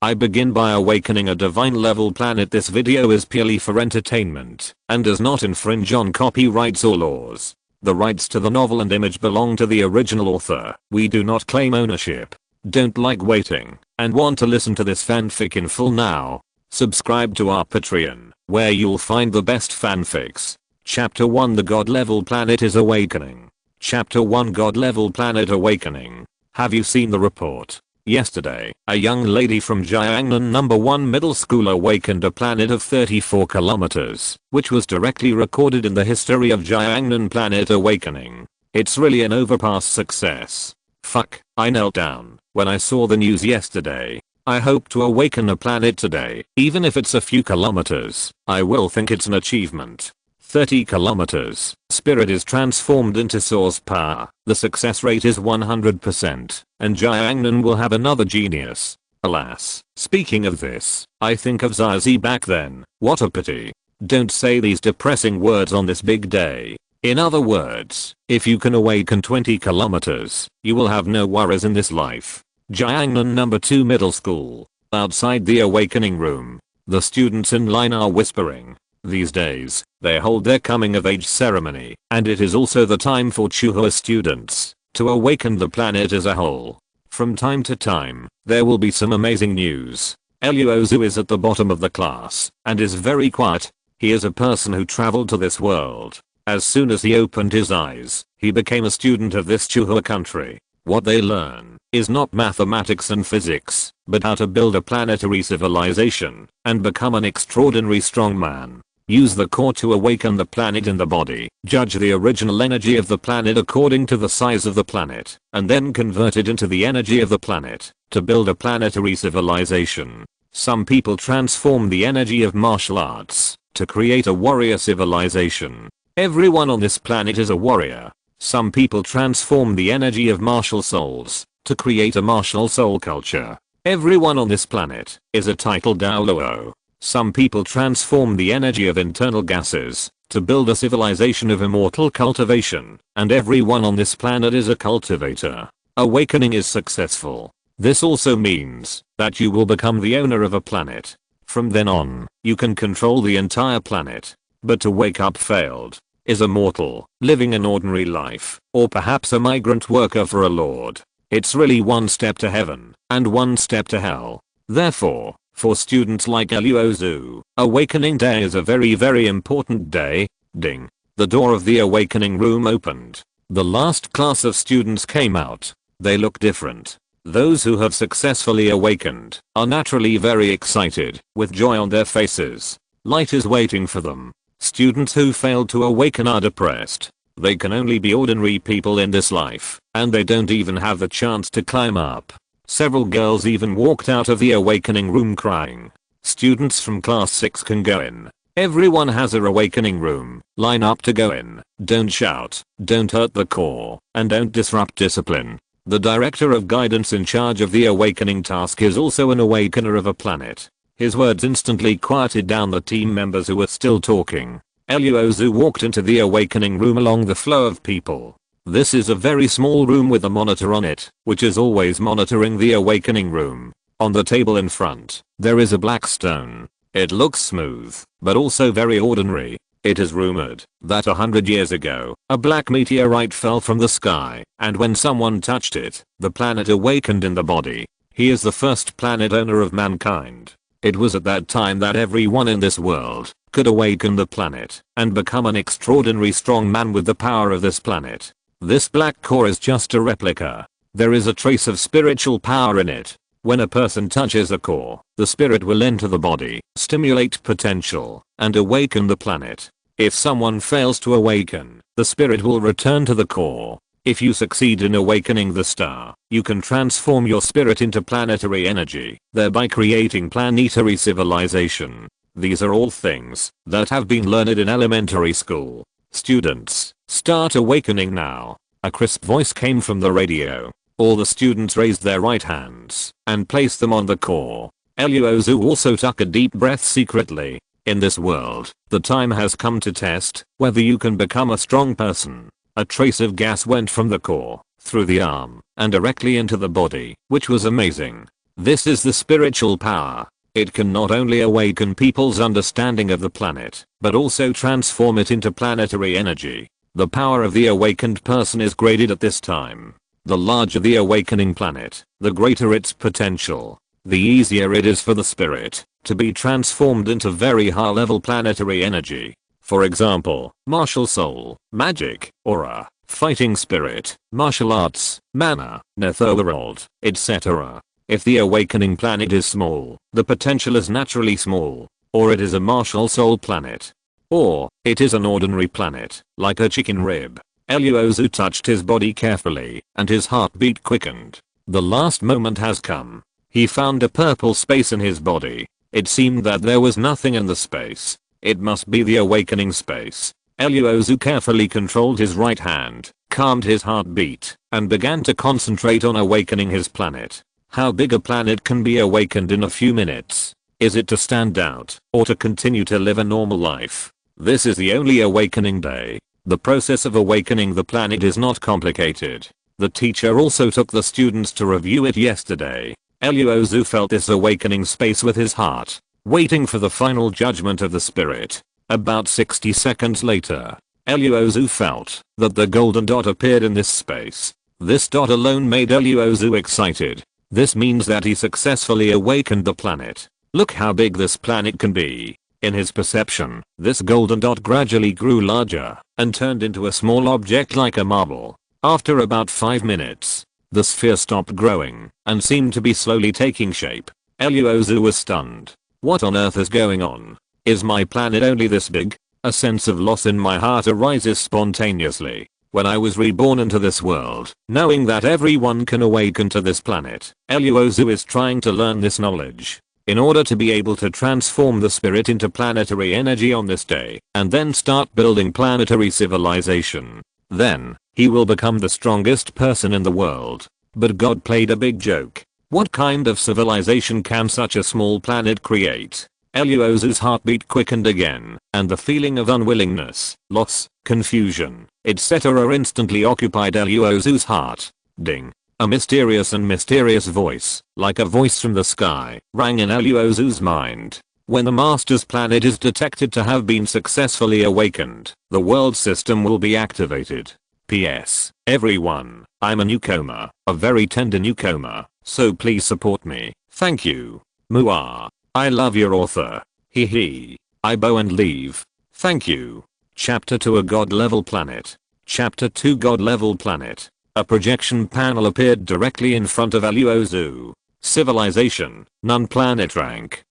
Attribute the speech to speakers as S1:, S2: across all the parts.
S1: I begin by awakening a divine level planet. This video is purely for entertainment and does not infringe on copyrights or laws. The rights to the novel and image belong to the original author. We do not claim ownership. Don't like waiting and want to listen to this fanfic in full now? Subscribe to our Patreon, where you'll find the best fanfics. Chapter 1, The God Level Planet is Awakening. Chapter 1, God Level Planet Awakening. Have you seen the report? Yesterday, a young lady from Jiangnan No. 1 Middle School awakened a planet of 34 kilometers, which was directly recorded in the history of Jiangnan Planet Awakening. It's really an overpass success. Fuck, I knelt down when I saw the news yesterday. I hope to awaken a planet today, even if it's a few kilometers. I will think it's an achievement. 30 kilometers. Spirit is transformed into source power. The success rate is 100%, and Jiangnan will have another genius. Alas, speaking of this, I think of Zazi back then. What a pity. Don't say these depressing words on this big day. In other words, if you can awaken 20 kilometers, you will have no worries in this life. Jiangnan No. 2 Middle School. Outside the awakening room, the students in line are whispering. These days, they hold their coming of age ceremony, and it is also the time for Chuhua students to awaken the planet as a whole. From time to time, there will be some amazing news. Luo Xu is at the bottom of the class and is very quiet. He is a person who traveled to this world. As soon as he opened his eyes, he became a student of this Chuhua country. What they learn is not mathematics and physics, but how to build a planetary civilization and become an extraordinary strong man. Use the core to awaken the planet in the body. Judge the original energy of the planet according to the size of the planet, and then convert it into the energy of the planet to build a planetary civilization. Some people transform the energy of martial arts to create a warrior civilization. Everyone on this planet is a warrior. Some people transform the energy of martial souls to create a martial soul culture. Everyone on this planet is a titled Luo. Some people transform the energy of internal gases to build a civilization of immortal cultivation, and everyone on this planet is a cultivator. Awakening is successful. This also means that you will become the owner of a planet. From then on, you can control the entire planet. But to wake up failed is a mortal living an ordinary life, or perhaps a migrant worker for a lord. It's really one step to heaven and one step to hell. Therefore, for students like Luo Xu, Awakening Day is a very important day. Ding. The door of the awakening room opened. The last class of students came out. They look different. Those who have successfully awakened are naturally very excited, with joy on their faces. Light is waiting for them. Students who failed to awaken are depressed. They can only be ordinary people in this life, and they don't even have the chance to climb up. Several girls even walked out of the awakening room crying. Students from class 6 can go in. Everyone has a awakening room. Line up to go in. Don't shout, don't hurt the core, and don't disrupt discipline. The director of guidance in charge of the awakening task is also an awakener of a planet. His words instantly quieted down the team members who were still talking. Luo Xu walked into the awakening room along the flow of people. This is a very small room with a monitor on it, which is always monitoring the awakening room. On the table in front, there is a black stone. It looks smooth, but also very ordinary. It is rumored that 100 years ago, a black meteorite fell from the sky, and when someone touched it, the planet awakened in the body. He is the first planet owner of mankind. It was at that time that everyone in this world could awaken the planet and become an extraordinary strong man with the power of this planet. This black core is just a replica. There is a trace of spiritual power in it. When a person touches a core, the spirit will enter the body, stimulate potential, and awaken the planet. If someone fails to awaken, the spirit will return to the core. If you succeed in awakening the star, you can transform your spirit into planetary energy, thereby creating planetary civilization. These are all things that have been learned in elementary school. Students, start awakening now. A crisp voice came from the radio. All the students raised their right hands and placed them on the core. Luo Xu also took a deep breath secretly. In this world, the time has come to test whether you can become a strong person. A trace of gas went from the core, through the arm, and directly into the body, which was amazing. This is the spiritual power. It can not only awaken people's understanding of the planet, but also transform it into planetary energy. The power of the awakened person is graded at this time. The larger the awakening planet, the greater its potential. The easier it is for the spirit to be transformed into very high-level planetary energy. For example, martial soul, magic, aura, fighting spirit, martial arts, mana, netherworld, etc. If the awakening planet is small, the potential is naturally small, or it is a martial soul planet. Or, it is an ordinary planet, like a chicken rib. Luo Xu touched his body carefully, and his heartbeat quickened. The last moment has come. He found a purple space in his body. It seemed that there was nothing in the space. It must be the awakening space. Luo Xu carefully controlled his right hand, calmed his heartbeat, and began to concentrate on awakening his planet. How big a planet can be awakened in a few minutes? Is it to stand out, or to continue to live a normal life? This is the only awakening day. The process of awakening the planet is not complicated. The teacher also took the students to review it yesterday. Luo Xu felt this awakening space with his heart, waiting for the final judgment of the spirit. About 60 seconds later, Luo Xu felt that the golden dot appeared in this space. This dot alone made Luo Xu excited. This means that he successfully awakened the planet. Look how big this planet can be. In his perception, this golden dot gradually grew larger and turned into a small object like a marble. After about 5 minutes, the sphere stopped growing and seemed to be slowly taking shape. Luo Xu was stunned. What on earth is going on? Is my planet only this big? A sense of loss in my heart arises spontaneously. When I was reborn into this world, knowing that everyone can awaken to this planet, Luo Xu is trying to learn this knowledge in order to be able to transform the spirit into planetary energy on this day, and then start building planetary civilization. Then, he will become the strongest person in the world. But God played a big joke. What kind of civilization can such a small planet create? Luo Xu's heartbeat quickened again, and the feeling of unwillingness, loss, confusion, etc. instantly occupied Luo Xu's heart. Ding. A mysterious voice, like a voice from the sky, rang in Luo Xu's mind. When the master's planet is detected to have been successfully awakened, the world system will be activated. P.S. Everyone, I'm a newcomer, a very tender newcomer, so please support me. Thank you. Muah. I love your author. Hee. I bow and leave. Thank you. Chapter 2 A God Level Planet. Chapter 2 God Level Planet. A projection panel appeared directly in front of Luo Xu. Civilization, none. Planet rank,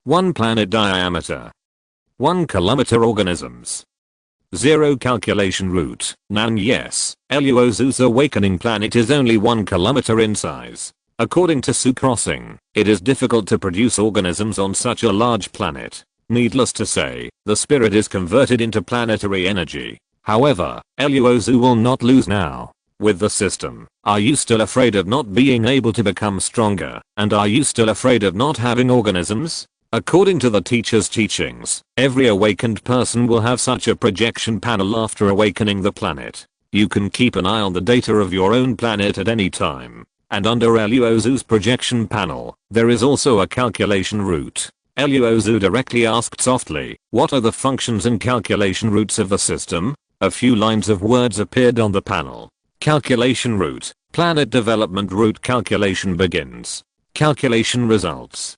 S1: 1 planet diameter, 1 kilometer. Organisms, 0 calculation route, none. Yes, Luo Xu's awakening planet is only 1 kilometer in size. According to Su Crossing, it is difficult to produce organisms on such a large planet. Needless to say, the spirit is converted into planetary energy. However, Luo Xu will not lose now. With the system, are you still afraid of not being able to become stronger? And are you still afraid of not having organisms? According to the teacher's teachings, every awakened person will have such a projection panel after awakening the planet. You can keep an eye on the data of your own planet at any time. And under Luo Xu's projection panel, there is also a calculation route. Luo Xu directly asked softly, what are the functions and calculation routes of the system? A few lines of words appeared on the panel. Calculation route, planet development route. Calculation begins. Calculation results.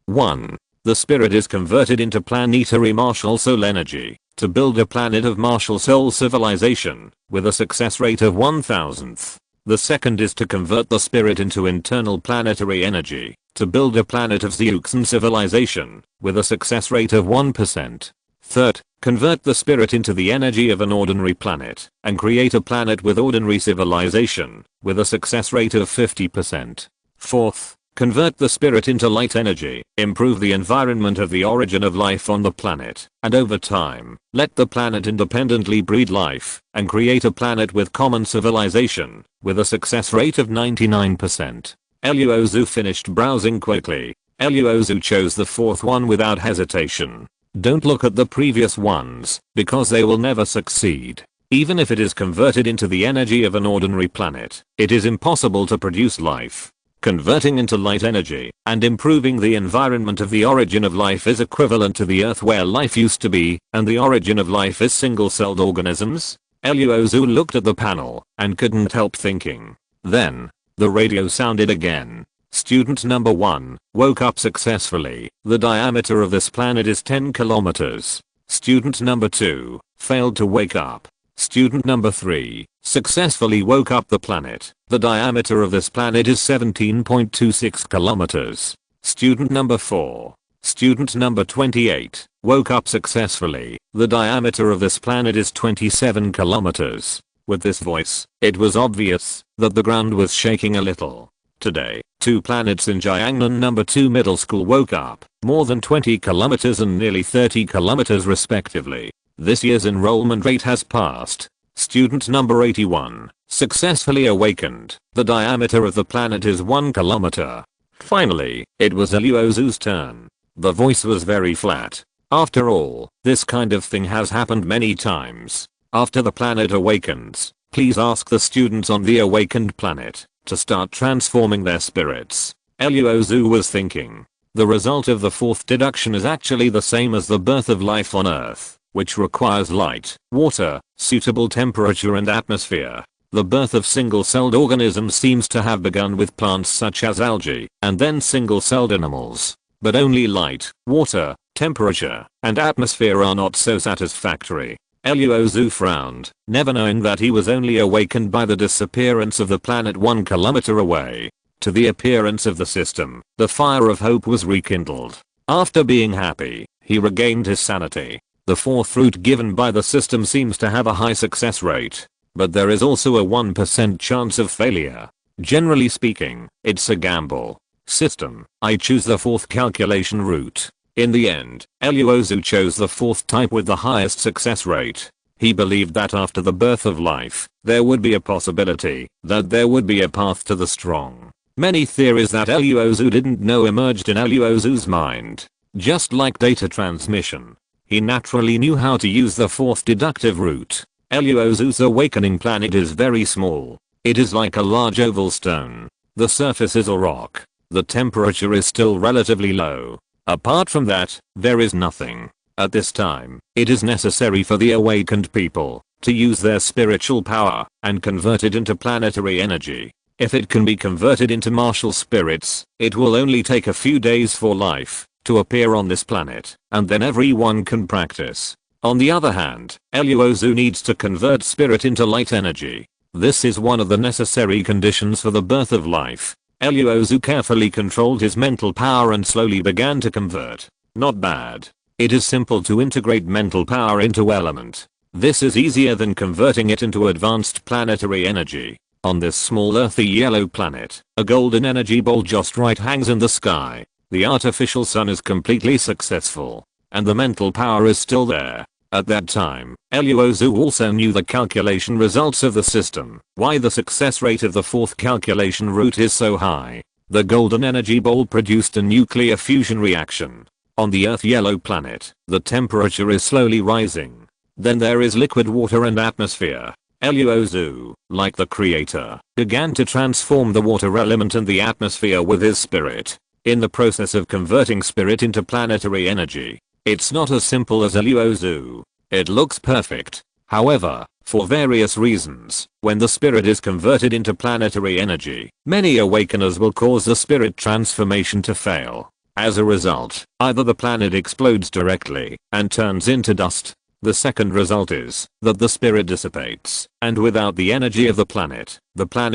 S1: 1. The spirit is converted into planetary martial soul energy to build a planet of martial soul civilization with a success rate of 1,000th. The second is to convert the spirit into internal planetary energy to build a planet of Zeuxan civilization with a success rate of 1%. Third, convert the spirit into the energy of an ordinary planet and create a planet with ordinary civilization with a success rate of 50%. Fourth, convert the spirit into light energy, improve the environment of the origin of life on the planet, and over time, let the planet independently breed life and create a planet with common civilization with a success rate of 99%. Luo Xu finished browsing quickly. Luo Xu chose the fourth one without hesitation. Don't look at the previous ones, because they will never succeed. Even if it is converted into the energy of an ordinary planet, it is impossible to produce life. converting into light energy, and improving the environment of the origin of life is equivalent to the Earth where life used to be, and the origin of life is single-celled organisms? Luo Xu looked at the panel, and couldn't help thinking. Then, the radio sounded again. Student number 1 woke up successfully. The diameter of this planet is 10 kilometers. Student number 2 failed to wake up. Student number 3 successfully woke up the planet. The diameter of this planet is 17.26 kilometers. Student number 4. Student number 28 woke up successfully. The diameter of this planet is 27 kilometers. With this voice, it was obvious that the ground was shaking a little. Today, 2 planets in Jiangnan number 2 middle school woke up, more than 20 kilometers and nearly 30 kilometers respectively. This year's enrollment rate has passed. Student number 81 successfully awakened. The diameter of the planet is 1 kilometer. Finally, it was Luo Xu's turn. The voice was very flat. After all, this kind of thing has happened many times. After the planet awakens, please ask the students on the awakened planet to start transforming their spirits. Luo Xu was thinking. The result of the 4th deduction is actually the same as the birth of life on Earth, which requires light, water, suitable temperature and atmosphere. The birth of single-celled organisms seems to have begun with plants such as algae, and then single-celled animals. But only light, water, temperature, and atmosphere are not so satisfactory. Luo Xu frowned, never knowing that he was only awakened by the disappearance of the planet 1 kilometer away. To the appearance of the system, the fire of hope was rekindled. After being happy, he regained his sanity. The 4th route given by the system seems to have a high success rate, but there is also a 1% chance of failure. Generally speaking, it's a gamble. System, I choose the 4th calculation route. In the end, Luo Xu chose the 4th type with the highest success rate. He believed that after the birth of life, there would be a possibility that there would be a path to the strong. Many theories that Luo Xu didn't know emerged in Luo Xu's mind. Just like data transmission, he naturally knew how to use the 4th deductive route. Luo Xu's awakening planet is very small. It is like a large oval stone. The surface is a rock. The temperature is still relatively low. Apart from that, there is nothing. At this time, it is necessary for the awakened people to use their spiritual power and convert it into planetary energy. If it can be converted into martial spirits, it will only take a few days for life to appear on this planet, and then everyone can practice. On the other hand, Luo Xu needs to convert spirit into light energy. This is one of the necessary conditions for the birth of life. Luo Xu carefully controlled his mental power and slowly began to convert. Not bad. It is simple to integrate mental power into element. This is easier than converting it into advanced planetary energy. On this small earthy yellow planet, a golden energy ball just right hangs in the sky. The artificial sun is completely successful, and the mental power is still there. At that time, Luo Xu also knew the calculation results of the system, why the success rate of the 4th calculation route is so high. The golden energy ball produced a nuclear fusion reaction. On the Earth yellow planet, the temperature is slowly rising. Then there is liquid water and atmosphere. Luo Xu, like the creator, began to transform the water element and the atmosphere with his spirit. In the process of converting spirit into planetary energy, it's not as simple as Luo Xu. It looks perfect. However, for various reasons, when the spirit is converted into planetary energy, many awakeners will cause the spirit transformation to fail. As a result, either the planet explodes directly and turns into dust. The second result is that the spirit dissipates, and without the energy of the planet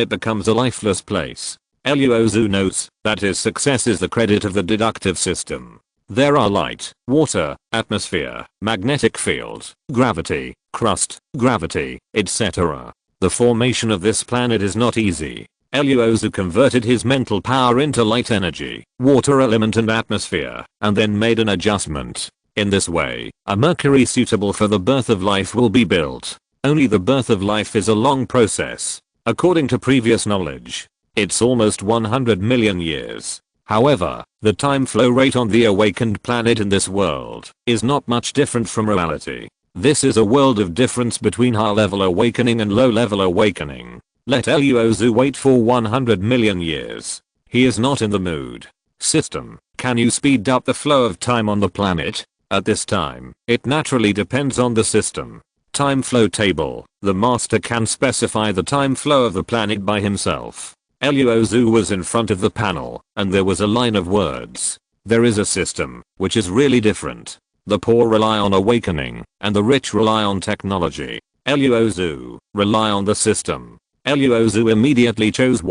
S1: becomes a lifeless place. Luo Xu knows that his success is the credit of the deductive system. There are light, water, atmosphere, magnetic field, gravity, crust, gravity, etc. The formation of this planet is not easy. Luo Xu converted his mental power into light energy, water element and atmosphere, and then made an adjustment. In this way, a Mercury suitable for the birth of life will be built. Only the birth of life is a long process. According to previous knowledge, it's almost 100 million years. However, the time flow rate on the awakened planet in this world is not much different from reality. This is a world of difference between high-level awakening and low-level awakening. Let Luo Xu wait for 100 million years. He is not in the mood. System, can you speed up the flow of time on the planet? At this time, it naturally depends on the system. Time flow table. The master can specify the time flow of the planet by himself. Luo Xu was in front of the panel, and there was a line of words. There is a system, which is really different. The poor rely on awakening, and the rich rely on technology. Luo Xu, rely on the system. Luo Xu immediately chose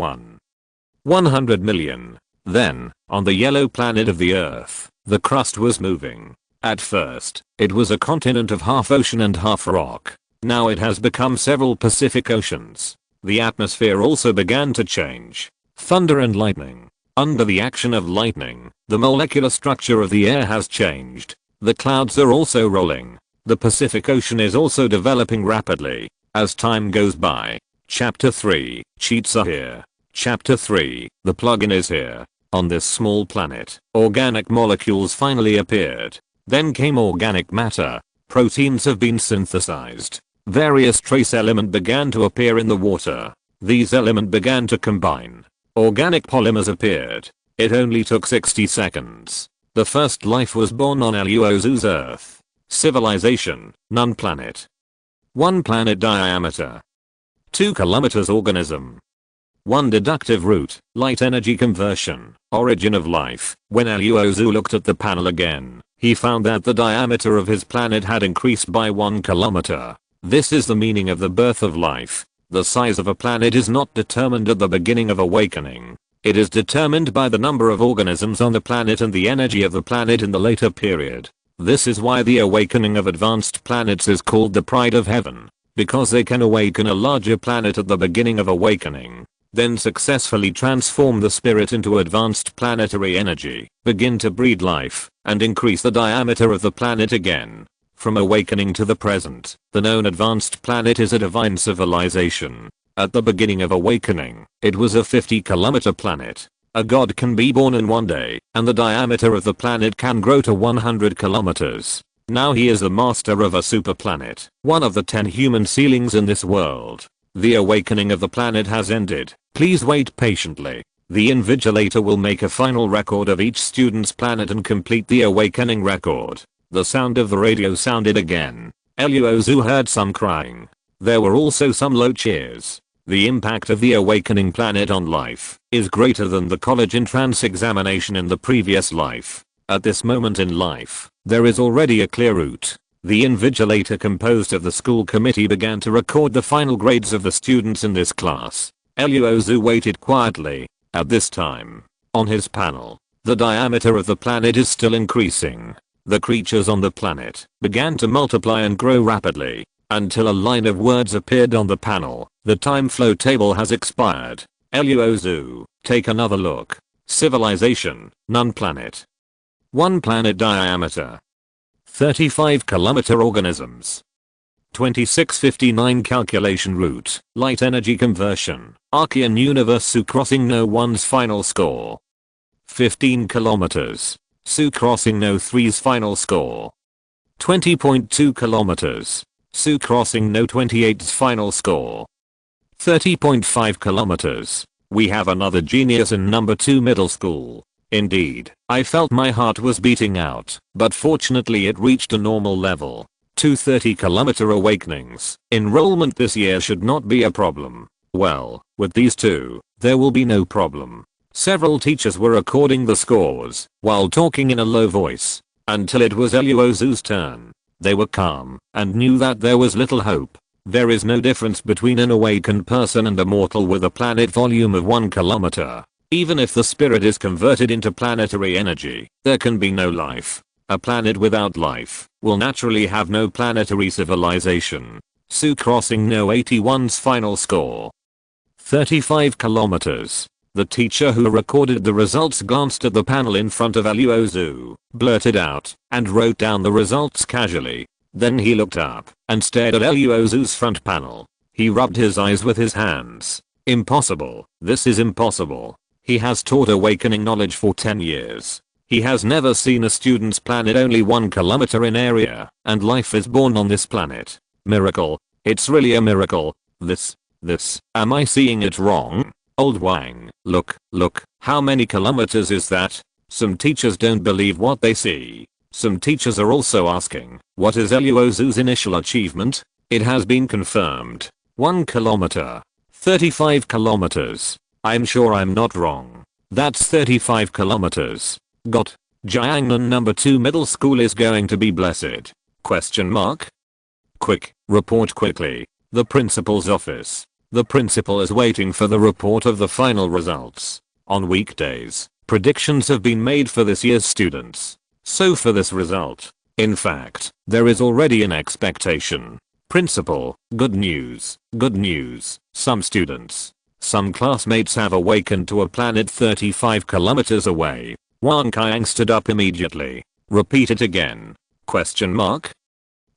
S1: 100 million. Then, on the yellow planet of the Earth, the crust was moving. At first, it was a continent of half ocean and half rock. Now it has become several Pacific Oceans. The atmosphere also began to change. Thunder and lightning. Under the action of lightning, the molecular structure of the air has changed. The clouds are also rolling. The Pacific Ocean is also developing rapidly. As time goes by. Chapter 3, cheats are here. Chapter 3, the plugin is here. On this small planet, organic molecules finally appeared. Then came organic matter. Proteins have been synthesized. Various trace elements began to appear in the water. These elements began to combine. Organic polymers appeared. It only took 60 seconds. The first life was born on Luo Xu's Earth. Civilization, none planet. 1 planet diameter. 2 kilometers organism. 1 deductive root, light energy conversion, origin of life. When Luo Xu looked at the panel again, he found that the diameter of his planet had increased by 1 kilometer. This is the meaning of the birth of life. The size of a planet is not determined at the beginning of awakening. It is determined by the number of organisms on the planet and the energy of the planet in the later period. This is why the awakening of advanced planets is called the pride of heaven, because they can awaken a larger planet at the beginning of awakening, then successfully transform the spirit into advanced planetary energy, begin to breed life, and increase the diameter of the planet again. From awakening to the present, the known advanced planet is a divine civilization. At the beginning of awakening, it was a 50-kilometer planet. A god can be born in one day, and the diameter of the planet can grow to 100 kilometers. Now he is the master of a super planet, one of the 10 human ceilings in this world. The awakening of the planet has ended. Please wait patiently. The invigilator will make a final record of each student's planet and complete the awakening record. The sound of the radio sounded again. Luo Xu heard some crying. There were also some low cheers. The impact of the awakening planet on life is greater than the college entrance examination in the previous life. At this moment in life, there is already a clear route. The invigilator composed of the school committee began to record the final grades of the students in this class. Luo Xu waited quietly. At this time, on his panel, the diameter of the planet is still increasing. The creatures on the planet began to multiply and grow rapidly, until a line of words appeared on the panel. The time flow table has expired. Luo Xu, take another look. Civilization, none planet. 1 planet diameter. 35-kilometer organisms. 2659 calculation route, light energy conversion, Archean universe Su crossing no 1's final score. 15 kilometers. Su crossing no 3's final score. 20.2 kilometers. Su crossing no 28's final score. 30.5 kilometers. We have another genius in number 2 middle school. Indeed, I felt my heart was beating out, but fortunately it reached a normal level. 2 30-kilometer awakenings. Enrollment this year should not be a problem. Well, with these two, there will be no problem. Several teachers were recording the scores, while talking in a low voice, until it was Luo Xu's turn. They were calm, and knew that there was little hope. There is no difference between an awakened person and a mortal with a planet volume of 1 kilometer. Even if the spirit is converted into planetary energy, there can be no life. A planet without life will naturally have no planetary civilization. Su crossing no 81's final score. 35 kilometers. The teacher who recorded the results glanced at the panel in front of Luo Xu, blurted out, and wrote down the results casually. Then he looked up and stared at Luo Xu's front panel. He rubbed his eyes with his hands. Impossible. This is impossible. He has taught awakening knowledge for 10 years. He has never seen a student's planet only 1 kilometer in area, and life is born on this planet. Miracle. It's really a miracle. This, am I seeing it wrong? Old Wang, look, how many kilometers is that? Some teachers don't believe what they see. Some teachers are also asking, what is Luo Xu's initial achievement? It has been confirmed. 1 kilometer. 35 kilometers. I'm sure I'm not wrong. That's 35 kilometers. Got. Jiangnan number 2 middle school is going to be blessed. Question mark? Quick, report quickly. The principal's office. The principal is waiting for the report of the final results. On weekdays, predictions have been made for this year's students. So for this result, in fact, there is already an expectation. Principal, good news, good news. Some students, some classmates have awakened to a planet 35 kilometers away. Wang Qiang stood up immediately. Repeat it again. Question mark?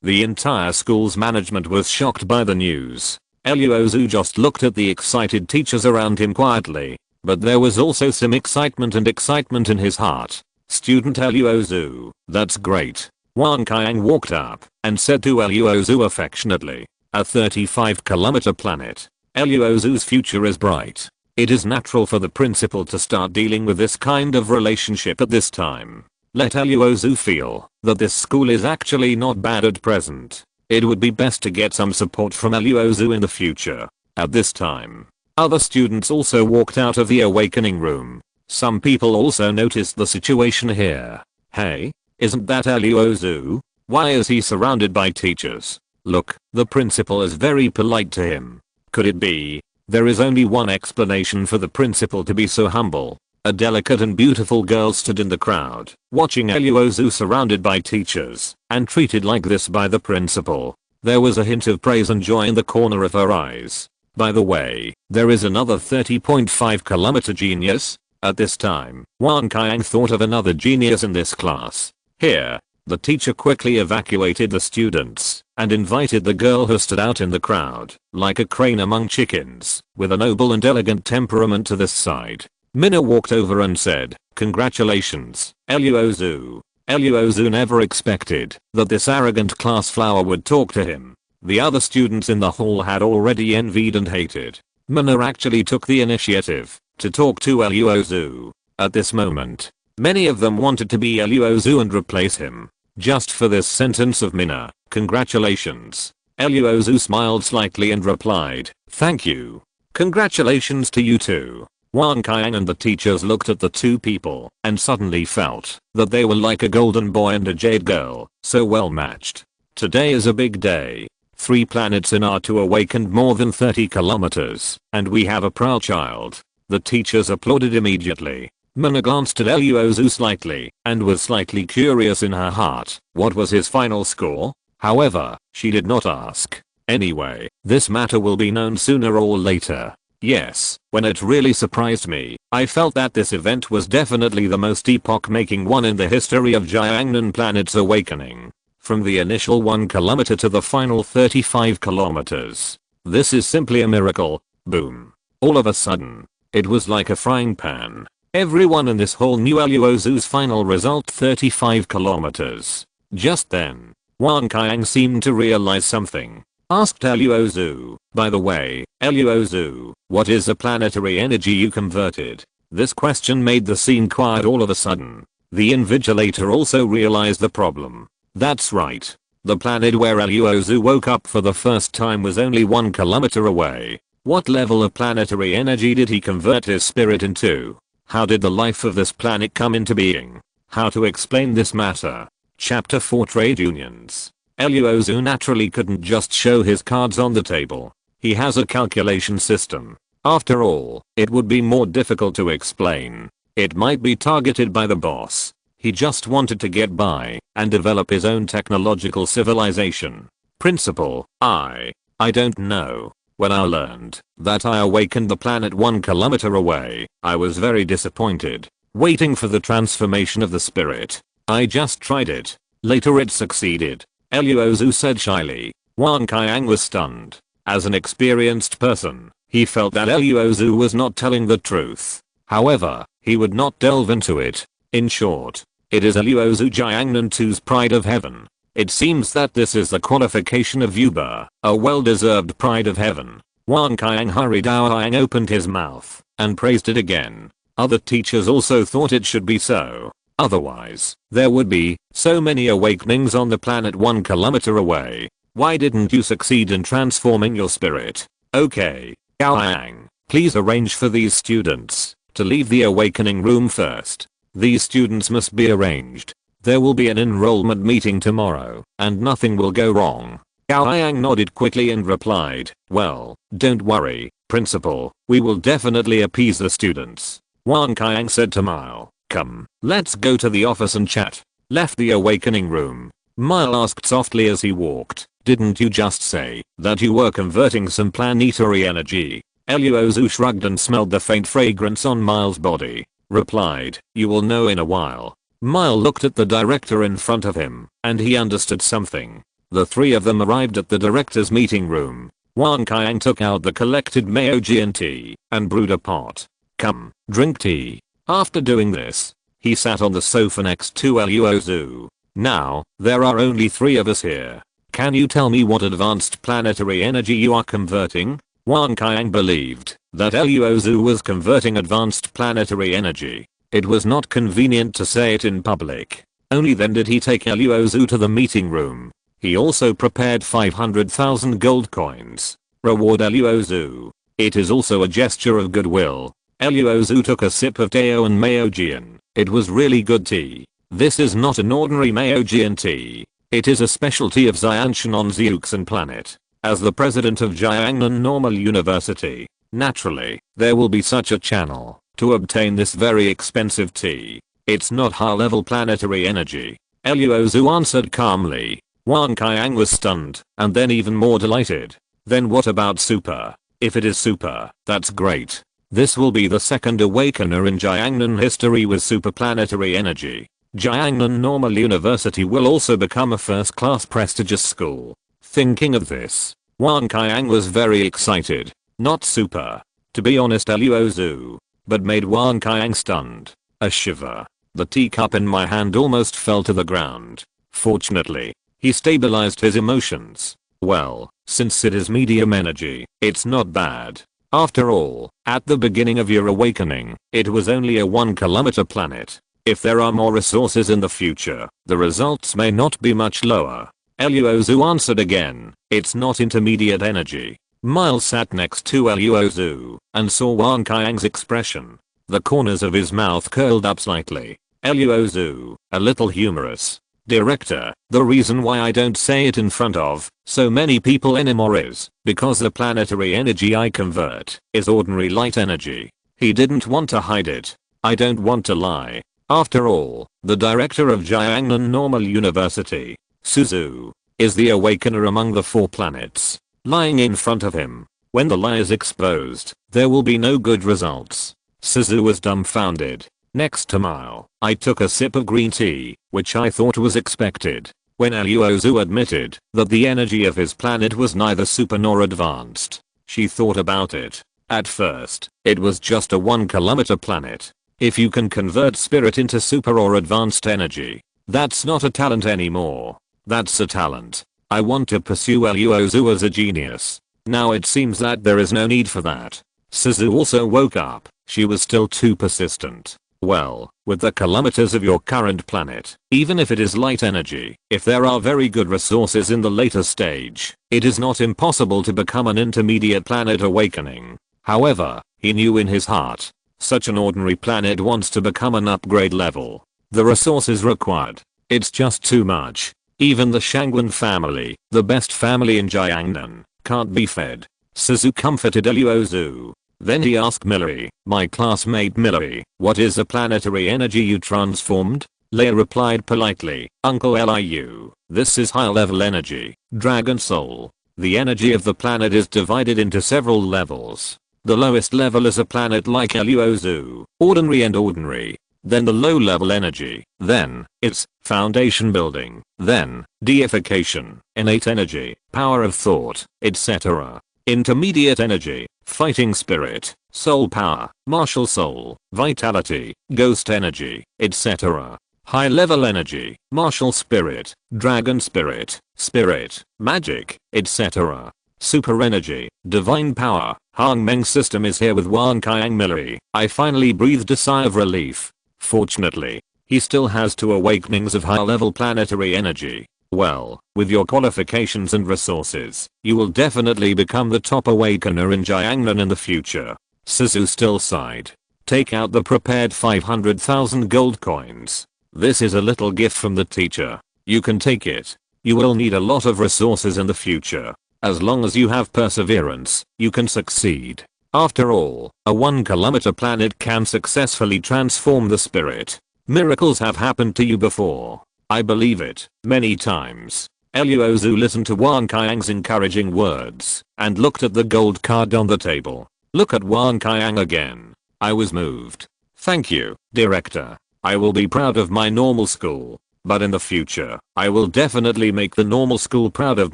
S1: The entire school's management was shocked by the news. Luo Xu just looked at the excited teachers around him quietly, but there was also some excitement in his heart. Student Luo Xu, that's great. Wang Qiang walked up and said to Luo Xu affectionately, a 35 kilometer planet. Luo Xu's future is bright. It is natural for the principal to start dealing with this kind of relationship at this time. Let Luo Xu feel that this school is actually not bad at present. It would be best to get some support from Luo Xu in the future. At this time, other students also walked out of the awakening room. Some people also noticed the situation here. Hey, isn't that Luo Xu? Why is he surrounded by teachers? Look, the principal is very polite to him. Could it be? There is only one explanation for the principal to be so humble. A delicate and beautiful girl stood in the crowd, watching Luo Xu surrounded by teachers, and treated like this by the principal. There was a hint of praise and joy in the corner of her eyes. By the way, there is another 30.5 kilometer genius. At this time, Wang Qiang thought of another genius in this class. Here, the teacher quickly evacuated the students and invited the girl who stood out in the crowd, like a crane among chickens, with a noble and elegant temperament to this side. Minna walked over and said, congratulations, Luo Xu. Luo Xu never expected that this arrogant class flower would talk to him. The other students in the hall had already envied and hated. Minna actually took the initiative to talk to Luo Xu. At this moment, many of them wanted to be Luo Xu and replace him. Just for this sentence of Minna, congratulations. Luo Xu smiled slightly and replied, thank you. Congratulations to you too. Wang Qiang and the teachers looked at the two people and suddenly felt that they were like a golden boy and a jade girl, so well matched. Today is a big day. 3 planets in R2 awakened more than 30 kilometers, and we have a proud child. The teachers applauded immediately. Minna glanced at Luo Xu slightly and was slightly curious in her heart. What was his final score? However, she did not ask. Anyway, this matter will be known sooner or later. Yes, when it really surprised me, I felt that this event was definitely the most epoch-making one in the history of Jiangnan planet's awakening. From the initial 1 kilometer to the final 35 kilometers. This is simply a miracle. Boom. All of a sudden, it was like a frying pan. Everyone in this hall knew Luo Xu's final result 35 kilometers. Just then, Wang Qiang seemed to realize something. Asked Luo Xu, by the way, Luo Xu, what is the planetary energy you converted? This question made the scene quiet all of a sudden. The invigilator also realized the problem. That's right. The planet where Luo Xu woke up for the first time was only 1 kilometer away. What level of planetary energy did he convert his spirit into? How did the life of this planet come into being? How to explain this matter? Chapter 4 Trade Unions. Luo Xu naturally couldn't just show his cards on the table. He has a calculation system. After all, it would be more difficult to explain. It might be targeted by the boss. He just wanted to get by and develop his own technological civilization. Principle, I don't know. When I learned that I awakened the planet 1 kilometer away, I was very disappointed. Waiting for the transformation of the spirit. I just tried it. Later it succeeded. Luo Xu said shyly. Wang Qiang was stunned. As an experienced person, he felt that Luo Xu was not telling the truth. However, he would not delve into it. In short, it is Luo Xu Jiangnan 2's pride of heaven. It seems that this is the qualification of Yuba, a well-deserved pride of heaven. Wang Qiang hurried out and opened his mouth and praised it again. Other teachers also thought it should be so. Otherwise, there would be so many awakenings on the planet 1 kilometer away. Why didn't you succeed in transforming your spirit? Okay, Gao Yang, please arrange for these students to leave the awakening room first. These students must be arranged. There will be an enrollment meeting tomorrow, and nothing will go wrong. Gao Yang nodded quickly and replied, well, don't worry, principal, we will definitely appease the students. Wang Qiang said to Mile, come, let's go to the office and chat. Left the awakening room. Mile asked softly as he walked, didn't you just say that you were converting some planetary energy? Luo Xu shrugged and smelled the faint fragrance on Mile's body. Replied, you will know in a while. Mile looked at the director in front of him, and he understood something. The three of them arrived at the director's meeting room. Wang Qiang took out the collected Meojian tea and brewed a pot. Come, drink tea. After doing this, he sat on the sofa next to Luo Xu. Now, there are only 3 of us here. Can you tell me what advanced planetary energy you are converting? Wang Qiang believed that Luo Xu was converting advanced planetary energy. It was not convenient to say it in public. Only then did he take Luo Xu to the meeting room. He also prepared 500,000 gold coins. Reward Luo Xu. It is also a gesture of goodwill. Luo Xu took a sip of Teo and Meojian. It was really good tea. This is not an ordinary Meojian tea. It is a specialty of Xianshan on Zeuxan planet. As the president of Jiangnan Normal University, naturally, there will be such a channel to obtain this very expensive tea. It's not high-level planetary energy. Luo Xu answered calmly. Wang Qiang was stunned, and then even more delighted. Then what about super? If it is super, that's great. This will be the second awakener in Jiangnan history with superplanetary energy. Jiangnan Normal University will also become a first-class prestigious school. Thinking of this, Wang Qiang was very excited. Not super, to be honest, Luo Xu, but made Wang Qiang stunned. A shiver. The teacup in my hand almost fell to the ground. Fortunately, he stabilized his emotions. Well, since it is medium energy, it's not bad. After all, at the beginning of your awakening, it was only a 1 kilometer planet. If there are more resources in the future, the results may not be much lower. Luo Xu answered again, it's not intermediate energy. Miles sat next to Luo Xu and saw Wang Qiang's expression. The corners of his mouth curled up slightly. Luo Xu, a little humorous. Director, the reason why I don't say it in front of so many people anymore is because the planetary energy I convert is ordinary light energy. He didn't want to hide it. I don't want to lie. After all, the director of Jiangnan Normal University, Suzu, is the awakener among the 4 planets. Lying in front of him, when the lie is exposed, there will be no good results. Suzu was dumbfounded. Next to Mile, I took a sip of green tea, which I thought was expected. When Luo Xu admitted that the energy of his planet was neither super nor advanced, she thought about it. At first, it was just a 1 kilometer planet. If you can convert spirit into super or advanced energy, that's not a talent anymore. That's a talent. I want to pursue Luo Xu as a genius. Now it seems that there is no need for that. Suzu also woke up. She was still too persistent. Well, with the kilometers of your current planet, even if it is light energy, if there are very good resources in the later stage, it is not impossible to become an intermediate planet awakening. However, he knew in his heart, such an ordinary planet wants to become an upgrade level. The resources required, it's just too much. Even the Shangwen family, the best family in Jiangnan, can't be fed. Suzu comforted Luo Xu. Then he asked Millie, my classmate Millie, what is the planetary energy you transformed? Leia replied politely, Uncle Liu, this is high level energy, Dragon Soul. The energy of the planet is divided into several levels. The lowest level is a planet like Luo Xu, ordinary and ordinary. Then the low level energy, then, it's foundation building, then, deification, innate energy, power of thought, etc. Intermediate energy, fighting spirit, soul power, martial soul, vitality, ghost energy, etc. High level energy, martial spirit, dragon spirit, spirit, magic, etc. Super energy, divine power, Hang Meng system is here with Wan Kiang Milleri. I finally breathed a sigh of relief. Fortunately, he still has 2 awakenings of high level planetary energy. Well, with your qualifications and resources, you will definitely become the top awakener in Jiangnan in the future. Suzu still sighed. Take out the prepared 500,000 gold coins. This is a little gift from the teacher. You can take it. You will need a lot of resources in the future. As long as you have perseverance, you can succeed. After all, a 1 kilometer planet can successfully transform the spirit. Miracles have happened to you before. I believe it, many times. Luo Xu listened to Wan Kiang's encouraging words, and looked at the gold card on the table. Look at Wan Kiang again. I was moved. Thank you, director. I will be proud of my normal school. But in the future, I will definitely make the normal school proud of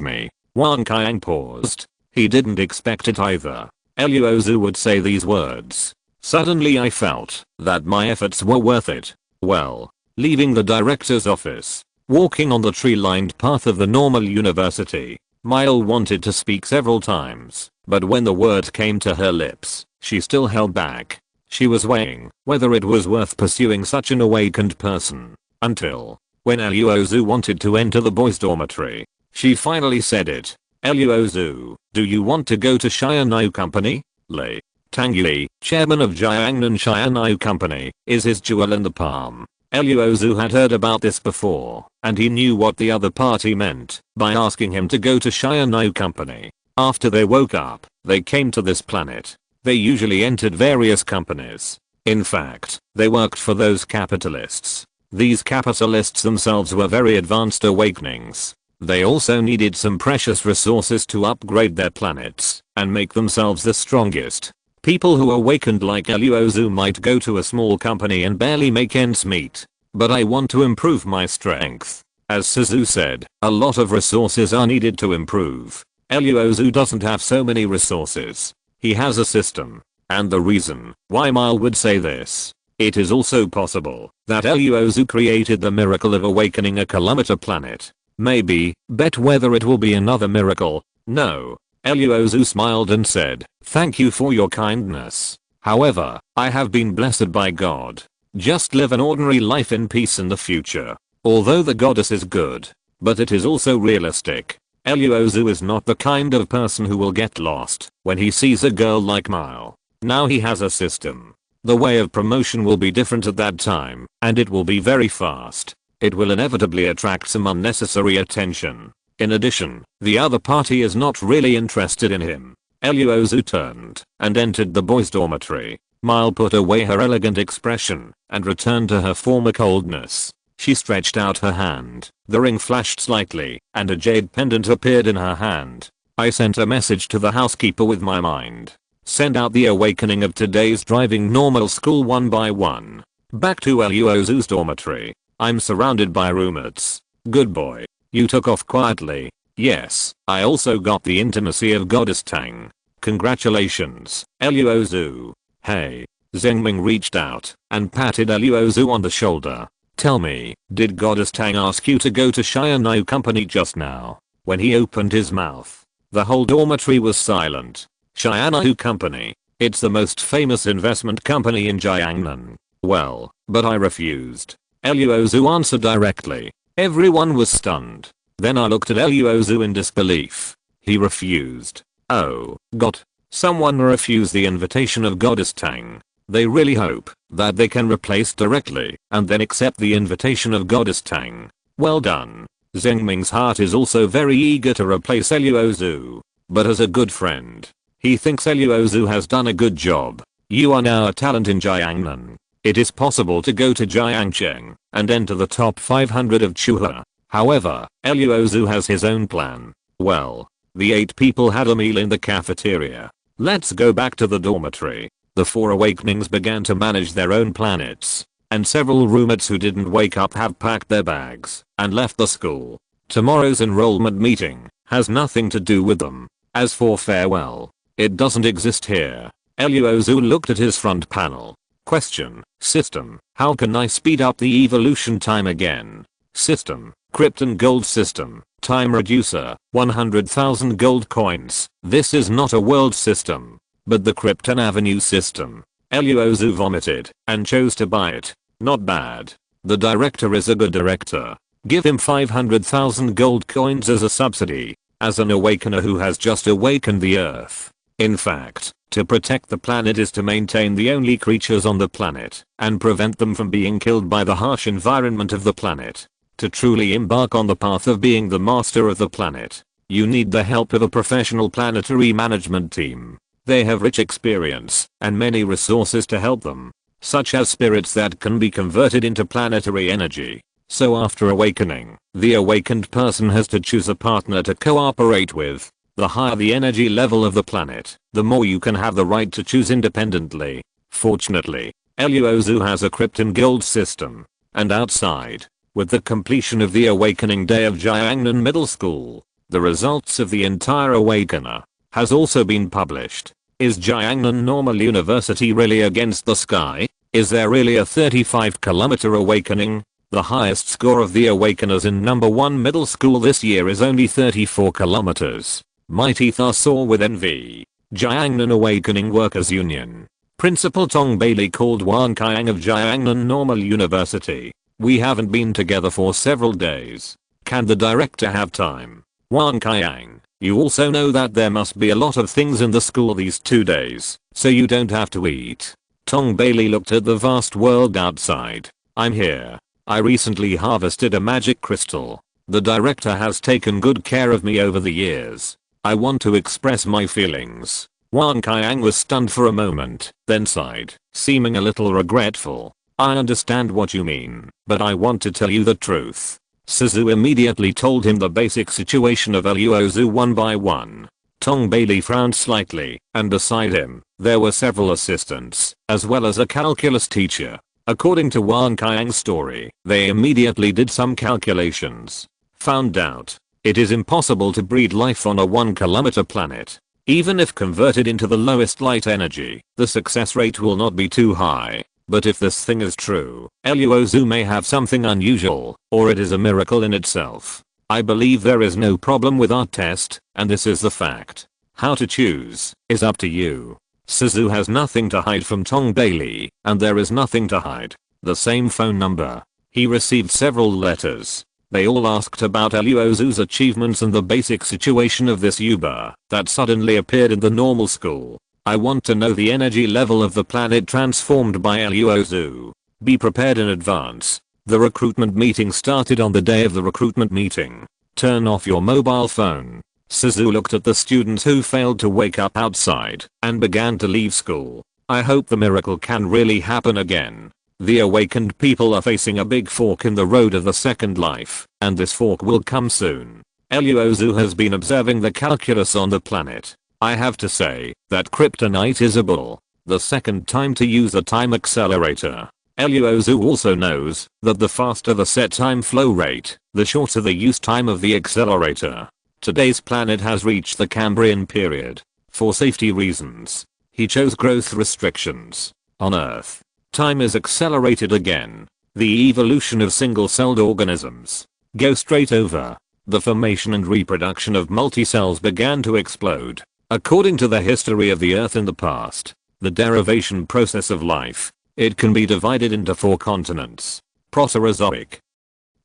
S1: me. Wan Kiang paused. He didn't expect it either. Luo Xu would say these words. Suddenly I felt that my efforts were worth it. Well, leaving the director's office, walking on the tree-lined path of the normal university, Mile wanted to speak several times, but when the words came to her lips, she still held back. She was weighing whether it was worth pursuing such an awakened person, until, when Luo Xu wanted to enter the boys' dormitory, she finally said it. Luo Xu, do you want to go to Xianyu Company? Lei Tangyi, chairman of Jiangnan Xianyu Company, is his jewel in the palm. Luo Xu had heard about this before, and he knew what the other party meant by asking him to go to Xianyu Company. After they woke up, they came to this planet. They usually entered various companies. In fact, they worked for those capitalists. These capitalists themselves were very advanced awakenings. They also needed some precious resources to upgrade their planets and make themselves the strongest. People who awakened like Luo Xu might go to a small company and barely make ends meet. But I want to improve my strength. As Suzu said, a lot of resources are needed to improve. Luo Xu doesn't have so many resources. He has a system. And the reason why Mile would say this. It is also possible that Luo Xu created the miracle of awakening a kilometer planet. Maybe, bet whether it will be another miracle. No. Luo Xu smiled and said, thank you for your kindness. However, I have been blessed by God. Just live an ordinary life in peace in the future. Although the goddess is good, but it is also realistic. Luo Xu is not the kind of person who will get lost when he sees a girl like Mile. Now he has a system. The way of promotion will be different at that time, and it will be very fast. It will inevitably attract some unnecessary attention. In addition, the other party is not really interested in him. Luo Xu turned and entered the boys' dormitory. Mile put away her elegant expression and returned to her former coldness. She stretched out her hand. The ring flashed slightly, and a jade pendant appeared in her hand. I sent a message to the housekeeper with my mind. Send out the awakening of today's driving normal school one by one. Back to Luo Xu's dormitory. I'm surrounded by roommates. Good boy. You took off quietly. Yes, I also got the intimacy of Goddess Tang. Congratulations, Luo Xu. Hey. Zhengming reached out and patted Luo Xu on the shoulder. Tell me, did Goddess Tang ask you to go to Xianyu Company just now? When he opened his mouth, the whole dormitory was silent. Xianyu Company. It's the most famous investment company in Jiangnan. Well, but I refused. Luo Xu answered directly. Everyone was stunned. Then I looked at Luo Xu in disbelief. He refused. Oh, God. Someone refused the invitation of Goddess Tang. They really hope that they can replace directly and then accept the invitation of Goddess Tang. Well done. Zhengming's heart is also very eager to replace Luo Xu. But as a good friend, he thinks Luo Xu has done a good job. You are now a talent in Jiangnan. It is possible to go to Jiangcheng and enter the top 500 of Chuhe. However, Luo Xu has his own plan. Well, the 8 people had a meal in the cafeteria. Let's go back to the dormitory. The 4 awakenings began to manage their own planets, and several roommates who didn't wake up have packed their bags and left the school. Tomorrow's enrollment meeting has nothing to do with them. As for farewell, it doesn't exist here. Luo Xu looked at his front panel. Question. System. How can I speed up the evolution time again? System. Krypton gold system. Time reducer. 100,000 gold coins. This is not a world system, but the Krypton Avenue system. Luo Xu vomited and chose to buy it. Not bad. The director is a good director. Give him 500,000 gold coins as a subsidy, as an awakener who has just awakened the earth. In fact, to protect the planet is to maintain the only creatures on the planet and prevent them from being killed by the harsh environment of the planet. To truly embark on the path of being the master of the planet, you need the help of a professional planetary management team. They have rich experience and many resources to help them, such as spirits that can be converted into planetary energy. So after awakening, the awakened person has to choose a partner to cooperate with. The higher the energy level of the planet, the more you can have the right to choose independently. Fortunately, Luo Xu has a Krypton gold system, and outside, with the completion of the awakening day of Jiangnan Middle School, the results of the entire awakener has also been published. Is Jiangnan Normal University really against the sky? Is there really a 35-kilometer awakening? The highest score of the awakeners in number 1 middle school this year is only 34 kilometers. My teeth are sore with envy. Jiangnan Awakening Workers Union. Principal Tong Bailey called Wang Qiang of Jiangnan Normal University. We haven't been together for several days. Can the director have time? Wang Qiang, you also know that there must be a lot of things in the school these 2 days, so you don't have to eat. Tong Bailey looked at the vast world outside. I'm here. I recently harvested a magic crystal. The director has taken good care of me over the years. I want to express my feelings. Wang Qiang was stunned for a moment, then sighed, seeming a little regretful. I understand what you mean, but I want to tell you the truth. Suzu immediately told him the basic situation of Luo Xu one by one. Tong Bailey frowned slightly, and beside him, there were several assistants, as well as a calculus teacher. According to Wang Qiang's story, they immediately did some calculations. Found out it is impossible to breed life on a 1-kilometer planet. Even if converted into the lowest light energy, the success rate will not be too high. But if this thing is true, Luo Xu may have something unusual, or it is a miracle in itself. I believe there is no problem with our test, and this is the fact. How to choose is up to you. Suzu has nothing to hide from Tong Bailey, and there is nothing to hide. The same phone number. He received several letters. They all asked about Luo Xu's achievements and the basic situation of this Uber that suddenly appeared in the normal school. I want to know the energy level of the planet transformed by Luo Xu. Be prepared in advance. The recruitment meeting started on the day of the recruitment meeting. Turn off your mobile phone. Suzu looked at the students who failed to wake up outside and began to leave school. I hope the miracle can really happen again. The awakened people are facing a big fork in the road of the second life, and this fork will come soon. Luo Xu has been observing the calculus on the planet. I have to say that kryptonite is a bull. The second time to use a time accelerator. Luo Xu also knows that the faster the set time flow rate, the shorter the use time of the accelerator. Today's planet has reached the Cambrian period. For safety reasons, he chose growth restrictions. On Earth, time is accelerated again. The evolution of single-celled organisms go straight over. The formation and reproduction of multi-cells began to explode. According to the history of the Earth in the past, the derivation process of life, it can be divided into 4 continents. Proterozoic.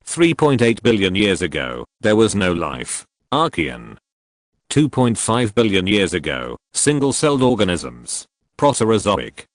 S1: 3.8 billion years ago, there was no life. Archean. 2.5 billion years ago, single-celled organisms. Proterozoic.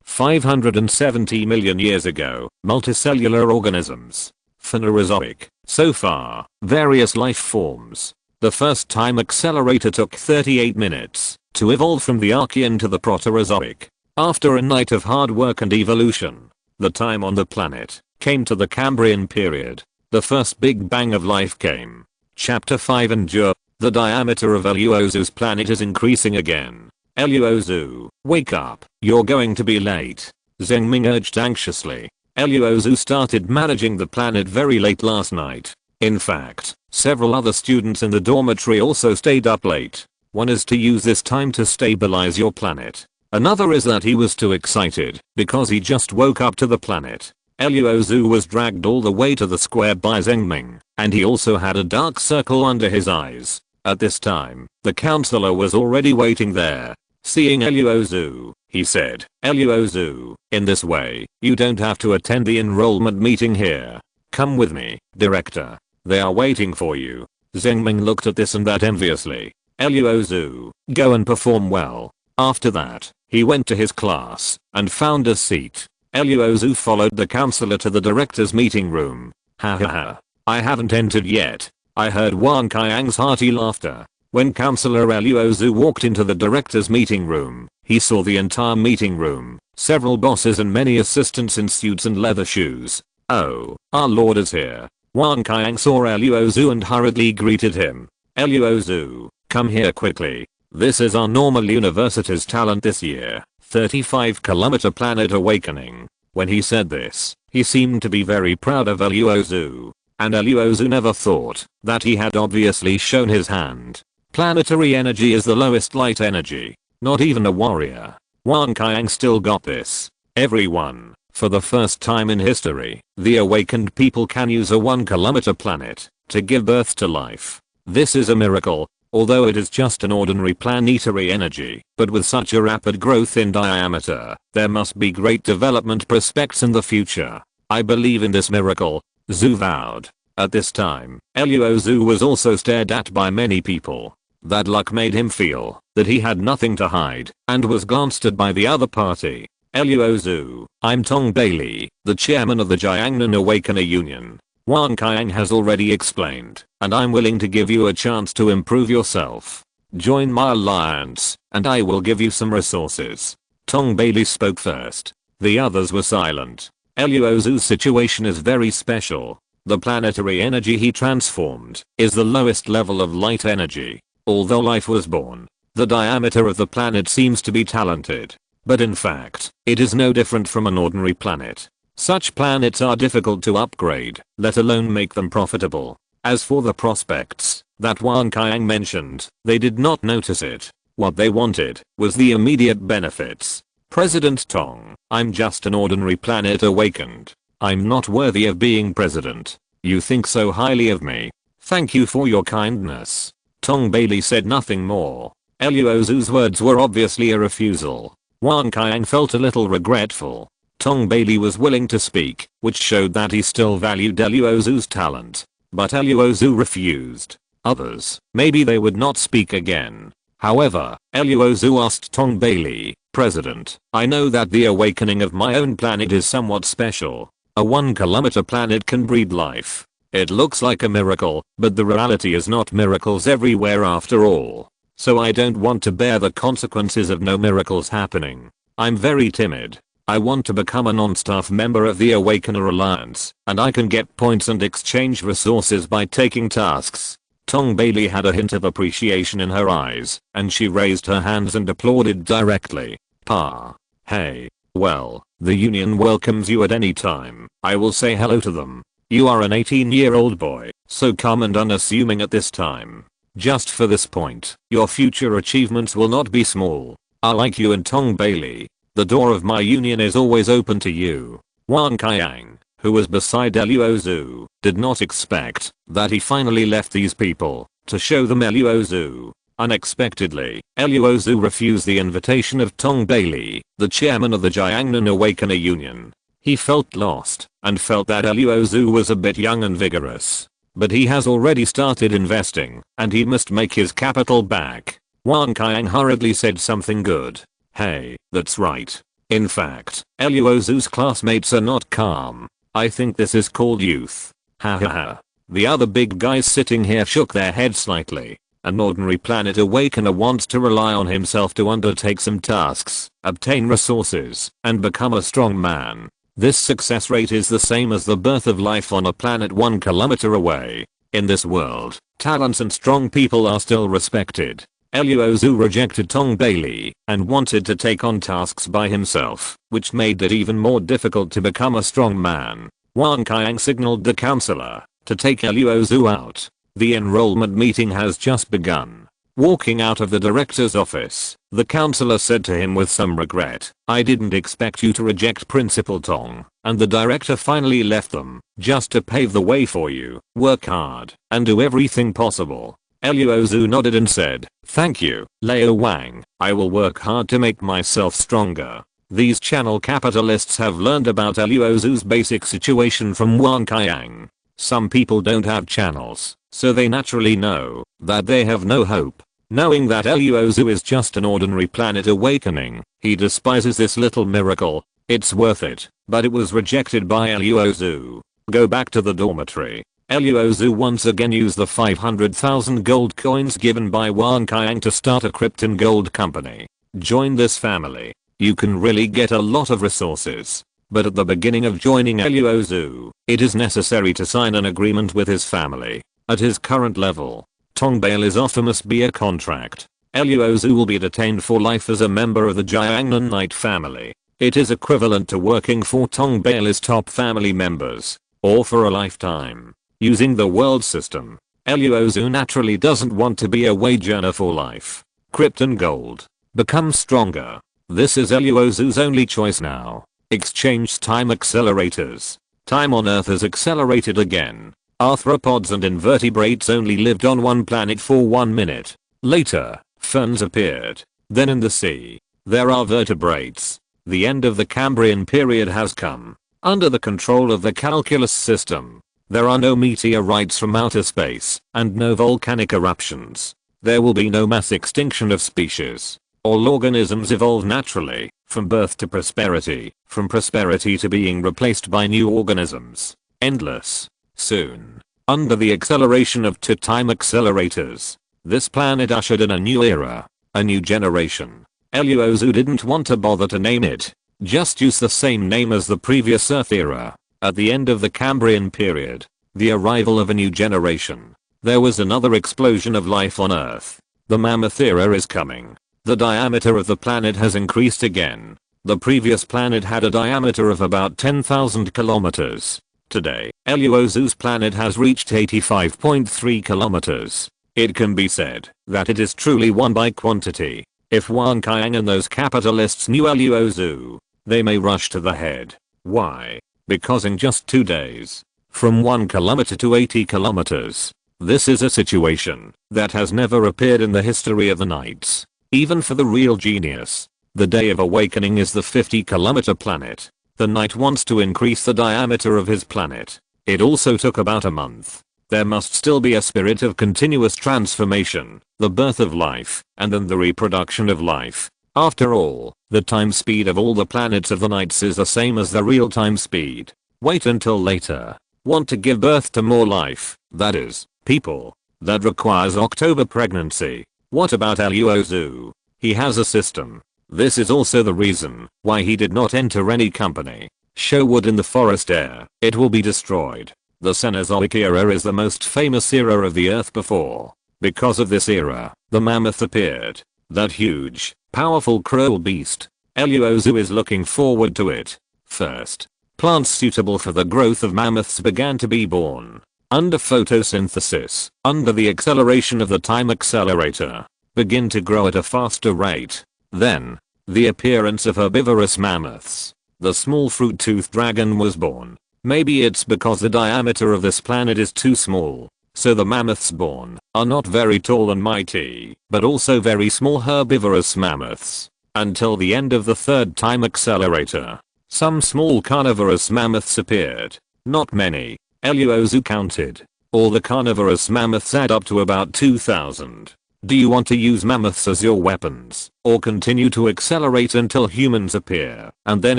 S1: 570 million years ago, multicellular organisms. Phanerozoic. So far, various life forms. The first time accelerator took 38 minutes to evolve from the Archean to the Proterozoic. After a night of hard work and evolution, the time on the planet came to the Cambrian period. The first big bang of life came. Chapter 5 Endure. The diameter of Luo Xu's planet is increasing again. Luo Xu, wake up, you're going to be late. Zheng Ming urged anxiously. Luo Xu started managing the planet very late last night. In fact, several other students in the dormitory also stayed up late. One is to use this time to stabilize your planet. Another is that he was too excited because he just woke up to the planet. Luo Xu was dragged all the way to the square by Zhengming, and he also had a dark circle under his eyes. At this time, the counselor was already waiting there. Seeing Luo Xu, he said, "Luo Xu, in this way, you don't have to attend the enrollment meeting here. Come with me, director. They are waiting for you." Zhengming looked at this and that enviously. "Luo Xu, go and perform well." After that, he went to his class and found a seat. Luo Xu followed the counselor to the director's meeting room. Ha ha ha. I haven't entered yet. I heard Wang Qiang's hearty laughter. When Counselor Luo Xu walked into the director's meeting room, he saw the entire meeting room, several bosses and many assistants in suits and leather shoes. "Oh, our lord is here." Wang Qiang saw Luo Xu and hurriedly greeted him. "Luo Xu, come here quickly. This is our normal university's talent this year, 35 kilometer planet awakening." When he said this, he seemed to be very proud of Luo Xu. And Luo Xu never thought that he had obviously shown his hand. Planetary energy is the lowest light energy. Not even a warrior. Wang Qiang still got this. Everyone, for the first time in history, the awakened people can use a 1 kilometer planet to give birth to life. This is a miracle, although it is just an ordinary planetary energy, but with such a rapid growth in diameter, there must be great development prospects in the future. I believe in this miracle, Xu vowed. At this time, Luo Xu was also stared at by many people. That luck made him feel that he had nothing to hide and was glanced at by the other party. "Luo Xu, I'm Tong Bailey, the chairman of the Jiangnan Awakener Union. Wang Qiang has already explained, and I'm willing to give you a chance to improve yourself. Join my alliance, and I will give you some resources." Tong Bailey spoke first. The others were silent. Luo Xu's situation is very special. The planetary energy he transformed is the lowest level of light energy. Although life was born, the diameter of the planet seems to be talented. But in fact, it is no different from an ordinary planet. Such planets are difficult to upgrade, let alone make them profitable. As for the prospects that Wang Qiang mentioned, they did not notice it. What they wanted was the immediate benefits. "President Tong, I'm just an ordinary planet awakened. I'm not worthy of being president. You think so highly of me. Thank you for your kindness." Tong Bailey said nothing more. Luo Xu's words were obviously a refusal. Wang Qiang felt a little regretful. Tong Bailey was willing to speak, which showed that he still valued Luo Xu's talent. But Luo Xu refused. Others, maybe they would not speak again. However, Luo Xu asked Tong Bailey, "President, I know that the awakening of my own planet is somewhat special. A 1 kilometer planet can breed life. It looks like a miracle, but the reality is not miracles everywhere after all. So I don't want to bear the consequences of no miracles happening. I'm very timid. I want to become a non-staff member of the Awakener Alliance, and I can get points and exchange resources by taking tasks." Tong Bailey had a hint of appreciation in her eyes, and she raised her hands and applauded directly. "Pa. Hey. Well, the union welcomes you at any time. I will say hello to them. You are an 18-year-old boy, so calm and unassuming at this time. Just for this point, your future achievements will not be small. I like you and Tong Bailey. The door of my union is always open to you." Wang Qiang, who was beside Luo Xu, did not expect that he finally left these people to show them Luo Xu. Unexpectedly, Luo Xu refused the invitation of Tong Bailey, the chairman of the Jiangnan Awakener Union. He felt lost and felt that Luo Xu was a bit young and vigorous. But he has already started investing, and he must make his capital back. Wang Qiang hurriedly said something good. "Hey, that's right. In fact, Luo Xu's classmates are not calm. I think this is called youth." Ha ha ha. The other big guys sitting here shook their heads slightly. An ordinary planet awakener wants to rely on himself to undertake some tasks, obtain resources, and become a strong man. This success rate is the same as the birth of life on a planet 1 kilometer away. In this world, talents and strong people are still respected. Luo Xu rejected Tong Bailey and wanted to take on tasks by himself, which made it even more difficult to become a strong man. Wang Qiang signaled the counselor to take Luo Xu out. The enrollment meeting has just begun. Walking out of the director's office, the counselor said to him with some regret, "I didn't expect you to reject Principal Tong," and the director finally left them, "just to pave the way for you. Work hard, and do everything possible." Luo Xu nodded and said, "Thank you, Lao Wang, I will work hard to make myself stronger." These channel capitalists have learned about Luo Xu's basic situation from Wang Qiang. Some people don't have channels, so they naturally know that they have no hope. Knowing that Luo Xu is just an ordinary planet awakening, he despises this little miracle. It's worth it, but it was rejected by Luo Xu. Go back to the dormitory. Luo Xu once again used the 500,000 gold coins given by Wang Qiang to start a Krypton gold company. Join this family. You can really get a lot of resources. But at the beginning of joining Luo Xu, it is necessary to sign an agreement with his family. At his current level, Tong Bailey's offer must be a contract. Luo Xu will be detained for life as a member of the Jiangnan Knight family. It is equivalent to working for Tong Bailey's top family members, or for a lifetime. Using the world system, Luo Xu naturally doesn't want to be a wage earner for life. Krypton Gold. Become stronger. This is Luo Xu's only choice now. Exchange time accelerators. Time on Earth is accelerated again. Arthropods and invertebrates only lived on one planet for 1 minute. Later, ferns appeared. Then in the sea, there are vertebrates. The end of the Cambrian period has come. Under the control of the calculus system, there are no meteorites from outer space and no volcanic eruptions. There will be no mass extinction of species. All organisms evolve naturally, from birth to prosperity, from prosperity to being replaced by new organisms. Endless. Soon. Under the acceleration of two time accelerators, this planet ushered in a new era. A new generation. Luo Xu didn't want to bother to name it. Just use the same name as the previous Earth era. At the end of the Cambrian period, the arrival of a new generation, there was another explosion of life on Earth. The Mammoth era is coming. The diameter of the planet has increased again. The previous planet had a diameter of about 10,000 kilometers. Today, Luo Xu's planet has reached 85.3 kilometers. It can be said that it is truly one by quantity. If Wang Qiang and those capitalists knew Luo Xu, they may rush to the head. Why? Because in just 2 days, from 1 kilometer to 80 kilometers, this is a situation that has never appeared in the history of the Knights. Even for the real genius, the day of awakening is the 50-kilometer planet. The Knight wants to increase the diameter of his planet. It also took about a month. There must still be a spirit of continuous transformation, the birth of life, and then the reproduction of life. After all, the time speed of all the planets of the Knights is the same as the real time speed. Wait until later. Want to give birth to more life, that is, people. That requires October pregnancy. What about Luo Xu? He has a system. This is also the reason why he did not enter any company. Show wood in the forest air, it will be destroyed. The Cenozoic era is the most famous era of the Earth before. Because of this era, the mammoth appeared. That huge, powerful cruel beast. Luo Xu is looking forward to it. First, plants suitable for the growth of mammoths began to be born. Under photosynthesis, under the acceleration of the time accelerator, begin to grow at a faster rate. Then, the appearance of herbivorous mammoths. The small fruit-toothed dragon was born. Maybe it's because the diameter of this planet is too small, so the mammoths born are not very tall and mighty, but also very small herbivorous mammoths. Until the end of the third time accelerator, some small carnivorous mammoths appeared. Not many. Luo Xu counted. All the carnivorous mammoths add up to about 2,000. Do you want to use mammoths as your weapons, or continue to accelerate until humans appear, and then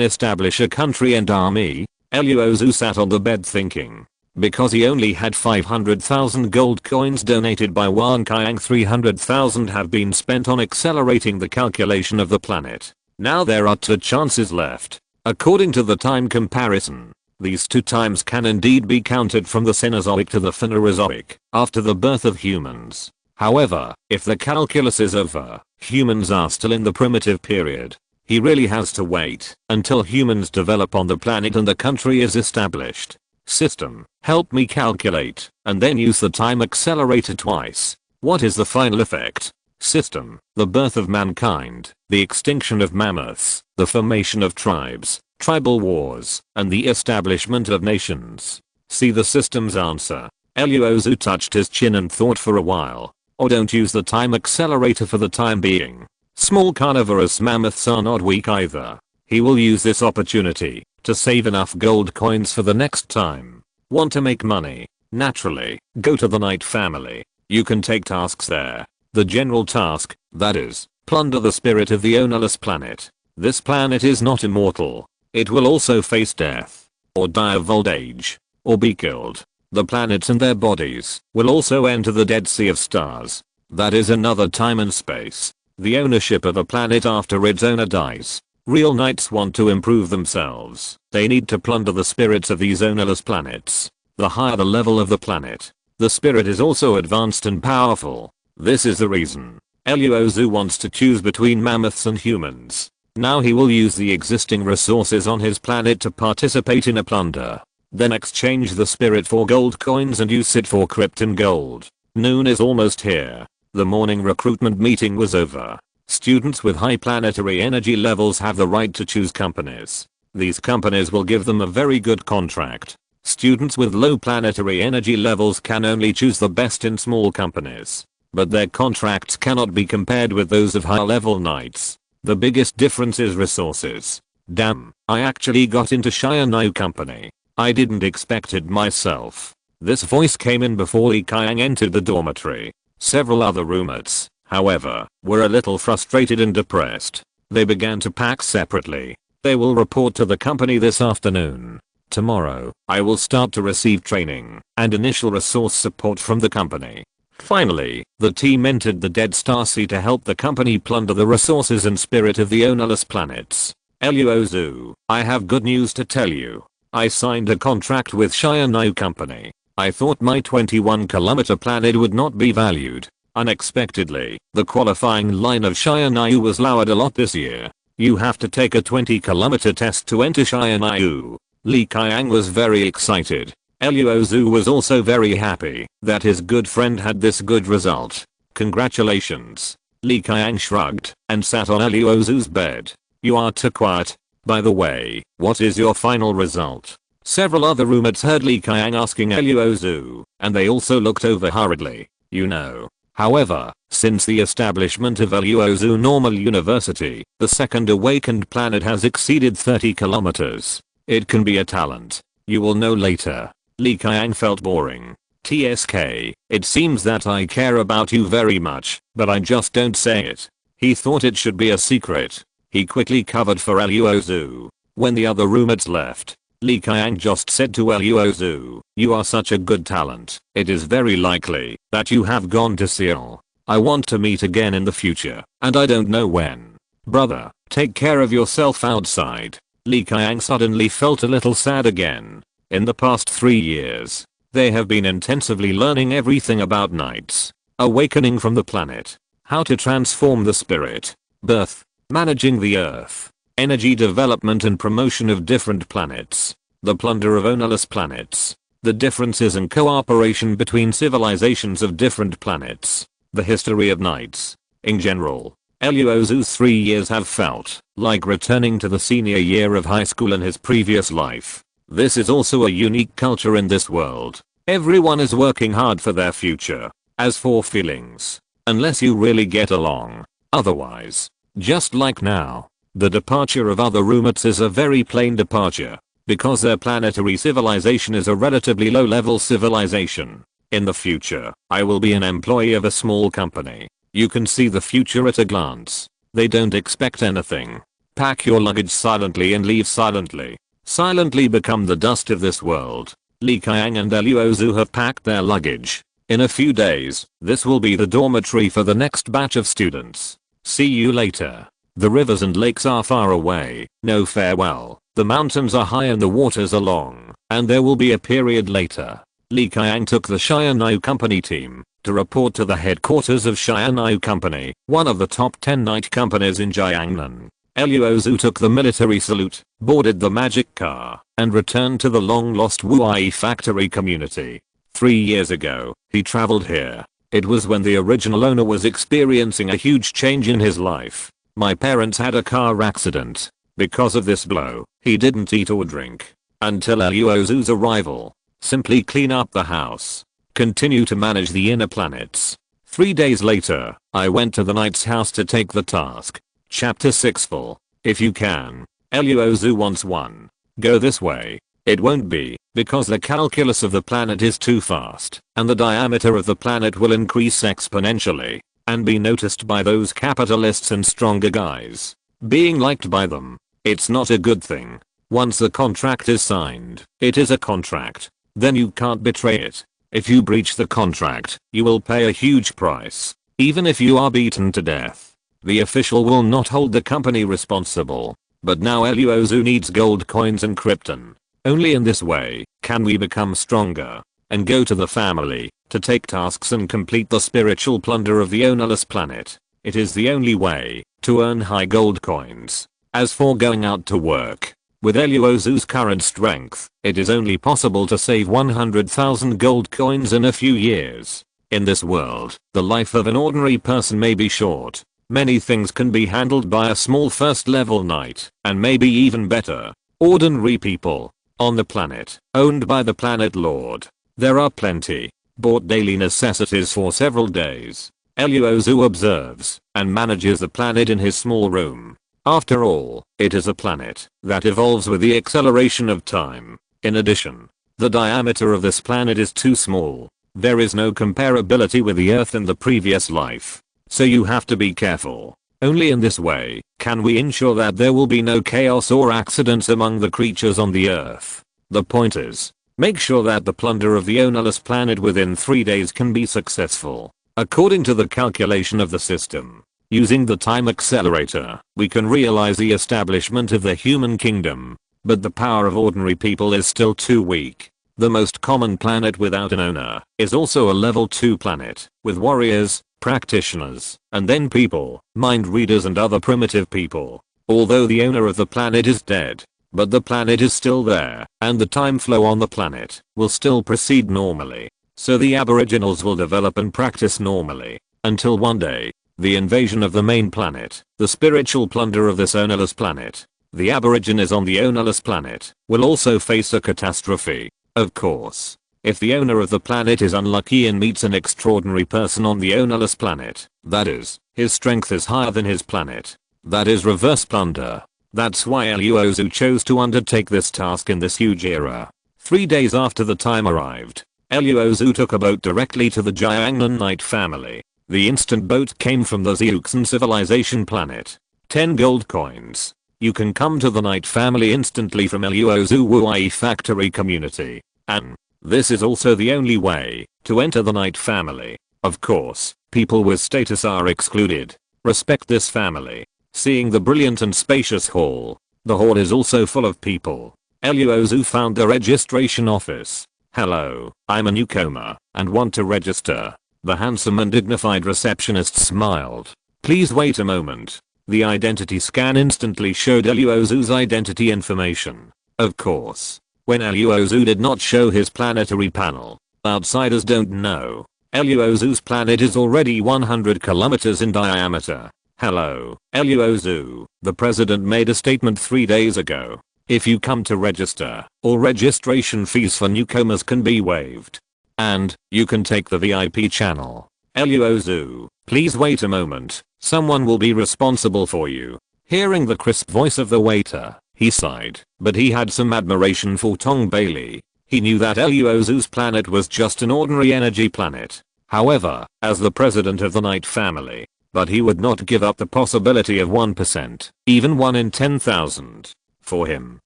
S1: establish a country and army? Luo Xu sat on the bed thinking. Because he only had 500,000 gold coins donated by Wang Qiang, 300,000 have been spent on accelerating the calculation of the planet. Now there are 2 chances left. According to the time comparison, these 2 times can indeed be counted from the Cenozoic to the Phanerozoic, after the birth of humans. However, if the calculus is over, humans are still in the primitive period. He really has to wait until humans develop on the planet and the country is established. System, help me calculate, and then use the time accelerator twice. What is the final effect? System: the birth of mankind, the extinction of mammoths, the formation of tribes, tribal wars, and the establishment of nations. See the system's answer. Luo Xu touched his chin and thought for a while. Or don't use the time accelerator for the time being. Small carnivorous mammoths are not weak either. He will use this opportunity to save enough gold coins for the next time. Want to make money? Naturally, go to the Knight family. You can take tasks there. The general task, that is, plunder the spirit of the ownerless planet. This planet is not immortal. It will also face death, or die of old age, or be killed. The planets and their bodies will also enter the Dead Sea of Stars. That is another time and space. The ownership of a planet after its owner dies. Real knights want to improve themselves. They need to plunder the spirits of these ownerless planets. The higher the level of the planet, the spirit is also advanced and powerful. This is the reason Luo Xu wants to choose between mammoths and humans. Now he will use the existing resources on his planet to participate in a plunder. Then exchange the spirit for gold coins and use it for krypton gold. Noon is almost here. The morning recruitment meeting was over. Students with high planetary energy levels have the right to choose companies. These companies will give them a very good contract. Students with low planetary energy levels can only choose the best in small companies. But their contracts cannot be compared with those of high level knights. The biggest difference is resources. Damn, I actually got into Xianyu company. I didn't expect it myself. This voice came in before Li Qiang entered the dormitory. Several other roommates, however, were a little frustrated and depressed. They began to pack separately. They will report to the company this afternoon. Tomorrow, I will start to receive training and initial resource support from the company. Finally, the team entered the Dead Star Sea to help the company plunder the resources and spirit of the ownerless planets. Luo Xu, I have good news to tell you. I signed a contract with Xianyu company. I thought my 21 kilometer planet would not be valued. Unexpectedly, the qualifying line of Xianyu was lowered a lot this year. You have to take a 20 kilometer test to enter Xianyu. Li Qiang was very excited. Luo Xu was also very happy that his good friend had this good result. Congratulations. Li Qiang shrugged and sat on Luo Xu's bed. You are too quiet. By the way, what is your final result? Several other roommates heard Li Qiang asking Luo Xu, and they also looked over hurriedly. You know. However, since the establishment of Luo Xu Normal University, the second awakened planet has exceeded 30 kilometers. It can be a talent. You will know later. Li Qiang felt boring. TSK, it seems that I care about you very much, but I just don't say it. He thought it should be a secret. He quickly covered for Luo Xu. When the other roommates left, Li Qiang just said to Luo Xu, you are such a good talent. It is very likely that you have gone to Seoul. I want to meet again in the future, and I don't know when. Brother, take care of yourself outside. Li Qiang suddenly felt a little sad again. In the past 3 years, they have been intensively learning everything about knights, awakening from the planet, how to transform the spirit, birth, managing the earth, energy development and promotion of different planets, the plunder of ownerless planets, the differences and cooperation between civilizations of different planets, the history of knights. In general, Luo Xu's 3 years have felt like returning to the senior year of high school in his previous life. This is also a unique culture in this world. Everyone is working hard for their future. As for feelings, unless you really get along, otherwise, just like now, the departure of other roommates is a very plain departure, because their planetary civilization is a relatively low-level civilization. In the future, I will be an employee of a small company. You can see the future at a glance. They don't expect anything. Pack your luggage silently and leave silently. Silently become the dust of this world. Li Qiang and Luo Xu have packed their luggage. In a few days, this will be the dormitory for the next batch of students. See you later. The rivers and lakes are far away. No farewell. The mountains are high and the waters are long. And there will be a period later. Li Qiang took the Xianyu company team to report to the headquarters of Xianyu company, one of the top 10 night companies in Jiangnan. Luo Xu took the military salute, boarded the magic car, and returned to the long-lost Wuai factory community. 3 years ago, he traveled here. It was when the original owner was experiencing a huge change in his life. My parents had a car accident. Because of this blow, he didn't eat or drink until Luo Xu's arrival. Simply clean up the house. Continue to manage the inner planets. 3 days later, I went to the knight's house to take the task. Chapter 6 full. If you can. Luo Xu wants one. Go this way. It won't be, because the calculus of the planet is too fast, and the diameter of the planet will increase exponentially, and be noticed by those capitalists and stronger guys. Being liked by them. It's not a good thing. Once the contract is signed, it is a contract. Then you can't betray it. If you breach the contract, you will pay a huge price. Even if you are beaten to death. The official will not hold the company responsible. But now Luo Xu needs gold coins and krypton. Only in this way can we become stronger and go to the family to take tasks and complete the spiritual plunder of the ownerless planet. It is the only way to earn high gold coins. As for going out to work, with Luo Xu's current strength, it is only possible to save 100,000 gold coins in a few years. In this world, the life of an ordinary person may be short. Many things can be handled by a small first level knight, and maybe even better. Ordinary people on the planet, owned by the planet lord. There are plenty. Bought daily necessities for several days. Luo Xu observes and manages the planet in his small room. After all, it is a planet that evolves with the acceleration of time. In addition, the diameter of this planet is too small. There is no comparability with the Earth in the previous life. So you have to be careful. Only in this way can we ensure that there will be no chaos or accidents among the creatures on the Earth. The point is, make sure that the plunder of the ownerless planet within 3 days can be successful. According to the calculation of the system, using the time accelerator, we can realize the establishment of the human kingdom. But the power of ordinary people is still too weak. The most common planet without an owner is also a level 2 planet, with warriors, practitioners, and then people, mind readers and other primitive people. Although the owner of the planet is dead, but the planet is still there, and the time flow on the planet will still proceed normally. So the aboriginals will develop and practice normally, until one day, the invasion of the main planet, the spiritual plunder of this ownerless planet. The aborigines on the ownerless planet will also face a catastrophe. Of course, if the owner of the planet is unlucky and meets an extraordinary person on the ownerless planet, that is, his strength is higher than his planet. That is reverse plunder. That's why Luo Xu chose to undertake this task in this huge era. 3 days after the time arrived, Luo Xu took a boat directly to the Jiangnan Knight family. The instant boat came from the Zeuxan civilization planet. 10 gold coins. You can come to the Knight family instantly from Luo Xu Wuai factory community. And this is also the only way to enter the Knight family. Of course, people with status are excluded. Respect this family. Seeing the brilliant and spacious hall, the hall is also full of people. Luo Xu found the registration office. Hello, I'm a newcomer and want to register. The handsome and dignified receptionist smiled. Please wait a moment. The identity scan instantly showed Luo Xu's identity information. Of course, when Luo Xu did not show his planetary panel, outsiders don't know. Luo Xu's planet is already 100 kilometers in diameter. Hello, Luo Xu. The president made a statement 3 days ago. If you come to register, all registration fees for newcomers can be waived. And, you can take the VIP channel. Luo Xu, please wait a moment. Someone will be responsible for you. Hearing the crisp voice of the waiter, he sighed, but he had some admiration for Tong Bailey. He knew that Luo Xu's planet was just an ordinary energy planet. However, as the president of the Knight family, but he would not give up the possibility of 1%, even 1 in 10,000. For him,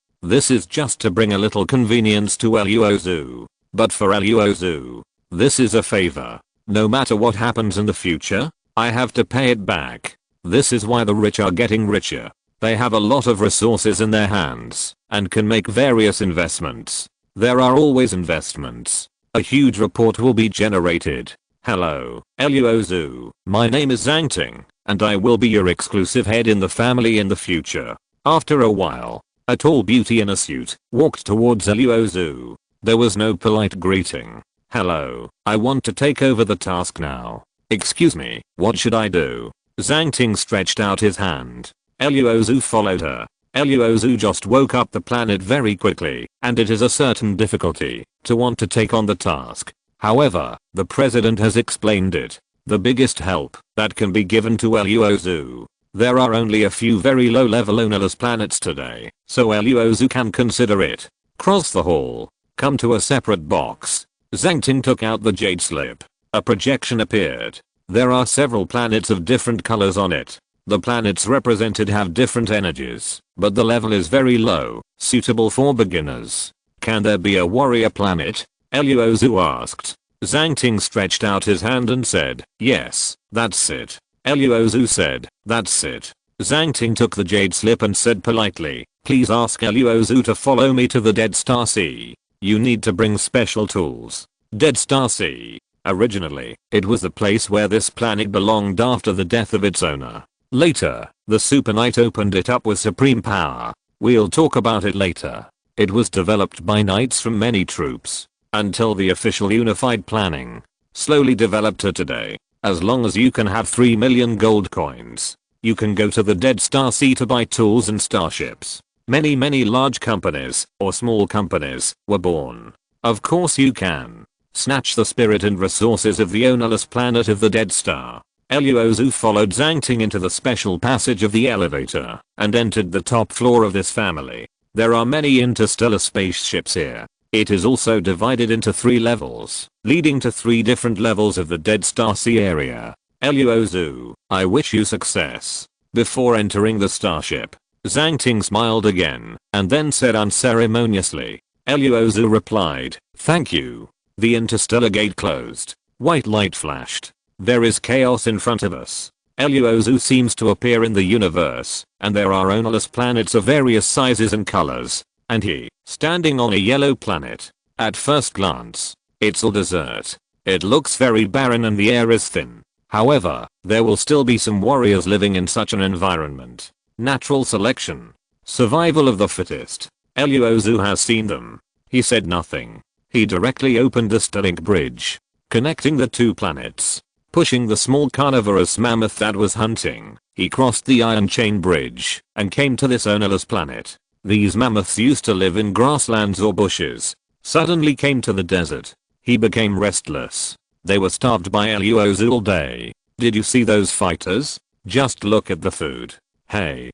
S1: this is just to bring a little convenience to Luo Xu. But for Luo Xu, this is a favor. No matter what happens in the future, I have to pay it back. This is why the rich are getting richer. They have a lot of resources in their hands and can make various investments. There are always investments. A huge report will be generated. Hello, Luo Xu. My name is Zhang Ting, and I will be your exclusive head in the family in the future. After a while, a tall beauty in a suit walked towards Luo Xu. There was no polite greeting. Hello, I want to take over the task now. Excuse me, what should I do? Zhang Ting stretched out his hand. Luo Xu followed her. Luo Xu just woke up the planet very quickly, and it is a certain difficulty to want to take on the task. However, the president has explained it. The biggest help that can be given to Luo Xu. There are only a few very low-level ownerless planets today, so Luo Xu can consider it. Cross the hall. Come to a separate box. Zhang Ting took out the jade slip. A projection appeared. There are several planets of different colors on it. The planets represented have different energies, but the level is very low, suitable for beginners. Can there be a warrior planet? Luo Xu asked. Zhang Ting stretched out his hand and said, yes, that's it. Luo Xu said, that's it. Zhang Ting took the jade slip and said politely, please ask Luo Xu to follow me to the Dead Star Sea. You need to bring special tools. Dead Star Sea. Originally, it was the place where this planet belonged after the death of its owner. Later, the Super Knight opened it up with supreme power. We'll talk about it later. It was developed by knights from many troops. Until the official unified planning. Slowly developed to today. As long as you can have 3 million gold coins. You can go to the Dead Star Sea to buy tools and starships. Many large companies, or small companies, were born. Of course you can. Snatch the spirit and resources of the ownerless planet of the Dead Star. Luo Xu followed Zhang Ting into the special passage of the elevator, and entered the top floor of this family. There are many interstellar spaceships here. It is also divided into 3 levels, leading to 3 different levels of the Dead Star Sea area. Luo Xu, I wish you success. Before entering the starship, Zhang Ting smiled again, and then said unceremoniously. Luo Xu replied, thank you. The interstellar gate closed. White light flashed. There is chaos in front of us. Luo Xu seems to appear in the universe, and there are ownerless planets of various sizes and colors. And he, standing on a yellow planet. At first glance, it's all desert. It looks very barren and the air is thin. However, there will still be some warriors living in such an environment. Natural selection. Survival of the fittest. Luo Xu has seen them. He said nothing. He directly opened the Starlink bridge, connecting the 2 planets. Pushing the small carnivorous mammoth that was hunting, he crossed the iron chain bridge and came to this ownerless planet. These mammoths used to live in grasslands or bushes. Suddenly came to the desert. He became restless. They were starved by Luo Xu all day. Did you see those fighters? Just look at the food. Hey.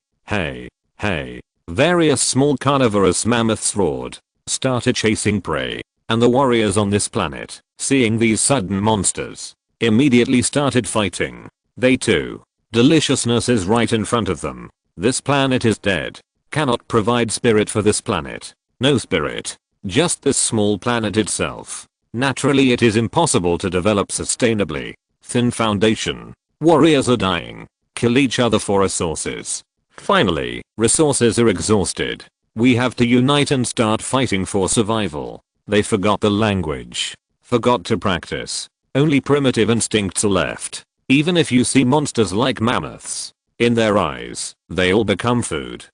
S1: Various small carnivorous mammoths roared. Started chasing prey. And the warriors on this planet, seeing these sudden monsters, immediately started fighting. They too. Deliciousness is right in front of them. This planet is dead. Cannot provide spirit for this planet. No spirit. Just this small planet itself. Naturally it is impossible to develop sustainably. Thin foundation. Warriors are dying. Kill each other for resources. Finally, resources are exhausted. We have to unite and start fighting for survival. They forgot the language. Forgot to practice. Only primitive instincts are left. Even if you see monsters like mammoths, in their eyes, they all become food.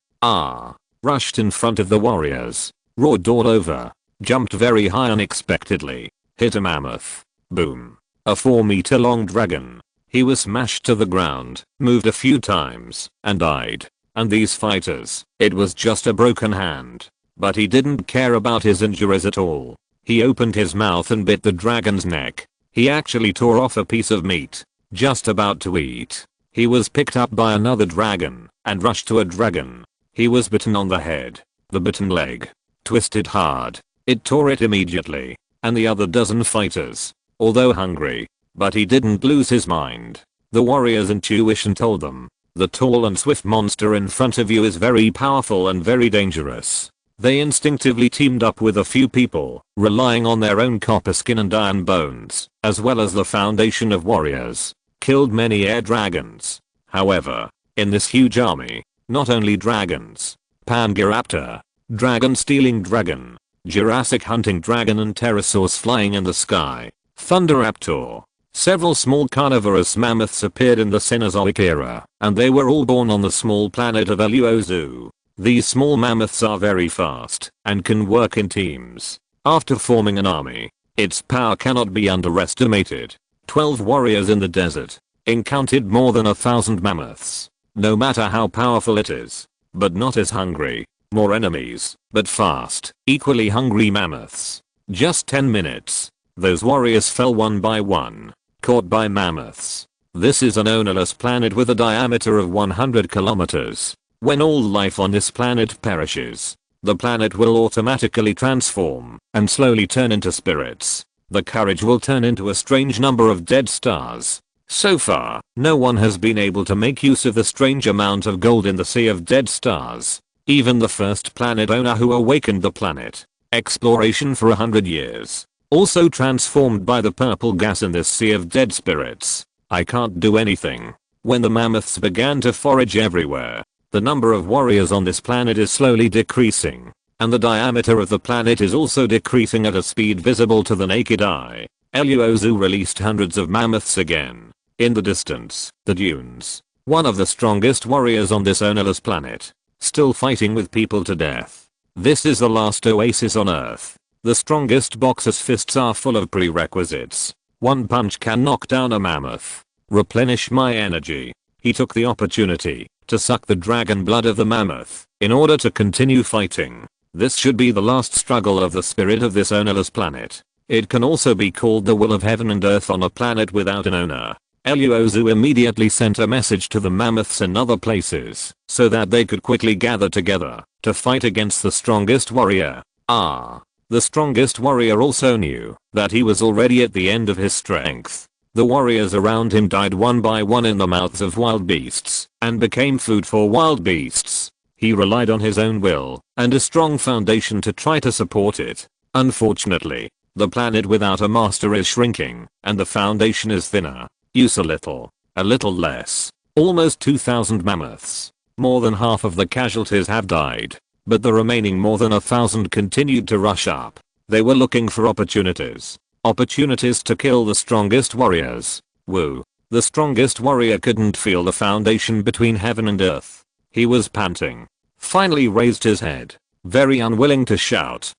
S1: Rushed in front of the warriors. Roared all over. Jumped very high unexpectedly. Hit a mammoth. Boom. A 4-meter long dragon. He was smashed to the ground, moved a few times, and died. And these fighters, it was just a broken hand. But he didn't care about his injuries at all. He opened his mouth and bit the dragon's neck. He actually tore off a piece of meat. Just about to eat. He was picked up by another dragon, and rushed to a dragon. He was bitten on the head. The bitten leg. Twisted hard. It tore it immediately. And the other dozen fighters. Although hungry. But he didn't lose his mind. The warrior's intuition told them. The tall and swift monster in front of you is very powerful and very dangerous. They instinctively teamed up with a few people, relying on their own copper skin and iron bones, as well as the foundation of warriors. Killed many air dragons. However, in this huge army, not only dragons, Pangiraptor, dragon stealing dragon, Jurassic hunting dragon and pterosaurs flying in the sky, Thunderaptor. Several small carnivorous mammoths appeared in the Cenozoic era, and they were all born on the small planet of Luo Xu. These small mammoths are very fast, and can work in teams. After forming an army, Its power cannot be underestimated. 12 warriors in the desert encountered more than 1,000 mammoths. No matter how powerful it is, but not as hungry. More enemies, but fast, equally hungry mammoths. Just 10 minutes. Those warriors fell one by one, caught by mammoths. This is an ownerless planet with a diameter of 100 kilometers. When all life on this planet perishes, the planet will automatically transform and slowly turn into spirits. The courage will turn into a strange number of dead stars. So far, no one has been able to make use of the strange amount of gold in the sea of dead stars. Even the first planet owner who awakened the planet. Exploration for 100 years. Also transformed by the purple gas in this sea of dead spirits. I can't do anything. When the mammoths began to forage everywhere, the number of warriors on this planet is slowly decreasing. And the diameter of the planet is also decreasing at a speed visible to the naked eye. Luo Xu released hundreds of mammoths again. In the distance, the dunes. One of the strongest warriors on this ownerless planet. Still fighting with people to death. This is the last oasis on Earth. The strongest boxer's fists are full of prerequisites. One punch can knock down a mammoth. Replenish my energy. He took the opportunity to suck the dragon blood of the mammoth in order to continue fighting. This should be the last struggle of the spirit of this ownerless planet. It can also be called the will of heaven and earth on a planet without an owner. Luo Xu immediately sent a message to the mammoths in other places so that they could quickly gather together to fight against the strongest warrior. The strongest warrior also knew that he was already at the end of his strength. The warriors around him died one by one in the mouths of wild beasts and became food for wild beasts. He relied on his own will and a strong foundation to try to support it. Unfortunately, the planet without a master is shrinking and the foundation is thinner. Use a little less. Almost 2,000 mammoths. More than half of the casualties have died. But the remaining more than 1,000 continued to rush up. They were looking for opportunities. Opportunities to kill the strongest warriors. Woo. The strongest warrior couldn't feel the foundation between heaven and earth. He was panting. Finally raised his head. Very unwilling to shout.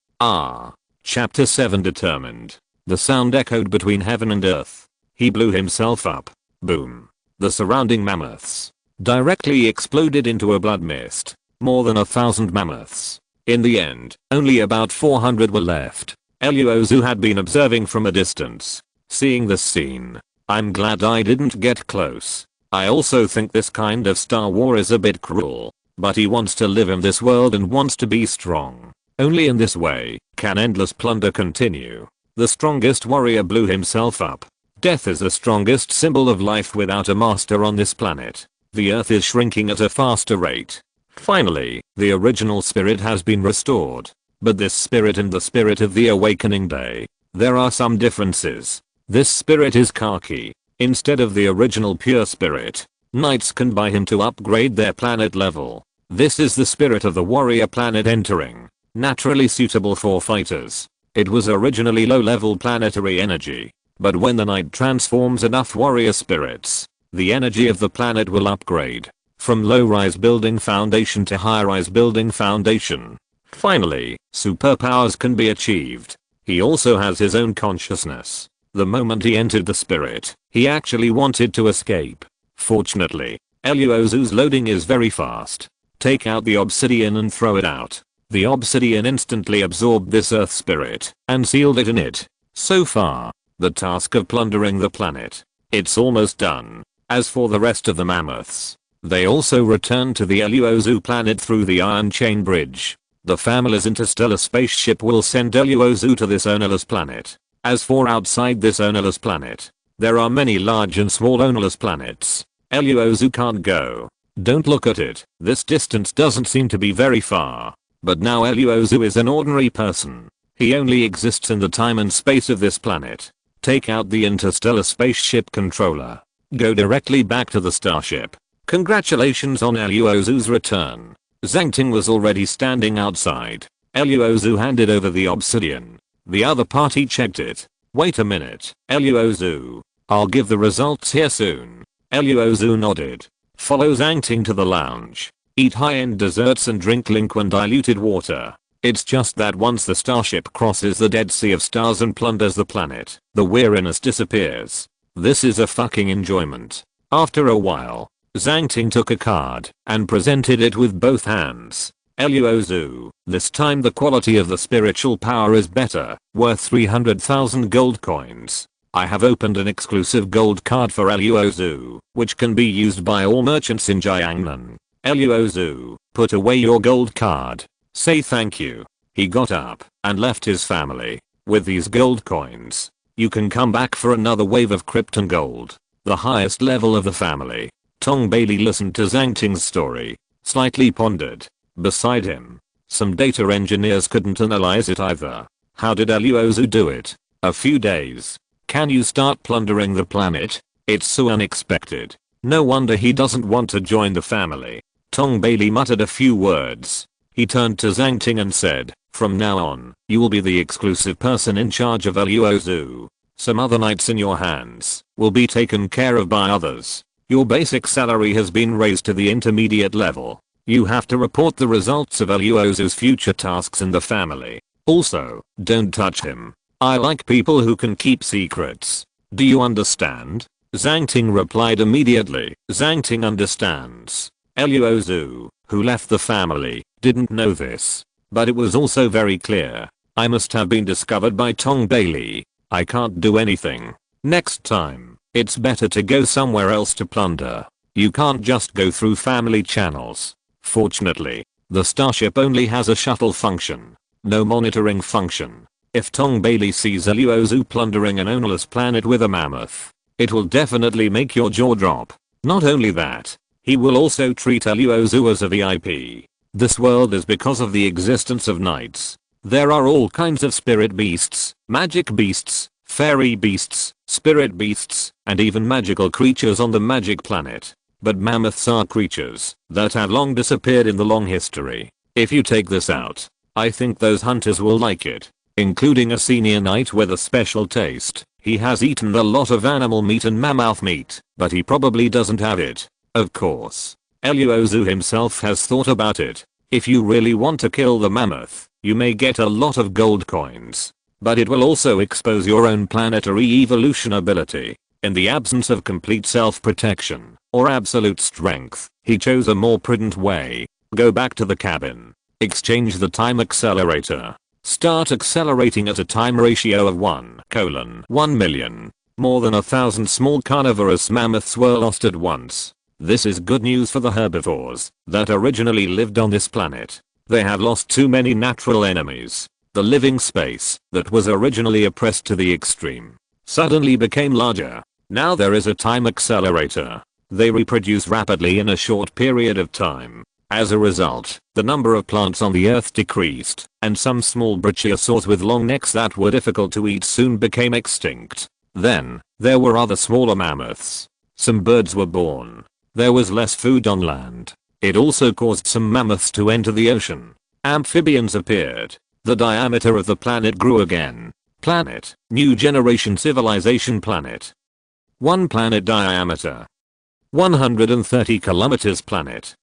S1: Chapter 7 determined. The sound echoed between heaven and earth. He blew himself up. Boom. The surrounding mammoths directly exploded into a blood mist. More than 1,000 mammoths. In the end, only about 400 were left. Luo Xu had been observing from a distance. Seeing this scene, I'm glad I didn't get close. I also think this kind of Star War is a bit cruel. But he wants to live in this world and wants to be strong. Only in this way can endless plunder continue. The strongest warrior blew himself up. Death is the strongest symbol of life without a master on this planet. The earth is shrinking at a faster rate. Finally, the original spirit has been restored. But this spirit and the spirit of the awakening day, there are some differences. This spirit is khaki, instead of the original pure spirit. Knights can buy him to upgrade their planet level. This is the spirit of the warrior planet entering. Naturally suitable for fighters. It was originally low-level planetary energy. But when the knight transforms enough warrior spirits, the energy of the planet will upgrade. From low-rise building foundation to high-rise building foundation. Finally, superpowers can be achieved. He also has his own consciousness. The moment he entered the spirit, he actually wanted to escape. Fortunately, Luo Xu's loading is very fast. Take out the obsidian and throw it out. The obsidian instantly absorbed this earth spirit and sealed it in it. So far, the task of plundering the planet, it's almost done. As for the rest of the mammoths, they also returned to the Luo Xu planet through the Iron Chain Bridge. The family's interstellar spaceship will send Luo Xu to this ownerless planet. As for outside this ownerless planet, there are many large and small ownerless planets. Luo Xu can't go. Don't look at it. This distance doesn't seem to be very far. But now Luo Xu is an ordinary person. He only exists in the time and space of this planet. Take out the interstellar spaceship controller. Go directly back to the starship. Congratulations on Luo Xu's return. Zhang Ting was already standing outside. Luo Xu handed over the obsidian. The other party checked it. Wait a minute, Luo Xu. I'll give the results here soon. Luo Xu nodded. Follow Zhang Ting to the lounge. Eat high-end desserts and drink liquid diluted water. It's just that once the starship crosses the Dead Sea of Stars and plunders the planet, the weariness disappears. This is a fucking enjoyment. After a while, Zhang Ting took a card and presented it with both hands. Luo Xu, this time the quality of the spiritual power is better, worth 300,000 gold coins. I have opened an exclusive gold card for Luo Xu, which can be used by all merchants in Jiangnan. Luo Xu, put away your gold card. Say thank you. He got up and left his family. With these gold coins, you can come back for another wave of Krypton gold. The highest level of the family. Tong Bailey listened to Zhang Ting's story, slightly pondered. Beside him, some data engineers couldn't analyze it either. How did Luo Xu do it? A few days. Can you start plundering the planet? It's so unexpected. No wonder he doesn't want to join the family. Tong Bailey muttered a few words. He turned to Zhang Ting and said, from now on, you will be the exclusive person in charge of Luo Xu. Some other knights in your hands will be taken care of by others. Your basic salary has been raised to the intermediate level. You have to report the results of Luo Xu's future tasks in the family. Also, don't touch him. I like people who can keep secrets. Do you understand? Zhang Ting replied immediately. Zhang Ting understands. Luo Xu, who left the family, didn't know this. But it was also very clear. I must have been discovered by Tong Bailey. I can't do anything. Next time, it's better to go somewhere else to plunder. You can't just go through family channels. Fortunately, the starship only has a shuttle function. No monitoring function. If Tong Bailey sees Luo Xu plundering an ownerless planet with a mammoth, it will definitely make your jaw drop. Not only that, he will also treat Luo Xu as a VIP. This world is because of the existence of knights. There are all kinds of spirit beasts, magic beasts, fairy beasts, spirit beasts, and even magical creatures on the magic planet. But mammoths are creatures that have long disappeared in the long history. If you take this out, I think those hunters will like it. Including a senior knight with a special taste. He has eaten a lot of animal meat and mammoth meat, but he probably doesn't have it. Of course. Luo Xu himself has thought about it. If you really want to kill the mammoth, you may get a lot of gold coins. But it will also expose your own planetary evolution ability. In the absence of complete self-protection, or absolute strength, he chose a more prudent way. Go back to the cabin. Exchange the time accelerator. Start accelerating at a time ratio of 1:1,000,000. More than 1,000 small carnivorous mammoths were lost at once. This is good news for the herbivores that originally lived on this planet. They have lost too many natural enemies. The living space that was originally oppressed to the extreme suddenly became larger. Now there is a time accelerator. They reproduce rapidly in a short period of time. As a result, the number of plants on the earth decreased, and some small brachiosaurs with long necks that were difficult to eat soon became extinct. Then, there were other smaller mammoths. Some birds were born. There was less food on land. It also caused some mammoths to enter the ocean. Amphibians appeared. The diameter of the planet grew again. Planet, new generation civilization planet. 1 planet diameter. 130 kilometers planet.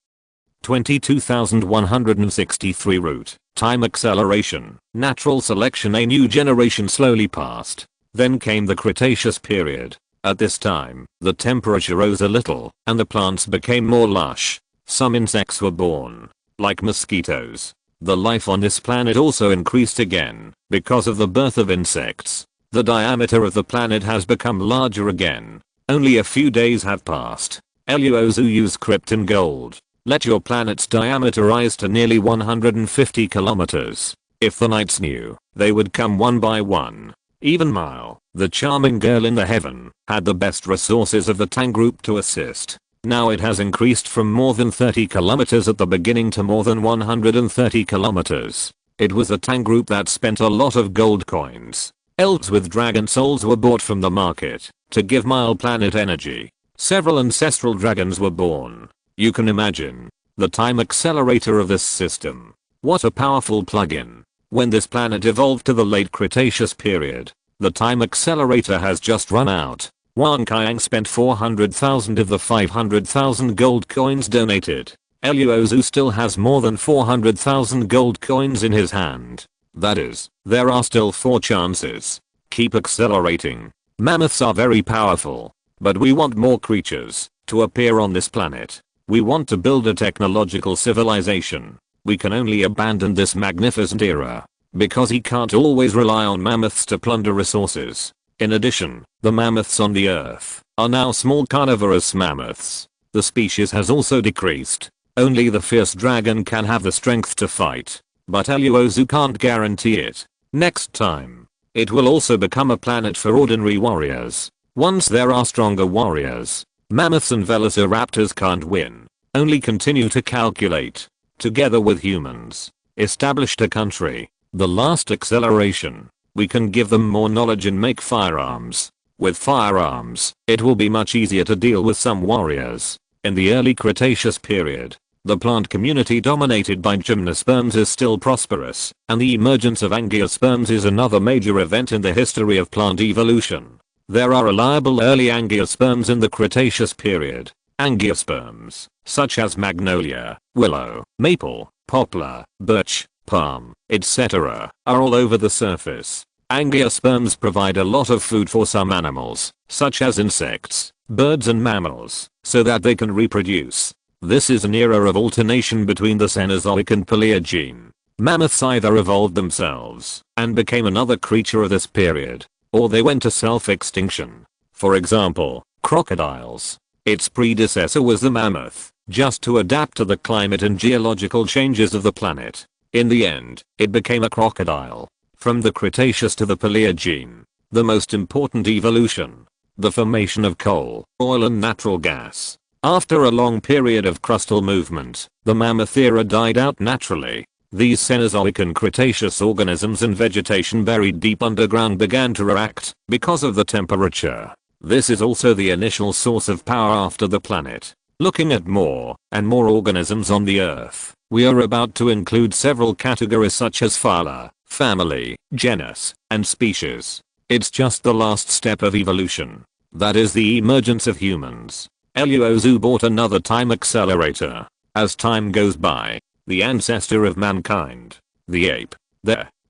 S1: 22,163 route. Time acceleration. Natural selection. A new generation slowly passed. Then came the Cretaceous period. At this time, the temperature rose a little, and the plants became more lush. Some insects were born, like mosquitoes. The life on this planet also increased again, because of the birth of insects. The diameter of the planet has become larger again. Only a few days have passed. Luo Xu used Krypton gold. Let your planet's diameter rise to nearly 150 kilometers. If the knights knew, they would come one by one. Even Mile, the charming girl in the heaven, had the best resources of the Tang group to assist. Now it has increased from more than 30 kilometers at the beginning to more than 130 kilometers. It was the Tang group that spent a lot of gold coins. Elves with dragon souls were bought from the market to give Mile planet energy. Several ancestral dragons were born. You can imagine the time accelerator of this system. What a powerful plugin. When this planet evolved to the late Cretaceous period, the time accelerator has just run out. Wang Qiang spent 400,000 of the 500,000 gold coins donated. Luo Xu still has more than 400,000 gold coins in his hand. That is, there are still 4 chances. Keep accelerating. Mammoths are very powerful. But we want more creatures to appear on this planet. We want to build a technological civilization. We can only abandon this magnificent era. Because he can't always rely on mammoths to plunder resources. In addition, the mammoths on the earth are now small carnivorous mammoths. The species has also decreased. Only the fierce dragon can have the strength to fight. But Luo Xu can't guarantee it. Next time, it will also become a planet for ordinary warriors. Once there are stronger warriors, mammoths and velociraptors can't win. Only continue to calculate. Together with humans, established a country. The last acceleration. We can give them more knowledge and make firearms. With firearms, it will be much easier to deal with some warriors. In the early Cretaceous period, the plant community dominated by gymnosperms is still prosperous, and the emergence of angiosperms is another major event in the history of plant evolution. There are reliable early angiosperms in the Cretaceous period. Angiosperms, such as magnolia, willow, maple, poplar, birch, palm, etc., are all over the surface. Angiosperms provide a lot of food for some animals, such as insects, birds and mammals, so that they can reproduce. This is an era of alternation between the Cenozoic and Paleogene. Mammoths either evolved themselves and became another creature of this period, or they went to self-extinction. For example, crocodiles. Its predecessor was the mammoth, just to adapt to the climate and geological changes of the planet. In the end, it became a crocodile. From the Cretaceous to the Paleogene, the most important evolution. The formation of coal, oil and natural gas. After a long period of crustal movement, the mammoth era died out naturally. These Cenozoic and Cretaceous organisms and vegetation buried deep underground began to react because of the temperature. This is also the initial source of power after the planet. Looking at more and more organisms on the Earth, we are about to include several categories such as phyla, family, genus, and species. It's just the last step of evolution. That is the emergence of humans. Luo Xu bought another time accelerator. As time goes by, the ancestor of mankind, the ape,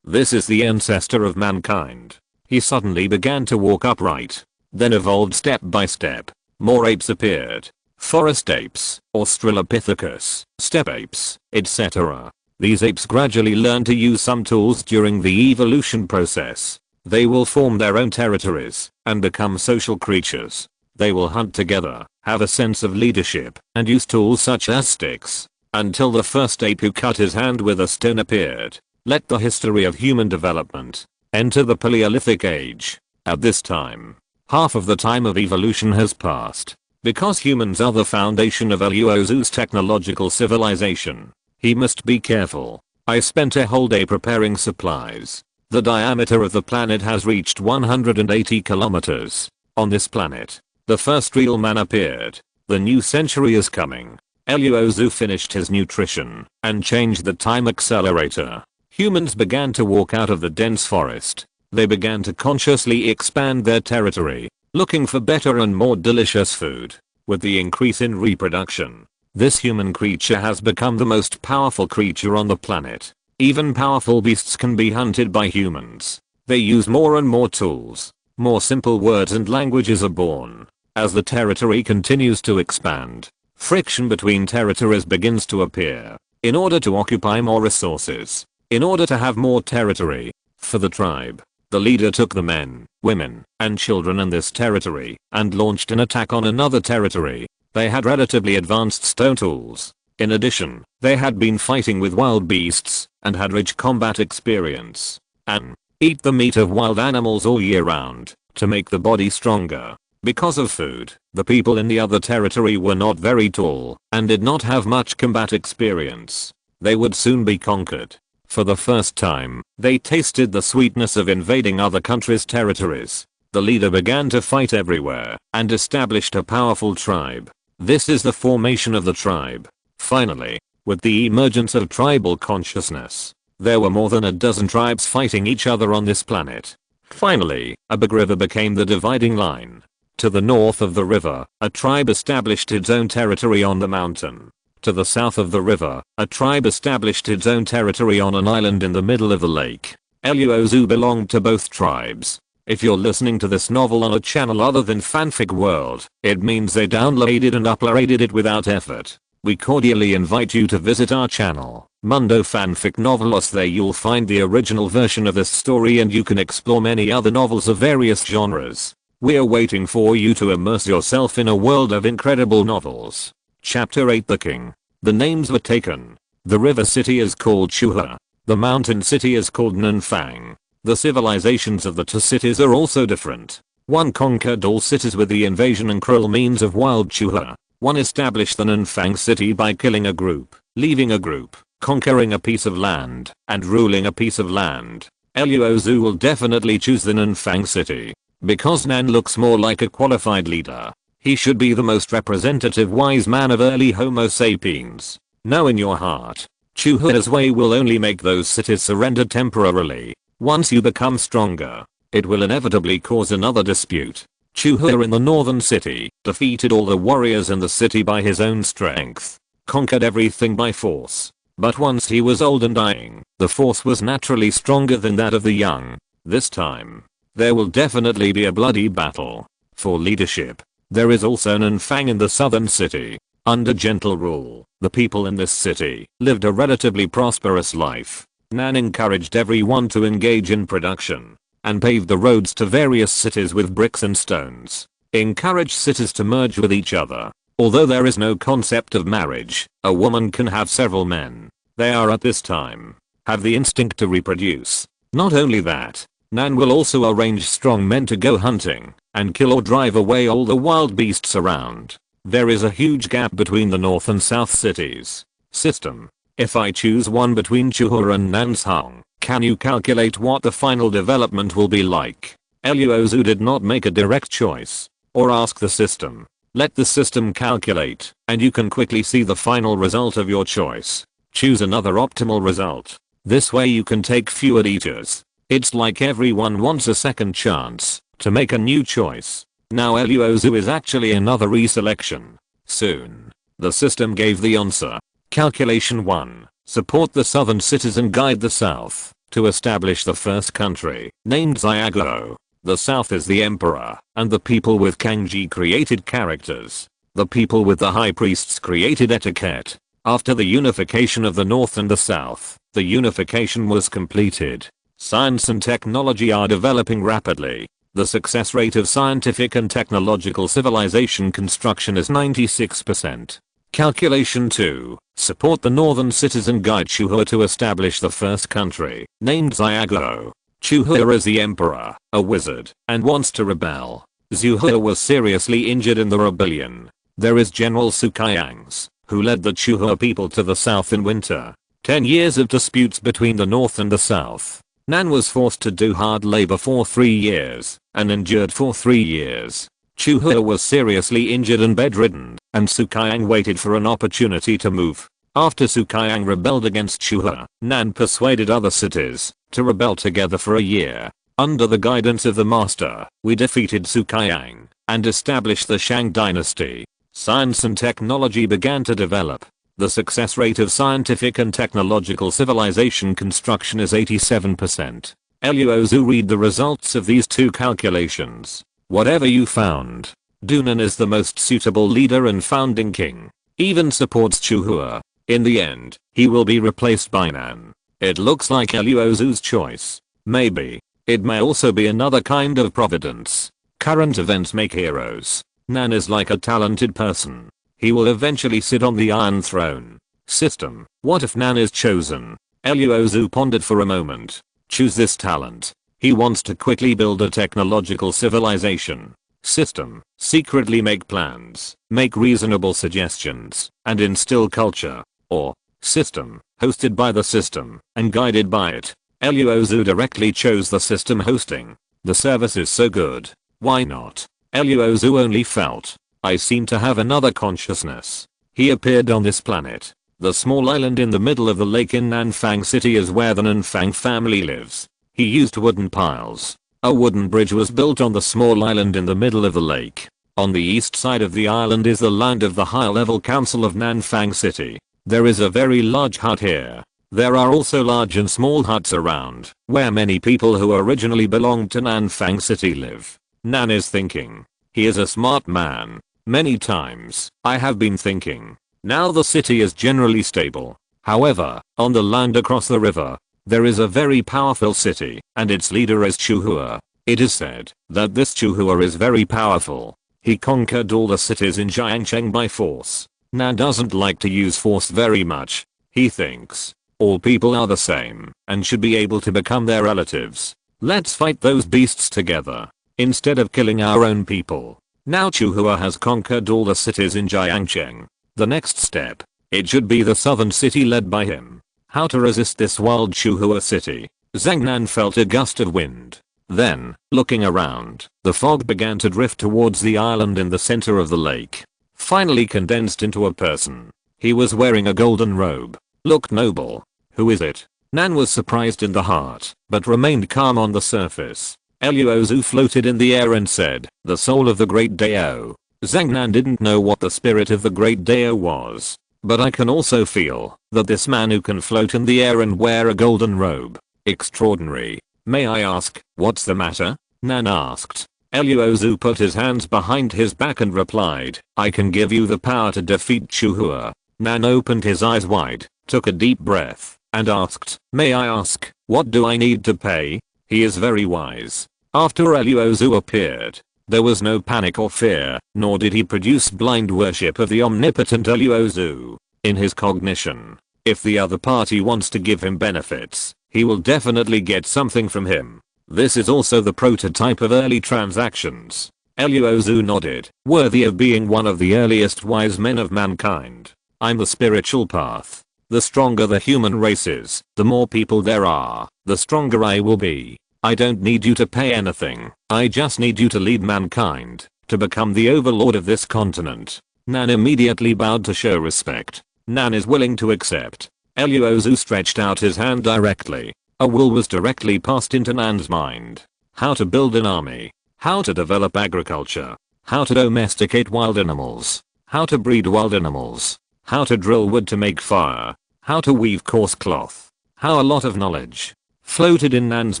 S1: this is the ancestor of mankind. He suddenly began to walk upright, then evolved step by step. More apes appeared. Forest apes, Australopithecus, steppe apes, etc. These apes gradually learn to use some tools during the evolution process. They will form their own territories and become social creatures. They will hunt together, have a sense of leadership, and use tools such as sticks. Until the first ape who cut his hand with a stone appeared. Let the history of human development enter the Paleolithic age. At this time, half of the time of evolution has passed. Because humans are the foundation of Luo Xu's technological civilization, he must be careful. I spent a whole day preparing supplies. The diameter of the planet has reached 180 kilometers. On this planet, the first real man appeared. The new century is coming. Luo Xu finished his nutrition and changed the time accelerator. Humans began to walk out of the dense forest. They began to consciously expand their territory, looking for better and more delicious food. With the increase in reproduction, this human creature has become the most powerful creature on the planet. Even powerful beasts can be hunted by humans. They use more and more tools. More simple words and languages are born. As the territory continues to expand, friction between territories begins to appear. In order to occupy more resources, in order to have more territory, for the tribe, the leader took the men, women, and children in this territory and launched an attack on another territory. They had relatively advanced stone tools. In addition, they had been fighting with wild beasts and had rich combat experience. And eat the meat of wild animals all year round to make the body stronger. Because of food, the people in the other territory were not very tall and did not have much combat experience. They would soon be conquered. For the first time, they tasted the sweetness of invading other countries' territories. The leader began to fight everywhere and established a powerful tribe. This is the formation of the tribe. Finally, with the emergence of tribal consciousness, there were more than a dozen tribes fighting each other on this planet. Finally, a big river became the dividing line. To the north of the river, a tribe established its own territory on the mountain. To the south of the river, a tribe established its own territory on an island in the middle of the lake. Luo Xu belonged to both tribes. If you're listening to this novel on a channel other than Fanfic World, it means they downloaded and uploaded it without effort. We cordially invite you to visit our channel, Mundo Fanfic Novelos. There you'll find the original version of this story and you can explore many other novels of various genres. We're waiting for you to immerse yourself in a world of incredible novels. Chapter 8 The King. The names were taken. The river city is called Chuhe. The mountain city is called Nanfang. The civilizations of the two cities are also different. One conquered all cities with the invasion and cruel means of wild Chuhe. One established the Nanfang city by killing a group, leaving a group, conquering a piece of land, and ruling a piece of land. Luo Xu will definitely choose the Nanfang city. Because Nan looks more like a qualified leader. He should be the most representative wise man of early Homo sapiens. Know in your heart, Chuhe's way will only make those cities surrender temporarily. Once you become stronger, it will inevitably cause another dispute. Chuhe in the northern city defeated all the warriors in the city by his own strength, conquered everything by force. But once he was old and dying, the force was naturally stronger than that of the young. This time, there will definitely be a bloody battle. For leadership, there is also Nanfang in the southern city. Under gentle rule, the people in this city lived a relatively prosperous life. Nan encouraged everyone to engage in production and paved the roads to various cities with bricks and stones. Encouraged cities to merge with each other. Although there is no concept of marriage, a woman can have several men. They are at this time have the instinct to reproduce. Not only that, Nan will also arrange strong men to go hunting and kill or drive away all the wild beasts around. There is a huge gap between the north and south cities. System. If I choose one between Chuhe and Nansang, can you calculate what the final development will be like? Luo Xu did not make a direct choice or ask the system. Let the system calculate and you can quickly see the final result of your choice. Choose another optimal result. This way you can take fewer detours. It's like everyone wants a second chance to make a new choice. Now Luo Xu is actually another reselection. Soon, the system gave the answer. Calculation 1. Support the southern cities and guide the south to establish the first country, named Xiago. The south is the emperor, and the people with kanji created characters. The people with the high priests created etiquette. After the unification of the north and the south, the unification was completed. Science and technology are developing rapidly. The success rate of scientific and technological civilization construction is 96%. Calculation 2. Support the northern cities and guide Chuhe to establish the first country, named Xiago. Chuhe is the emperor, a wizard, and wants to rebel. Xuhe was seriously injured in the rebellion. There is General Sukayangs, who led the Chuhe people to the south in winter. 10 years of disputes between the north and the south. Nan was forced to do hard labor for 3 years, and endured for 3 years. Chuhe was seriously injured and bedridden, and Sukayang waited for an opportunity to move. After Sukayang rebelled against Chuhe, Nan persuaded other cities to rebel together for a year. Under the guidance of the master, we defeated Sukayang and established the Shang dynasty. Science and technology began to develop. The success rate of scientific and technological civilization construction is 87%. Luo Xu read the results of these two calculations. Whatever you found, Dunan is the most suitable leader and founding king. Even supports Chuhe. In the end, he will be replaced by Nan. It looks like Luo Xu's choice. Maybe. It may also be another kind of providence. Current events make heroes. Nan is like a talented person. He will eventually sit on the Iron Throne. System. What if Nan is chosen? Luo Xu pondered for a moment. Choose this talent. He wants to quickly build a technological civilization. System. Secretly make plans, make reasonable suggestions, and instill culture. Or, system, hosted by the system, and guided by it. Luo Xu directly chose the system hosting. The service is so good. Why not? Luo Xu only felt. I seem to have another consciousness. He appeared on this planet. The small island in the middle of the lake in Nanfang City is where the Nanfang family lives. He used wooden piles. A wooden bridge was built on the small island in the middle of the lake. On the east side of the island is the land of the high-level council of Nanfang City. There is a very large hut here. There are also large and small huts around, where many people who originally belonged to Nanfang City live. Nan is thinking. He is a smart man. Many times, I have been thinking. Now the city is generally stable. However, on the land across the river, there is a very powerful city, and its leader is Chuhua. It is said that this Chuhua is very powerful. He conquered all the cities in Jiangcheng by force. Nan doesn't like to use force very much. He thinks all people are the same and should be able to become their relatives. Let's fight those beasts together instead of killing our own people. Now Chuhua has conquered all the cities in Jiangcheng. The next step, it should be the southern city led by him. How to resist this wild Chuhua city? Zhang Nan felt a gust of wind. Then, looking around, the fog began to drift towards the island in the center of the lake. Finally condensed into a person. He was wearing a golden robe. Looked noble. Who is it? Nan was surprised in the heart, but remained calm on the surface. Luo Xu floated in the air and said, "The soul of the great Dao." Zhang Nan didn't know what the spirit of the great Dao was. But I can also feel that this man who can float in the air and wear a golden robe. Extraordinary. May I ask, what's the matter? Nan asked. Luo Xu put his hands behind his back and replied, "I can give you the power to defeat Chuhua." Nan opened his eyes wide, took a deep breath, and asked, "May I ask, what do I need to pay?" He is very wise. After Luo Xu appeared, there was no panic or fear, nor did he produce blind worship of the omnipotent Luo Xu. In his cognition, if the other party wants to give him benefits, he will definitely get something from him. This is also the prototype of early transactions. Luo Xu nodded, worthy of being one of the earliest wise men of mankind. I'm the spiritual path. The stronger the human race is, the more people there are, the stronger I will be. I don't need you to pay anything. I just need you to lead mankind, to become the overlord of this continent. Nan immediately bowed to show respect. Nan is willing to accept. Luo Xu stretched out his hand directly. A will was directly passed into Nan's mind. How to build an army. How to develop agriculture. How to domesticate wild animals. How to breed wild animals. How to drill wood to make fire. How to weave coarse cloth. How a lot of knowledge floated in Nan's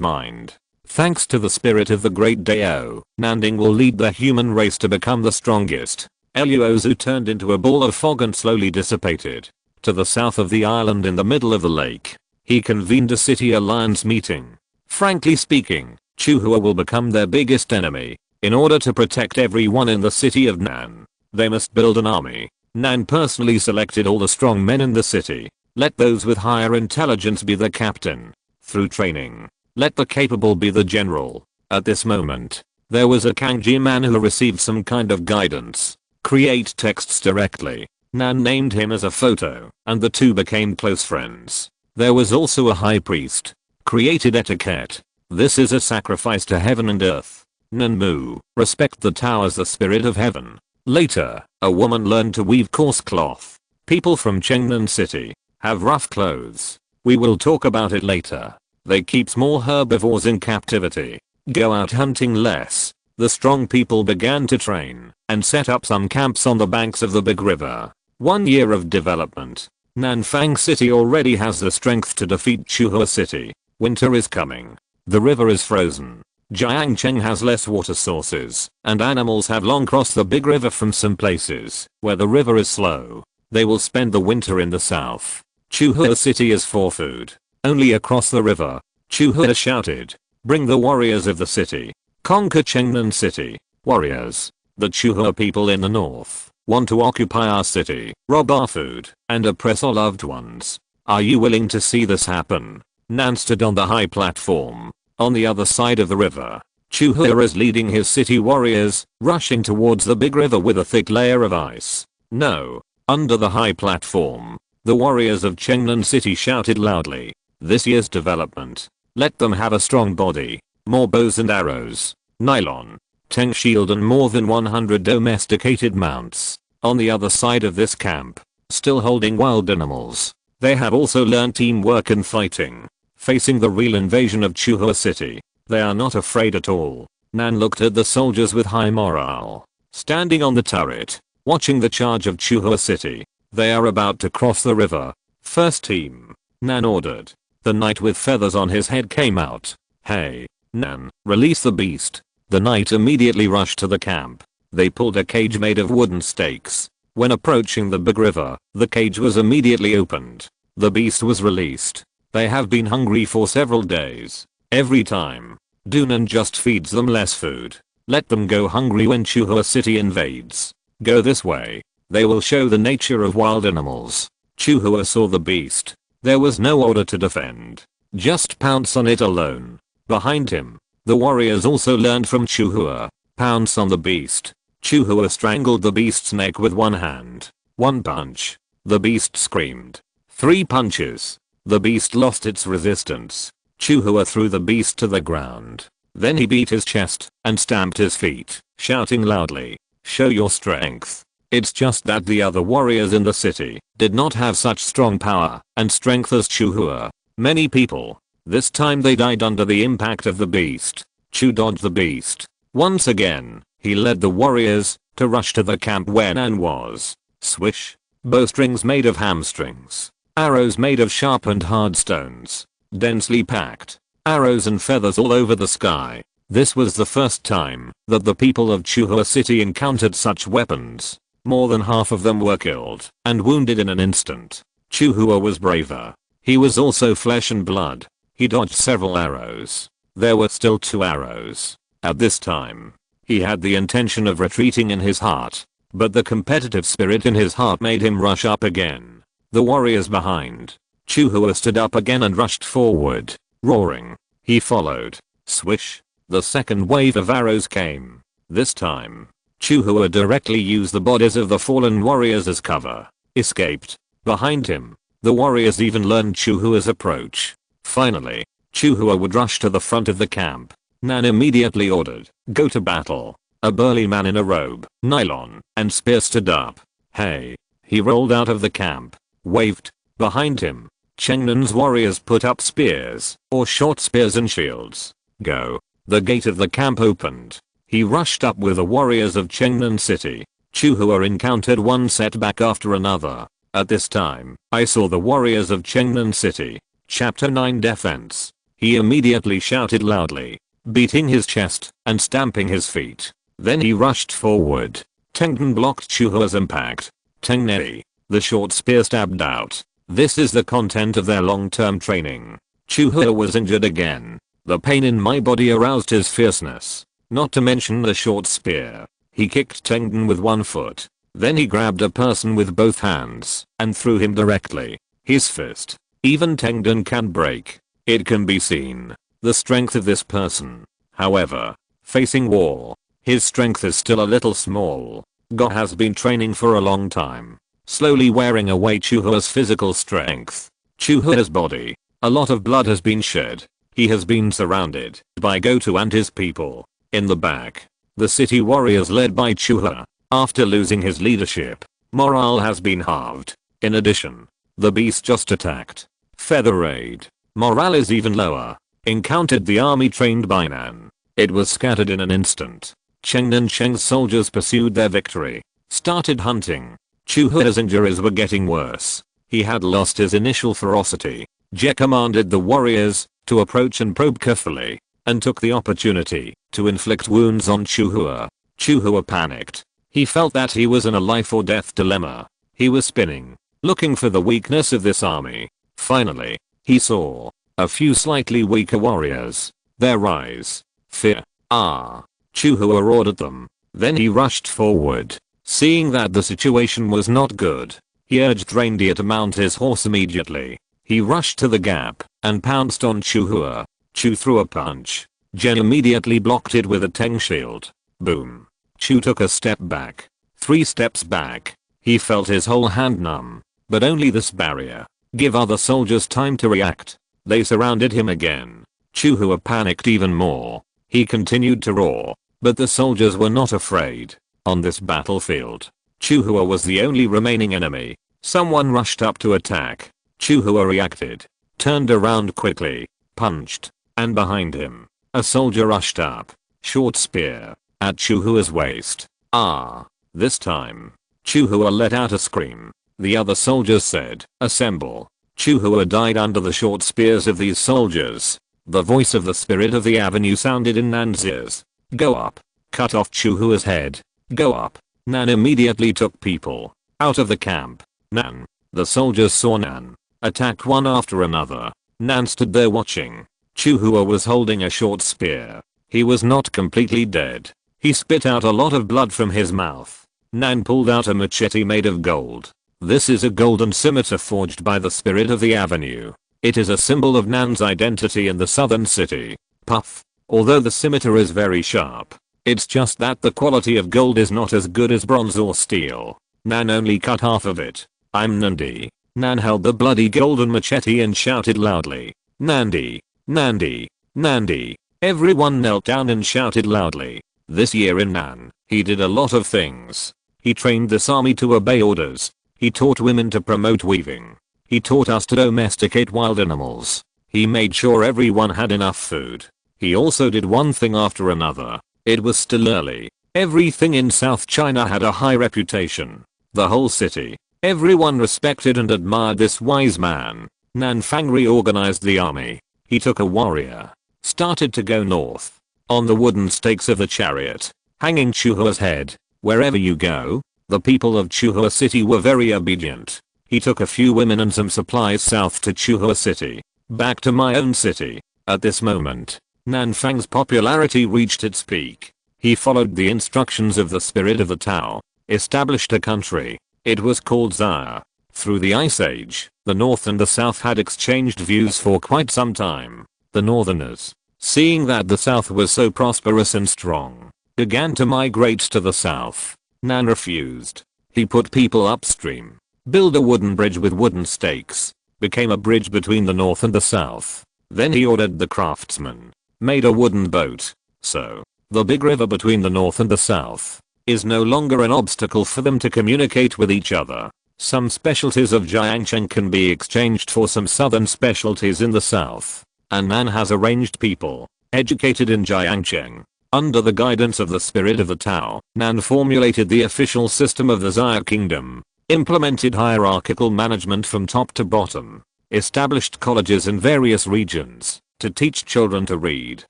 S1: mind. Thanks to the spirit of the great Dao, Nanding will lead the human race to become the strongest. Luo Xu turned into a ball of fog and slowly dissipated. To the south of the island in the middle of the lake, he convened a city alliance meeting. Frankly speaking, Chuhua will become their biggest enemy. In order to protect everyone in the city of Nan, they must build an army. Nan personally selected all the strong men in the city. Let those with higher intelligence be the captain. Through training, let the capable be the general. At this moment, there was a Kangji man who received some kind of guidance. Create texts directly. Nan named him as a photo, and the two became close friends. There was also a high priest. Created etiquette. This is a sacrifice to heaven and earth. Nanmu, respect the Tao as the spirit of heaven. Later, a woman learned to weave coarse cloth. People from Chengnan City have rough clothes. We will talk about it later. They keep small herbivores in captivity. Go out hunting less. The strong people began to train and set up some camps on the banks of the big river. 1 year of development. Nanfang City already has the strength to defeat Chuhua City. Winter is coming. The river is frozen. Jiangcheng has less water sources, and animals have long crossed the big river from some places where the river is slow. They will spend the winter in the south. Chuhua City is for food. Only across the river. Chuhua shouted. Bring the warriors of the city. Conquer Chengnan City. Warriors. The Chuhua people in the north want to occupy our city, rob our food, and oppress our loved ones. Are you willing to see this happen? Nan stood on the high platform. On the other side of the river, Chuhua is leading his city warriors, rushing towards the big river with a thick layer of ice. No. Under the high platform, the warriors of Chengnan City shouted loudly. This year's development. Let them have a strong body, more bows and arrows, nylon, tank shield and more than 100 domesticated mounts. On the other side of this camp, still holding wild animals, they have also learned teamwork and fighting. Facing the real invasion of Chuhua City, they are not afraid at all. Nan looked at the soldiers with high morale. standing on the turret, watching the charge of Chuhua City. They are about to cross the river. First team. Nan ordered. The knight with feathers on his head came out. Hey, Nan, release the beast. The knight immediately rushed to the camp. They pulled a cage made of wooden stakes. When approaching the big river, the cage was immediately opened. The beast was released. They have been hungry for several days. Every time, Dunan just feeds them less food. Let them go hungry when Chuhua City invades. Go this way. They will show the nature of wild animals. Chuhua saw the beast. There was no order to defend. Just pounce on it alone. Behind him, the warriors also learned from Chuhua. Pounce on the beast. Chuhua strangled the beast's neck with one hand. One punch. The beast screamed. 3 punches. The beast lost its resistance. Chuhua threw the beast to the ground. Then he beat his chest and stamped his feet, shouting loudly, "Show your strength." It's just that the other warriors in the city did not have such strong power and strength as Chuhua. Many people. This time they died under the impact of the beast. Chu dodged the beast. Once again, he led the warriors to rush to the camp where Nan was. Swish. Bowstrings made of hamstrings. Arrows made of sharpened hard stones. Densely packed. Arrows and feathers all over the sky. This was the first time that the people of Chuhua City encountered such weapons. More than half of them were killed and wounded in an instant. Chuhua was braver. He was also flesh and blood. He dodged several arrows. There were still 2 arrows. At this time, he had the intention of retreating in his heart, but the competitive spirit in his heart made him rush up again. The warriors behind. Chuhua stood up again and rushed forward, roaring. He followed. Swish. The second wave of arrows came. This time, Chuhua directly used the bodies of the fallen warriors as cover. Escaped. Behind him, the warriors even learned Chuhua's approach. Finally, Chuhua would rush to the front of the camp. Nan immediately ordered, "Go to battle." A burly man in a robe, nylon, and spear stood up. Hey. He rolled out of the camp. Waved. Behind him, Chengnan's warriors put up spears, or short spears and shields. Go. The gate of the camp opened. He rushed up with the warriors of Chengnan City. Chuhua encountered one setback after another. At this time, I saw the warriors of Chengnan City. Chapter 9 Defense. He immediately shouted loudly, beating his chest and stamping his feet. Then he rushed forward. Tengnan blocked Chuhua's impact. Tengnei. The short spear stabbed out. This is the content of their long-term training. Chuhua was injured again. The pain in my body aroused his fierceness. Not to mention the short spear. He kicked Tengnan with one foot. Then he grabbed a person with both hands and threw him directly. His fist. Even Tengnan can break. It can be seen. The strength of this person. However, facing war, his strength is still a little small. Go has been training for a long time, slowly wearing away Chuhua's physical strength. Chuhua's body. A lot of blood has been shed. He has been surrounded by Gotu and his people. In the back, the city warriors led by Chuhua. After losing his leadership, morale has been halved. In addition, the beast just attacked. Feather raid. Morale is even lower. Encountered the army trained by Nan. It was scattered in an instant. Chengnan Cheng's soldiers pursued their victory. Started hunting. Chuhua's injuries were getting worse. He had lost his initial ferocity. Je commanded the warriors to approach and probe carefully, and took the opportunity to inflict wounds on Chuhua. Chuhua panicked. He felt that he was in a life or death dilemma. He was spinning, looking for the weakness of this army. Finally, he saw a few slightly weaker warriors. Their eyes. Fear. Chuhua roared at them. Then he rushed forward. Seeing that the situation was not good, he urged Reindeer to mount his horse immediately. He rushed to the gap and pounced on Chuhua. Chu threw a punch. Jen immediately blocked it with a Teng shield. Boom. Chu took a step back. 3 steps back. He felt his whole hand numb. But only this barrier. Give other soldiers time to react. They surrounded him again. Chuhua panicked even more. He continued to roar. But the soldiers were not afraid. On this battlefield, Chuhua was the only remaining enemy. Someone rushed up to attack. Chuhua reacted. Turned around quickly. Punched. And behind him, a soldier rushed up. Short spear. At Chuhua's waist. Ah. This time. Chuhua let out a scream. The other soldiers said, "Assemble." Chuhua died under the short spears of these soldiers. The voice of the spirit of the avenue sounded in Nan's ears. "Go up. Cut off Chuhua's head. Go up." Nan immediately took people out of the camp. Nan. The soldiers saw Nan. Attacked one after another. Nan stood there watching. Chuhua was holding a short spear. He was not completely dead. He spit out a lot of blood from his mouth. Nan pulled out a machete made of gold. This is a golden scimitar forged by the spirit of the avenue. It is a symbol of Nan's identity in the southern city. Puff. Although the scimitar is very sharp, it's just that the quality of gold is not as good as bronze or steel. Nan only cut half of it. "I'm Nandi." Nan held the bloody golden machete and shouted loudly, "Nandi! Nandi! Nandi!" Everyone knelt down and shouted loudly. This year in Nan, he did a lot of things. He trained this army to obey orders. He taught women to promote weaving. He taught us to domesticate wild animals. He made sure everyone had enough food. He also did one thing after another. It was still early. Everything in South China had a high reputation. The whole city. Everyone respected and admired this wise man. Nan Fang reorganized the army. He took a warrior. Started to go north. On the wooden stakes of the chariot. Hanging Chuhua's head. Wherever you go. The people of Chuhua City were very obedient. He took a few women and some supplies south to Chuhua City. Back to my own city. At this moment, Nan Fang's popularity reached its peak. He followed the instructions of the spirit of the Tao. Established a country. It was called Xia. Through the Ice Age, the North and the South had exchanged views for quite some time. The Northerners, seeing that the South was so prosperous and strong, began to migrate to the South. Nan refused. He put people upstream. Built a wooden bridge with wooden stakes. Became a bridge between the North and the South. Then he ordered the craftsmen. Made a wooden boat. So, the big river between the North and the South is no longer an obstacle for them to communicate with each other. Some specialties of Jiangcheng can be exchanged for some southern specialties in the south. And Nan has arranged people, educated in Jiangcheng. Under the guidance of the spirit of the Tao, Nan formulated the official system of the Xia kingdom. Implemented hierarchical management from top to bottom. Established colleges in various regions to teach children to read.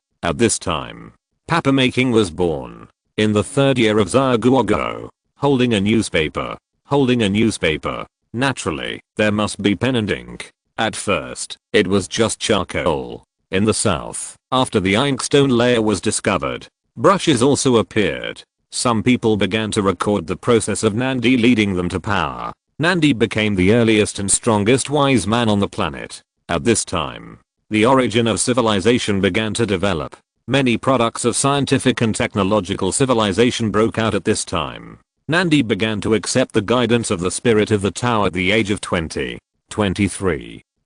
S1: At this time, papermaking was born. In the third year of Xia Guoguo, holding a newspaper. Naturally, there must be pen and ink. At first, it was just charcoal. In the south, after the inkstone layer was discovered, brushes also appeared. Some people began to record the process of Nandi leading them to power. Nandi became the earliest and strongest wise man on the planet. At this time, the origin of civilization began to develop. Many products of scientific and technological civilization broke out at this time. Nandi began to accept the guidance of the spirit of the Tao at the age of 23.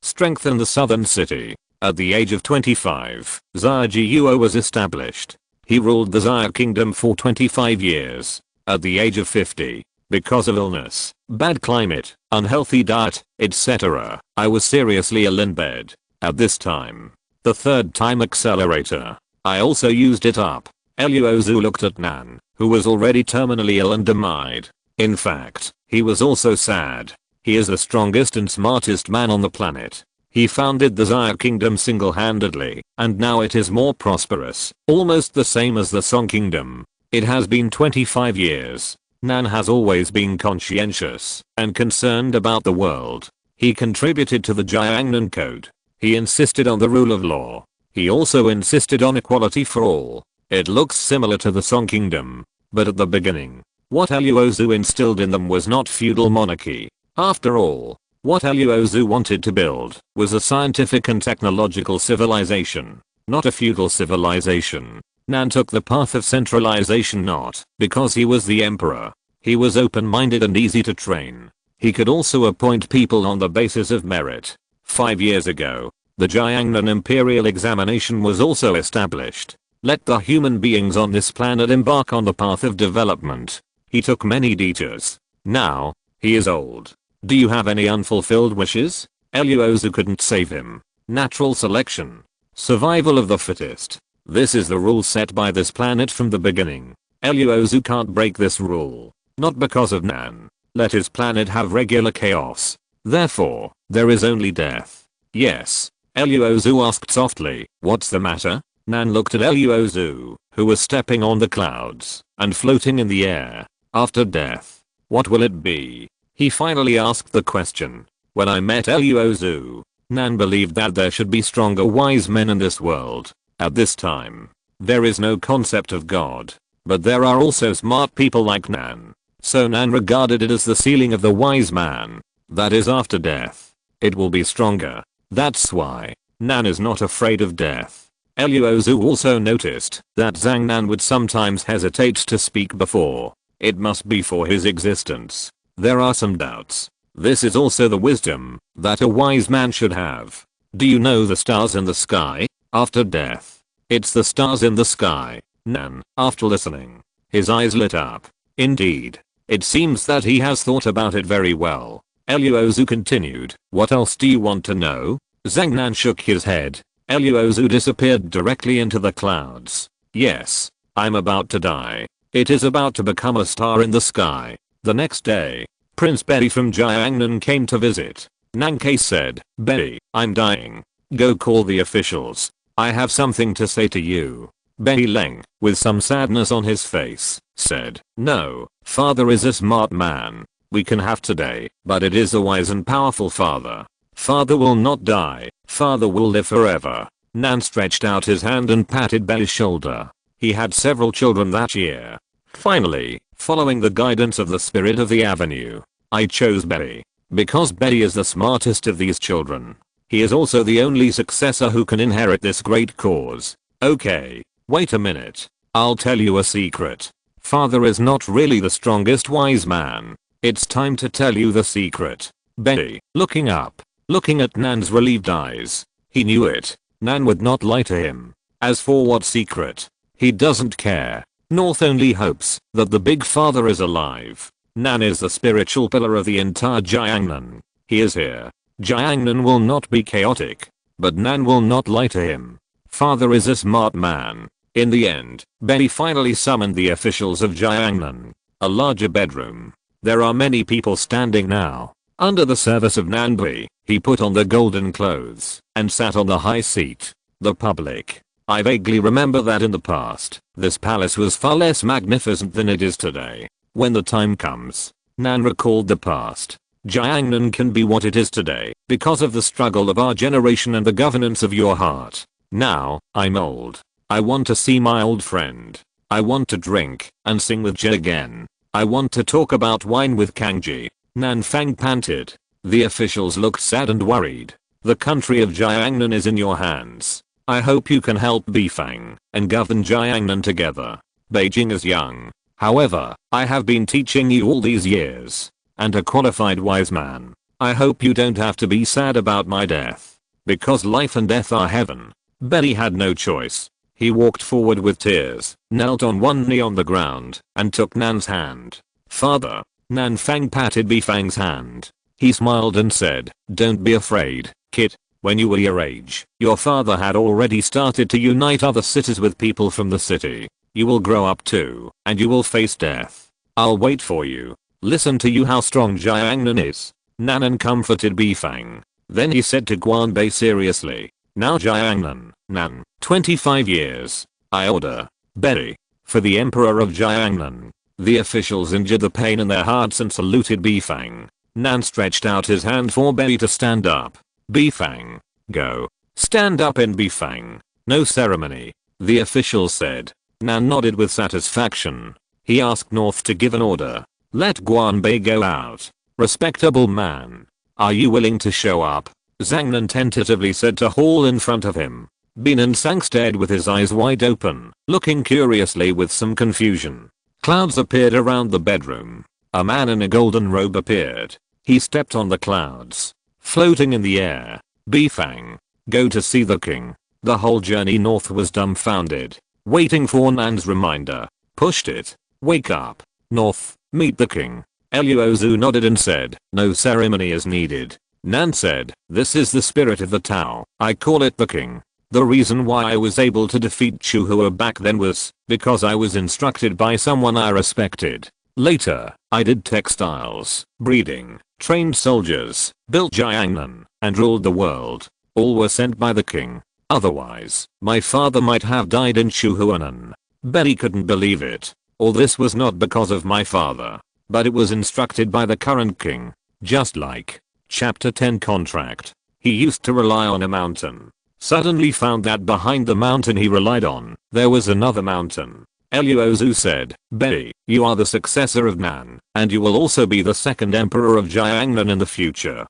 S1: Strengthened the southern city. At the age of 25, Xia Guo was established. He ruled the Xia kingdom for 25 years. At the age of 50, because of illness, bad climate, unhealthy diet, etc., I was seriously ill in bed. At this time, the third time accelerator, I also used it up. Luo Xu looked at Nan, who was already terminally ill and died. In fact, he was also sad. He is the strongest and smartest man on the planet. He founded the Xia kingdom single-handedly, and now it is more prosperous, almost the same as the Song kingdom. It has been 25 years. Nan has always been conscientious and concerned about the world. He contributed to the Jiangnan Code. He insisted on the rule of law. He also insisted on equality for all. It looks similar to the Song kingdom, but at the beginning, what Luo Xu instilled in them was not feudal monarchy. After all, what Luo Xu wanted to build was a scientific and technological civilization, not a feudal civilization. Nan took the path of centralization not because he was the emperor. He was open-minded and easy to train. He could also appoint people on the basis of merit. 5 years ago, the Jiangnan imperial examination was also established. Let the human beings on this planet embark on the path of development. He took many detours. Now, he is old. Do you have any unfulfilled wishes? Luo Xu couldn't save him. Natural selection. Survival of the fittest. This is the rule set by this planet from the beginning. Luo Xu can't break this rule. Not because of Nan. Let his planet have regular chaos. Therefore, there is only death. Yes. Luo Xu asked softly, what's the matter? Nan looked at Luo Xu, who was stepping on the clouds and floating in the air. After death, what will it be? He finally asked the question. When I met Luo Xu, Nan believed that there should be stronger wise men in this world. At this time, there is no concept of God. But there are also smart people like Nan. So Nan regarded it as the ceiling of the wise man. That is after death. It will be stronger. That's why Nan is not afraid of death. Luo Xu also noticed that Zhang Nan would sometimes hesitate to speak before. It must be for his existence. There are some doubts. This is also the wisdom that a wise man should have. Do you know the stars in the sky? After death, it's the stars in the sky. Nan, after listening, his eyes lit up. Indeed. It seems that he has thought about it very well. Luo Xu continued, what else do you want to know? Zhang Nan shook his head. Luo Xu disappeared directly into the clouds. Yes, I'm about to die. It is about to become a star in the sky. The next day, Prince Betty from Jiangnan came to visit. Nankei said, Betty, I'm dying. Go call the officials. I have something to say to you. Betty Leng, with some sadness on his face, said, no, father is a smart man. We can have today, but it is a wise and powerful father. Father will not die. Father will live forever. Nan stretched out his hand and patted Betty's shoulder. He had several children that year. Finally, following the guidance of the spirit of the avenue, I chose Betty. Because Betty is the smartest of these children. He is also the only successor who can inherit this great cause. Okay, wait a minute. I'll tell you a secret. Father is not really the strongest wise man. It's time to tell you the secret. Betty, looking up, looking at Nan's relieved eyes. He knew it. Nan would not lie to him. As for what secret, he doesn't care. North only hopes that the big father is alive. Nan is the spiritual pillar of the entire Jiangnan. He is here. Jiangnan will not be chaotic. But Nan will not lie to him. Father is a smart man. In the end, Betty finally summoned the officials of Jiangnan. A larger bedroom. There are many people standing now. Under the service of Nanbei, he put on the golden clothes and sat on the high seat. The public. I vaguely remember that in the past, this palace was far less magnificent than it is today. When the time comes, Nan recalled the past. Jiangnan can be what it is today because of the struggle of our generation and the governance of your heart. Now, I'm old. I want to see my old friend. I want to drink and sing with Jie again. I want to talk about wine with Kangji. Nan Fang panted. The officials looked sad and worried. The country of Jiangnan is in your hands. I hope you can help Bifang and govern Jiangnan together. Beijing is young. However, I have been teaching you all these years. And a qualified wise man. I hope you don't have to be sad about my death. Because life and death are heaven. Betty had no choice. He walked forward with tears, knelt on one knee on the ground, and took Nan's hand. Father. Nan Fang patted Bifang's hand. He smiled and said, don't be afraid, kid. When you were your age, your father had already started to unite other cities with people from the city. You will grow up too, and you will face death. I'll wait for you. Listen to you how strong Jiangnan is. Nan comforted Bifang. Then he said to Guanbei seriously, now Jiangnan, Nan, 25 years. I order, Betty, for the Emperor of Jiangnan. The officials injured the pain in their hearts and saluted Bifang. Nan stretched out his hand for Betty to stand up. Bifang, go. Stand up in Bifang. No ceremony. The officials said. Nan nodded with satisfaction. He asked North to give an order. Let Guanbei go out. Respectable man. Are you willing to show up? Zhang Nan tentatively said to Hall in front of him. Binan Sang stared with his eyes wide open, looking curiously with some confusion. Clouds appeared around the bedroom. A man in a golden robe appeared. He stepped on the clouds, floating in the air. Bifang, go to see the king. The whole journey north was dumbfounded, waiting for Nan's reminder. Pushed it. Wake up. North, meet the king. Luo Xu nodded and said, no ceremony is needed. Nan said, this is the spirit of the Tao. I call it the king. The reason why I was able to defeat Chuhua back then was because I was instructed by someone I respected. Later, I did textiles, breeding, trained soldiers, built Jiangnan, and ruled the world. All were sent by the king. Otherwise, my father might have died in Chuhuanan. Betty couldn't believe it. All this was not because of my father, but it was instructed by the current king. Just like Chapter 10 contract. He used to rely on a mountain. Suddenly found that behind the mountain he relied on, there was another mountain. Luo Xu said, Betty, you are the successor of Nan, and you will also be the second emperor of Jiangnan in the future.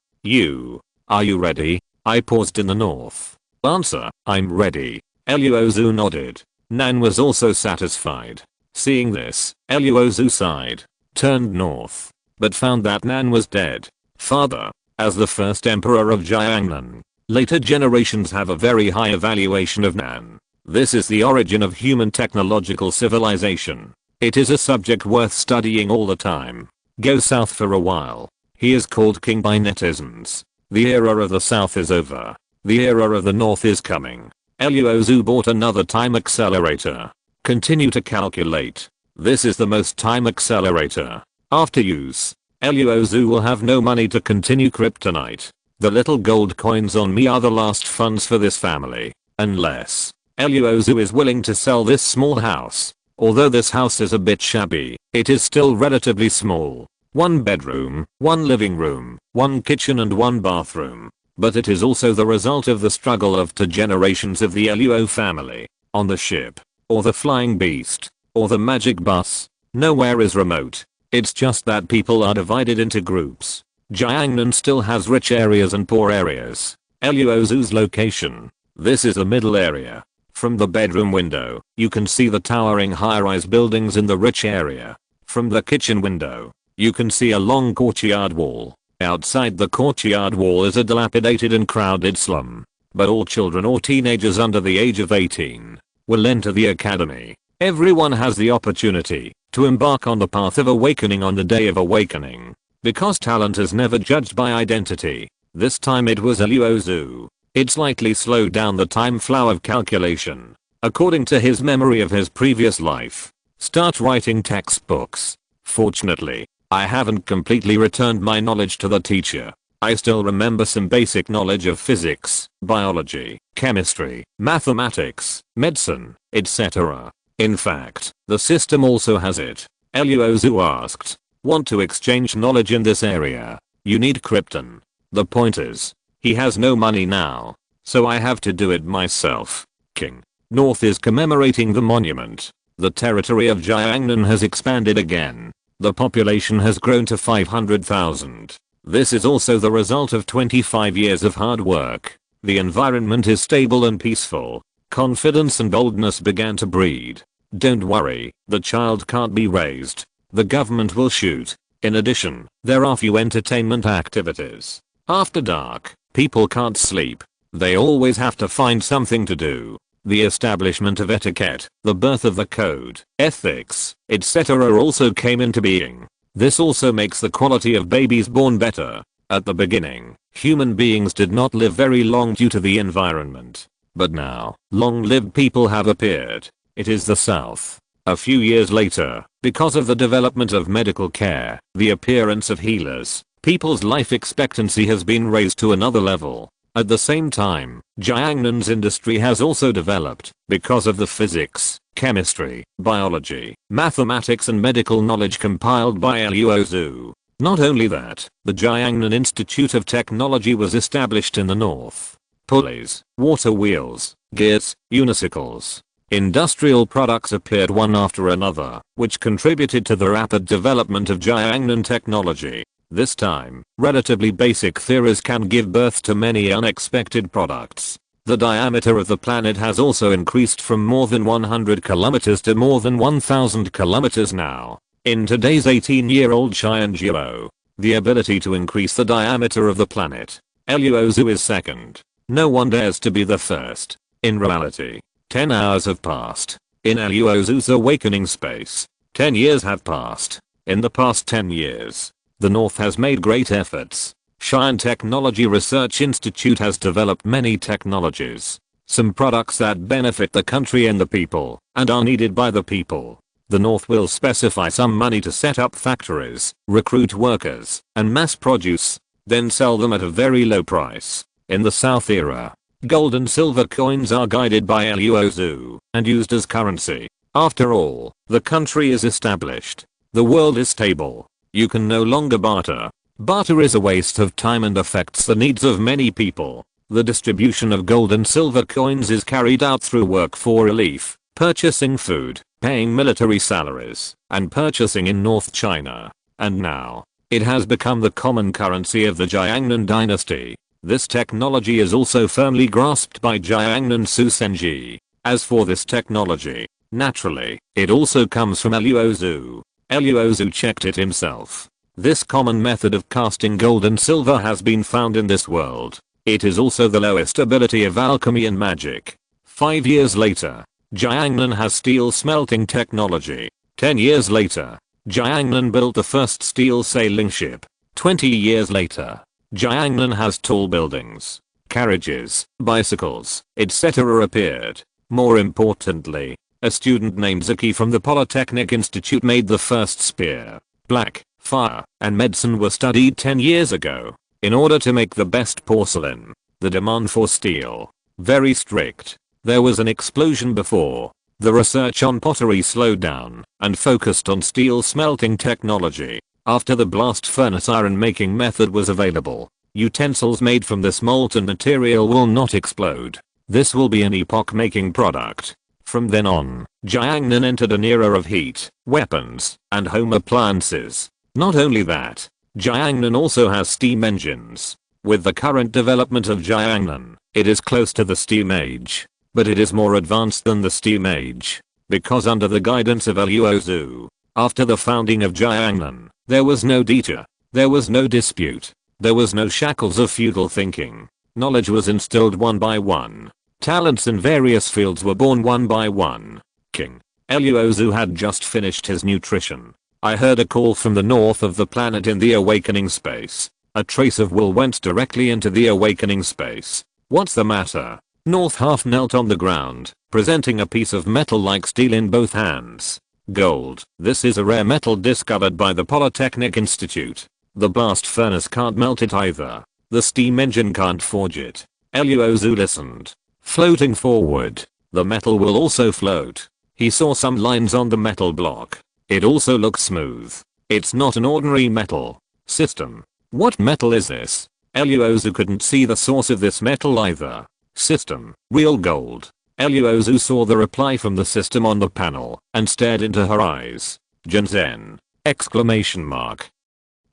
S1: Are you ready? I paused in the north. Answer, I'm ready. Luo Xu nodded. Nan was also satisfied. Seeing this, Luo Xu sighed, turned north, but found that Nan was dead. Father, as the first emperor of Jiangnan, later generations have a very high evaluation of Nan. This is the origin of human technological civilization. It is a subject worth studying all the time. Go south for a while. He is called king by netizens. The era of the south is over. The era of the north is coming. Luo Xu bought another time accelerator. Continue to calculate. This is the most time accelerator. After use, Luo Xu will have no money to continue kryptonite. The little gold coins on me are the last funds for this family. Unless Luo Xu is willing to sell this small house. Although this house is a bit shabby, it is still relatively small. 1 bedroom, 1 living room, 1 kitchen and 1 bathroom. But it is also the result of the struggle of 2 generations of the Luo family. On the ship, or the flying beast, or the magic bus, nowhere is remote. It's just that people are divided into groups. Jiangnan still has rich areas and poor areas. Luo Xu's location. This is the middle area. From the bedroom window, you can see the towering high-rise buildings in the rich area. From the kitchen window, you can see a long courtyard wall. Outside the courtyard wall is a dilapidated and crowded slum. But all children or teenagers under the age of 18 will enter the academy. Everyone has the opportunity to embark on the path of awakening on the day of awakening. Because talent is never judged by identity, this time it was Luo Xu. It slightly slowed down the time flow of calculation. According to his memory of his previous life. Start writing textbooks. Fortunately, I haven't completely returned my knowledge to the teacher. I still remember some basic knowledge of physics, biology, chemistry, mathematics, medicine, etc. In fact, the system also has it. Luo Xu asked, want to exchange knowledge in this area? You need krypton. The point is, he has no money now, so I have to do it myself. King. North is commemorating the monument. The territory of Jiangnan has expanded again. The population has grown to 500,000. This is also the result of 25 years of hard work. The environment is stable and peaceful. Confidence and boldness began to breed. Don't worry, the child can't be raised. The government will shoot. In addition, there are few entertainment activities. After dark, people can't sleep. They always have to find something to do. The establishment of etiquette, the birth of the code, ethics, etc. also came into being. This also makes the quality of babies born better. At the beginning, human beings did not live very long due to the environment. But now, long-lived people have appeared. It is the South. A few years later, because of the development of medical care, the appearance of healers, people's life expectancy has been raised to another level. At the same time, Jiangnan's industry has also developed because of the physics, chemistry, biology, mathematics and medical knowledge compiled by Luo Xu. Not only that, the Jiangnan Institute of Technology was established in the north. Pulleys, water wheels, gears, unicycles. Industrial products appeared one after another, which contributed to the rapid development of Jiangnan technology. This time, relatively basic theories can give birth to many unexpected products. The diameter of the planet has also increased from more than 100 kilometers to more than 1000 kilometers now. In today's 18-year-old Qianjiao, the ability to increase the diameter of the planet. Luo Xu is second. No one dares to be the first. In reality, 10 hours have passed. In Luo Xu's awakening space, 10 years have passed. In the past 10 years, the North has made great efforts. Xi'an Technology Research Institute has developed many technologies. some products that benefit the country and the people, and are needed by the people. The North will specify some money to set up factories, recruit workers, and mass produce, then sell them at a very low price. In the South era, gold and silver coins are guided by Luo Xu and used as currency. After all, the country is established. The world is stable. You can no longer barter. Barter is a waste of time and affects the needs of many people. The distribution of gold and silver coins is carried out through work for relief, purchasing food, paying military salaries, and purchasing in North China. And now, it has become the common currency of the Jiangnan dynasty. This technology is also firmly grasped by Jiangnan Susenji. As for this technology, naturally, it also comes from Luo Xu. Luo Xu checked it himself. This common method of casting gold and silver has been found in this world. It is also the lowest ability of alchemy and magic. 5 years later, Jiangnan has steel smelting technology. 10 years later, Jiangnan built the first steel sailing ship. 20 years later, Jiangnan has tall buildings, carriages, bicycles, etc. appeared. More importantly, a student named Zaki from the Polytechnic Institute made the first spear. Black, fire, and medicine were studied 10 years ago. In order to make the best porcelain, the demand for steel, very strict. There was an explosion before. The research on pottery slowed down and focused on steel smelting technology. After the blast furnace iron making method was available, utensils made from this molten material will not explode. This will be an epoch-making product. From then on, Jiangnan entered an era of heat, weapons, and home appliances. Not only that, Jiangnan also has steam engines. With the current development of Jiangnan, it is close to the steam age. But it is more advanced than the steam age. Because under the guidance of Luo Xu, after the founding of Jiangnan, there was no data. There was no dispute. There was no shackles of feudal thinking. Knowledge was instilled one by one. Talents in various fields were born one by one. King Luo Xu had just finished his nutrition. I heard a call from the north of the planet in the awakening space. A trace of will went directly into the awakening space. What's the matter? North half knelt on the ground, presenting a piece of metal like steel in both hands. Gold. This is a rare metal discovered by the Polytechnic Institute. The blast furnace can't melt it either. The steam engine can't forge it. Luo Xu listened. Floating forward. The metal will also float. He saw some lines on the metal block. It also looks smooth. It's not an ordinary metal. System. What metal is this? Luo Xu couldn't see the source of this metal either. System. Real gold. Luo Xu saw the reply from the system on the panel and stared into her eyes. Jinzen! Exclamation mark.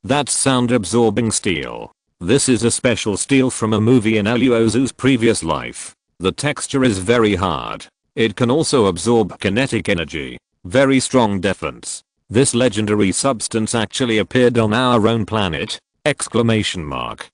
S1: That's sound absorbing steel. This is a special steel from a movie in Luo Xu's previous life. The texture is very hard. It can also absorb kinetic energy. Very strong defense. This legendary substance actually appeared on our own planet! Exclamation mark.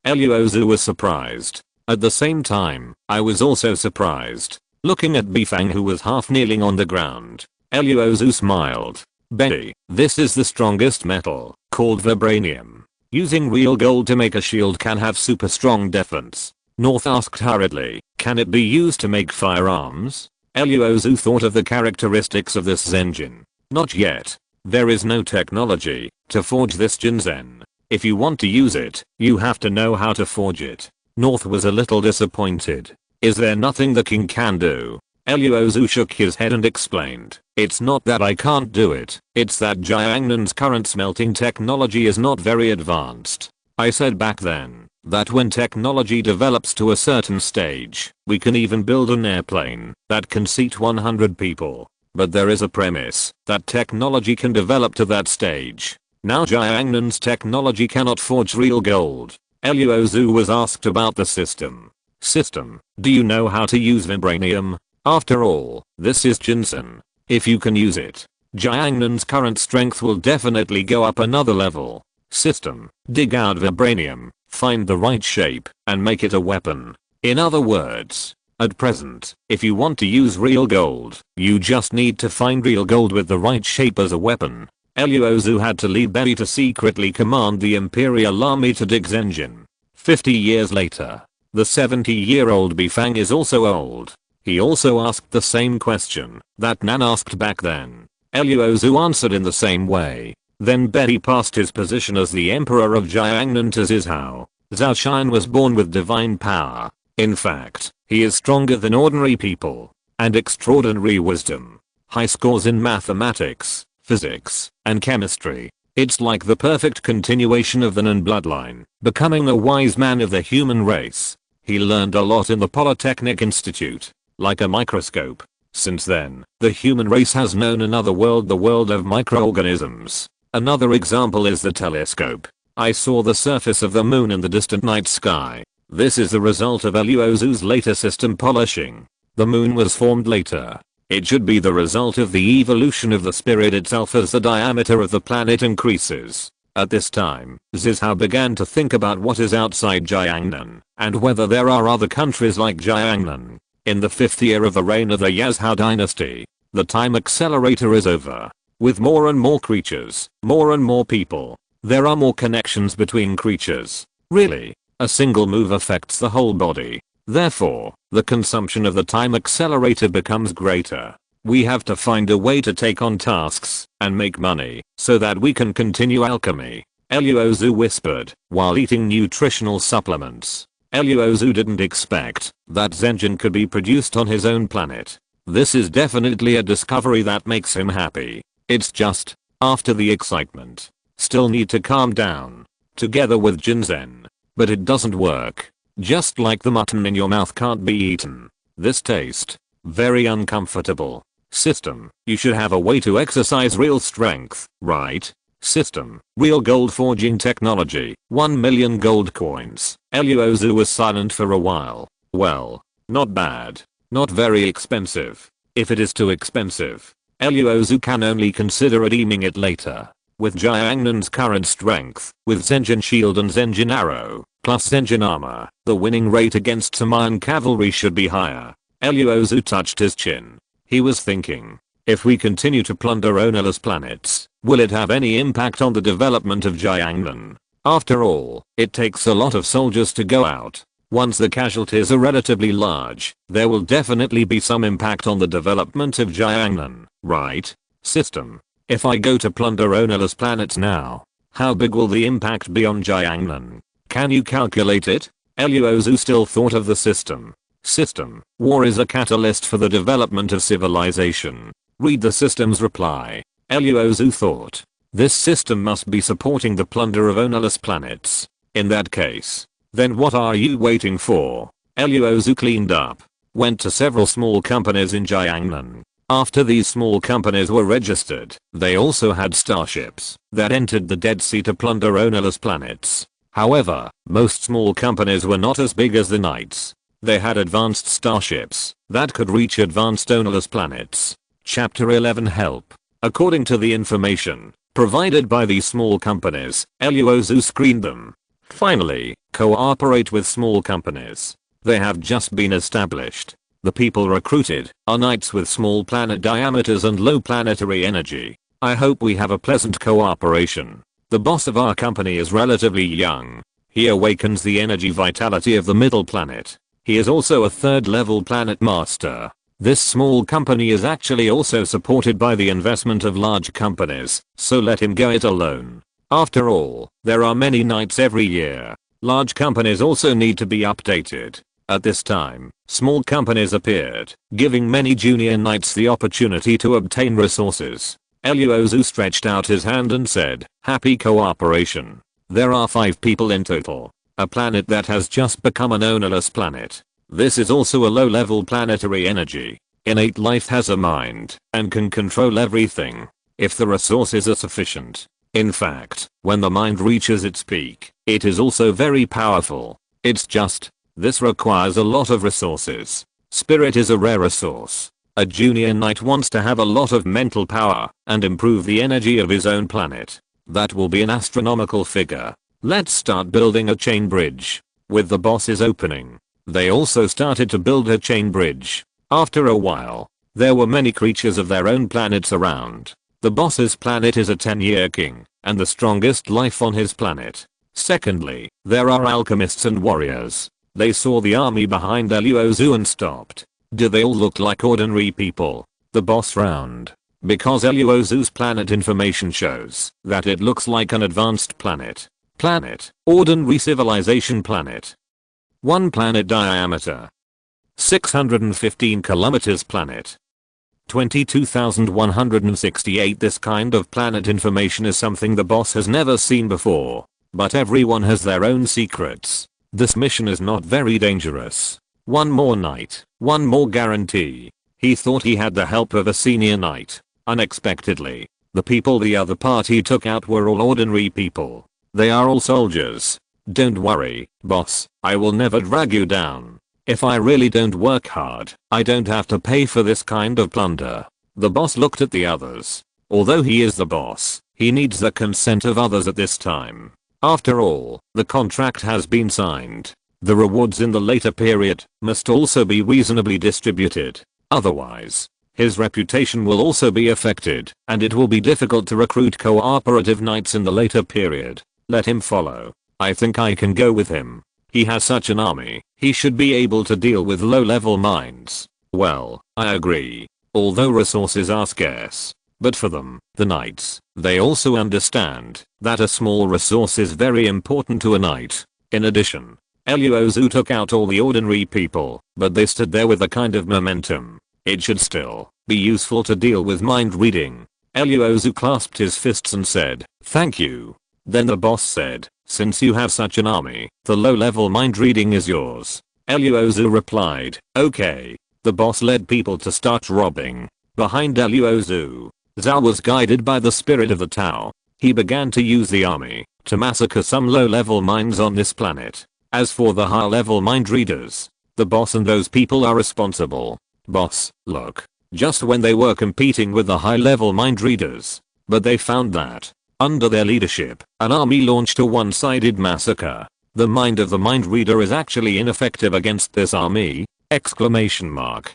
S1: Luo Xu was surprised. At the same time, I was also surprised. Looking at Bifang who was half kneeling on the ground. Luo Xu smiled. Betty, this is the strongest metal, called vibranium. Using real gold to make a shield can have super strong defense. North asked hurriedly, can it be used to make firearms? Luo Xu thought of the characteristics of this engine. Not yet. There is no technology to forge this Jinzen. If you want to use it, you have to know how to forge it. North was a little disappointed. Is there nothing the king can do? Luo Xu shook his head and explained. It's not that I can't do it. It's that Jiangnan's current smelting technology is not very advanced. I said back then that when technology develops to a certain stage, we can even build an airplane that can seat 100 people. But there is a premise that technology can develop to that stage. Now Jiangnan's technology cannot forge real gold. Luo Xu was asked about the system. System, do you know how to use vibranium? After all, this is Jinzen. If you can use it, Jiangnan's current strength will definitely go up another level. System, dig out vibranium, find the right shape, and make it a weapon. In other words, at present, if you want to use real gold, you just need to find real gold with the right shape as a weapon. Luo Xu had to lead Betty to secretly command the Imperial Army to dig engine. 50 years later, The 70-year-old Bifang is also old. He also asked the same question that Nan asked back then. Luo Xu answered in the same way. Then Betty passed his position as the emperor of Jiangnan to Zhao. Zhao Qian was born with divine power. In fact, he is stronger than ordinary people. And extraordinary wisdom. High scores in mathematics, physics, and chemistry. It's like the perfect continuation of the Nan bloodline, becoming a wise man of the human race. He learned a lot in the Polytechnic Institute. Like a microscope. Since then, the human race has known another world, the world of microorganisms. Another example is the telescope. I saw the surface of the moon in the distant night sky. This is the result of Luo Xu's later system polishing. The moon was formed later. It should be the result of the evolution of the spirit itself as the diameter of the planet increases. At this time, Zhao began to think about what is outside Jiangnan, and whether there are other countries like Jiangnan. In the 5th year of the reign of the Yazhou dynasty, the time accelerator is over. With more and more creatures, more and more people, there are more connections between creatures. Really, a single move affects the whole body. Therefore, the consumption of the time accelerator becomes greater. We have to find a way to take on tasks and make money so that we can continue alchemy. Luo Xu whispered while eating nutritional supplements. Luo Xu didn't expect that Zhenjin could be produced on his own planet. This is definitely a discovery that makes him happy. It's just, after the excitement, still need to calm down. Together with Jinzen. But it doesn't work. Just like the mutton in your mouth can't be eaten. This taste, very uncomfortable. System, you should have a way to exercise real strength, right? System, real gold forging technology, 1 million gold coins. Luo Xu was silent for a while. Well, not bad. Not very expensive. If it is too expensive, Luo Xu can only consider redeeming it later. With Jiangnan's current strength, with Zhenjin shield and Zhenjin arrow, plus Zhenjin armor, the winning rate against Samayan cavalry should be higher. Luo Xu touched his chin. He was thinking, if we continue to plunder ownerless planets, will it have any impact on the development of Jiangnan? After all, it takes a lot of soldiers to go out. Once the casualties are relatively large, there will definitely be some impact on the development of Jiangnan, right? System. If I go to plunder ownerless planets now, how big will the impact be on Jiangnan? Can you calculate it? Luo Xu still thought of the system. System. War is a catalyst for the development of civilization. Read the system's reply. Luo Xu thought. This system must be supporting the plunder of ownerless planets. In that case, then what are you waiting for? Luo Xu cleaned up. Went to several small companies in Jiangnan. After these small companies were registered, they also had starships that entered the Dead Sea to plunder ownerless planets. However, most small companies were not as big as the Knights. They had advanced starships that could reach advanced ownerless planets. Chapter 11 Help. According to the information provided by these small companies, Luo Xu screened them. Finally, cooperate with small companies. They have just been established. The people recruited are knights with small planet diameters and low planetary energy. I hope we have a pleasant cooperation. The boss of our company is relatively young. He awakens the energy vitality of the middle planet. He is also a 3rd level planet master. This small company is actually also supported by the investment of large companies, so let him go it alone. After all, there are many knights every year. Large companies also need to be updated. At this time, small companies appeared, giving many junior knights the opportunity to obtain resources. Luo Xu stretched out his hand and said, happy cooperation. There are 5 people in total. A planet that has just become an ownerless planet. This is also a low-level planetary energy. Innate life has a mind and can control everything if the resources are sufficient. In fact, when the mind reaches its peak, it is also very powerful. It's just, this requires a lot of resources. Spirit is a rare resource. A junior knight wants to have a lot of mental power and improve the energy of his own planet. That will be an astronomical figure. Let's start building a chain bridge. With the boss's opening, they also started to build a chain bridge. After a while, there were many creatures of their own planets around. The boss's planet is a 10-year king and the strongest life on his planet. Secondly, there are alchemists and warriors. They saw the army behind Luo Xu and stopped. Do they all look like ordinary people? The boss frowned. Because Luo Xu's planet information shows that it looks like an advanced planet. Ordinary civilization planet. 1 planet diameter. 615 kilometers planet. 22,168. This kind of planet information is something the boss has never seen before. But everyone has their own secrets. This mission is not very dangerous. One more night, one more guarantee. He thought he had the help of a senior knight. Unexpectedly, the people the other party took out were all ordinary people. They are all soldiers. Don't worry, boss, I will never drag you down. If I really don't work hard, I don't have to pay for this kind of plunder. The boss looked at the others. Although he is the boss, he needs the consent of others at this time. After all, the contract has been signed. The rewards in the later period must also be reasonably distributed. Otherwise, his reputation will also be affected, and it will be difficult to recruit cooperative knights in the later period. Let him follow. I think I can go with him. He has such an army, he should be able to deal with low-level mines. Well, I agree. Although resources are scarce. But for them, the knights, they also understand that a small resource is very important to a knight. In addition, Luo Xu took out all the ordinary people, but they stood there with a kind of momentum. It should still be useful to deal with mind reading. Luo Xu clasped his fists and said, "Thank you." Then the boss said, "Since you have such an army, the low-level mind reading is yours." Luo Xu replied, "Okay." The boss led people to start robbing. Behind Luo Xu, Zhao was guided by the spirit of the Tao. He began to use the army to massacre some low-level minds on this planet. As for the high-level mind readers, the boss and those people are responsible. Boss, look. Just when they were competing with the high-level mind readers, but they found that, under their leadership, an army launched a one-sided massacre. The mind of the mind reader is actually ineffective against this army! Exclamation mark.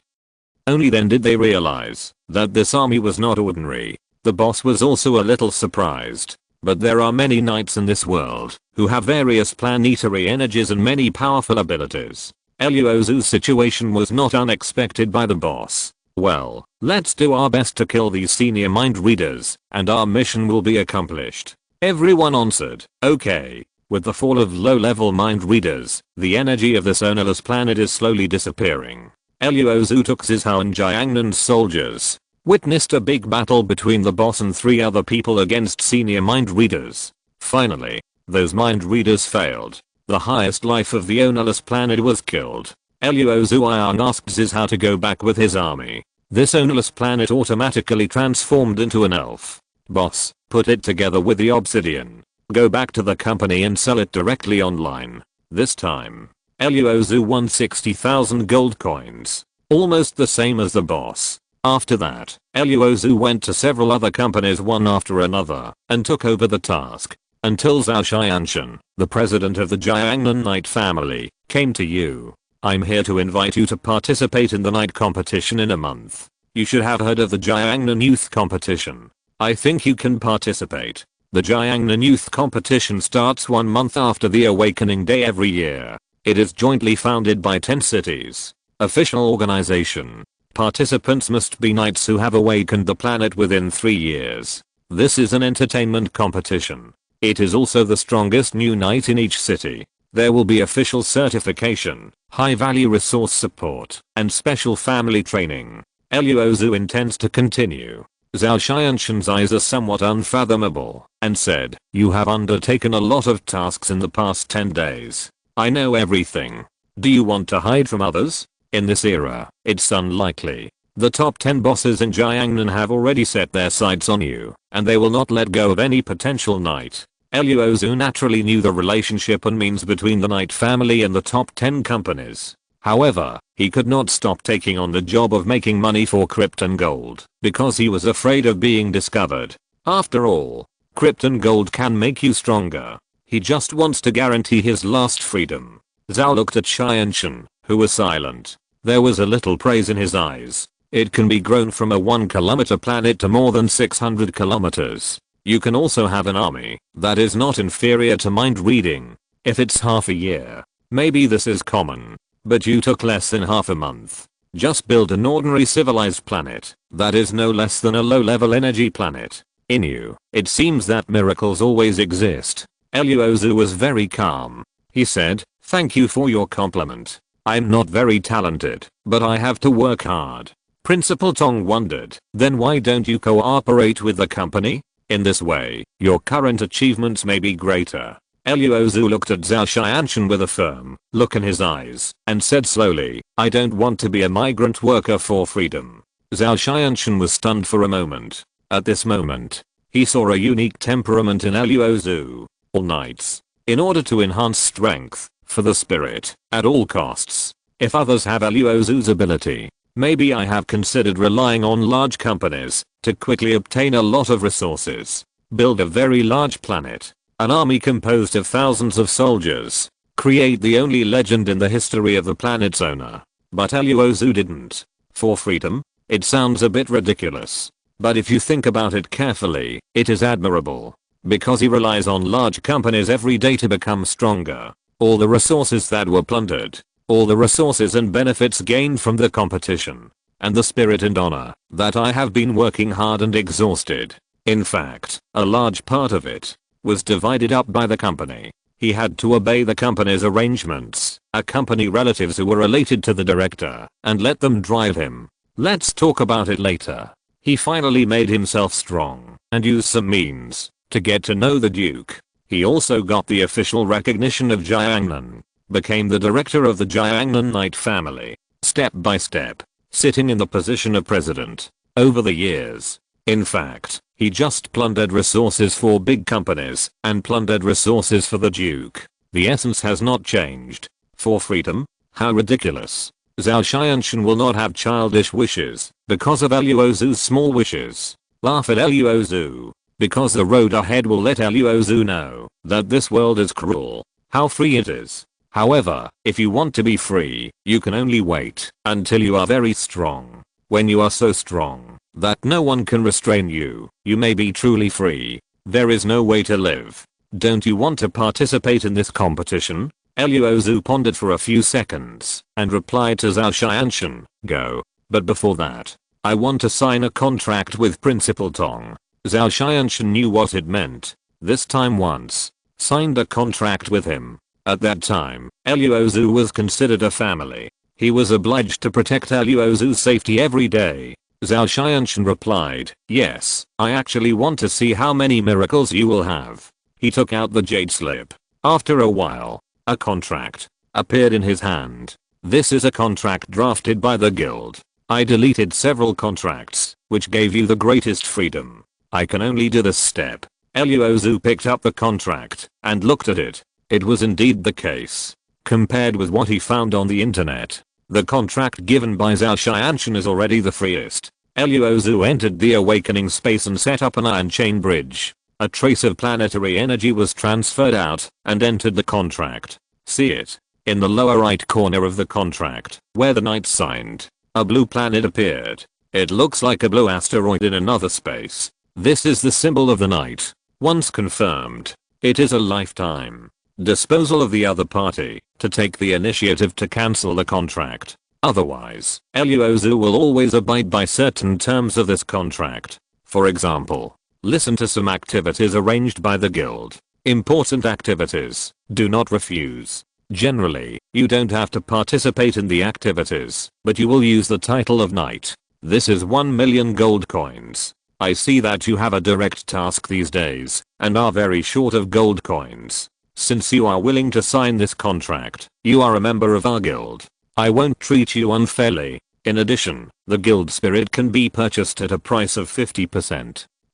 S1: Only then did they realize that this army was not ordinary. The boss was also a little surprised. But there are many knights in this world who have various planetary energies and many powerful abilities. Luo Xu's situation was not unexpected by the boss. Well, let's do our best to kill these senior mind readers, and our mission will be accomplished. Everyone answered, okay. With the fall of low-level mind readers, the energy of this ownerless planet is slowly disappearing. Luo Xu took Zhao and Jiangnan's soldiers. Witnessed a big battle between the boss and 3 other people against senior mind readers. Finally, those mind readers failed. The highest life of the ownerless planet was killed. Luo Xu asked Zhao to go back with his army. This ownerless planet automatically transformed into an elf. Boss, put it together with the obsidian. Go back to the company and sell it directly online. This time, Luo Xu won 60,000 gold coins. Almost the same as the boss. After that, Luo Xu went to several other companies one after another and took over the task until Zhao Xianshan, the president of the Jiangnan Knight family, came to you. I'm here to invite you to participate in the Knight competition in a month. You should have heard of the Jiangnan Youth Competition. I think you can participate. The Jiangnan Youth Competition starts 1 month after the Awakening Day every year. It is jointly founded by 10 cities. Official organization. Participants must be knights who have awakened the planet within 3 years. This is an entertainment competition. It is also the strongest new knight in each city. There will be official certification, high-value resource support, and special family training. Luo Xu intends to continue. Zhao Xianshan's eyes are somewhat unfathomable, and said, "You have undertaken a lot of tasks in the past 10 days. I know everything. Do you want to hide from others? In this era, it's unlikely. The top 10 bosses in Jiangnan have already set their sights on you, and they will not let go of any potential knight." Luo Xu naturally knew the relationship and means between the Knight family and the top 10 companies. However, he could not stop taking on the job of making money for Krypton Gold, because he was afraid of being discovered. After all, Krypton Gold can make you stronger. He just wants to guarantee his last freedom. Zhao looked at Xianshan, who was silent. There was a little praise in his eyes. It can be grown from a 1-kilometer planet to more than 600 kilometers. You can also have an army that is not inferior to mind reading. If it's half a year, Maybe this is common. But you took less than half a month. Just build an ordinary civilized planet that is no less than a low-level energy planet. Inu, it seems that miracles always exist. Luo Xu was very calm. He said, thank you for your compliment. I'm not very talented, but I have to work hard. Principal Tong wondered, then why don't you cooperate with the company? In this way, your current achievements may be greater. Luo Xu looked at Zhao Xianxun with a firm look in his eyes and said slowly, I don't want to be a migrant worker for freedom. Zhao Xianxun was stunned for a moment. At this moment, he saw a unique temperament in Luo Xu. All knights, in order to enhance strength for the spirit at all costs. If others have Luo Xu's ability, maybe I have considered relying on large companies to quickly obtain a lot of resources. Build a very large planet. An army composed of thousands of soldiers. Create the only legend in the history of the planet's owner. But Luo Xu didn't. For freedom? It sounds a bit ridiculous. But if you think about it carefully, it is admirable. Because he relies on large companies every day to become stronger. All the resources that were plundered. All the resources and benefits gained from the competition. And the spirit and honor that I have been working hard and exhausted. In fact, a large part of it was divided up by the company. He had to obey the company's arrangements, accompany relatives who were related to the director, and let them drive him. Let's talk about it later. He finally made himself strong and used some means to get to know the Duke. He also got the official recognition of Jiangnan, became the director of the Jiangnan Knight family, step by step, sitting in the position of president. Over the years, in fact, he just plundered resources for big companies and plundered resources for the Duke. The essence has not changed. For freedom? How ridiculous. Zhao Xianxun will not have childish wishes because of Luo Xu's small wishes. Laugh at Luo Xu. Because the road ahead will let Luo Xu know that this world is cruel. How free it is. However, if you want to be free, you can only wait until you are very strong. When you are so strong that no one can restrain you, you may be truly free. There is no way to live. Don't you want to participate in this competition? Luo Xu pondered for a few seconds and replied to Zhao Xianxun, go. But before that, I want to sign a contract with Principal Tong. Zhao Xianxun knew what it meant. This time once, signed a contract with him. At that time, Luo Xu was considered a family. He was obliged to protect Luo Xu's safety every day. Zhao Xianxun replied, yes, I actually want to see how many miracles you will have. He took out the jade slip. After a while, a contract appeared in his hand. This is a contract drafted by the guild. I deleted several contracts, which gave you the greatest freedom. I can only do this step. Luo Xu picked up the contract and looked at it. It was indeed the case. Compared with what he found on the internet, the contract given by Zhao Xianxun is already the freest. Luo Xu entered the awakening space and set up an iron chain bridge. A trace of planetary energy was transferred out and entered the contract. See it? In the lower right corner of the contract, where the knight signed, a blue planet appeared. It looks like a blue asteroid in another space. This is the symbol of the knight. Once confirmed, it is a lifetime disposal of the other party to take the initiative to cancel the contract. Otherwise, Luo Xu will always abide by certain terms of this contract. For example, listen to some activities arranged by the guild. Important activities. Do not refuse. Generally, you don't have to participate in the activities, but you will use the title of knight. This is 1 million gold coins. I see that you have a direct task these days and are very short of gold coins. Since you are willing to sign this contract, you are a member of our guild. I won't treat you unfairly. In addition, the guild spirit can be purchased at a price of 50%.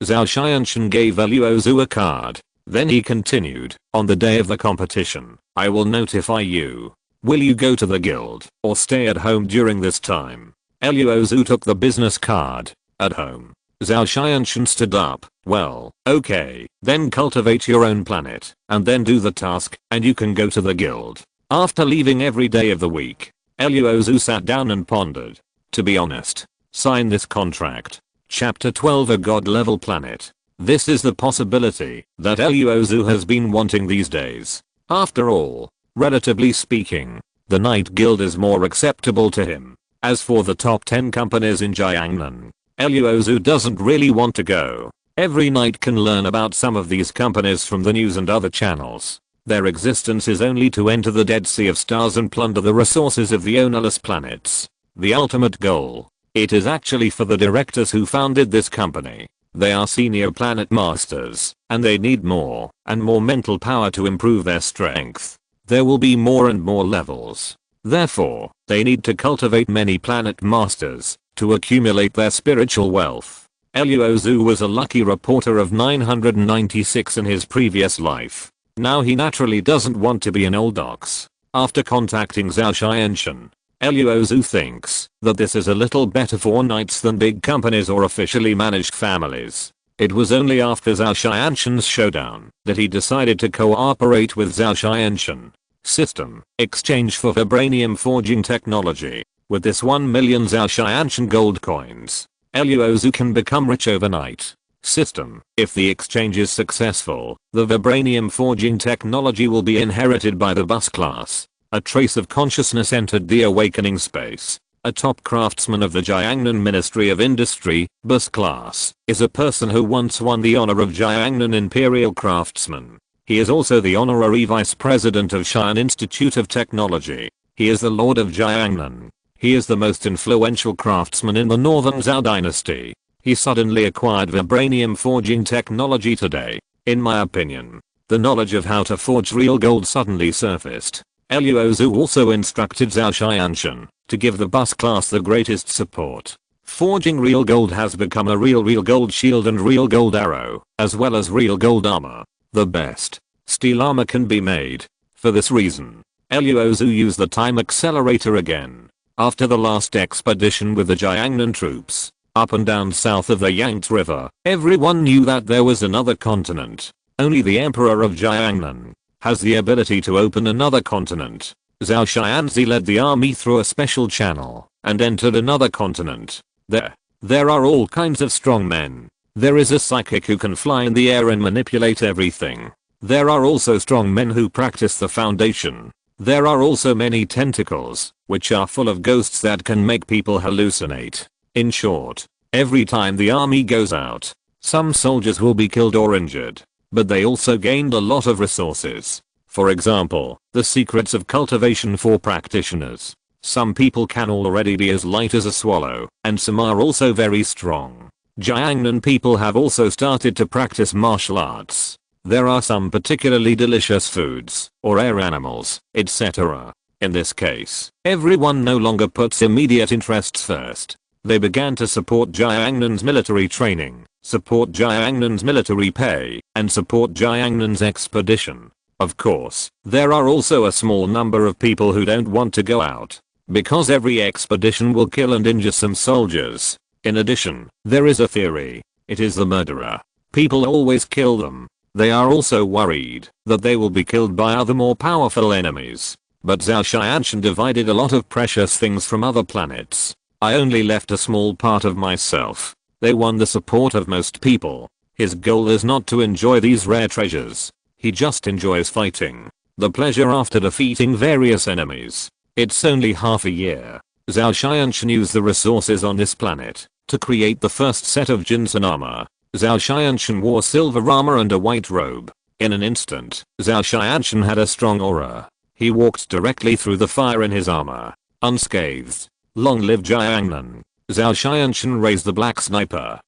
S1: Zhao Xianxun gave Luo Xu a card. Then he continued, on the day of the competition, I will notify you. Will you go to the guild or stay at home during this time? Luo Xu took the business card. At home. Zhao Xianxun stood up. Well, okay, then cultivate your own planet, and then do the task, and you can go to the guild. After leaving every day of the week, Luo Xu sat down and pondered. To be honest, sign this contract. Chapter 12 A God level planet. This is the possibility that Luo Xu has been wanting these days. After all, Relatively speaking, the Night Guild is more acceptable to him. As for the top 10 companies in Jiangnan, Luo Xu doesn't really want to go. Every night can learn about some of these companies from the news and other channels. Their existence is only to enter the Dead Sea of Stars and plunder the resources of the ownerless planets. The ultimate goal. It is actually for the directors who founded this company. They are senior planet masters, and they need more and more mental power to improve their strength. There will be more and more levels. Therefore, they need to cultivate many planet masters to accumulate their spiritual wealth. Luo Xu was a lucky reporter of 996 in his previous life. Now he naturally doesn't want to be an old ox. After contacting Zhao Xianshan, Luo Xu thinks that this is a little better for knights than big companies or officially managed families. It was only after Zhao Xianshan's showdown that he decided to cooperate with Zhao Xianshan. System. Exchange for vibranium forging technology. With this 1 million Zhao Xianshan gold coins, Luo Xu can become rich overnight. System. If the exchange is successful, the vibranium forging technology will be inherited by the bus class. A trace of consciousness entered the awakening space. A top craftsman of the Jiangnan Ministry of Industry, bus class, is a person who once won the honor of Jiangnan Imperial Craftsman. He is also the honorary vice president of Xi'an Institute of Technology. He is the Lord of Jiangnan. He is the most influential craftsman in the Northern Zhao dynasty. He suddenly acquired vibranium forging technology today. In my opinion, the knowledge of how to forge real gold suddenly surfaced. Luo Xu also instructed Zhao Xianshan to give the bus class the greatest support. Forging real gold has become a real gold shield and real gold arrow, as well as real gold armor. The best steel armor can be made. For this reason, Luo Xu used the time accelerator again. After the last expedition with the Jiangnan troops, up and down south of the Yangtze River, everyone knew that there was another continent. Only the Emperor of Jiangnan has the ability to open another continent. Zhao Xianzi led the army through a special channel and entered another continent. There are all kinds of strong men. There is a psychic who can fly in the air and manipulate everything. There are also strong men who practice the foundation. There are also many tentacles, which are full of ghosts that can make people hallucinate. In short, every time the army goes out, some soldiers will be killed or injured. But they also gained a lot of resources. For example, the secrets of cultivation for practitioners. Some people can already be as light as a swallow, and some are also very strong. Jiangnan people have also started to practice martial arts. There are some particularly delicious foods, or air animals, etc. In this case, everyone no longer puts immediate interests first. They began to support Jiangnan's military training, support Jiangnan's military pay, and support Jiangnan's expedition. Of course, there are also a small number of people who don't want to go out, because every expedition will kill and injure some soldiers. In addition, there is a theory. It is the murderer. People always kill them. They are also worried that they will be killed by other more powerful enemies. But Zhao Xianshan divided a lot of precious things from other planets. I only left a small part of myself. They won the support of most people. His goal is not to enjoy these rare treasures. He just enjoys fighting. The pleasure after defeating various enemies. It's only half a year. Zhao Xianshan used the resources on this planet to create the first set of Jinsen armor. Zhao Xianshan wore silver armor and a white robe. In an instant, Zhao Xianshan had a strong aura. He walked directly through the fire in his armor, unscathed. Long live Jiangnan. Zhao Xianshan raised the black sniper,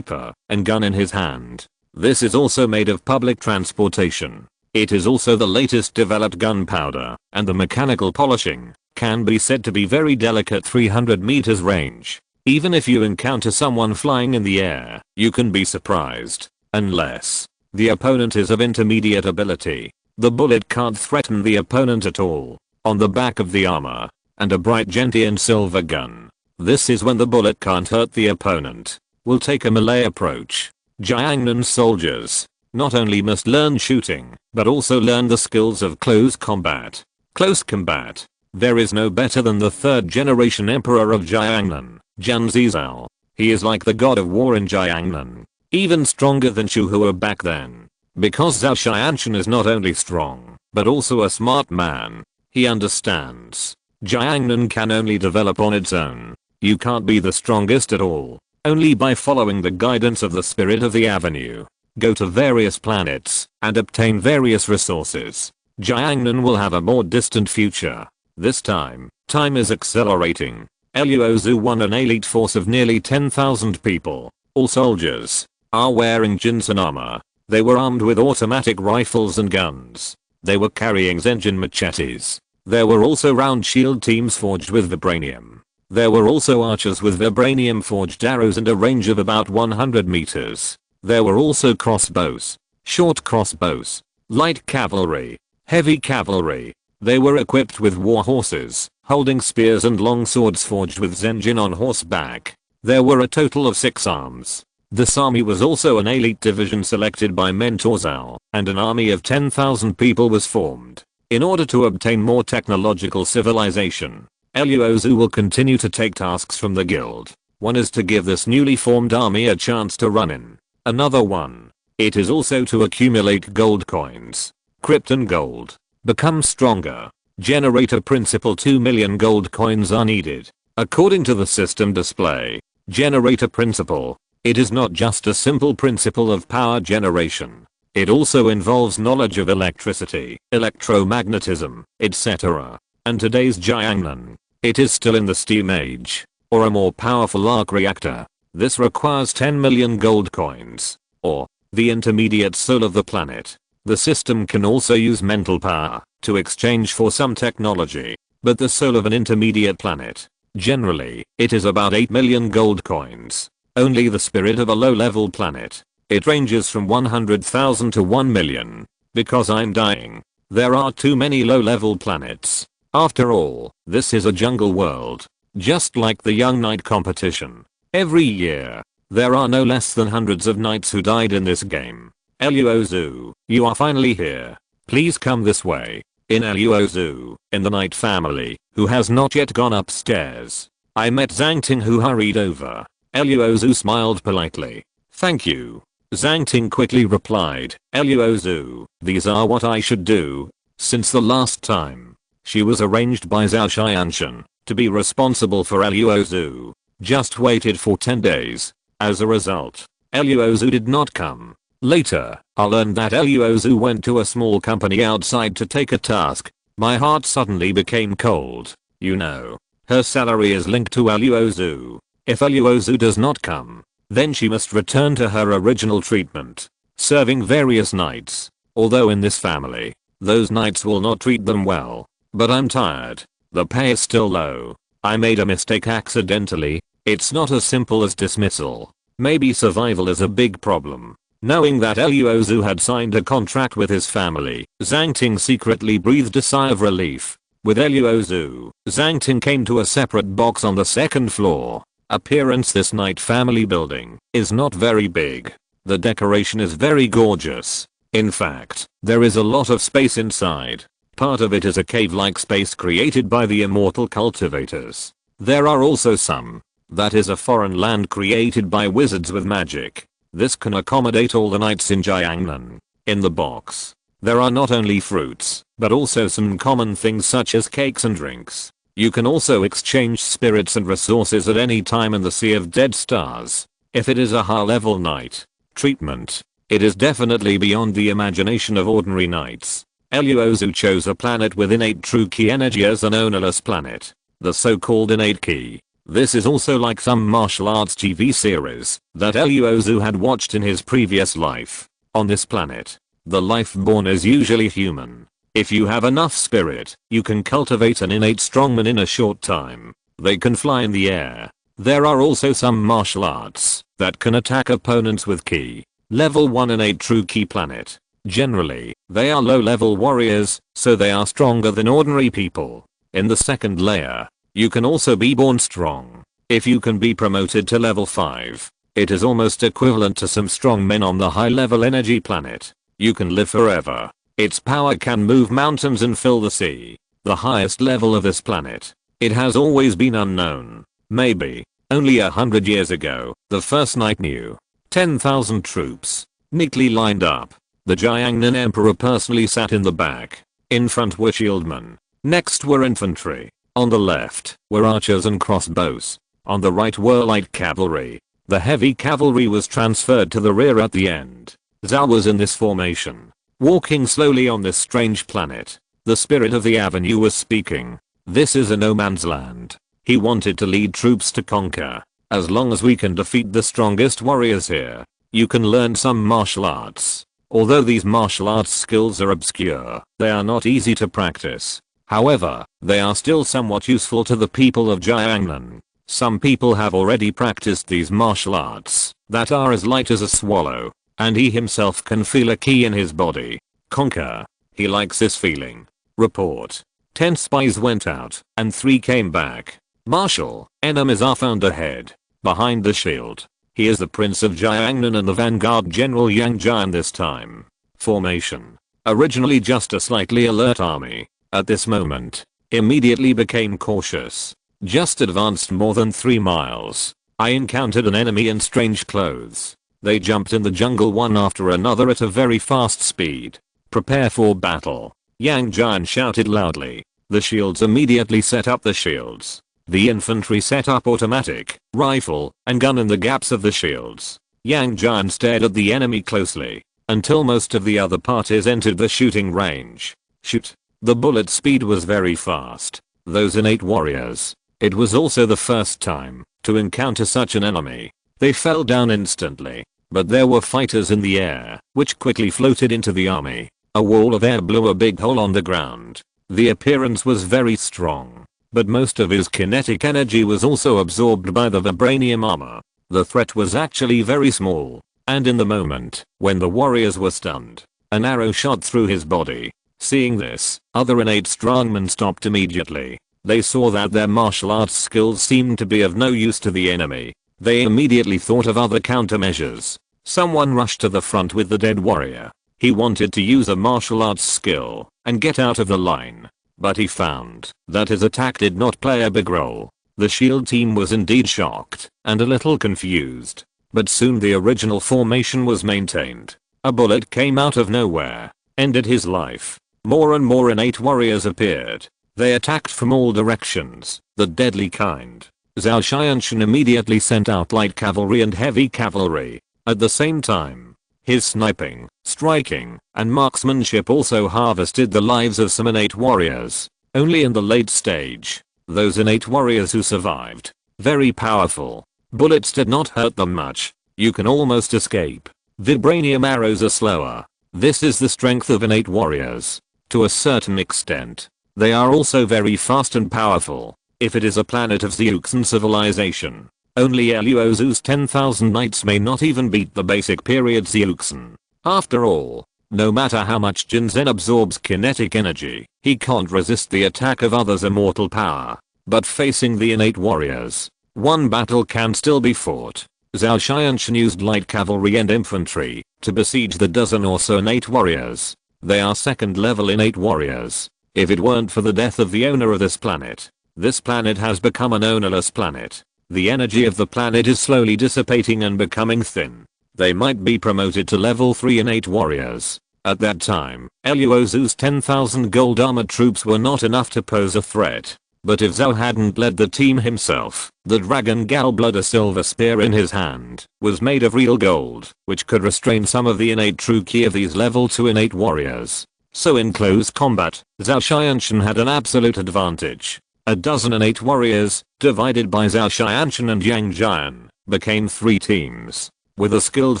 S1: and gun in his hand. This is also made of public transportation. It is also the latest developed gunpowder, and the mechanical polishing can be said to be very delicate 300 meters range. Even if you encounter someone flying in the air, you can be surprised, unless the opponent is of intermediate ability. The bullet can't threaten the opponent at all. On the back of the armor, and a bright gentian silver gun. This is when the bullet can't hurt the opponent. We'll take a melee approach. Jiangnan soldiers not only must learn shooting, but also learn the skills of close combat. Close combat. There is no better than the third generation emperor of Jiangnan, Jian Zizao. He is like the god of war in Jiangnan. Even stronger than Shuhua back then. Because Zhao Xianshan is not only strong, but also a smart man. He understands. Jiangnan can only develop on its own. You can't be the strongest at all. Only by following the guidance of the spirit of the avenue. Go to various planets and obtain various resources. Jiangnan will have a more distant future. This time is accelerating. Luo Xu won an elite force of nearly 10,000 people. All soldiers are wearing Jinsen armor. They were armed with automatic rifles and guns. They were carrying Zenjin machetes. There were also round shield teams forged with vibranium. There were also archers with vibranium forged arrows and a range of about 100 meters. There were also crossbows, short crossbows, light cavalry, heavy cavalry. They were equipped with war horses, holding spears and long swords forged with Zenjin on horseback. There were a total of 6 arms. This army was also an elite division selected by Mentor Zhao, and an army of 10,000 people was formed. In order to obtain more technological civilization, Luo Xu will continue to take tasks from the guild. One is to give this newly formed army a chance to run in. Another one. It is also to accumulate gold coins. Krypton gold. Become stronger. Generator principle 2 million gold coins are needed. According to the system display. Generator principle. It is not just a simple principle of power generation. It also involves knowledge of electricity, electromagnetism, etc. And today's Jiangnan. It is still in the steam age. Or a more powerful arc reactor. This requires 10 million gold coins. Or the intermediate soul of the planet. The system can also use mental power to exchange for some technology. But the soul of an intermediate planet. Generally, it is about 8 million gold coins. Only the spirit of a low-level planet. It ranges from 100,000 to 1 million. Because I'm dying. There are too many low-level planets. After all, this is a jungle world. Just like the young knight competition. Every year, there are no less than hundreds of knights who died in this game. Luo Xu, you are finally here. Please come this way. In Luo Xu, in the knight family, who has not yet gone upstairs. I met Zhang Ting who hurried over. Luo Xu smiled politely. Thank you. Zhang Ting quickly replied. Luo Xu, these are what I should do. Since the last time, she was arranged by Zhao Xianshan to be responsible for Luo Xu. Just waited for 10 days. As a result, Luo Xu did not come. Later, I learned that Luo Xu went to a small company outside to take a task. My heart suddenly became cold. You know, her salary is linked to Luo Xu. If Luo Xu does not come, then she must return to her original treatment, serving various knights. Although in this family, those knights will not treat them well. But I'm tired. The pay is still low. I made a mistake accidentally. It's not as simple as dismissal. Maybe survival is a big problem. Knowing that Luo Xu had signed a contract with his family, Zhang Ting secretly breathed a sigh of relief. With Luo Xu, Zhang Ting came to a separate box on the second floor. Appearance: this knight family building is not very big. The decoration is very gorgeous. In fact, there is a lot of space inside. Part of it is a cave-like space created by the immortal cultivators. There are also some. That is a foreign land created by wizards with magic. This can accommodate all the knights in Jiangnan. In the box, there are not only fruits, but also some common things such as cakes and drinks. You can also exchange spirits and resources at any time in the Sea of Dead Stars. If it is a high-level knight treatment, it is definitely beyond the imagination of ordinary knights. Luo Xu chose a planet with innate true ki energy as an ownerless planet. The so-called innate ki. This is also like some martial arts TV series that Luo Xu had watched in his previous life. On this planet, the life born is usually human. If you have enough spirit, you can cultivate an innate strongman in a short time. They can fly in the air. There are also some martial arts that can attack opponents with ki. Level 1 innate true ki planet. Generally, they are low-level warriors, so they are stronger than ordinary people. In the second layer, you can also be born strong. If you can be promoted to level 5, it is almost equivalent to some strong men on the high-level energy planet. You can live forever. Its power can move mountains and fill the sea. The highest level of this planet. It has always been unknown. Maybe, only 100 years ago, the first knight knew. 10,000 troops, neatly lined up. The Jiangnan Emperor personally sat in the back. In front were shieldmen. Next were infantry. On the left were archers and crossbows. On the right were light cavalry. The heavy cavalry was transferred to the rear at the end. Zhao was in this formation, walking slowly on this strange planet. The spirit of the avenue was speaking. This is a no man's land. He wanted to lead troops to conquer. As long as we can defeat the strongest warriors here, you can learn some martial arts. Although these martial arts skills are obscure, they are not easy to practice. However, they are still somewhat useful to the people of Jiangnan. Some people have already practiced these martial arts that are as light as a swallow, and he himself can feel a ki in his body. Conquer. He likes this feeling. Report. 10 spies went out, and 3 came back. Marshal, enemies are found ahead. Behind the shield. He is the Prince of Jiangnan and the Vanguard General Yang Jian this time. Formation. Originally just a slightly alert army. At this moment, immediately became cautious. Just advanced more than 3 miles. I encountered an enemy in strange clothes. They jumped in the jungle one after another at a very fast speed. Prepare for battle. Yang Jian shouted loudly. The shields immediately set up the shields. The infantry set up automatic, rifle, and gun in the gaps of the shields. Yang Jian stared at the enemy closely, until most of the other parties entered the shooting range. Shoot. The bullet speed was very fast. Those innate warriors. It was also the first time to encounter such an enemy. They fell down instantly. But there were fighters in the air, which quickly floated into the army. A wall of air blew a big hole on the ground. The appearance was very strong. But most of his kinetic energy was also absorbed by the vibranium armor. The threat was actually very small. And in the moment, when the warriors were stunned, an arrow shot through his body. Seeing this, other innate strongmen stopped immediately. They saw that their martial arts skills seemed to be of no use to the enemy. They immediately thought of other countermeasures. Someone rushed to the front with the dead warrior. He wanted to use a martial arts skill and get out of the line. But he found that his attack did not play a big role. The shield team was indeed shocked and a little confused. But soon the original formation was maintained. A bullet came out of nowhere, ended his life. More and more innate warriors appeared. They attacked from all directions, the deadly kind. Zhao Xianshan immediately sent out light cavalry and heavy cavalry. At the same time, his sniping, striking, and marksmanship also harvested the lives of some innate warriors. Only in the late stage, those innate warriors who survived. Very powerful. Bullets did not hurt them much. You can almost escape. Vibranium arrows are slower. This is the strength of innate warriors. To a certain extent, they are also very fast and powerful. If it is a planet of Zeuxan civilization, only Luo Xu's 10,000 knights may not even beat the basic period Zeuxan. After all, no matter how much Jinzen absorbs kinetic energy, he can't resist the attack of others' immortal power. But facing the innate warriors, one battle can still be fought. Zhao Xianshan used light cavalry and infantry to besiege the dozen or so innate warriors. They are second level innate warriors. If it weren't for the death of the owner of this planet has become an ownerless planet. The energy of the planet is slowly dissipating and becoming thin. They might be promoted to level 3 innate warriors. At that time, Luo Xu's 10,000 gold armored troops were not enough to pose a threat. But if Zhao hadn't led the team himself, the dragon Galblood, a silver spear in his hand, was made of real gold, which could restrain some of the innate true ki of these level 2 innate warriors. So in close combat, Zhao Xianshan had an absolute advantage. A dozen innate warriors, divided by Zhao Xianshan and Yang Jian, became 3 teams. With a skilled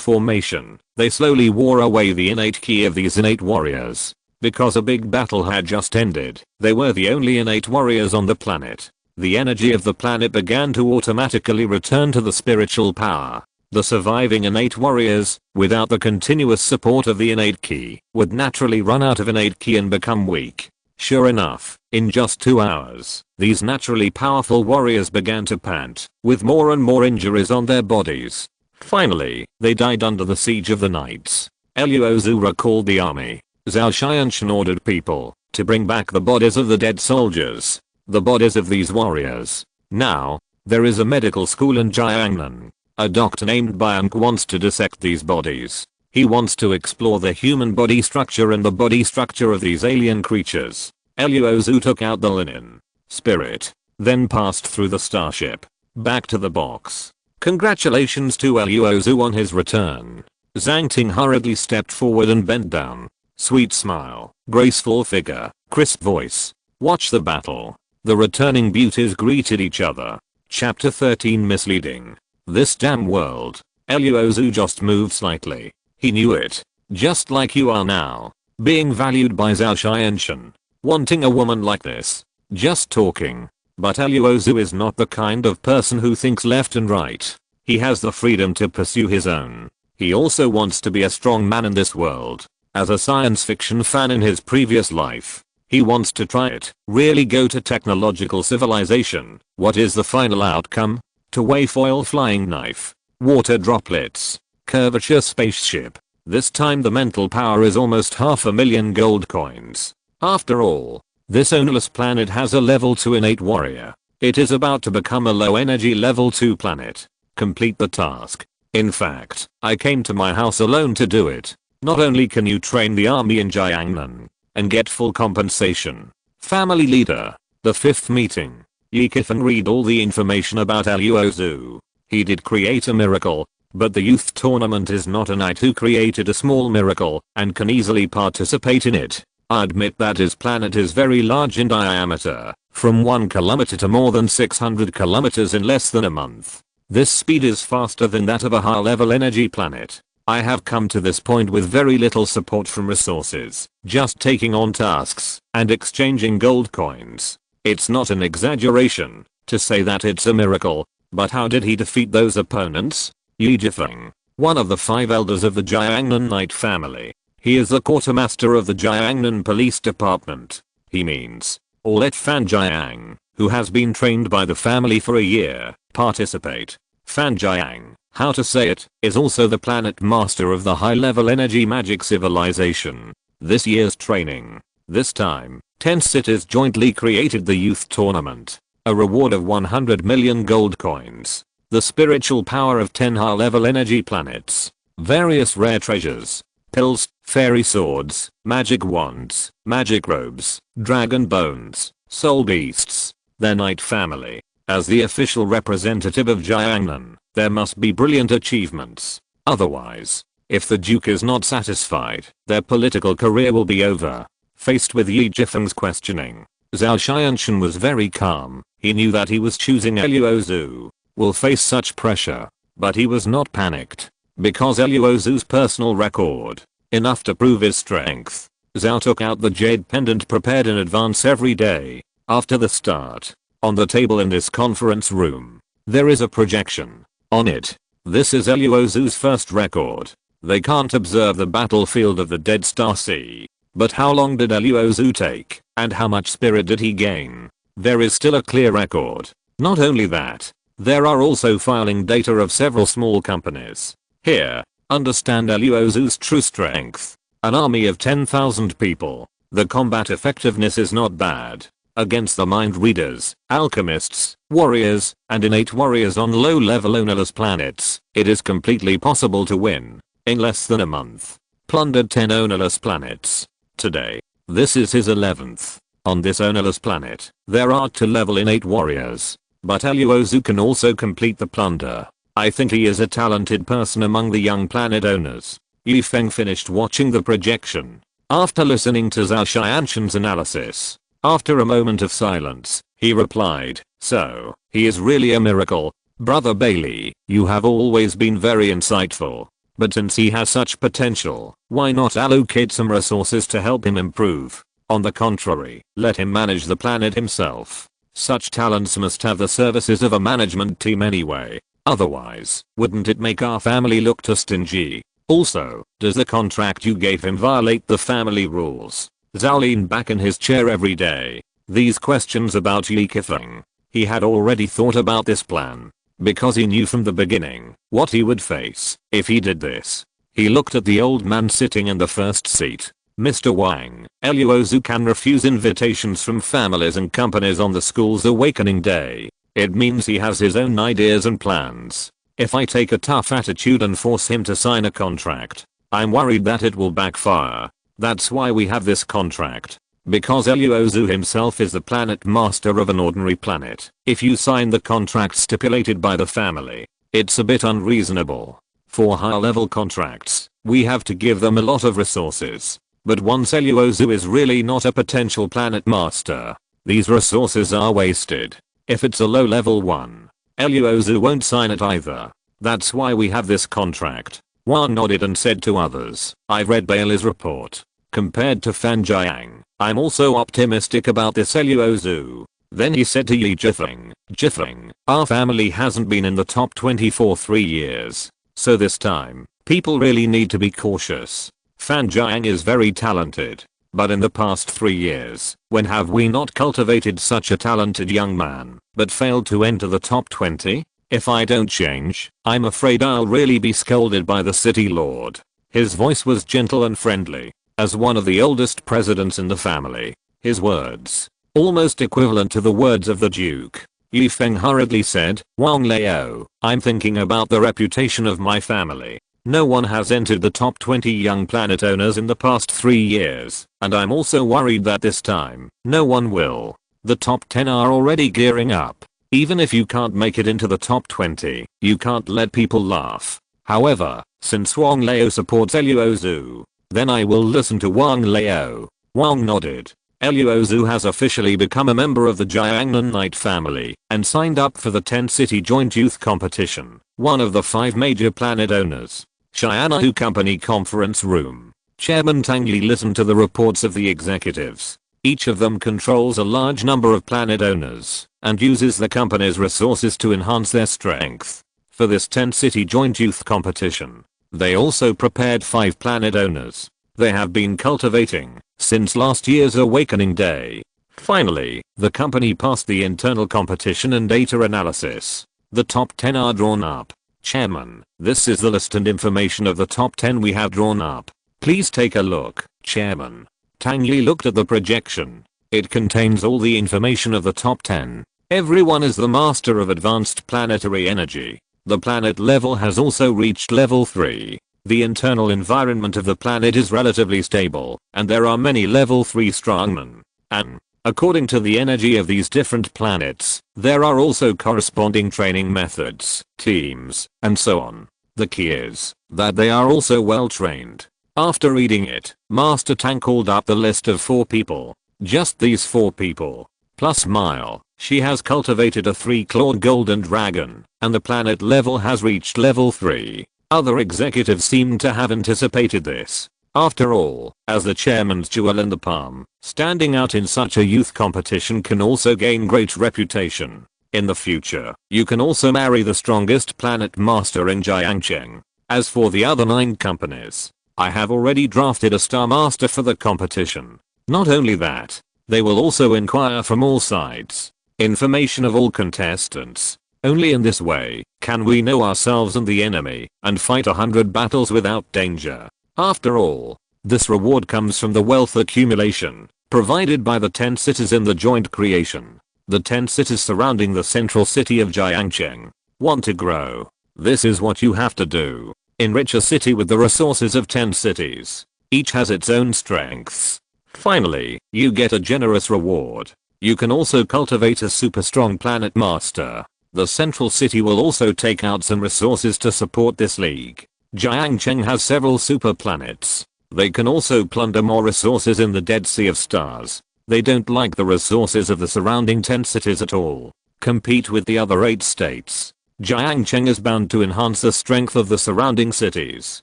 S1: formation, they slowly wore away the innate ki of these innate warriors. Because a big battle had just ended, they were the only innate warriors on the planet. The energy of the planet began to automatically return to the spiritual power. The surviving innate warriors, without the continuous support of the innate ki, would naturally run out of innate ki and become weak. Sure enough, in just 2 hours, these naturally powerful warriors began to pant, with more and more injuries on their bodies. Finally, they died under the siege of the knights. Luo Xu recalled the army. Zhao Xianshan ordered people to bring back the bodies of the dead soldiers, the bodies of these warriors. Now, there is a medical school in Jiangnan. A doctor named Bianc wants to dissect these bodies. He wants to explore the human body structure and the body structure of these alien creatures. Luo Xu took out the linen spirit, then passed through the starship, back to the box. Congratulations to Luo Xu on his return. Zhang Ting hurriedly stepped forward and bent down. Sweet smile, graceful figure, crisp voice. Watch the battle. The returning beauties greeted each other. Chapter 13 Misleading. This damn world. Luo Xu just moved slightly. He knew it. Just like you are now. Being valued by Zhao Xianshan. Wanting a woman like this. Just talking. But Luo Xu is not the kind of person who thinks left and right. He has the freedom to pursue his own. He also wants to be a strong man in this world. As a science fiction fan in his previous life, he wants to try it. Really go to technological civilization. What is the final outcome? To wavefoil flying knife. Water droplets. Curvature spaceship. This time the mental power is almost 500,000 gold coins. After all, this ownerless planet has a level 2 innate warrior. It is about to become a low energy level 2 planet. Complete the task. In fact, I came to my house alone to do it. Not only can you train the army in Jiangnan and get full compensation. Family leader. The 5th meeting. Ye can read all the information about Luo Xu. He did create a miracle, but the youth tournament is not a knight who created a small miracle and can easily participate in it. I admit that his planet is very large in diameter, from 1 kilometer to more than 600 kilometers in less than a month. This speed is faster than that of a high-level energy planet. I have come to this point with very little support from resources, just taking on tasks and exchanging gold coins. It's not an exaggeration to say that it's a miracle, but how did he defeat those opponents? Yi Jifeng, one of the 5 elders of the Jiangnan Knight family. He is the quartermaster of the Jiangnan Police Department. He means, all let Fan Jiang, who has been trained by the family for a year, participate. Fan Jiang, how to say it, is also the planet master of the high-level energy magic civilization. This year's training. This time, 10 cities jointly created the youth tournament. A reward of 100 million gold coins. The spiritual power of 10 high-level energy planets. Various rare treasures. Pills, fairy swords, magic wands, magic robes, dragon bones, soul beasts. Their knight family. As the official representative of Jiangnan, there must be brilliant achievements. Otherwise, if the Duke is not satisfied, their political career will be over. Faced with Yi Jifeng's questioning, Zhao Xianshan was very calm. He knew that he was choosing Luo Xu. Will face such pressure, but he was not panicked. Because Luo Xu's personal record, enough to prove his strength. Zhao took out the jade pendant prepared in advance every day. After the start, on the table in this conference room, there is a projection. On it, this is Luo Xu's first record. They can't observe the battlefield of the Dead Star Sea. But how long did Luo Xu take, and how much spirit did he gain? There is still a clear record. Not only that, there are also filing data of several small companies. Here, understand Luo Xu's true strength. An army of 10,000 people. The combat effectiveness is not bad. Against the mind readers, alchemists, warriors, and innate warriors on low-level ownerless planets, it is completely possible to win. In less than a month. Plundered 10 ownerless planets. Today, this is his 11th. On this ownerless planet, there are 2-level innate warriors. But Luo Xu can also complete the plunder. I think he is a talented person among the young planet owners. Yi Feng finished watching the projection. After listening to Zhao Xianshan's analysis, after a moment of silence, he replied, so, he is really a miracle. Brother Bailey, you have always been very insightful. But since he has such potential, why not allocate some resources to help him improve? On the contrary, let him manage the planet himself. Such talents must have the services of a management team anyway. Otherwise, wouldn't it make our family look too stingy? Also, does the contract you gave him violate the family rules? Zhao leaned back in his chair every day. These questions about Yi Kifeng. He had already thought about this plan. Because he knew from the beginning what he would face if he did this. He looked at the old man sitting in the first seat. Mr. Wang, Luo Xu can refuse invitations from families and companies on the school's awakening day. It means he has his own ideas and plans. If I take a tough attitude and force him to sign a contract, I'm worried that it will backfire. That's why we have this contract. Because Luo Xu himself is the planet master of an ordinary planet. If you sign the contract stipulated by the family, it's a bit unreasonable. For higher level contracts, we have to give them a lot of resources. But once Luo Xu is really not a potential planet master, these resources are wasted. If it's a low level one, Luo Xu won't sign it either. That's why we have this contract. Wang nodded and said to others, I've read Bailey's report. Compared to Fan Jiang, I'm also optimistic about this Luo Xu. Then he said to Yi Jifeng, our family hasn't been in the top 20 for 3 years. So this time, people really need to be cautious. Fan Jiang is very talented. But in the past 3 years, when have we not cultivated such a talented young man, but failed to enter the top 20? If I don't change, I'm afraid I'll really be scolded by the city lord. His voice was gentle and friendly. As one of the oldest presidents in the family, his words, almost equivalent to the words of the Duke. Yi Feng hurriedly said, Wang Lao, I'm thinking about the reputation of my family. No one has entered the top 20 young planet owners in the past 3 years, and I'm also worried that this time, no one will. The top 10 are already gearing up. Even if you can't make it into the top 20, you can't let people laugh. However, since Wang Lao supports Luo Xu, then I will listen to Wang Lao. Wang nodded. Luo Xu has officially become a member of the Jiangnan Knight family and signed up for the 10 city joint youth competition, one of the 5 major planet owners. Xianhu Company Conference Room. Chairman Tang Yi listened to the reports of the executives. Each of them controls a large number of planet owners and uses the company's resources to enhance their strength. For this 10 city joint youth competition, they also prepared 5 planet owners they have been cultivating since last year's awakening day. Finally, the company passed the internal competition and data analysis. The top 10 are drawn up. Chairman, this is the list and information of the top 10 we have drawn up. Please take a look, Chairman. Tang Yi looked at the projection. It contains all the information of the top 10. Everyone is the master of advanced planetary energy. The planet level has also reached level 3. The internal environment of the planet is relatively stable, and there are many level 3 strongmen. And, according to the energy of these different planets, there are also corresponding training methods, teams, and so on. The key is that they are also well trained. After reading it, Master Tang called up the list of 4 people. Just these 4 people. Plus Mile, she has cultivated a 3-clawed golden dragon, and the planet level has reached level 3. Other executives seem to have anticipated this. After all, as the chairman's jewel in the palm, standing out in such a youth competition can also gain great reputation. In the future, you can also marry the strongest planet master in Jiangcheng. As for the other 9 companies, I have already drafted a star master for the competition. Not only that, they will also inquire from all sides. Information of all contestants. Only in this way can we know ourselves and the enemy and fight 100 battles without danger. After all, this reward comes from the wealth accumulation provided by the 10 cities in the joint creation. The 10 cities surrounding the central city of Jiangcheng. Want to grow? This is what you have to do. Enrich a city with the resources of 10 cities. Each has its own strengths. Finally, you get a generous reward. You can also cultivate a super strong planet master. The central city will also take out some resources to support this league. Jiangcheng has several super planets. They can also plunder more resources in the Dead Sea of Stars. They don't like the resources of the surrounding 10 cities at all. Compete with the other 8 states. Jiangcheng is bound to enhance the strength of the surrounding cities.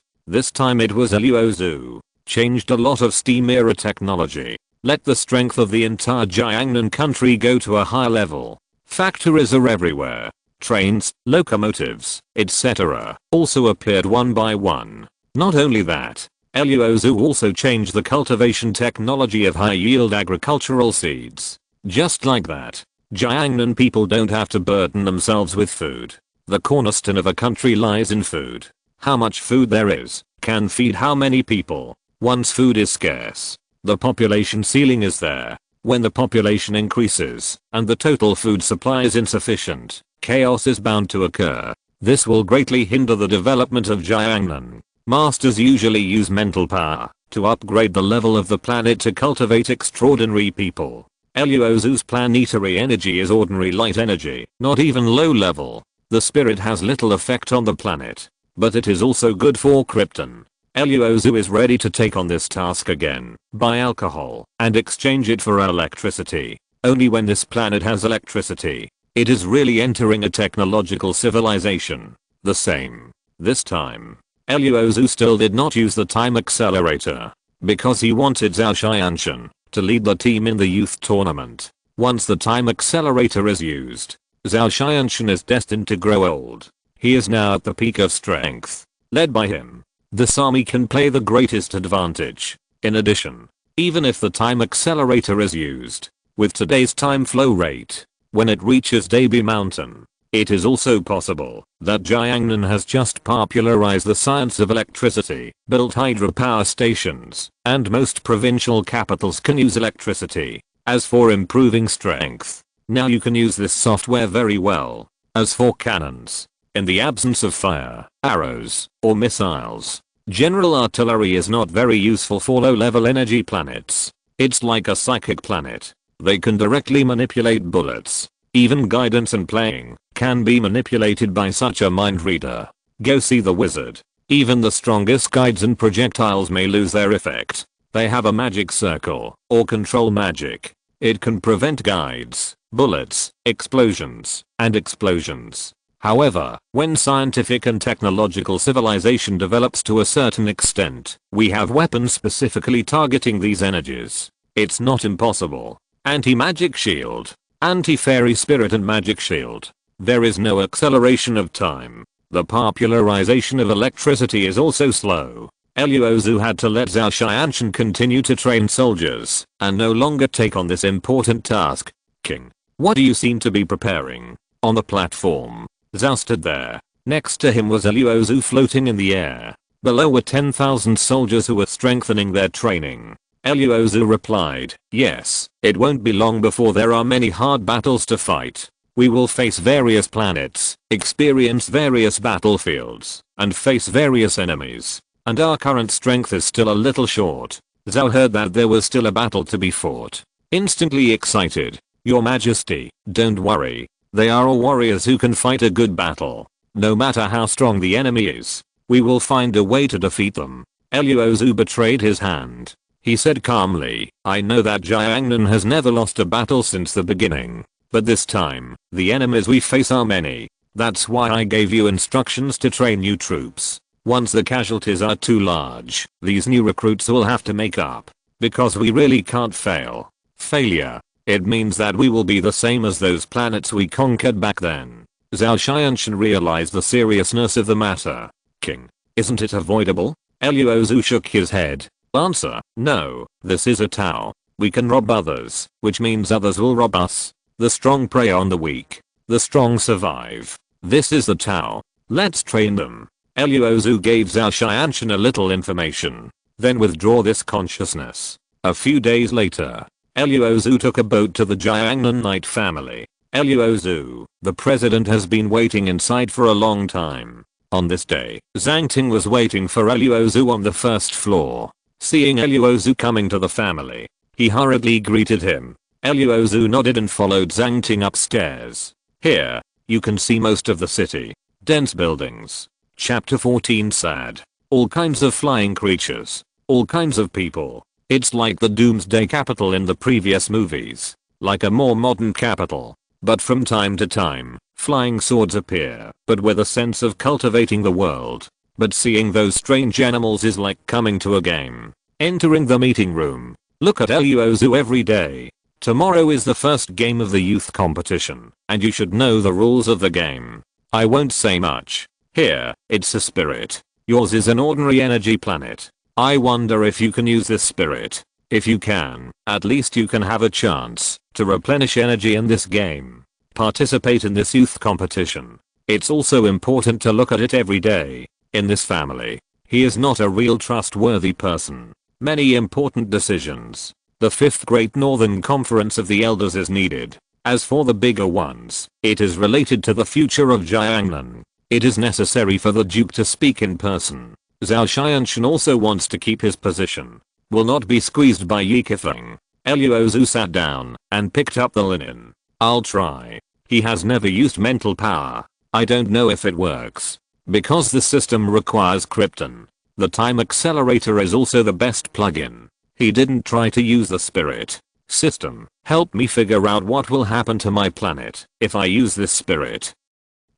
S1: This time it was Luo Xu. Changed a lot of steam era technology. Let the strength of the entire Jiangnan country go to a high level. Factories are everywhere. Trains, locomotives, etc. also appeared one by one. Not only that, Luo Xu also changed the cultivation technology of high-yield agricultural seeds. Just like that, Jiangnan people don't have to burden themselves with food. The cornerstone of a country lies in food. How much food there is can feed how many people. Once food is scarce, the population ceiling is there. When the population increases and the total food supply is insufficient, chaos is bound to occur. This will greatly hinder the development of Jiangnan. Masters usually use mental power to upgrade the level of the planet to cultivate extraordinary people. Luo Xu's planetary energy is ordinary light energy, not even low level. The spirit has little effect on the planet, but it is also good for Krypton. Luo Xu is ready to take on this task again, buy alcohol, and exchange it for electricity. Only when this planet has electricity, it is really entering a technological civilization. The same. This time, Luo Xu still did not use the time accelerator, because he wanted Zhao Xianshan to lead the team in the youth tournament. Once the time accelerator is used, Zhao Xianshan is destined to grow old. He is now at the peak of strength. Led by him, this army can play the greatest advantage. In addition, even if the time accelerator is used, with today's time flow rate, when it reaches Dabi Mountain, it is also possible that Jiangnan has just popularized the science of electricity, built hydropower stations, and most provincial capitals can use electricity. As for improving strength, now you can use this software very well. As for cannons, in the absence of fire, arrows, or missiles, general artillery is not very useful for low-level energy planets. It's like a psychic planet. They can directly manipulate bullets. Even guidance and playing can be manipulated by such a mind reader. Go see the wizard. Even the strongest guides and projectiles may lose their effect. They have a magic circle, or control magic. It can prevent guides, bullets, explosions, and explosions. However, when scientific and technological civilization develops to a certain extent, we have weapons specifically targeting these energies. It's not impossible. Anti-magic shield, anti-fairy spirit and magic shield. There is no acceleration of time. The popularization of electricity is also slow. Luo Xu had to let Zhao Xianshan continue to train soldiers and no longer take on this important task. King, what do you seem to be preparing? On the platform, Zhao stood there. Next to him was Luo Xu floating in the air. Below were 10,000 soldiers who were strengthening their training. Luo Xu replied, yes, it won't be long before there are many hard battles to fight. We will face various planets, experience various battlefields, and face various enemies. And our current strength is still a little short. Zhao heard that there was still a battle to be fought. Instantly excited. Your Majesty, don't worry. They are all warriors who can fight a good battle. No matter how strong the enemy is, we will find a way to defeat them. Luo Xu betrayed his hand. He said calmly, I know that Jiangnan has never lost a battle since the beginning. But this time, the enemies we face are many. That's why I gave you instructions to train new troops. Once the casualties are too large, these new recruits will have to make up. Because we really can't fail. Failure. It means that we will be the same as those planets we conquered back then. Zhao Xianshan realized the seriousness of the matter. King, isn't it avoidable? Luo Xu shook his head. Answer, no, this is a Tao. We can rob others, which means others will rob us. The strong prey on the weak. The strong survive. This is the Tao. Let's train them. Luo Xu gave Zhao Xianshan a little information. Then withdraw this consciousness. A few days later, Luo Xu took a boat to the Jiangnan Knight family. Luo Xu, the president has been waiting inside for a long time. On this day, Zhang Ting was waiting for Luo Xu on the first floor. Seeing Luo Xu coming to the family, he hurriedly greeted him. Luo Xu nodded and followed Zhang Ting upstairs. Here, you can see most of the city. Dense buildings. Chapter 14 Sad. All kinds of flying creatures. All kinds of people. It's like the Doomsday Capital in the previous movies. Like a more modern capital. But from time to time, flying swords appear, but with a sense of cultivating the world. But seeing those strange animals is like coming to a game. Entering the meeting room. Look at Luo Xu every day. Tomorrow is the first game of the youth competition, and you should know the rules of the game. I won't say much. Here, it's a spirit. Yours is an ordinary energy planet. I wonder if you can use this spirit. If you can, at least you can have a chance to replenish energy in this game. Participate in this youth competition. It's also important to look at it every day. In this family, he is not a real trustworthy person. Many important decisions. The 5th Great Northern Conference of the Elders is needed. As for the bigger ones, it is related to the future of Jiangnan. It is necessary for the Duke to speak in person. Zhao Xianshan also wants to keep his position. Will not be squeezed by Yikithing. Luo Xu sat down and picked up the linen. I'll try. He has never used mental power. I don't know if it works. Because the system requires krypton. The time accelerator is also the best plugin. He didn't try to use the spirit. System, help me figure out what will happen to my planet if I use this spirit.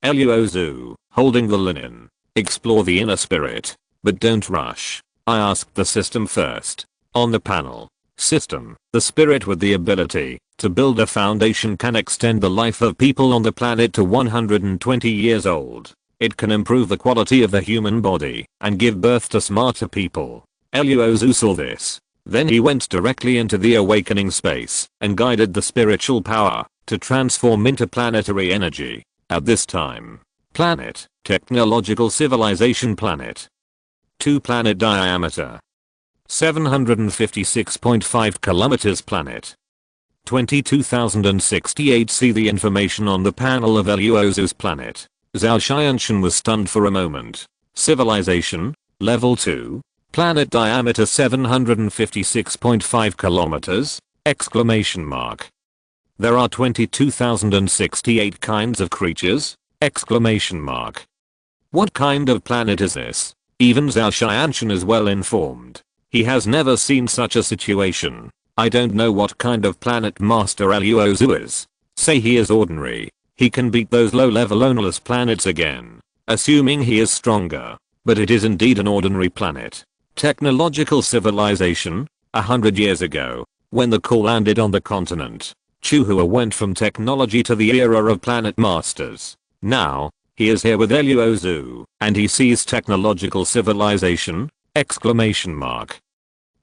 S1: Luo Xu, holding the linen. Explore the inner spirit. But don't rush. I asked the system first. On the panel. System, the spirit with the ability to build a foundation can extend the life of people on the planet to 120 years old. It can improve the quality of the human body and give birth to smarter people. Luo Xu saw this. Then he went directly into the awakening space and guided the spiritual power to transform interplanetary energy. At this time, planet, technological civilization planet. 2 planet diameter. 756.5 kilometers planet. 22,068. See the information on the panel of Luo Xu's planet. Zhao Xianshan was stunned for a moment. Civilization, level 2. Planet diameter 756.5 kilometers, exclamation mark. There are 22,068 kinds of creatures, exclamation mark. What kind of planet is this? Even Zhao Xianshan is well informed. He has never seen such a situation. I don't know what kind of planet Master Luo Xu is. Say he is ordinary. He can beat those low-level ownerless planets again. Assuming he is stronger. But it is indeed an ordinary planet. Technological civilization, 100 years ago, when the call landed on the continent, Chuhua went from technology to the era of planet masters. Now, he is here with Luo Xu, and he sees technological civilization, exclamation mark.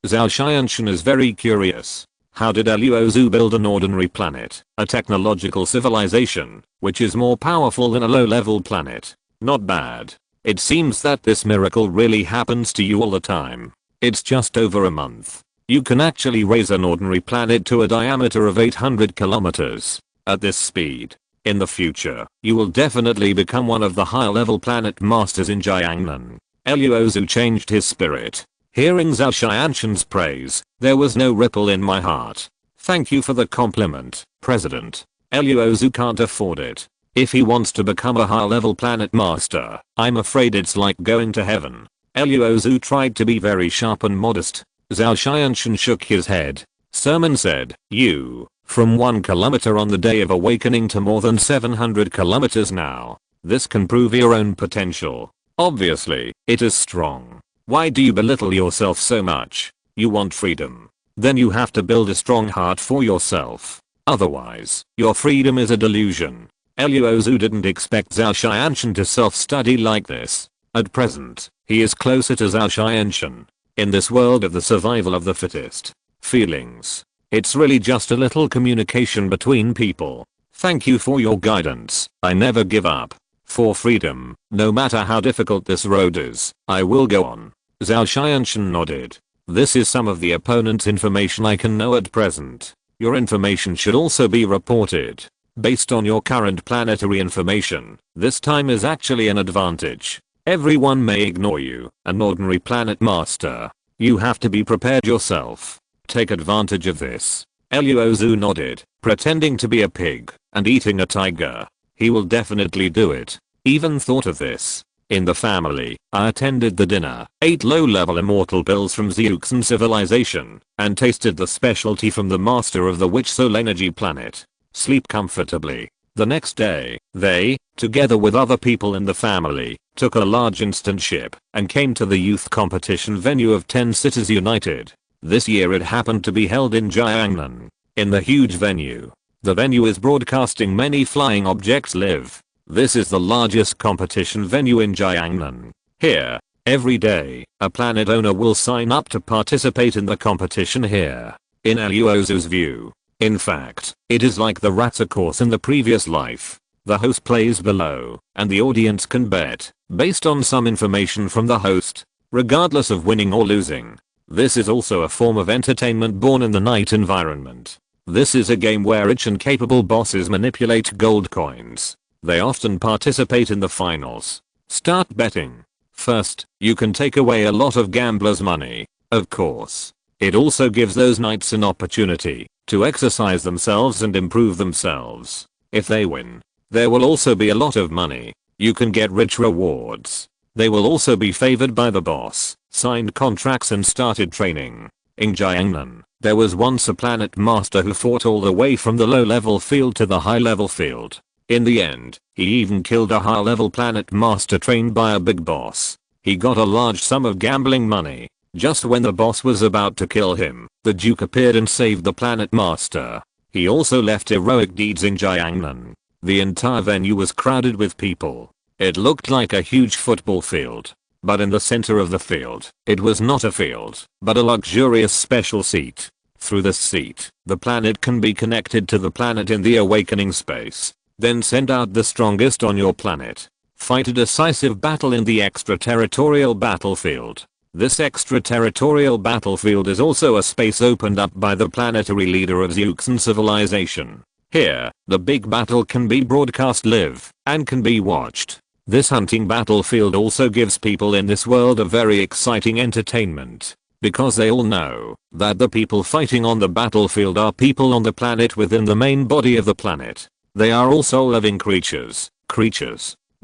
S1: Zhao Xianshan is very curious. How did Luo Xu build an ordinary planet, a technological civilization, which is more powerful than a low-level planet? Not bad. It seems that this miracle really happens to you all the time. It's just over a month. You can actually raise an ordinary planet to a diameter of 800 kilometers. At this speed. In the future, you will definitely become one of the high-level planet masters in Jiangnan. Luo Xu changed his spirit. Hearing Zhao Xianshan's praise, there was no ripple in my heart. Thank you for the compliment, President. Luo Xu can't afford it. If he wants to become a high-level planet master, I'm afraid it's like going to heaven. Luo Xu tried to be very sharp and modest. Zhao Xianshan shook his head. Sermon said, you, from 1 kilometer on the day of awakening to more than 700 kilometers now. This can prove your own potential. Obviously, it is strong. Why do you belittle yourself so much? You want freedom. Then you have to build a strong heart for yourself. Otherwise, your freedom is a delusion. Luo Xu didn't expect Zhao Xianshan to self-study like this. At present, he is closer to Zhao Xianshan. In this world of the survival of the fittest. Feelings. It's really just a little communication between people. Thank you for your guidance. I never give up. For freedom, no matter how difficult this road is, I will go on. Zhao Xianshan nodded. This is some of the opponent's information I can know at present. Your information should also be reported. Based on your current planetary information, this time is actually an advantage. Everyone may ignore you, an ordinary planet master. You have to be prepared yourself. Take advantage of this. Luo Xu nodded, pretending to be a pig and eating a tiger. He will definitely do it. Even thought of this. In the family, I attended the dinner, ate low-level immortal pills from Zeuxan civilization, and tasted the specialty from the master of the witch soul energy planet. Sleep comfortably. The next day, they, together with other people in the family, took a large instant ship and came to the youth competition venue of 10 Cities United. This year it happened to be held in Jiangnan. In the huge venue. The venue is broadcasting many flying objects live. This is the largest competition venue in Jiangnan. Here, every day, a planet owner will sign up to participate in the competition here. In Luo Xu's view. In fact, it is like the Ratsa course in the previous life. The host plays below, and the audience can bet, based on some information from the host, regardless of winning or losing. This is also a form of entertainment born in the night environment. This is a game where rich and capable bosses manipulate gold coins. They often participate in the finals. Start betting. First, you can take away a lot of gamblers' money, of course. It also gives those knights an opportunity to exercise themselves and improve themselves. If they win, there will also be a lot of money. You can get rich rewards. They will also be favored by the boss, signed contracts and started training. In Jiangnan, there was once a planet master who fought all the way from the low level field to the high level field. In the end, he even killed a high level planet master trained by a big boss. He got a large sum of gambling money. Just when the boss was about to kill him, the Duke appeared and saved the planet master. He also left heroic deeds in Jiangnan. The entire venue was crowded with people. It looked like a huge football field. But in the center of the field, it was not a field, but a luxurious special seat. Through this seat, the planet can be connected to the planet in the awakening space. Then send out the strongest on your planet. Fight a decisive battle in the extraterritorial battlefield. This extraterritorial battlefield is also a space opened up by the planetary leader of Xuxan civilization. Here, the big battle can be broadcast live and can be watched. This hunting battlefield also gives people in this world a very exciting entertainment, because they all know that the people fighting on the battlefield are people on the planet within the main body of the planet. They are also living creatures.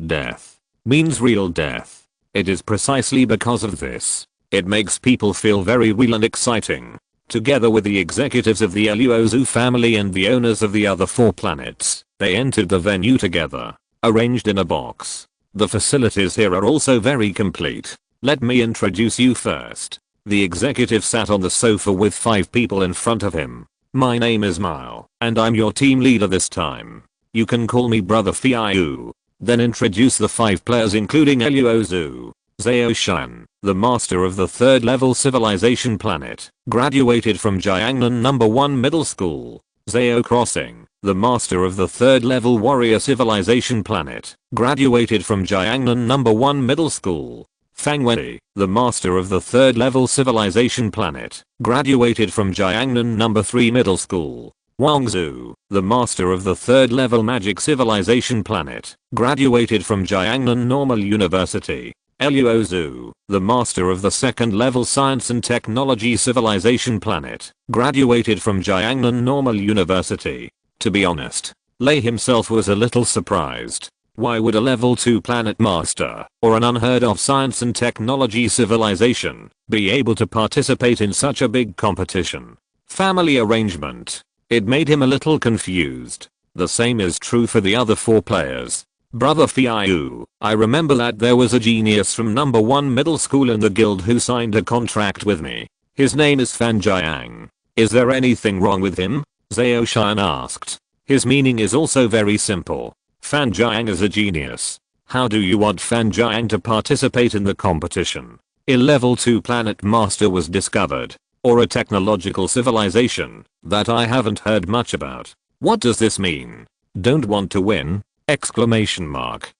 S1: Death means real death. It is precisely because of this. It makes people feel very real and exciting. Together with the executives of the Luo Xu family and the owners of the other 4 planets, they entered the venue together, arranged in a box. The facilities here are also very complete. Let me introduce you first. The executive sat on the sofa with 5 people in front of him. My name is Mile, and I'm your team leader this time. You can call me Brother Fiu. Then introduce the 5 players including Luo Xu, Zhao Shan, the master of the 3rd level civilization planet, graduated from Jiangnan No. 1 middle school. Zhao Crossing, the master of the 3rd level warrior civilization planet, graduated from Jiangnan No. 1 middle school. Fang Wei, the master of the 3rd level civilization planet, graduated from Jiangnan No. 3 middle school. Wang Zhu, the master of the 3rd level magic civilization planet, graduated from Jiangnan Normal University. Luo Xu, the master of the 2nd level science and technology civilization planet, graduated from Jiangnan Normal University. To be honest, Lei himself was a little surprised. Why would a level 2 planet master, or an unheard of science and technology civilization, be able to participate in such a big competition? Family arrangement. It made him a little confused. The same is true for the other 4 players. Brother Fiu, I remember that there was a genius from No. 1 middle school in the guild who signed a contract with me. His name is Fan Jiang. Is there anything wrong with him? Zhao Shan asked. His meaning is also very simple. Fan Jiang is a genius. How do you want Fan Jiang to participate in the competition? A level 2 planet master was discovered. Or a technological civilization that I haven't heard much about. What does this mean? Don't want to win? Exclamation mark.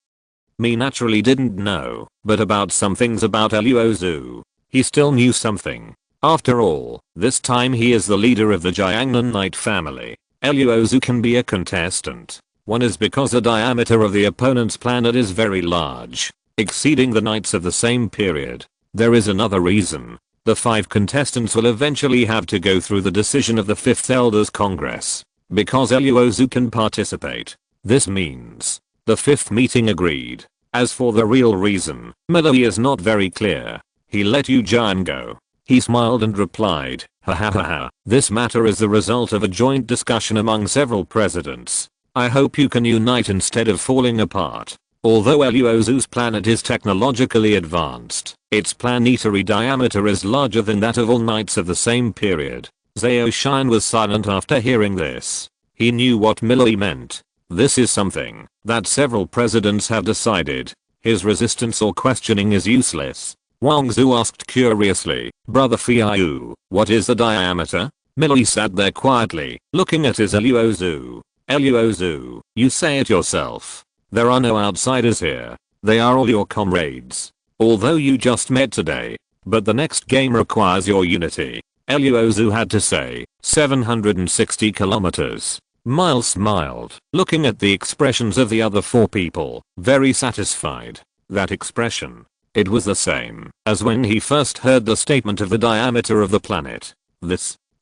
S1: Me naturally didn't know, but about some things about Luo Xu, he still knew something. After all, this time he is the leader of the Jiangnan Knight family. Luo Xu can be a contestant. One is because the diameter of the opponent's planet is very large, exceeding the knights of the same period. There is another reason. The 5 contestants will eventually have to go through the decision of the 5th Elders Congress. Because Luo Xu can participate, this means the 5th meeting agreed. As for the real reason, Millie is not very clear. He let Yu Jian go. He smiled and replied, ha ha ha ha, this matter is the result of a joint discussion among several presidents. I hope you can unite instead of falling apart. Although Luo Xu's planet is technologically advanced, its planetary diameter is larger than that of all knights of the same period. Zhao Shan was silent after hearing this. He knew what Millie meant. This is something that several presidents have decided. His resistance or questioning is useless. Wang Zhu asked curiously, Brother Fiu, what is the diameter? Millie sat there quietly, looking at his Luo Xu. Luo Xu, you say it yourself. There are no outsiders here. They are all your comrades. Although you just met today. But the next game requires your unity. Luo Xu had to say. 760 kilometers. Miles smiled, looking at the expressions of the other 4 people, very satisfied. That expression. It was the same as when he first heard the statement of the diameter of the planet.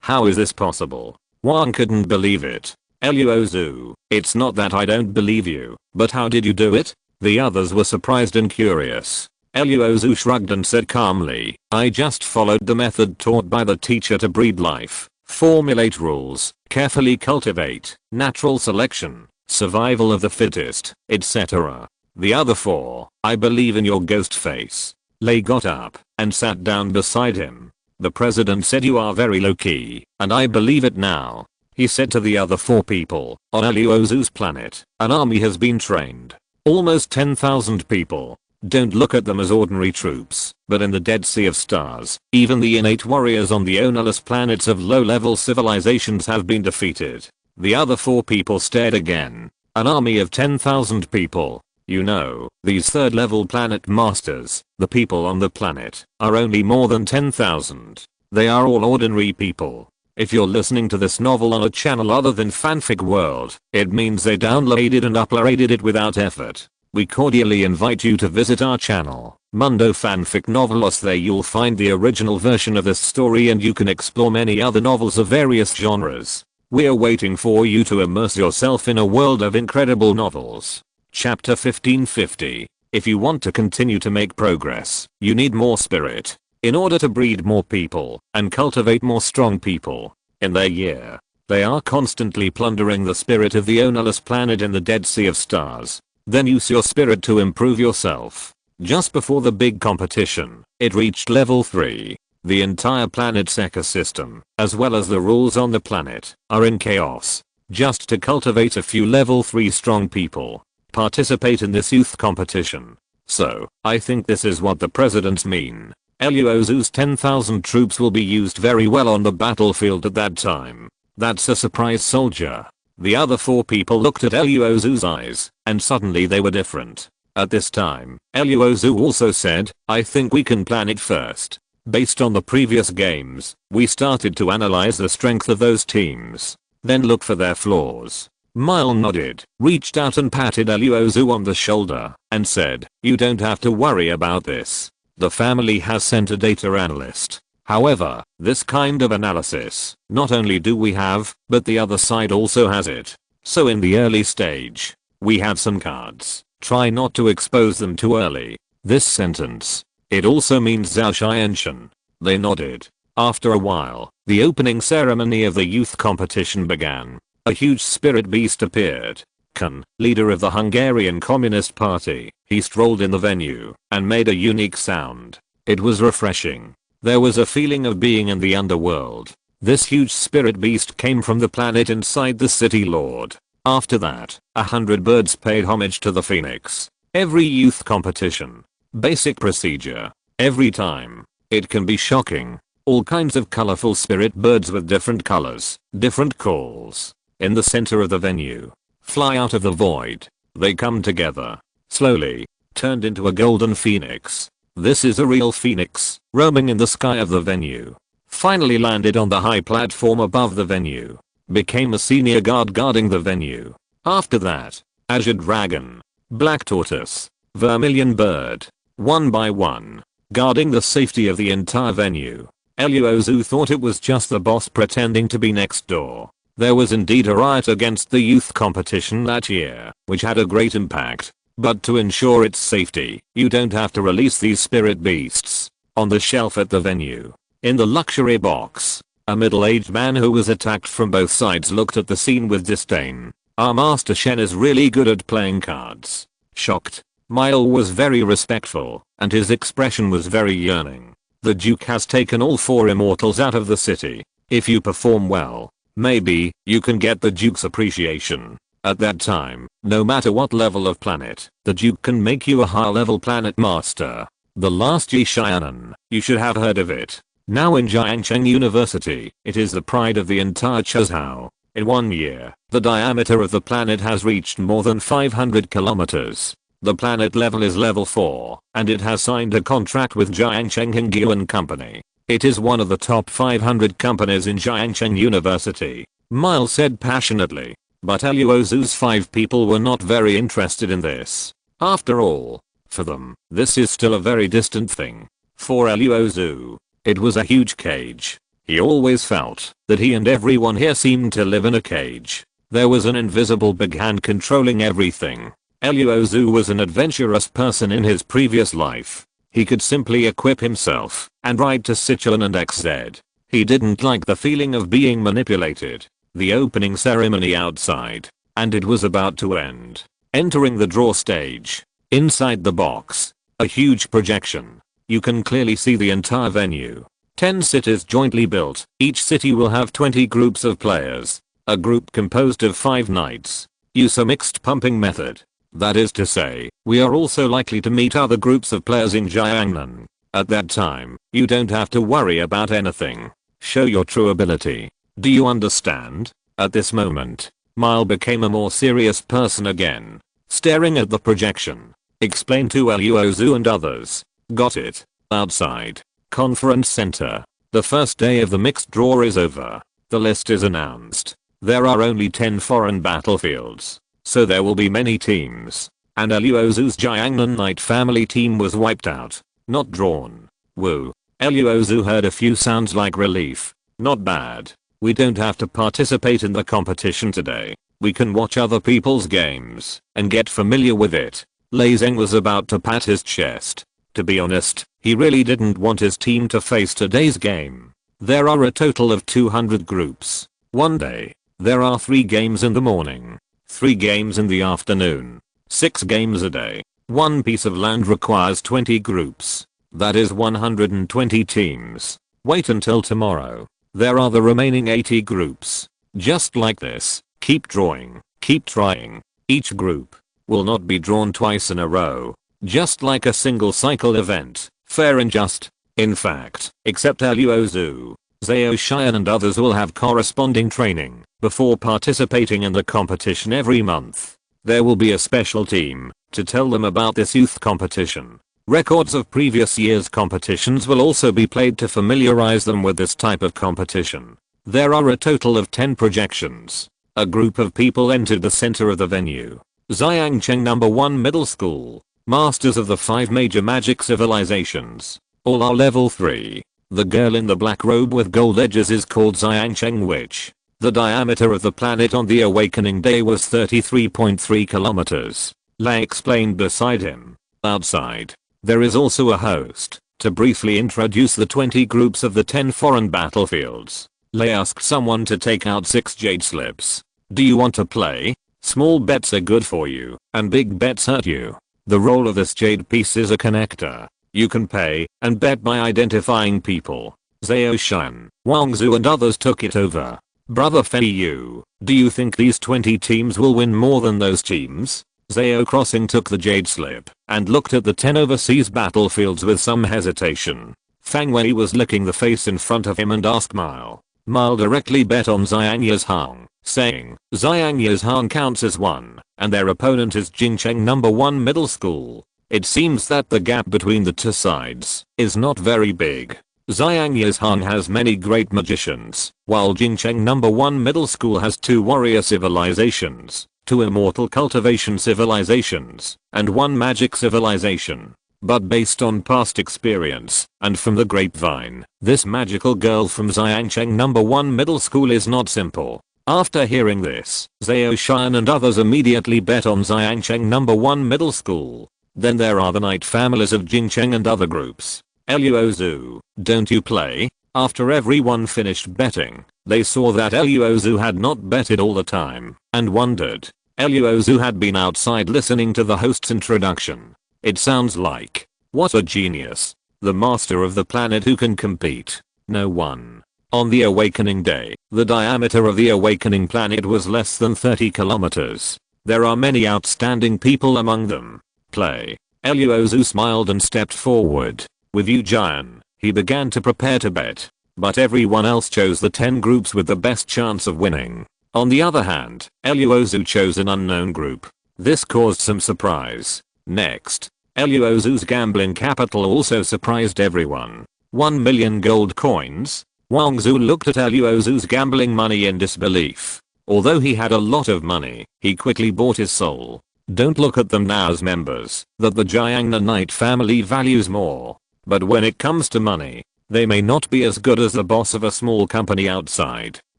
S1: How is this possible? Wang couldn't believe it. Luo Xu, it's not that I don't believe you, but how did you do it? The others were surprised and curious. Luo Xu shrugged and said calmly, I just followed the method taught by the teacher to breed life, formulate rules, carefully cultivate, natural selection, survival of the fittest, etc. The other four, I believe in your ghost face. Lei got up and sat down beside him. The president said you are very low-key, and I believe it now. He said to the other four people, on Luo Xu's planet, an army has been trained. Almost 10,000 people. Don't look at them as ordinary troops, but in the Dead Sea of Stars, even the innate warriors on the ownerless planets of low-level civilizations have been defeated. The other four people stared again. An army of 10,000 people. You know, these third-level planet masters, the people on the planet, are only more than 10,000. They are all ordinary people. If you're listening to this novel on a channel other than Fanfic World, it means they downloaded and uploaded it without effort. We cordially invite you to visit our channel, Mundo Fanfic Novelos. There you'll find the original version of this story and you can explore many other novels of various genres. We're waiting for you to immerse yourself in a world of incredible novels. Chapter 1550. If you want to continue to make progress, you need more spirit. In order to breed more people and cultivate more strong people in their year, they are constantly plundering the spirit of the ownerless planet in the Dead Sea of Stars. Then use your spirit to improve yourself. Just before the big competition, it reached level 3. The entire planet's ecosystem, as well as the rules on the planet, are in chaos. Just to cultivate a few level 3 strong people, participate in this youth competition. So, I think this is what the presidents mean. Luo Xu's 10,000 troops will be used very well on the battlefield at that time. That's a surprise soldier. The other four people looked at Luo Xu's eyes, and suddenly they were different. At this time, Luo Xu also said, I think we can plan it first. Based on the previous games, we started to analyze the strength of those teams. Then look for their flaws. Mile nodded, reached out and patted Luo Xu on the shoulder, and said, you don't have to worry about this. The family has sent a data analyst. However, this kind of analysis, not only do we have, but the other side also has it. So in the early stage, we have some cards. Try not to expose them too early. This sentence. It also means Zhao Xianshan. They nodded. After a while, the opening ceremony of the youth competition began. A huge spirit beast appeared. Kun, leader of the Hungarian Communist Party, he strolled in the venue and made a unique sound. It was refreshing. There was a feeling of being in the underworld. This huge spirit beast came from the planet inside the city lord. After that, 100 birds paid homage to the phoenix. Every youth competition. Basic procedure. Every time. It can be shocking. All kinds of colorful spirit birds with different colors, different calls. In the center of the venue. Fly out of the void. They come together. Slowly. Turned into a golden phoenix. This is a real phoenix, roaming in the sky of the venue. Finally landed on the high platform above the venue. Became a senior guard guarding the venue. After that, azure dragon, black tortoise, vermilion bird, one by one, guarding the safety of the entire venue. Luo Xu thought it was just the boss pretending to be next door. There was indeed a riot against the youth competition that year, which had a great impact. But to ensure its safety, you don't have to release these spirit beasts. On the shelf at the venue, in the luxury box, a middle-aged man who was attacked from both sides looked at the scene with disdain. Our master Shen is really good at playing cards. Shocked. Mile was very respectful, and his expression was very yearning. The Duke has taken all four immortals out of the city. If you perform well, maybe, you can get the Duke's appreciation. At that time, no matter what level of planet, the Duke can make you a high-level planet master. The last Yi Xianan, you should have heard of it. Now in Jiangcheng University, it is the pride of the entire Chuzhou. In 1 year, the diameter of the planet has reached more than 500 kilometers. The planet level is level 4, and it has signed a contract with Jiangcheng Hengyuan Company. It is one of the top 500 companies in Jiangcheng University. Miles said passionately. But Luo Xu's 5 people were not very interested in this. After all, For them, this is still a very distant thing. For Luo Xu, it was a huge cage. He always felt that he and everyone here seemed to live in a cage. There was an invisible big hand controlling everything. Luo Xu was an adventurous person in his previous life. He could simply equip himself and ride to Sichuan and XZ. He didn't like the feeling of being manipulated. The opening ceremony outside, and it was about to end. Entering the draw stage. Inside the box, a huge projection. You can clearly see the entire venue. 10 cities jointly built. Each city will have 20 groups of players. A group composed of 5 knights. Use a mixed pumping method. That is to say, we are also likely to meet other groups of players in Jiangnan. At that time, you don't have to worry about anything. Show your true ability. Do you understand? At this moment, Mile became a more serious person again. Staring at the projection. Explain to Luo Xu and others. Got it. Outside. Conference center. The first day of the mixed draw is over. The list is announced. There are only 10 foreign battlefields. So there will be many teams. And Luo Xu's Jiangnan Knight family team was wiped out. Not drawn. Woo. Luo Xu heard a few sounds like relief. Not bad. We don't have to participate in the competition today. We can watch other people's games and get familiar with it. Lei Zheng was about to pat his chest. To be honest, he really didn't want his team to face today's game. There are a total of 200 groups. One day, there are 3 games in the morning, 3 games in the afternoon, 6 games a day. One piece of land requires 20 groups. That is 120 teams. Wait until tomorrow. There are the remaining 80 groups. Just like this. Keep drawing. Keep trying. Each group will not be drawn twice in a row. Just like a single cycle event. Fair and just. In fact, except Luo Xu, Zhao Xian and others will have corresponding training before participating in the competition every month. There will be a special team to tell them about this youth competition. Records of previous year's competitions will also be played to familiarize them with this type of competition. There are a total of 10 projections. A group of people entered the center of the venue. Xiangcheng No. 1 Middle School. Masters of the 5 major magic civilizations. All are level 3. The girl in the black robe with gold edges is called Xiangcheng Witch. The diameter of the planet on the awakening day was 33.3 kilometers. Lei explained beside him. Outside, there is also a host to briefly introduce the 20 groups of the 10 foreign battlefields. Lei asked someone to take out 6 jade slips. Do you want to play? Small bets are good for you, and big bets hurt you. The role of this jade piece is a connector. You can pay and bet by identifying people. Zhao Xian, Wang Zhu and others took it over. Brother Fei Yu, do you think these 20 teams will win more than those teams? Zhao Crossing took the jade slip and looked at the 10 overseas battlefields with some hesitation. Fang Wei was licking the face in front of him and asked Mile. Mile directly bet on Xiang Yazhang, saying, Xiang Yazhang counts as 1, and their opponent is Jingcheng No. 1 Middle School. It seems that the gap between the two sides is not very big. Xiang Yazhang has many great magicians, while Jingcheng No. 1 Middle School has 2 warrior civilizations, 2 immortal cultivation civilizations, and 1 magic civilization. But based on past experience, and from the grapevine, this magical girl from Xiangcheng No. 1 Middle School is not simple. After hearing this, Zhao Xian and others immediately bet on Xiangcheng No. 1 Middle School. Then there are the knight families of Jingcheng and other groups. Luo Xu, don't you play? After everyone finished betting, they saw that Luo Xu had not betted all the time, and wondered. Luo Xu had been outside listening to the host's introduction. It sounds like, what a genius. The master of the planet who can compete. No one. On the awakening day, the diameter of the awakening planet was less than 30 kilometers. There are many outstanding people among them. Play. Luo Xu smiled and stepped forward. With Yu Jian, he began to prepare to bet. But everyone else chose the 10 groups with the best chance of winning. On the other hand, Luo Xu chose an unknown group. This caused some surprise. Next, Luo Xu's gambling capital also surprised everyone. 1 million gold coins? Wang Zhu looked at Luo Xu's gambling money in disbelief. Although he had a lot of money, he quickly bought his soul. Don't look at them now as members that the Jiangnan family values more. But when it comes to money, they may not be as good as the boss of a small company outside.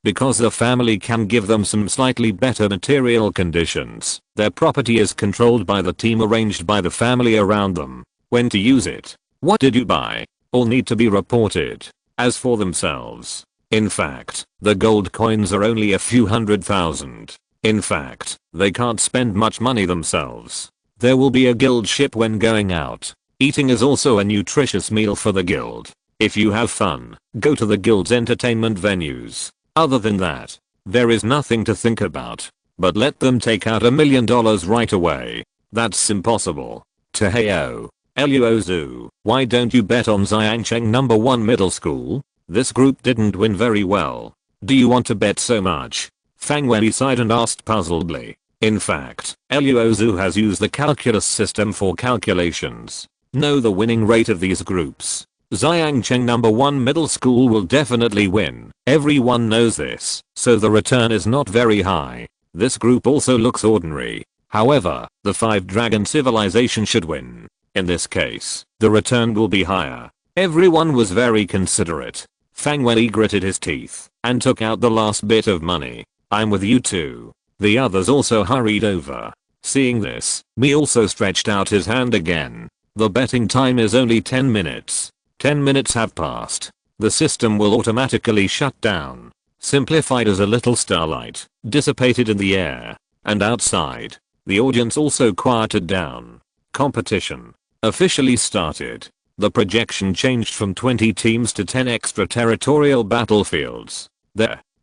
S1: Because the family can give them some slightly better material conditions, their property is controlled by the team arranged by the family around them. When to use it, what did you buy, all need to be reported. As for themselves, in fact, the gold coins are only a few 100,000. In fact, they can't spend much money themselves. There will be a guild ship when going out. Eating is also a nutritious meal for the guild. If you have fun, go to the guild's entertainment venues. Other than that, there is nothing to think about. But let them take out $1 million right away. That's impossible. Taheo. Luo Xu, why don't you bet on Xiangcheng number 1 middle school? This group didn't win very well. Do you want to bet so much? Fang Wei sighed and asked puzzledly. In fact, Luo Xu has used the calculus system for calculations. Know the winning rate of these groups. Xiangcheng number 1 middle school will definitely win. Everyone knows this, so the return is not very high. This group also looks ordinary. However, the 5 dragon civilization should win. In this case, the return will be higher. Everyone was very considerate. Fang Wei gritted his teeth and took out the last bit of money. I'm with you too. The others also hurried over. Seeing this, Mi also stretched out his hand again. The betting time is only 10 minutes. 10 minutes have passed. The system will automatically shut down. Simplified as a little starlight dissipated in the air. And outside, the audience also quieted down. Competition officially started. The projection changed from 20 teams to 10 extraterritorial battlefields.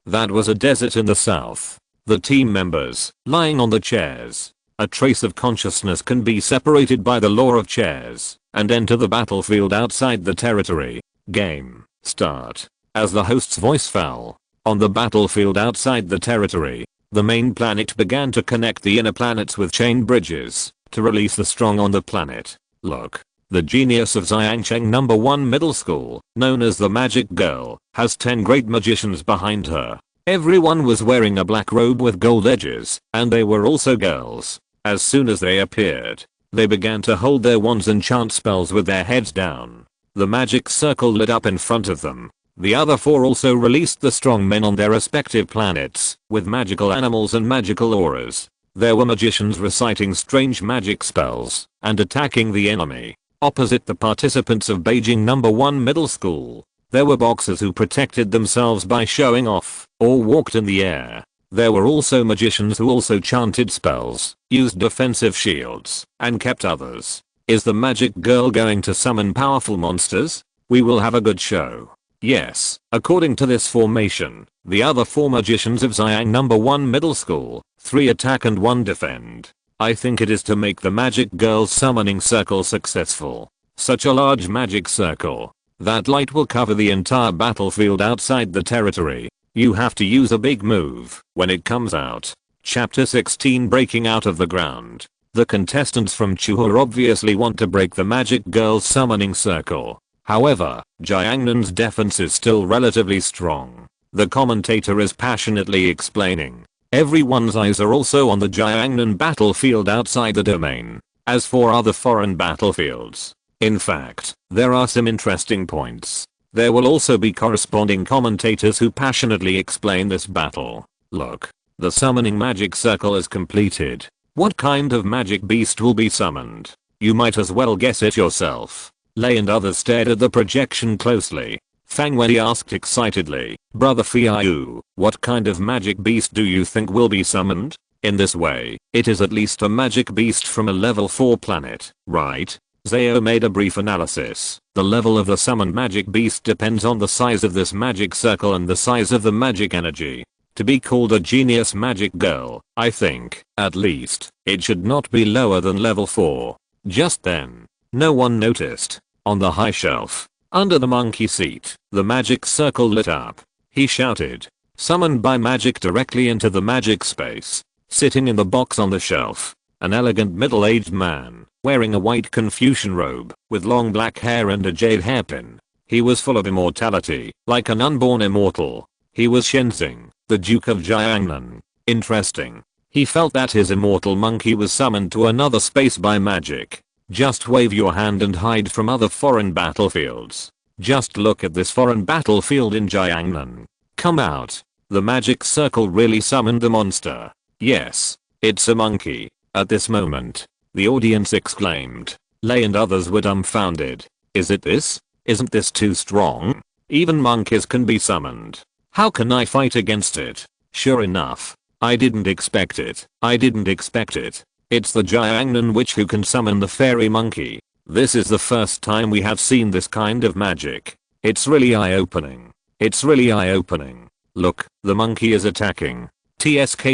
S1: That was a desert in the south. The team members, lying on the chairs. A trace of consciousness can be separated by the law of chairs, and enter the battlefield outside the territory. Game, start. As the host's voice fell, on the battlefield outside the territory, the main planet began to connect the inner planets with chain bridges, to release the strong on the planet. Look. The genius of Xiangcheng number 1 middle school, known as the Magic Girl, has 10 great magicians behind her. Everyone was wearing a black robe with gold edges, and they were also girls. As soon as they appeared, they began to hold their wands and chant spells with their heads down. The magic circle lit up in front of them. The other 4 also released the strong men on their respective planets, with magical animals and magical auras. There were magicians reciting strange magic spells, and attacking the enemy. Opposite the participants of Beijing number 1 middle school, there were boxers who protected themselves by showing off, or walked in the air. There were also magicians who also chanted spells, used defensive shields, and kept others. Is the magic girl going to summon powerful monsters? We will have a good show. Yes, according to this formation, the other 4 magicians of Xiang number 1 middle school, 3 attack and 1 defend. I think it is to make the magic girl's summoning circle successful. Such a large magic circle. That light will cover the entire battlefield outside the territory. You have to use a big move when it comes out. Chapter 16 Breaking out of the ground. The contestants from Chuhua obviously want to break the magic girl's summoning circle. However, Jiangnan's defense is still relatively strong. The commentator is passionately explaining. Everyone's eyes are also on the Jiangnan battlefield outside the domain. As for other foreign battlefields, in fact, there are some interesting points. There will also be corresponding commentators who passionately explain this battle. Look, the summoning magic circle is completed. What kind of magic beast will be summoned? You might as well guess it yourself. Lei and others stared at the projection closely. Fang Wei asked excitedly, Brother Fiu, what kind of magic beast do you think will be summoned? In this way, it is at least a magic beast from a level 4 planet, right? Zhao made a brief analysis. The level of the summoned magic beast depends on the size of this magic circle and the size of the magic energy. To be called a genius magic girl, I think, at least, it should not be lower than level 4. Just then, no one noticed. On the high shelf, under the monkey seat, the magic circle lit up. He shouted, summoned by magic directly into the magic space. Sitting in the box on the shelf, an elegant middle-aged man, wearing a white Confucian robe, with long black hair and a jade hairpin. He was full of immortality, like an unborn immortal. He was Shenzing, the Duke of Jiangnan. Interesting. He felt that his immortal monkey was summoned to another space by magic. Just wave your hand and hide from other foreign battlefields. Just look at this foreign battlefield in Jiangnan. Come out. The magic circle really summoned the monster. Yes, it's a monkey. At this moment, the audience exclaimed. Lei and others were dumbfounded. Is it this? Isn't this too strong? Even monkeys can be summoned. How can I fight against it? Sure enough. I didn't expect it. I didn't expect it. It's the Jiangnan witch who can summon the fairy monkey. This is the first time we have seen this kind of magic. It's really eye-opening. It's really eye-opening. Look, the monkey is attacking. TSK.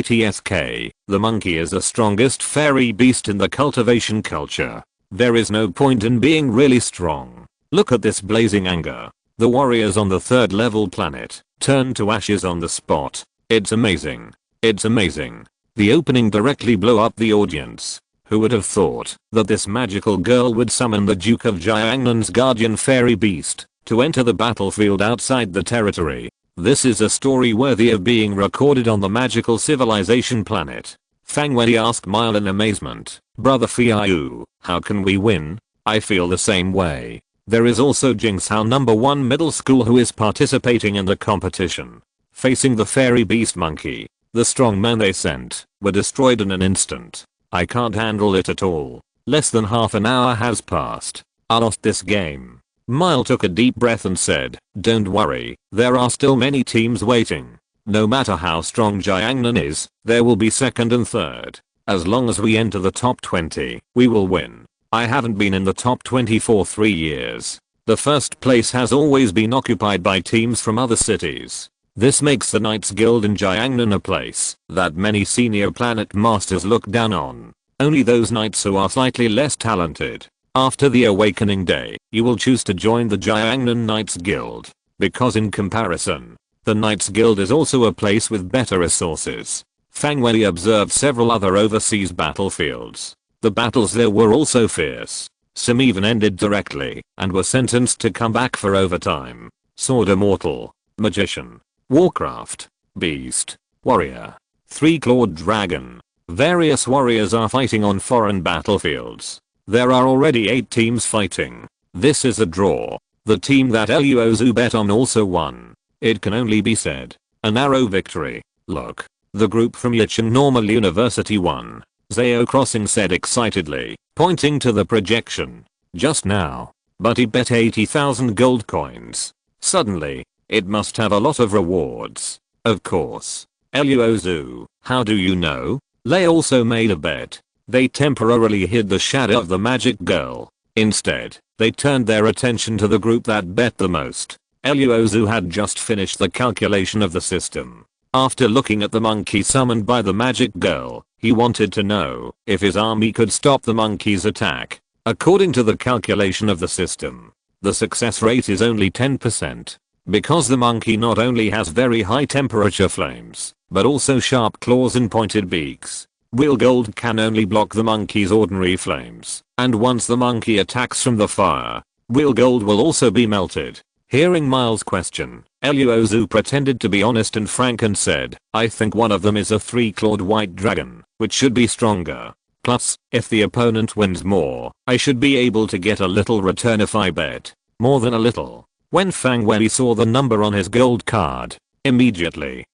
S1: The monkey is the strongest fairy beast in the cultivation culture. There is no point in being really strong. Look at this blazing anger. The warriors on the 3rd level planet turn to ashes on the spot. It's amazing. It's amazing. The opening directly blew up the audience. Who would have thought that this magical girl would summon the Duke of Jiangnan's guardian fairy beast to enter the battlefield outside the territory? This is a story worthy of being recorded on the magical civilization planet. Fang Wei asked Mile in amazement. Brother Fiu, how can we win? I feel the same way. There is also Jingsao #1 middle school who is participating in the competition. Facing the fairy beast monkey, the strong men they sent were destroyed in an instant. I can't handle it at all. Less than half an hour has passed. I lost this game. Mile took a deep breath and said, don't worry, there are still many teams waiting. No matter how strong Jiangnan is, there will be 2nd and 3rd. As long as we enter the top 20, we will win. I haven't been in the top 20 for 3 years. The 1st place has always been occupied by teams from other cities. This makes the Knights Guild in Jiangnan a place that many senior planet masters look down on. Only those knights who are slightly less talented. After the awakening day, you will choose to join the Jiangnan Knights Guild. Because in comparison, the Knights Guild is also a place with better resources. Fang Wei observed several other overseas battlefields. The battles there were also fierce. Some even ended directly and were sentenced to come back for overtime. Sword Immortal, Magician, Warcraft, Beast, Warrior, 3-clawed Dragon. Various warriors are fighting on foreign battlefields. There are already 8 teams fighting. This is a draw. The team that Luo Xu bet on also won. It can only be said. A narrow victory. Look. The group from Yicheng Normal University won. Zhao Crossing said excitedly, pointing to the projection. Just now. But he bet 80,000 gold coins. Suddenly, it must have a lot of rewards. Of course. Luo Xu, how do you know? Lei also made a bet. They temporarily hid the shadow of the magic girl. Instead, they turned their attention to the group that bet the most. Luo Xu had just finished the calculation of the system. After looking at the monkey summoned by the magic girl, he wanted to know if his army could stop the monkey's attack. According to the calculation of the system, the success rate is only 10%. Because the monkey not only has very high temperature flames, but also sharp claws and pointed beaks. Real gold can only block the monkey's ordinary flames, and once the monkey attacks from the fire, real gold will also be melted. Hearing Miles' question, Luo Xu pretended to be honest and frank and said, I think one of them is a 3-clawed white dragon, which should be stronger. Plus, if the opponent wins more, I should be able to get a little return if I bet. More than a little. When Fang Wei saw the number on his gold card, immediately,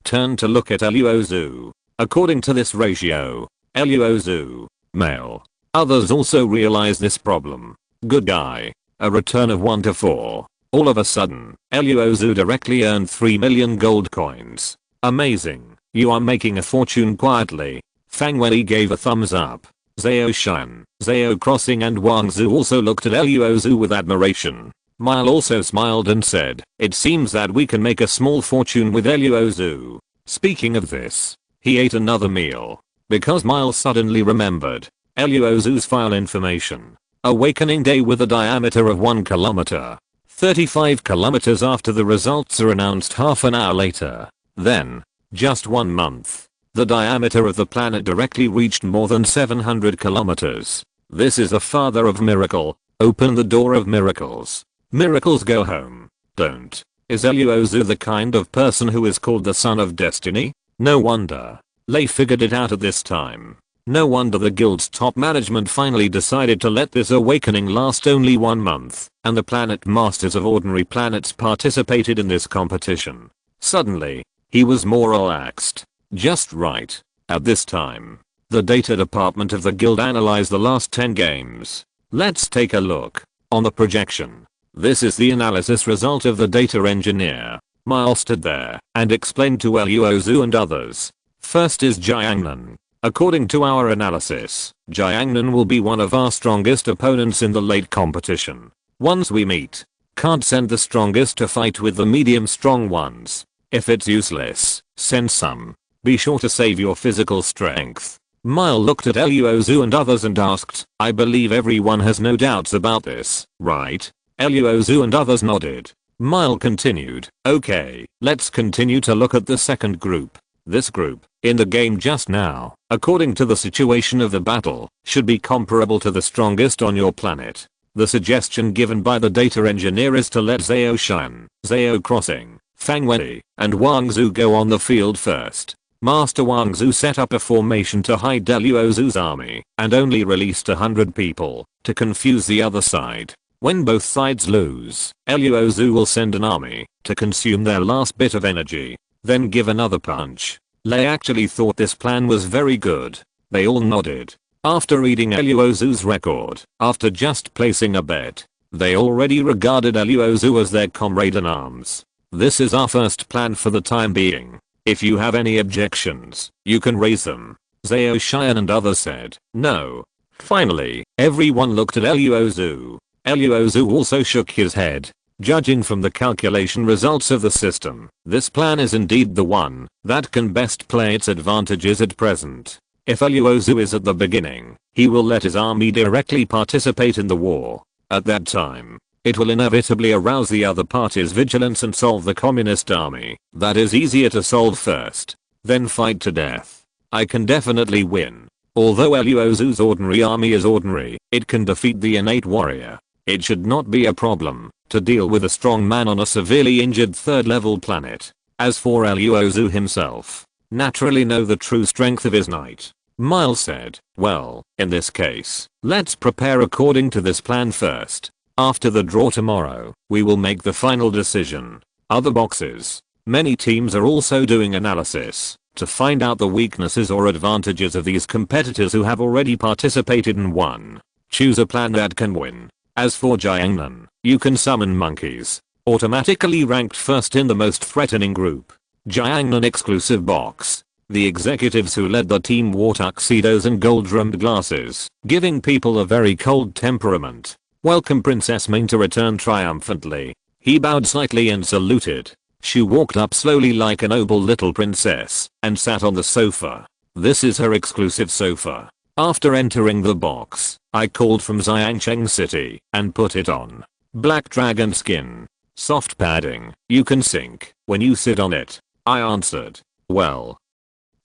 S1: turned to look at Luo Xu. According to this ratio, Luo Xu, male. Others also realized this problem. Good guy. A return of 1 to 4. All of a sudden, Luo Xu directly earned 3 million gold coins. Amazing. You are making a fortune quietly. Fang Wei gave a thumbs up. Zhao Shan, Zhao Crossing and Wang Zhu also looked at Luo Xu with admiration. Mile also smiled and said, it seems that we can make a small fortune with Luo Xu. Speaking of this, he ate another meal. Because Miles suddenly remembered Luo Xu's file information. Awakening day with a diameter of 1 kilometer. 35 kilometers after the results are announced half an hour later. Then, just 1 month, the diameter of the planet directly reached more than 700 kilometers. This is the father of miracle. Open the door of miracles. Miracles go home. Don't. Is Luo Xu the kind of person who is called the son of destiny? No wonder. Lei figured it out at this time. No wonder the guild's top management finally decided to let this awakening last only 1 month, and the planet masters of ordinary planets participated in this competition. Suddenly, he was more relaxed. Just right. At this time, the data department of the guild analyzed the last 10 games. Let's take a look. On the projection. This is the analysis result of the data engineer. Miles stood there and explained to Luo Xu and others. First is Jiangnan. According to our analysis, Jiangnan will be one of our strongest opponents in the late competition. Once we meet, can't send the strongest to fight with the medium strong ones. If it's useless, send some. Be sure to save your physical strength. Mile looked at Luo Xu and others and asked, I believe everyone has no doubts about this, right? Luo Xu and others nodded. Mile continued, okay, let's continue to look at the second group. This group, in the game just now, according to the situation of the battle, should be comparable to the strongest on your planet. The suggestion given by the data engineer is to let Zhao Shan, Zhao Crossing, Fang Wei, and Wang Zhu go on the field first. Master Wang Zhu set up a formation to hide Luo Xu's army, and only released 100 people, to confuse the other side. When both sides lose, Luo Xu will send an army, to consume their last bit of energy, then give another punch. Lei actually thought this plan was very good. They all nodded. After reading Luo Xu's record, after just placing a bet, they already regarded Luo Xu as their comrade in arms. This is our first plan for the time being. If you have any objections, you can raise them. Zhao Xian and others said, no. Finally, everyone looked at Luo Xu. Luo Xu also shook his head. Judging from the calculation results of the system, this plan is indeed the one that can best play its advantages at present. If Luo Xu is at the beginning, he will let his army directly participate in the war. At that time, it will inevitably arouse the other party's vigilance and solve the communist army. That is easier to solve first, then fight to death. I can definitely win. Although Luo Xu's ordinary army is ordinary, it can defeat the innate warrior. It should not be a problem to deal with a strong man on a severely injured third level planet. As for Luo Xu himself, naturally know the true strength of his knight. Miles said, well, in this case, let's prepare according to this plan first. After the draw tomorrow, we will make the final decision. Other boxes. Many teams are also doing analysis to find out the weaknesses or advantages of these competitors who have already participated and won. Choose a plan that can win. As for Jiangnan, you can summon monkeys. Automatically ranked first in the most threatening group. Jiangnan exclusive box. The executives who led the team wore tuxedos and gold-rimmed glasses, giving people a very cold temperament. Welcome Princess Ming to return triumphantly. He bowed slightly and saluted. She walked up slowly like a noble little princess and sat on the sofa. This is her exclusive sofa. After entering the box, I called from Xiangcheng City and put it on. Black dragon skin. Soft padding. You can sink when you sit on it. I answered. Well.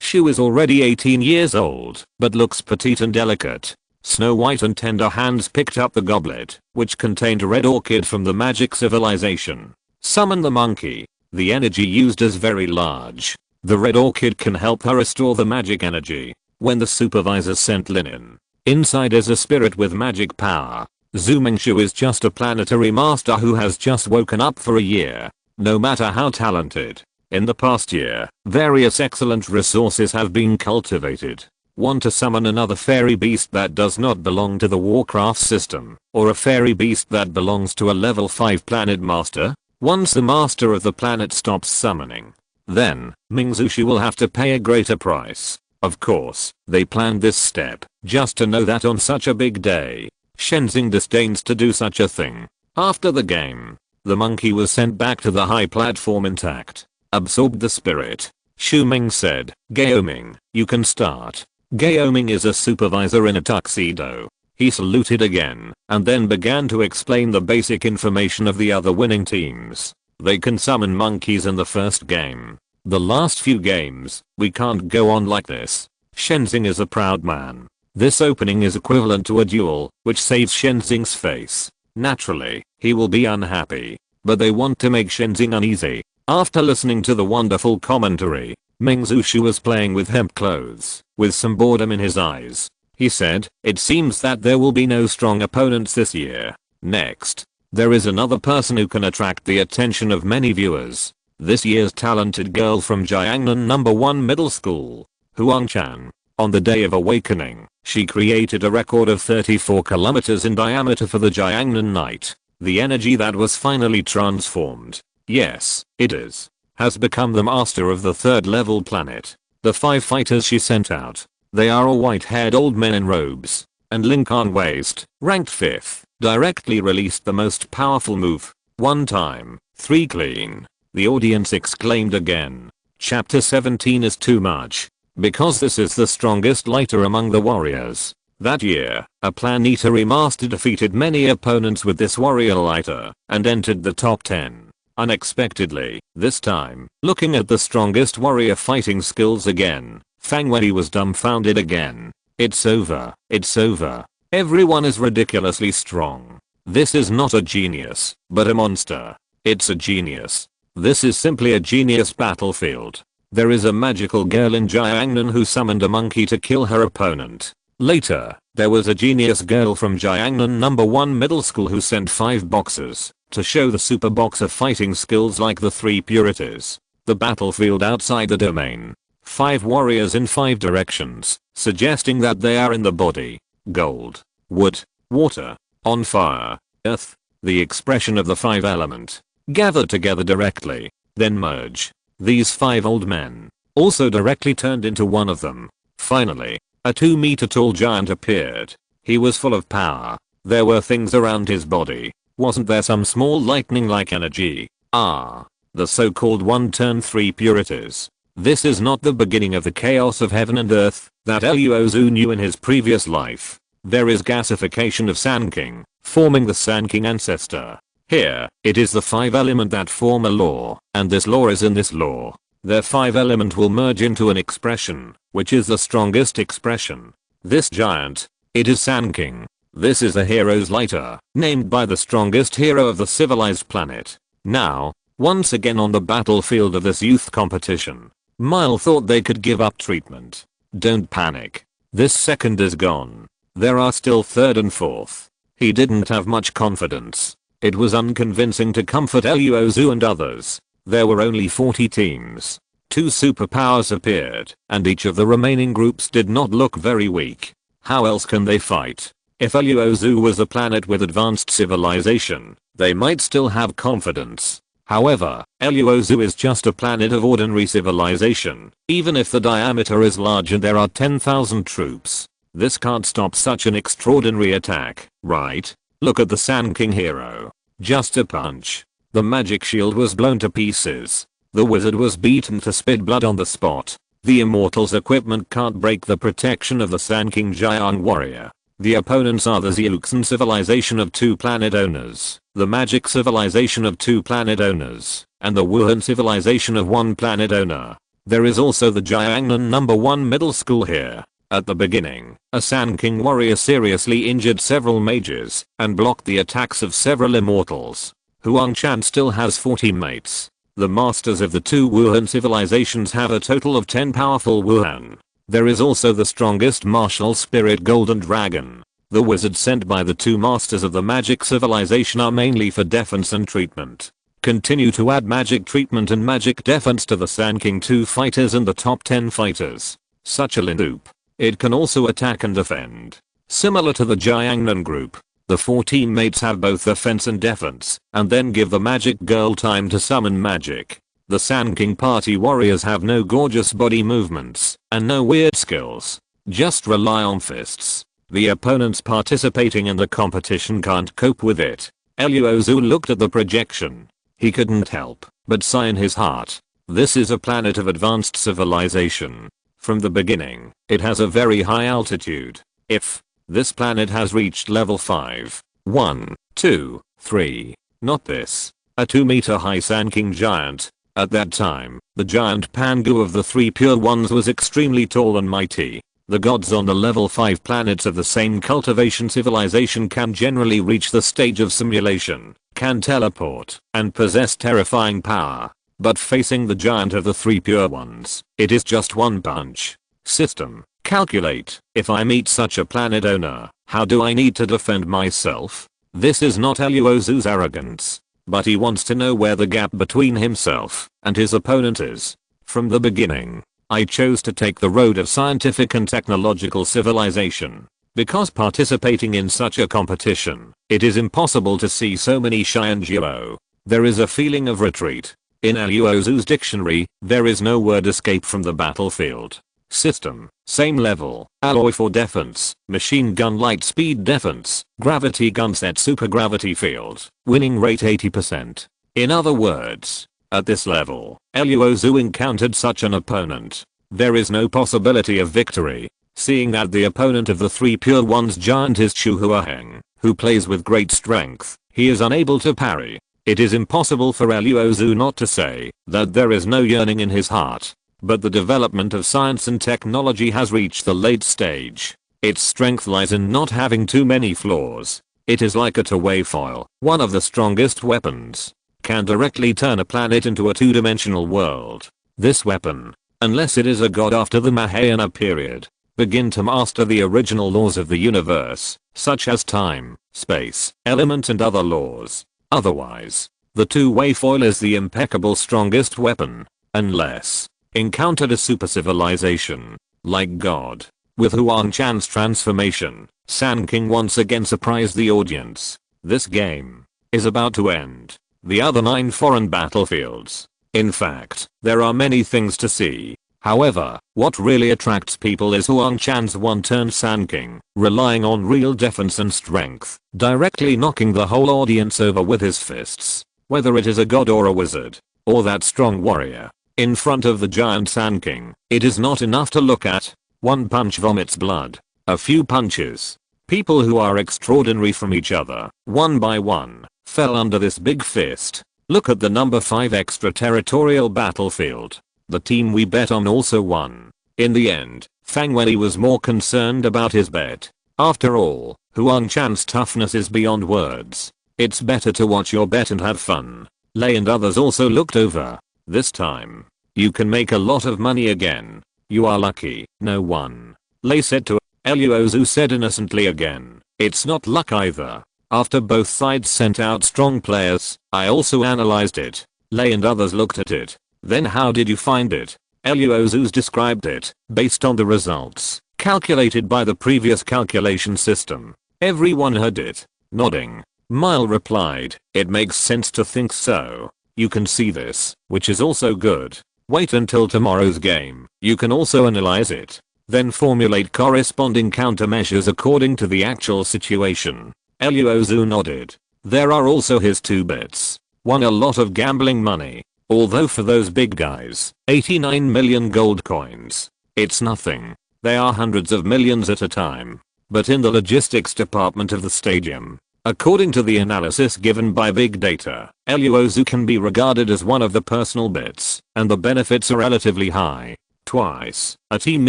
S1: She was already 18 years old, but looks petite and delicate. Snow White and tender hands picked up the goblet, which contained a red orchid from the magic civilization. Summon the monkey. The energy used is very large. The red orchid can help her restore the magic energy. When the supervisor sent Linen. Inside is a spirit with magic power. Zhu Mingxiu is just a planetary master who has just woken up for a year. No matter how talented. In the past year, various excellent resources have been cultivated. Want to summon another fairy beast that does not belong to the Warcraft system, or a fairy beast that belongs to a level 5 planet master? Once the master of the planet stops summoning, then Mingzushi will have to pay a greater price. Of course, they planned this step just to know that on such a big day, Shenzing disdains to do such a thing. After the game, the monkey was sent back to the high platform intact. Absorbed the spirit. Xu Ming said, Gaoming, you can start. Gaoming is a supervisor in a tuxedo. He saluted again, and then began to explain the basic information of the other winning teams. They can summon monkeys in the first game. The last few games, we can't go on like this. Shenzing is a proud man. This opening is equivalent to a duel, which saves Shenzing's face. Naturally, he will be unhappy. But they want to make Shenzing uneasy. After listening to the wonderful commentary, Luo Xu was playing with hemp clothes, with some boredom in his eyes. He said, "It seems that there will be no strong opponents this year." Next, there is another person who can attract the attention of many viewers. This year's talented girl from Jiangnan No. 1 Middle School, Huang Chan. On the day of awakening, she created a record of 34 kilometers in diameter for the Jiangnan night. The energy that was finally transformed, yes, it is, has become the master of the third level planet. The 5 fighters she sent out, they are all white-haired old men in robes, and Lincoln Waste, ranked 5th, directly released the most powerful move. 1 time, 3 clean. The audience exclaimed again. Chapter 17 is too much. Because this is the strongest lighter among the warriors. That year, a planetary master defeated many opponents with this warrior lighter, and entered the top 10. Unexpectedly, this time, looking at the strongest warrior fighting skills again, Fang Wei was dumbfounded again. It's over, it's over. Everyone is ridiculously strong. This is not a genius, but a monster. It's a genius. This is simply a genius battlefield. There is a magical girl in Jiangnan who summoned a monkey to kill her opponent. Later, there was a genius girl from Jiangnan No. 1 Middle School who sent 5 boxers to show the super boxer fighting skills like the 3 purities. The battlefield outside the domain. 5 warriors in 5 directions, suggesting that they are in the body, gold, wood, water, on fire, earth, the expression of the 5 element. Gather together directly, then merge. These 5 old men also directly turned into one of them. Finally, a 2-meter tall giant appeared. He was full of power. There were things around his body. Wasn't there some small lightning-like energy? Ah, the so-called 1-turn-3 purities. This is not the beginning of the chaos of heaven and earth that Luo Xu knew in his previous life. There is gasification of Sand King, forming the Sand King ancestor. Here, it is the 5 element that form a law, and this law is in this law. Their 5 element will merge into an expression, which is the strongest expression. This giant, it is Sand King. This is a hero's lighter, named by the strongest hero of the civilized planet. Now, once again on the battlefield of this youth competition, Mile thought they could give up treatment. Don't panic. This second is gone. There are still 3rd and 4th. He didn't have much confidence. It was unconvincing to comfort Luo Xu and others. There were only 40 teams. 2 superpowers appeared, and each of the remaining groups did not look very weak. How else can they fight? If Luo Xu was a planet with advanced civilization, they might still have confidence. However, Luo Xu is just a planet of ordinary civilization. Even if the diameter is large and there are 10,000 troops, this can't stop such an extraordinary attack, right? Look at the Sand King hero. Just a punch. The magic shield was blown to pieces. The wizard was beaten to spit blood on the spot. The immortal's equipment can't break the protection of the Sand King Jiang warrior. The opponents are the Zeuxan civilization of 2 planet owners, the magic civilization of 2 planet owners, and the Wuhan civilization of 1 planet owner. There is also the Jiangnan No. 1 Middle School here. At the beginning, a Sand King warrior seriously injured several mages and blocked the attacks of several immortals. Huang Chan still has 40 mates. The masters of the 2 Wuhan civilizations have a total of 10 powerful Wuhan. There is also the strongest martial spirit Golden Dragon. The wizards sent by the 2 masters of the magic civilization are mainly for defense and treatment. Continue to add magic treatment and magic defense to the Sand King 2 fighters and the top 10 fighters. Such a loop. It can also attack and defend. Similar to the Jiangnan group, the 4 teammates have both offense and defense, and then give the magic girl time to summon magic. The Sand King party warriors have no gorgeous body movements, and no weird skills. Just rely on fists. The opponents participating in the competition can't cope with it. Luo Xu looked at the projection. He couldn't help but sigh in his heart. This is a planet of advanced civilization. From the beginning, it has a very high altitude. If this planet has reached level 5, 1, 2, 3, not this, a 2-meter high Sand King giant. At that time, the giant Pangu of the 3 pure ones was extremely tall and mighty. The gods on the level 5 planets of the same cultivation civilization can generally reach the stage of simulation, can teleport, and possess terrifying power. But facing the giant of the three pure ones, it is just one punch. System. Calculate. If I meet such a planet owner, how do I need to defend myself? This is not Luo Xu's arrogance, but he wants to know where the gap between himself and his opponent is. From the beginning, I chose to take the road of scientific and technological civilization. Because participating in such a competition, it is impossible to see so many shy and duo. There is a feeling of retreat. In Luo Xu's dictionary, there is no word escape from the battlefield. System. Same level. Alloy for defense. Machine gun light speed defense. Gravity gun set super gravity field. Winning rate 80%. In other words, at this level, Luo Xu encountered such an opponent. There is no possibility of victory. Seeing that the opponent of the three pure ones giant is Chu Huaheng, who plays with great strength, he is unable to parry. It is impossible for Luo Xu not to say that there is no yearning in his heart. But the development of science and technology has reached the late stage. Its strength lies in not having too many flaws. It is like a two-way foil, one of the strongest weapons. Can directly turn a planet into a two-dimensional world. This weapon, unless it is a god after the Mahayana period, begin to master the original laws of the universe, such as time, space, element and other laws. Otherwise, the two-way foil is the impeccable strongest weapon, unless encountered a super civilization, like God. With Huang Chan's transformation, San King once again surprised the audience. This game is about to end. The other 9 foreign battlefields. In fact, there are many things to see. However, what really attracts people is Huang Chan's one-turn San King, relying on real defense and strength, directly knocking the whole audience over with his fists. Whether it is a god or a wizard, or that strong warrior, in front of the giant San King, it is not enough to look at. One punch vomits blood. A few punches. People who are extraordinary from each other, one by one, fell under this big fist. Look at the number 5 extraterritorial battlefield. The team we bet on also won. In the end, Fang Wenyi was more concerned about his bet. After all, Huang Chan's toughness is beyond words. It's better to watch your bet and have fun. Lei and others also looked over. This time, you can make a lot of money again. You are lucky. No one. Lei said to Luo Xu said innocently again. It's not luck either. After both sides sent out strong players, I also analyzed it. Lei and others looked at it. Then how did you find it? Luo Xu described it, based on the results, calculated by the previous calculation system. Everyone heard it, nodding. Mile replied, it makes sense to think so. You can see this, which is also good. Wait until tomorrow's game. You can also analyze it. Then formulate corresponding countermeasures according to the actual situation. Luo Xu nodded. There are also his 2 bets. Won a lot of gambling money. Although for those big guys, 89 million gold coins. It's nothing. They are hundreds of millions at a time. But in the logistics department of the stadium, according to the analysis given by big data, Luo Xu can be regarded as one of the personal bets, and the benefits are relatively high. Twice, a team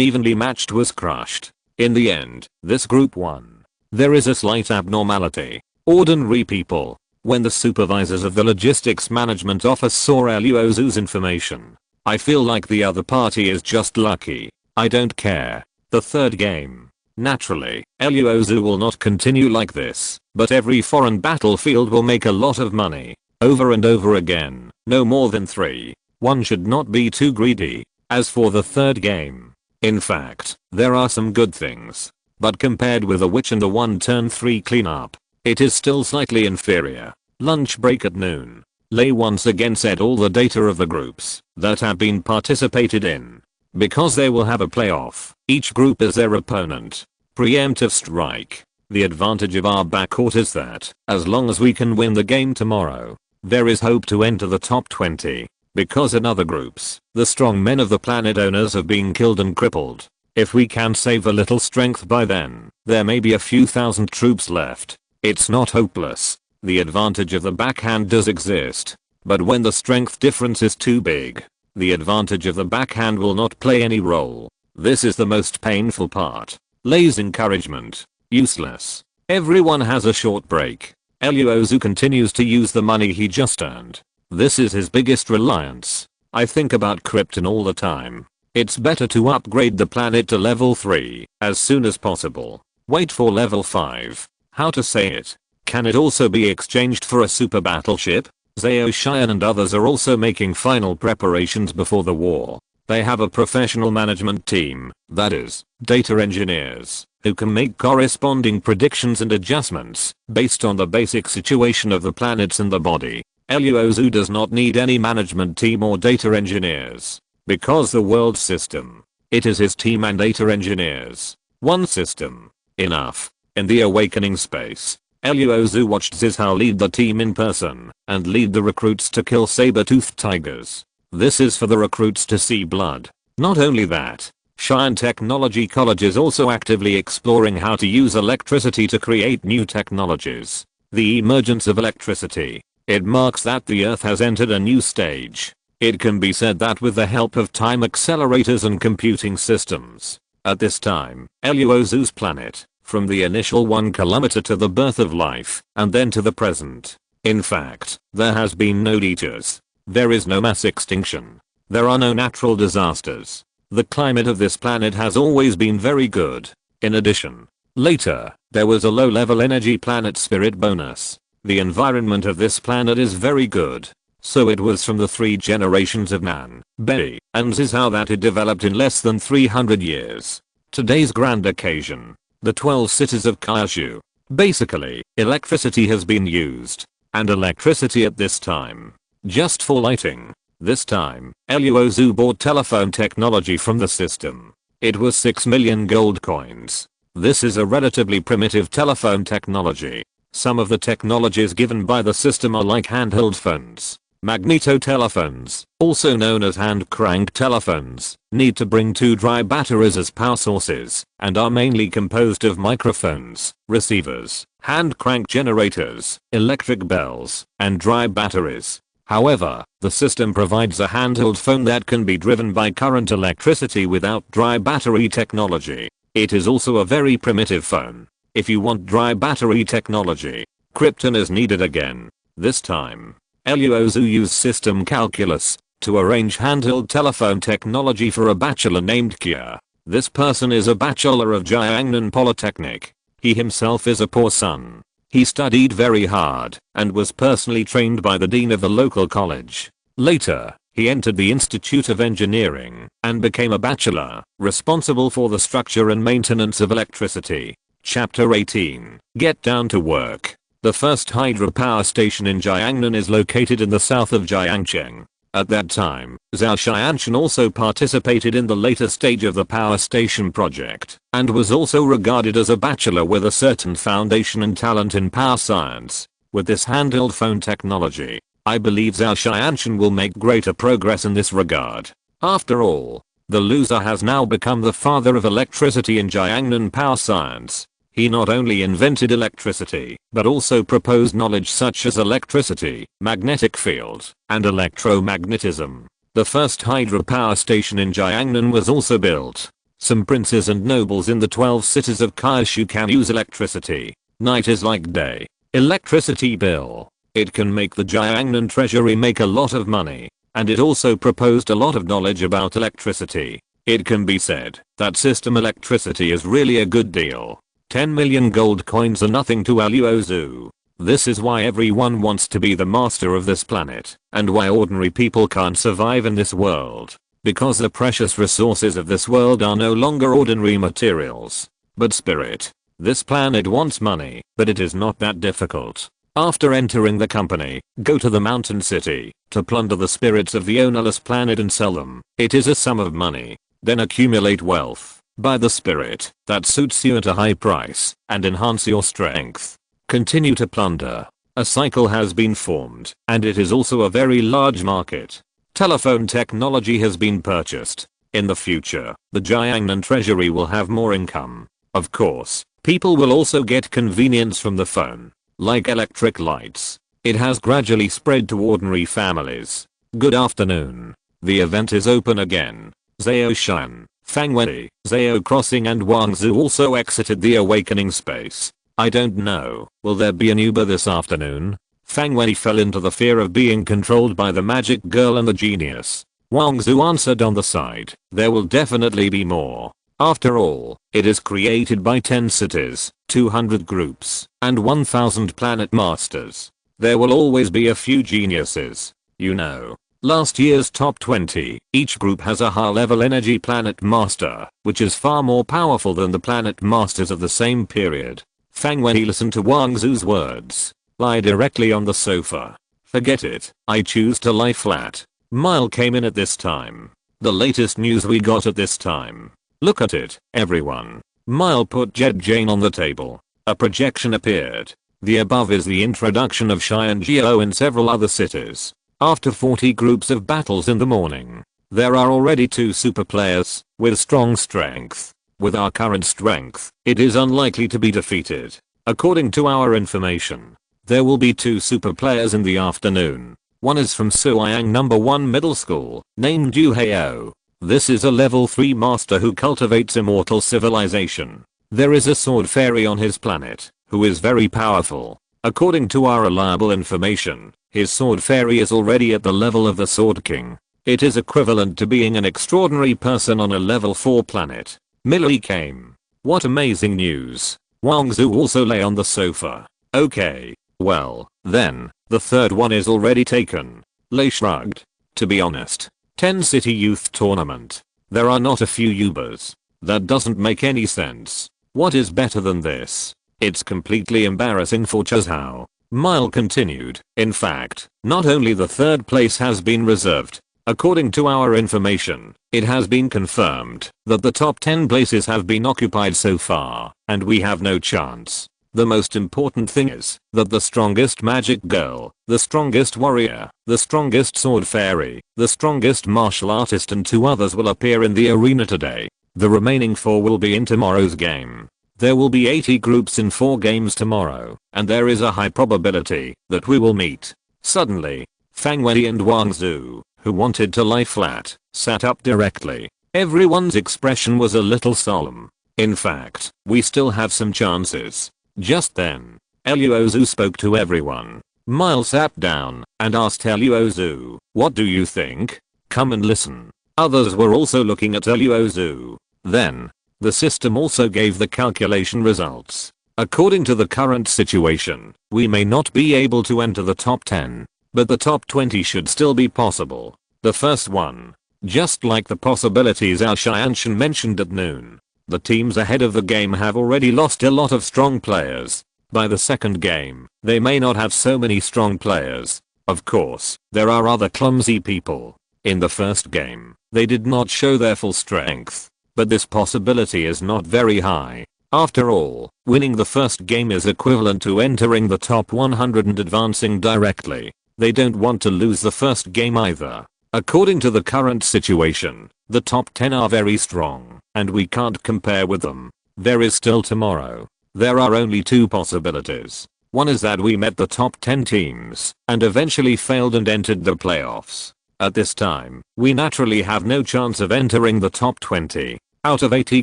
S1: evenly matched was crushed. In the end, this group won. There is a slight abnormality. Ordinary people. When the supervisors of the logistics management office saw Luo Xu's information, I feel like the other party is just lucky. I don't care. The third game. Naturally, Luo Xu will not continue like this, but every foreign battlefield will make a lot of money. Over and over again, no more than 3. One should not be too greedy. As for the third game, in fact, there are some good things. But compared with the witch and the one-turn 3 cleanup, it is still slightly inferior. Lunch break at noon. Lei once again said all the data of the groups that have been participated in. Because they will have a playoff, each group is their opponent. Preemptive strike. The advantage of our backcourt is that, as long as we can win the game tomorrow, there is hope to enter the top 20. Because in other groups, the strong men of the planet owners have been killed and crippled. If we can save a little strength by then, there may be a few thousand troops left. It's not hopeless. The advantage of the backhand does exist. But when the strength difference is too big, the advantage of the backhand will not play any role. This is the most painful part. Lei's encouragement. Useless. Everyone has a short break. Luo Xu continues to use the money he just earned. This is his biggest reliance. I think about Krypton all the time. It's better to upgrade the planet to level 3 as soon as possible. Wait for level 5. How to say it? Can it also be exchanged for a super battleship? Zhao Xian and others are also making final preparations before the war. They have a professional management team, that is, data engineers, who can make corresponding predictions and adjustments based on the basic situation of the planets and the body. Luo Xu does not need any management team or data engineers. Because the world system, it is his team and data engineers. One system. Enough. In the awakening space, Luo Xu watched Zhao lead the team in person and lead the recruits to kill saber-toothed tigers. This is for the recruits to see blood. Not only that, Xi'an Technology College is also actively exploring how to use electricity to create new technologies. The emergence of electricity. It marks that the Earth has entered a new stage. It can be said that with the help of time accelerators and computing systems. At this time, Luo Xu's planet, from the initial 1 kilometer to the birth of life, and then to the present. In fact, there has been no detours. There is no mass extinction. There are no natural disasters. The climate of this planet has always been very good. In addition, later, there was a low-level energy planet spirit bonus. The environment of this planet is very good. So it was from the 3 generations of man, Bei, and Zhao that it developed in less than 300 years. Today's grand occasion. The 12 cities of Kaishu. Basically, electricity has been used. And electricity at this time. Just for lighting. This time, Luo Xu bought telephone technology from the system. It was 6 million gold coins. This is a relatively primitive telephone technology. Some of the technologies given by the system are like handheld phones. Magneto-telephones, also known as hand-crank telephones, need to bring 2 dry batteries as power sources, and are mainly composed of microphones, receivers, hand-crank generators, electric bells, and dry batteries. However, the system provides a handheld phone that can be driven by current electricity without dry battery technology. It is also a very primitive phone. If you want dry battery technology, Krypton is needed again. This time, Luo Xu used system calculus to arrange handheld telephone technology for a bachelor named Kia. This person is a bachelor of Jiangnan Polytechnic. He himself is a poor son. He studied very hard and was personally trained by the dean of the local college. Later, he entered the Institute of Engineering and became a bachelor, responsible for the structure and maintenance of electricity. Chapter 18. Get down to work. The first hydropower station in Jiangnan is located in the south of Jiangcheng. At that time, Zhao Xianshan also participated in the later stage of the power station project, and was also regarded as a bachelor with a certain foundation and talent in power science. With this handheld phone technology, I believe Zhao Xianshan will make greater progress in this regard. After all, the loser has now become the father of electricity in Jiangnan power science. He not only invented electricity, but also proposed knowledge such as electricity, magnetic field, and electromagnetism. The first hydropower station in Jiangnan was also built. Some princes and nobles in the 12 cities of Kaishu can use electricity. Night is like day. Electricity bill. It can make the Jiangnan treasury make a lot of money. And it also proposed a lot of knowledge about electricity. It can be said that system electricity is really a good deal. 10 million gold coins are nothing to Luo Xu. This is why everyone wants to be the master of this planet, and why ordinary people can't survive in this world. Because the precious resources of this world are no longer ordinary materials, but spirit. This planet wants money, but it is not that difficult. After entering the company, go to the mountain city to plunder the spirits of the ownerless planet and sell them. It is a sum of money. Then accumulate wealth. Buy the spirit that suits you at a high price and enhance your strength. Continue to plunder. A cycle has been formed, and it is also a very large market. Telephone technology has been purchased. In the future, the Jiangnan treasury will have more income. Of course, people will also get convenience from the phone, like electric lights. It has gradually spread to ordinary families. Good afternoon. The event is open again. Zhao Xian, Fang Wei, Zhao Crossing and Wang Zhu also exited the awakening space. I don't know, will there be an Uber this afternoon? Fang Wei fell into the fear of being controlled by the magic girl and the genius. Wang Zhu answered on the side, there will definitely be more. After all, it is created by 10 cities, 200 groups, and 1000 planet masters. There will always be a few geniuses. You know. Last year's top 20, each group has a high-level energy planet master, which is far more powerful than the planet masters of the same period. Fang Wei listened to Wang Zu's words. Lie directly on the sofa. Forget it, I choose to lie flat. Mile came in at this time. The latest news we got at this time. Look at it, everyone. Mile put Jet Jane on the table. A projection appeared. The above is the introduction of Shai and Jiao in several other cities. After 40 groups of battles in the morning, there are already 2 super players with strong strength. With our current strength, it is unlikely to be defeated. According to our information, there will be 2 super players in the afternoon. One is from Suiyang number 1 middle school, named Yu Heo. This is a level 3 master who cultivates immortal civilization. There is a sword fairy on his planet, who is very powerful. According to our reliable information, his sword fairy is already at the level of the Sword King. It is equivalent to being an extraordinary person on a level 4 planet. Millie came. What amazing news. Wang Zhu also lay on the sofa. Okay, well, then, the third one is already taken. Lei shrugged. To be honest, 10 city youth tournament. There are not a few Ubers. That doesn't make any sense. What is better than this? It's completely embarrassing for Chazhao. Mile continued. In fact, not only the third place has been reserved. According to our information, it has been confirmed that the top 10 places have been occupied so far, and we have no chance. The most important thing is that the strongest magic girl, the strongest warrior, the strongest sword fairy, the strongest martial artist and 2 others will appear in the arena today. The remaining 4 will be in tomorrow's game. There will be 80 groups in 4 games tomorrow, and there is a high probability that we will meet. Suddenly, Fang Wei and Wang Zhu, who wanted to lie flat, sat up directly. Everyone's expression was a little solemn. In fact, we still have some chances. Just then, Luo Xu spoke to everyone. Mile sat down and asked Luo Xu, what do you think? Come and listen. Others were also looking at Luo Xu. Then, the system also gave the calculation results. According to the current situation, we may not be able to enter the top 10, but the top 20 should still be possible. The first one, just like the possibilities our Xianshan mentioned at noon. The teams ahead of the game have already lost a lot of strong players. By the second game, they may not have so many strong players. Of course, there are other clumsy people. In the first game, they did not show their full strength. But this possibility is not very high. After all, winning the first game is equivalent to entering the top 100 and advancing directly. They don't want to lose the first game either. According to the current situation, the top 10 are very strong, and we can't compare with them. There is still tomorrow. There are only 2 possibilities. One is that we met the top 10 teams, and eventually failed and entered the playoffs. At this time, we naturally have no chance of entering the top 20. Out of 80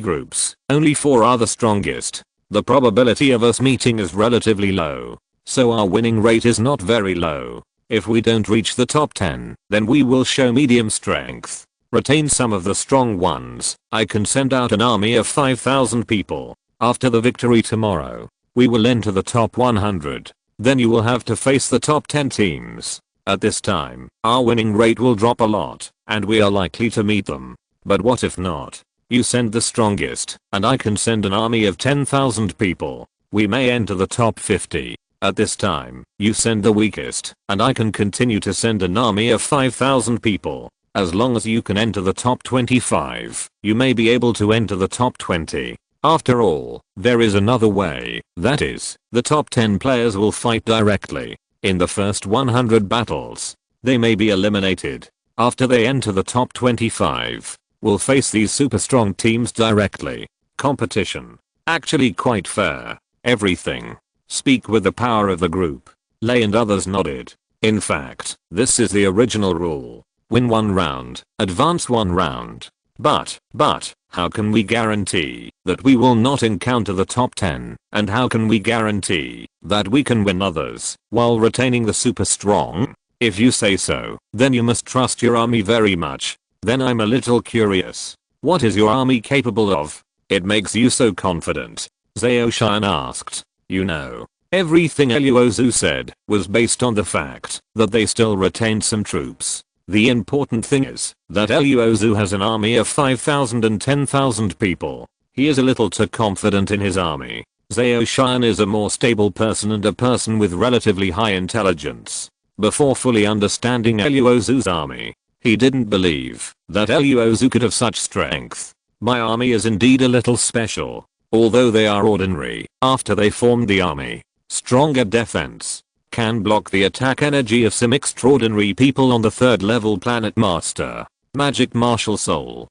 S1: groups, only 4 are the strongest. The probability of us meeting is relatively low, so our winning rate is not very low. If we don't reach the top 10, then we will show medium strength. Retain some of the strong ones. I can send out an army of 5,000 people. After the victory tomorrow, we will enter the top 100. Then you will have to face the top 10 teams. At this time, our winning rate will drop a lot, and we are likely to meet them. But what if not? You send the strongest, and I can send an army of 10,000 people. We may enter the top 50. At this time, you send the weakest, and I can continue to send an army of 5,000 people. As long as you can enter the top 25, you may be able to enter the top 20. After all, there is another way, that is, the top 10 players will fight directly. In the first 100 battles, they may be eliminated. After they enter the top 25, we'll face these super strong teams directly. Competition. Actually quite fair. Everything. Speak with the power of the group. Lei and others nodded. In fact, this is the original rule. Win 1 round, advance 1 round. But, how can we guarantee that we will not encounter the top 10? And how can we guarantee that we can win others while retaining the super strong? If you say so, then you must trust your army very much. Then I'm a little curious. What is your army capable of? It makes you so confident. Zhao Xian asked. You know, everything Luo Xu said was based on the fact that they still retained some troops. The important thing is that Luo Xu has an army of 5,000 and 10,000 people. He is a little too confident in his army. Zhao Xian is a more stable person and a person with relatively high intelligence. Before fully understanding Luo Xu's army, he didn't believe that Luo Xu could have such strength. My army is indeed a little special, although they are ordinary. After they formed the army, stronger defense can block the attack energy of some extraordinary people on the 3rd level planet master. Magic martial soul,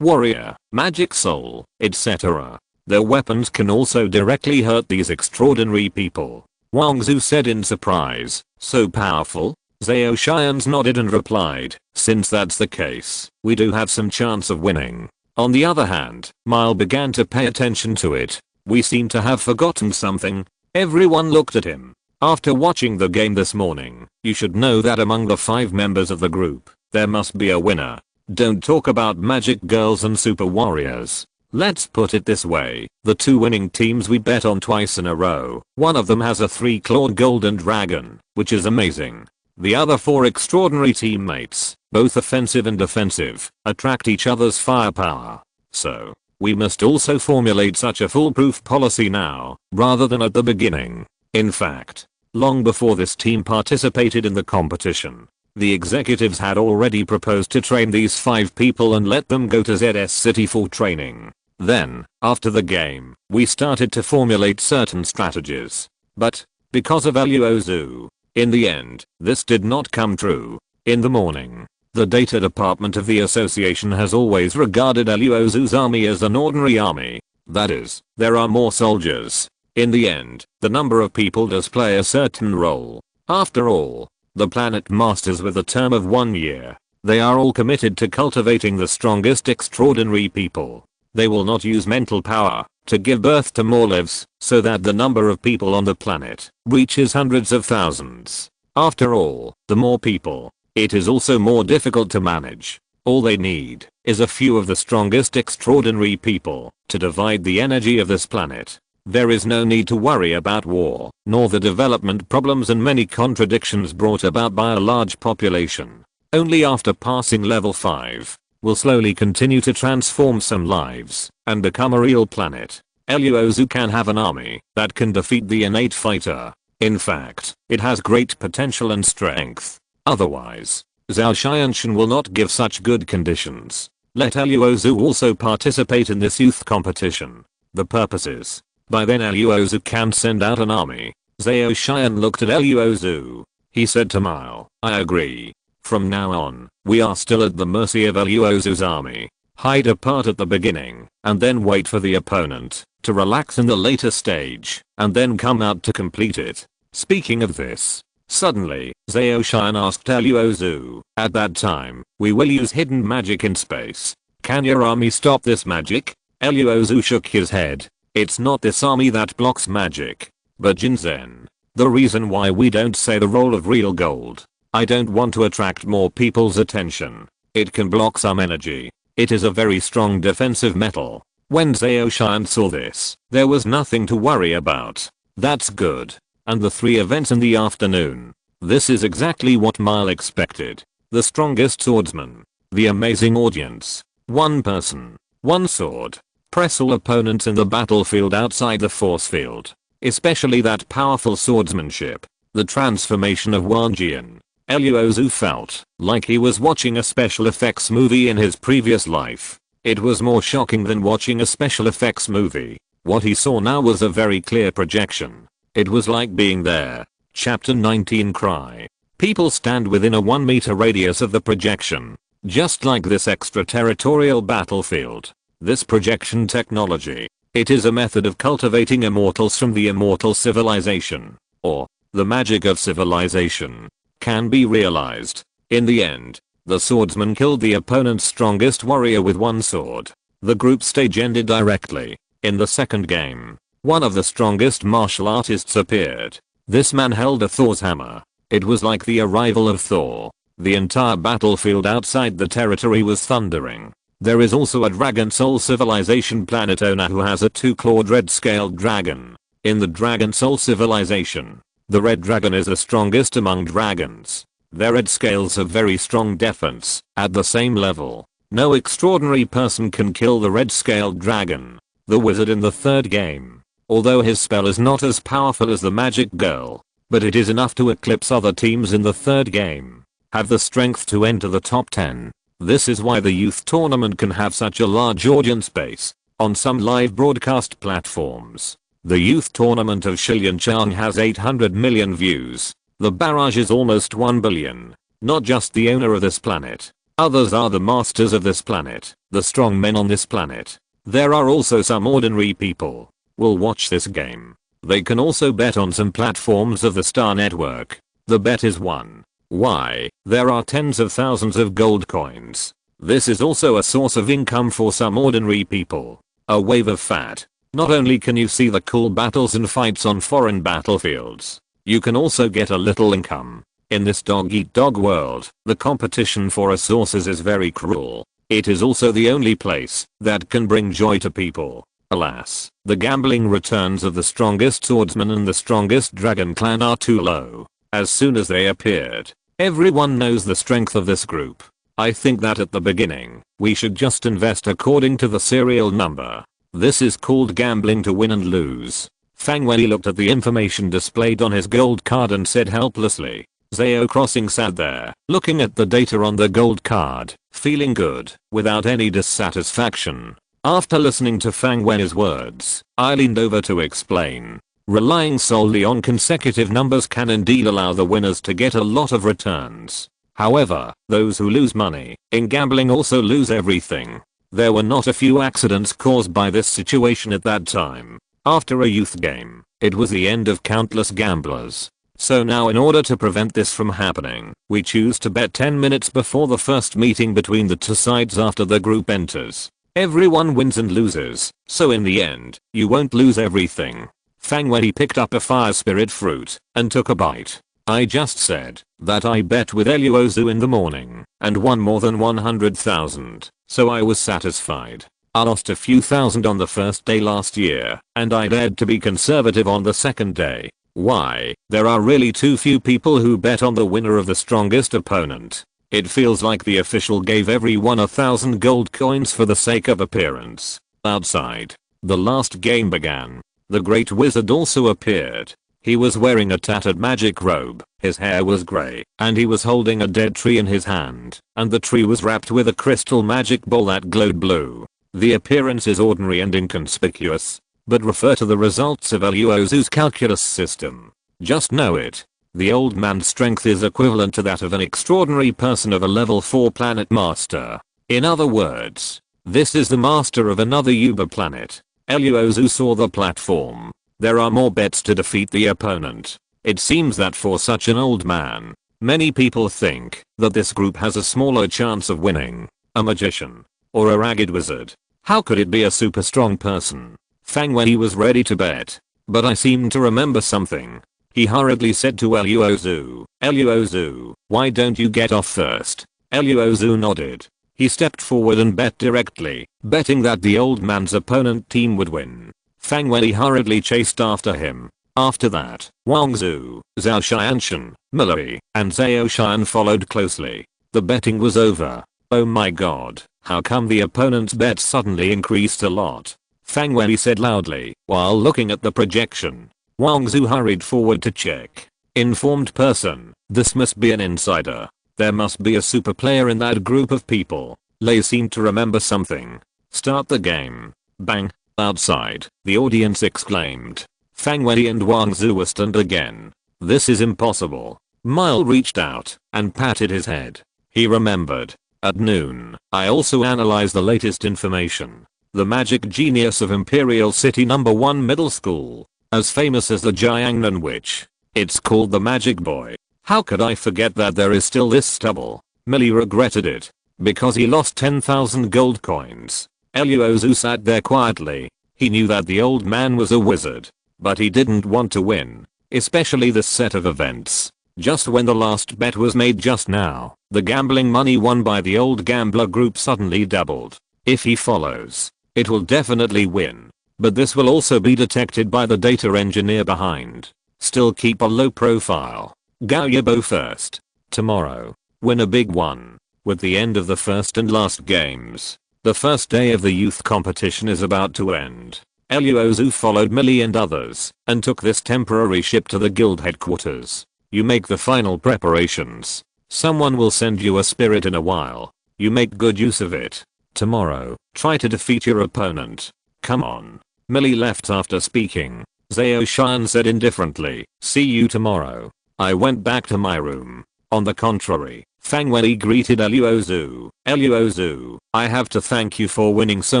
S1: warrior, magic soul, etc. Their weapons can also directly hurt these extraordinary people. Wang Zhu said in surprise. So powerful? Zhao Xian nodded and replied, since that's the case, we do have some chance of winning. On the other hand, Mile began to pay attention to it. We seem to have forgotten something. Everyone looked at him. After watching the game this morning, you should know that among the 5 members of the group, there must be a winner. Don't talk about magic girls and super warriors. Let's put it this way, the 2 winning teams we bet on twice in a row, one of them has a 3-clawed golden dragon, which is amazing. The other 4 extraordinary teammates, both offensive and defensive, attract each other's firepower. So, we must also formulate such a foolproof policy now, rather than at the beginning. In fact, long before this team participated in the competition, the executives had already proposed to train these 5 people and let them go to ZS City for training. Then, after the game, we started to formulate certain strategies. But, because of Luo Xu, in the end, this did not come true. In the morning, the data department of the association has always regarded Luo Xu's army as an ordinary army. That is, there are more soldiers. In the end, the number of people does play a certain role. After all, the planet masters with a term of 1 year. They are all committed to cultivating the strongest extraordinary people. They will not use mental power to give birth to more lives so that the number of people on the planet reaches hundreds of thousands. After all, the more people, it is also more difficult to manage. All they need is a few of the strongest extraordinary people to divide the energy of this planet. There is no need to worry about war, nor the development problems and many contradictions brought about by a large population. Only after passing level 5, will slowly continue to transform some lives and become a real planet. Luo Xu can have an army that can defeat the innate fighter. In fact, it has great potential and strength. Otherwise, Zhao Xianshan will not give such good conditions. Let Luo Xu also participate in this youth competition. The purpose is, by then Luo Xu can send out an army. Zhao Xian looked at Luo Xu. He said to Mile, I agree. From now on, we are still at the mercy of Luo Xu's army. Hide apart at the beginning, and then wait for the opponent to relax in the later stage, and then come out to complete it. Speaking of this, suddenly, Zhao Xian asked Luo Xu, at that time, we will use hidden magic in space. Can your army stop this magic? Luo Xu shook his head. It's not this army that blocks magic, but Jinzen. The reason why we don't say the role of real gold. I don't want to attract more people's attention. It can block some energy. It is a very strong defensive metal. When Zhao Xian saw this, there was nothing to worry about. That's good. And the 3 events in the afternoon. This is exactly what Mile expected. The strongest swordsman. The amazing audience. 1 person. 1 sword. Press all opponents in the battlefield outside the force field. Especially that powerful swordsmanship. The transformation of Wang Jian. Luo Xu felt like he was watching a special effects movie in his previous life. It was more shocking than watching a special effects movie. What he saw now was a very clear projection. It was like being there. Chapter 19 Cry. People stand within a 1 meter radius of the projection. Just like this extraterritorial battlefield. This projection technology. It is a method of cultivating immortals from the immortal civilization. Or, the magic of civilization. Can be realized. In the end, The swordsman killed the opponent's strongest warrior with one sword. The group stage ended directly. In the second game, one of the strongest martial artists appeared. This man held a Thor's hammer. It was like the arrival of Thor. The entire battlefield outside the territory was thundering. There is also a Dragon Soul civilization planet owner who has a 2-clawed red-scaled dragon. In the Dragon Soul civilization, the red dragon is the strongest among dragons. Their red scales have very strong defense. At the same level, no extraordinary person can kill the red-scaled dragon. The wizard in the third game, although his spell is not as powerful as the magic girl, but it is enough to eclipse other teams in the third game, have the strength to enter the top 10. This is why the youth tournament can have such a large audience base on some live broadcast platforms. The youth tournament of Shilianchang has 800 million views. The barrage is almost 1 billion. Not just the owner of this planet. Others are the masters of this planet, the strong men on this planet. There are also some ordinary people will watch this game. They can also bet on some platforms of the Star Network. The bet is won. Why? There are tens of thousands of gold coins. This is also a source of income for some ordinary people. A wave of fat. Not only can you see the cool battles and fights on foreign battlefields, you can also get a little income. In this dog-eat-dog world, the competition for resources is very cruel. It is also the only place that can bring joy to people. Alas, the gambling returns of the strongest swordsman and the strongest dragon clan are too low. As soon as they appeared, everyone knows the strength of this group. I think that at the beginning, we should just invest according to the serial number. This is called gambling to win and lose. Fang Wei looked at the information displayed on his gold card and said helplessly. Zhao Crossing sat there, looking at the data on the gold card, feeling good, without any dissatisfaction. After listening to Fang Wei's words, I leaned over to explain. Relying solely on consecutive numbers can indeed allow the winners to get a lot of returns. However, those who lose money in gambling also lose everything. There were not a few accidents caused by this situation at that time. After a youth game, it was the end of countless gamblers. So now in order to prevent this from happening, we choose to bet 10 minutes before the first meeting between the two sides after the group enters. Everyone wins and loses, so in the end, you won't lose everything. Fang Wei picked up a fire spirit fruit and took a bite. I just said that I bet with Luo Xu in the morning and won more than 100,000, so I was satisfied. I lost a few thousand on the first day last year, and I dared to be conservative on the second day. Why? There are really too few people who bet on the winner of the strongest opponent. It feels like the official gave everyone 1,000 gold coins for the sake of appearance. Outside, the last game began. The great wizard also appeared. He was wearing a tattered magic robe, his hair was grey, and he was holding a dead tree in his hand, and the tree was wrapped with a crystal magic ball that glowed blue. The appearance is ordinary and inconspicuous, but refer to the results of Luo Xu's calculus system. Just know it. The old man's strength is equivalent to that of an extraordinary person of a level 4 planet master. In other words, this is the master of another Uber planet. Luo Xu saw the platform. There are more bets to defeat the opponent. It seems that for such an old man, many people think that this group has a smaller chance of winning. A magician. Or a ragged wizard. How could it be a super strong person? Fang Wei was ready to bet. But I seemed to remember something. He hurriedly said to Luo Xu, Luo Xu, why don't you get off first? Luo Xu nodded. He stepped forward and bet directly, betting that the old man's opponent team would win. Fang Wei hurriedly chased after him. After that, Wang Zhu, Zhao Xianshan, Millie, and Zhao Xian followed closely. The betting was over. Oh my god, how come the opponent's bet suddenly increased a lot? Fang Wei said loudly, while looking at the projection. Wang Zhu hurried forward to check. Informed person, this must be an insider. There must be a super player in that group of people. Lei seemed to remember something. Start the game. Bang. Outside, the audience exclaimed. Fang Wei and Wang Zhu were stunned again. This is impossible. Mile reached out and patted his head. He remembered. At noon, I also analyzed the latest information. The magic genius of Imperial City No. 1 Middle School. As famous as the Jiangnan Witch. It's called the Magic Boy. How could I forget that there is still this stubble? Millie regretted it. Because he lost 10,000 gold coins. Luo Xu sat there quietly. He knew that the old man was a wizard. But he didn't want to win. Especially this set of events. Just when the last bet was made just now, the gambling money won by the old gambler group suddenly doubled. If he follows, it will definitely win. But this will also be detected by the data engineer behind. Still keep a low profile. Gao Yibo first. Tomorrow. Win a big one. With the end of the first and last games, the first day of the youth competition is about to end. Luo Xu followed Millie and others and took this temporary ship to the guild headquarters. You make the final preparations. Someone will send you a spirit in a while. You make good use of it. Tomorrow, try to defeat your opponent. Come on. Millie left after speaking. Zhao Shan said indifferently, see you tomorrow. I went back to my room. On the contrary, Fang Wenyi greeted Luo Xu. Luo Xu, I have to thank you for winning so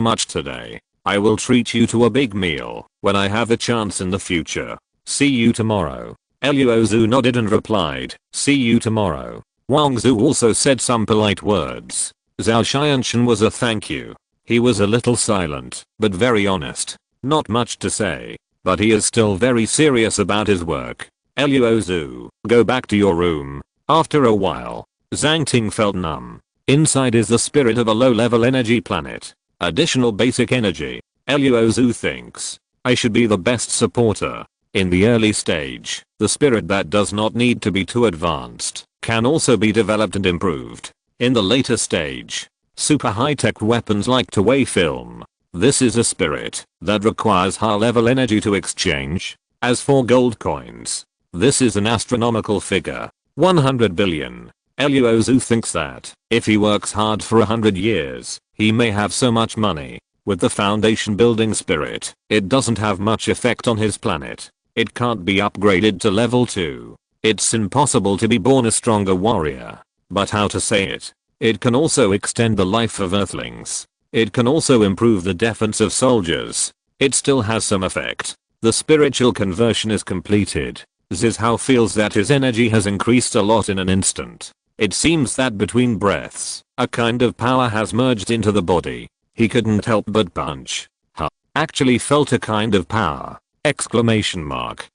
S1: much today. I will treat you to a big meal when I have a chance in the future. See you tomorrow. Luo Xu nodded and replied, see you tomorrow. Wang Zhu also said some polite words. Zhao Xianshan was a thank you. He was a little silent, but very honest. Not much to say, but he is still very serious about his work. Luo Xu, go back to your room. After a while, Zhang Ting felt numb. Inside is the spirit of a low-level energy planet. Additional basic energy. Luo Xu thinks, I should be the best supporter. In the early stage, the spirit that does not need to be too advanced can also be developed and improved. In the later stage, super high-tech weapons like two-way film. This is a spirit that requires high-level energy to exchange. As for gold coins, this is an astronomical figure. 100 billion. Luo Xu thinks that, if he works hard for 100 years, he may have so much money. With the foundation building spirit, it doesn't have much effect on his planet. It can't be upgraded to level 2. It's impossible to be born a stronger warrior. But how to say it? It can also extend the life of earthlings. It can also improve the defense of soldiers. It still has some effect. The spiritual conversion is completed. Zhao feels that his energy has increased a lot in an instant. It seems that between breaths, a kind of power has merged into the body. He couldn't help but punch. Actually felt a kind of power. Exclamation mark.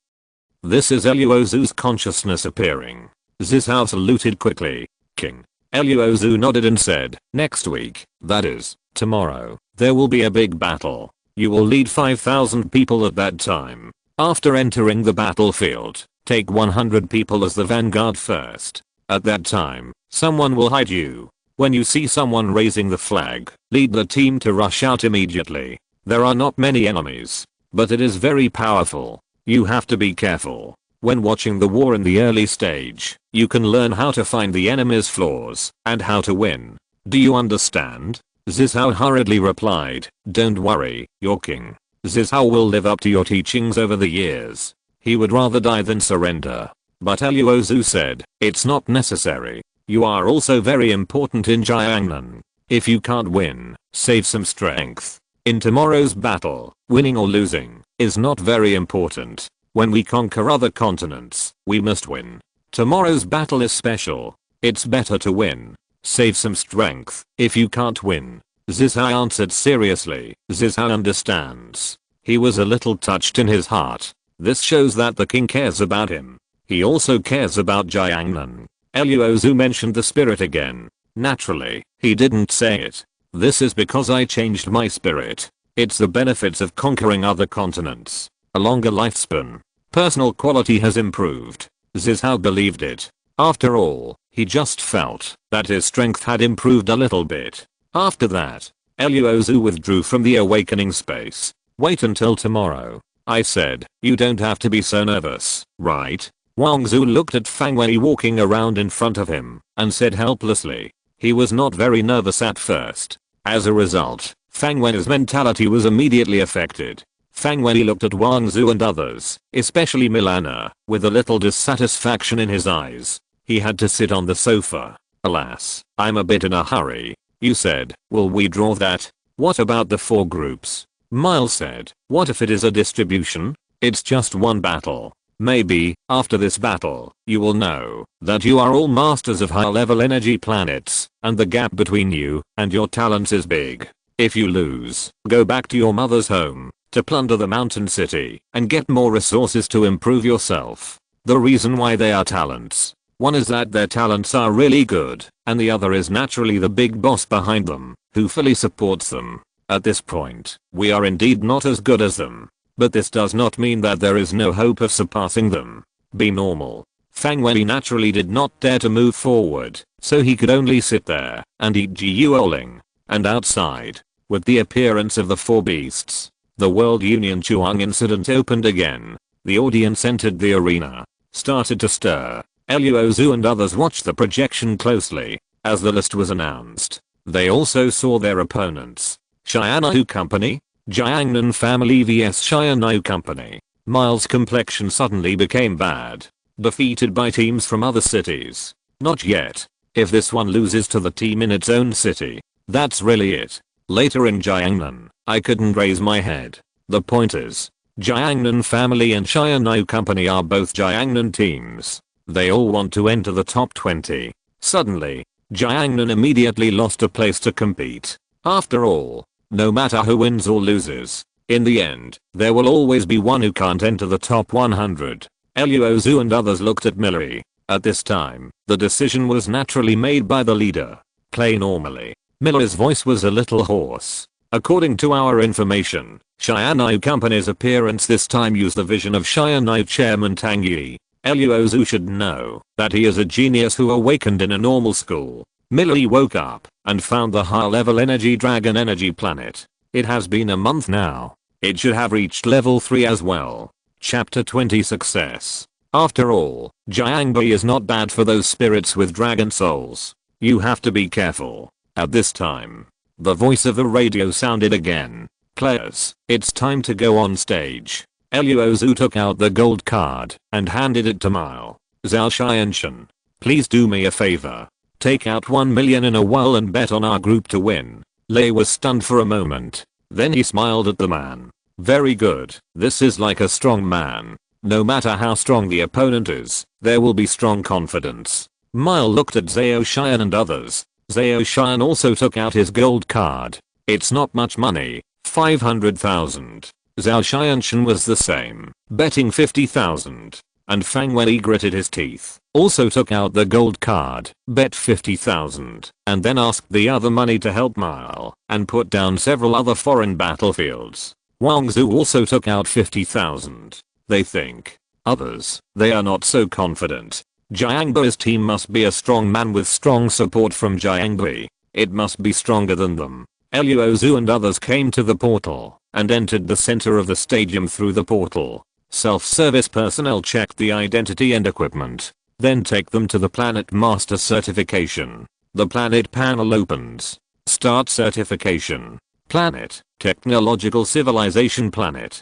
S1: This is Luo Xu's consciousness appearing. Zhao saluted quickly. King. Luo Xu nodded and said, next week, that is, tomorrow, there will be a big battle. You will lead 5,000 people at that time. After entering the battlefield, take 100 people as the vanguard first. At that time, someone will hide you. When you see someone raising the flag, lead the team to rush out immediately. There are not many enemies, but it is very powerful. You have to be careful. When watching the war in the early stage, you can learn how to find the enemy's flaws and how to win. Do you understand? Zhao hurriedly replied, don't worry, your king. Zhao will live up to your teachings over the years. He would rather die than surrender. But Luo Xu said, it's not necessary. You are also very important in Jiangnan. If you can't win, save some strength. In tomorrow's battle, winning or losing is not very important. When we conquer other continents, we must win. Tomorrow's battle is special. It's better to win. Save some strength if you can't win. Zhao answered seriously. Zhao understands. He was a little touched in his heart. This shows that the king cares about him. He also cares about Jiangnan. Luo Xu mentioned the spirit again. Naturally, he didn't say it. This is because I changed my spirit. It's the benefits of conquering other continents. A longer lifespan. Personal quality has improved. Zhao believed it. After all, he just felt that his strength had improved a little bit. After that, Luo Xu withdrew from the awakening space. Wait until tomorrow. I said, you don't have to be so nervous, right? Wang Zhu looked at Fang Wenyi walking around in front of him and said helplessly. He was not very nervous at first. As a result, Fang Wenyi's mentality was immediately affected. Fang Wenyi looked at Wang Zhu and others, especially Milana, with a little dissatisfaction in his eyes. He had to sit on the sofa. Alas, I'm a bit in a hurry. You said, will we draw that? What about the 4 groups? Miles said, what if it is a distribution? It's just one battle. Maybe, after this battle, you will know that you are all masters of high-level energy planets, and the gap between you and your talents is big. If you lose, go back to your mother's home to plunder the mountain city and get more resources to improve yourself. The reason why they are talents. One is that their talents are really good, and the other is naturally the big boss behind them, who fully supports them. At this point, we are indeed not as good as them. But this does not mean that there is no hope of surpassing them. Be normal. Fang Wei naturally did not dare to move forward, so he could only sit there and eat Jiuoling. And outside, with the appearance of the four beasts, the World Union Chuang incident opened again. The audience entered the arena, started to stir. Luo Xu and others watched the projection closely. As the list was announced, they also saw their opponents. Xianhu Company, Jiangnan Family vs Xianhu Company. Miles' complexion suddenly became bad. Defeated by teams from other cities. Not yet. If this one loses to the team in its own city, that's really it. Later in Jiangnan, I couldn't raise my head. The point is, Jiangnan Family and Xianhu Company are both Jiangnan teams. They all want to enter the top 20. Suddenly, Jiangnan immediately lost a place to compete. After all, no matter who wins or loses, in the end, there will always be one who can't enter the top 100. Luo Xu and others looked at Millie. At this time, the decision was naturally made by the leader. Play normally. Millie's voice was a little hoarse. According to our information, Xianhu Company's appearance this time used the vision of Xianhu Chairman Tang Yi. Luo Xu should know that he is a genius who awakened in a normal school. Millie woke up and found the high-level energy dragon energy planet. It has been a month now. It should have reached level 3 as well. Chapter 20 Success. After all, Jiangbi is not bad for those spirits with dragon souls. You have to be careful. At this time, the voice of a radio sounded again. Players, it's time to go on stage. Luo Xu took out the gold card and handed it to Mile. Zhao Xianshan, please do me a favor. Take out 1 million in a while and bet on our group to win. Lei was stunned for a moment. Then he smiled at the man. Very good. This is like a strong man. No matter how strong the opponent is, there will be strong confidence. Mile looked at Zhao Xian and others. Zhao Xian also took out his gold card. It's not much money. 500,000. Zhao Xianshan was the same, betting 50,000. And Fang Wei gritted his teeth, also took out the gold card, bet 50,000, and then asked the other money to help Mile, and put down several other foreign battlefields. Wang Zhu also took out 50,000. They think. Others, they are not so confident. Jiangbi's team must be a strong man with strong support from Jiangbi. It must be stronger than them. Luo Xu and others came to the portal, and entered the center of the stadium through the portal. Self-service personnel checked the identity and equipment, then take them to the Planet Master certification. The planet panel opens. Start certification. Planet, technological civilization planet.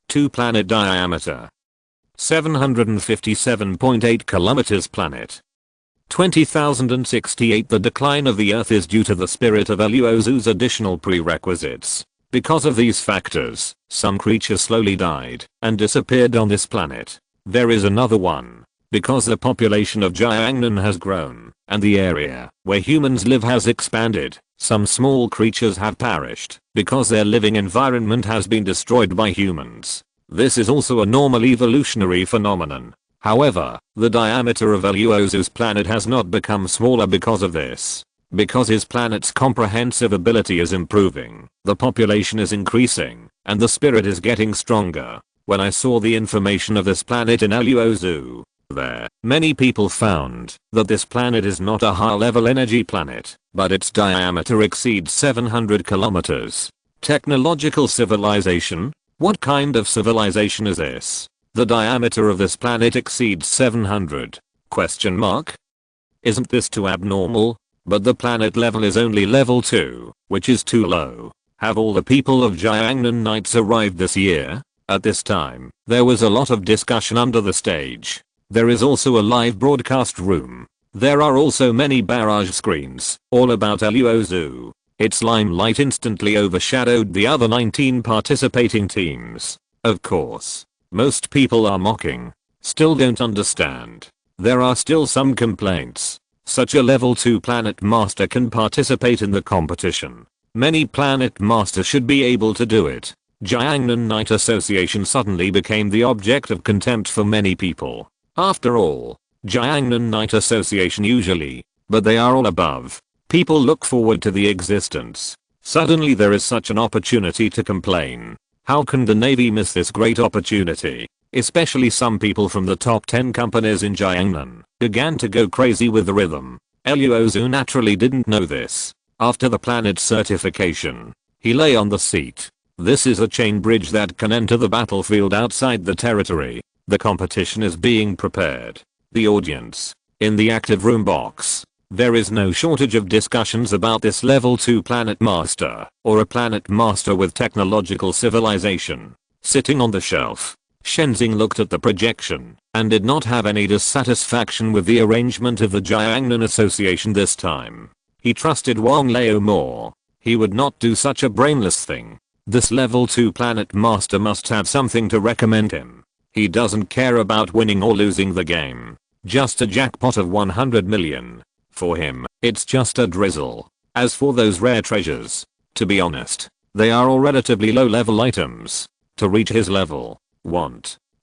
S1: 2 planet diameter. 757.8 kilometers planet. 20,068. The decline of the Earth is due to the spirit of Luo Xu's additional prerequisites. Because of these factors, some creatures slowly died and disappeared on this planet. There is another one. Because the population of Jiangnan has grown, and the area where humans live has expanded, some small creatures have perished because their living environment has been destroyed by humans. This is also a normal evolutionary phenomenon. However, the diameter of Luo Xu's planet has not become smaller because of this. Because his planet's comprehensive ability is improving, the population is increasing, and the spirit is getting stronger. When I saw the information of this planet in Luo Xu, many people found that this planet is not a high-level energy planet, but its diameter exceeds 700 kilometers. Technological civilization? What kind of civilization is this? The diameter of this planet exceeds 700? Question mark? Isn't this too abnormal? But the planet level is only level 2, which is too low. Have all the people of Jiangnan Knights arrived this year? At this time, there was a lot of discussion under the stage. There is also a live broadcast room. There are also many barrage screens, all about Luo Xu. Its limelight instantly overshadowed the other 19 participating teams. Of course, most people are mocking. Still don't understand. There are still some complaints. Such a level 2 planet master can participate in the competition. Many planet masters should be able to do it. Jiangnan Knight Association suddenly became the object of contempt for many people. After all, Jiangnan Knight Association usually, but they are all above. People look forward to the existence. Suddenly there is such an opportunity to complain. How can the Navy miss this great opportunity? Especially some people from the top 10 companies in Jiangnan began to go crazy with the rhythm. Luo Xu naturally didn't know this. After the planet certification, he lay on the seat. This is a chain bridge that can enter the battlefield outside the territory. The competition is being prepared. The audience. In the active room box. There is no shortage of discussions about this level 2 planet master, or a planet master with technological civilization. Sitting on the shelf, Shenzing looked at the projection, and did not have any dissatisfaction with the arrangement of the Jiangnan Association this time. He trusted Wang Lao more. He would not do such a brainless thing. This level 2 planet master must have something to recommend him. He doesn't care about winning or losing the game. Just a jackpot of 100 million. For him, it's just a drizzle. As for those rare treasures, to be honest, they are all relatively low level items. To reach his level,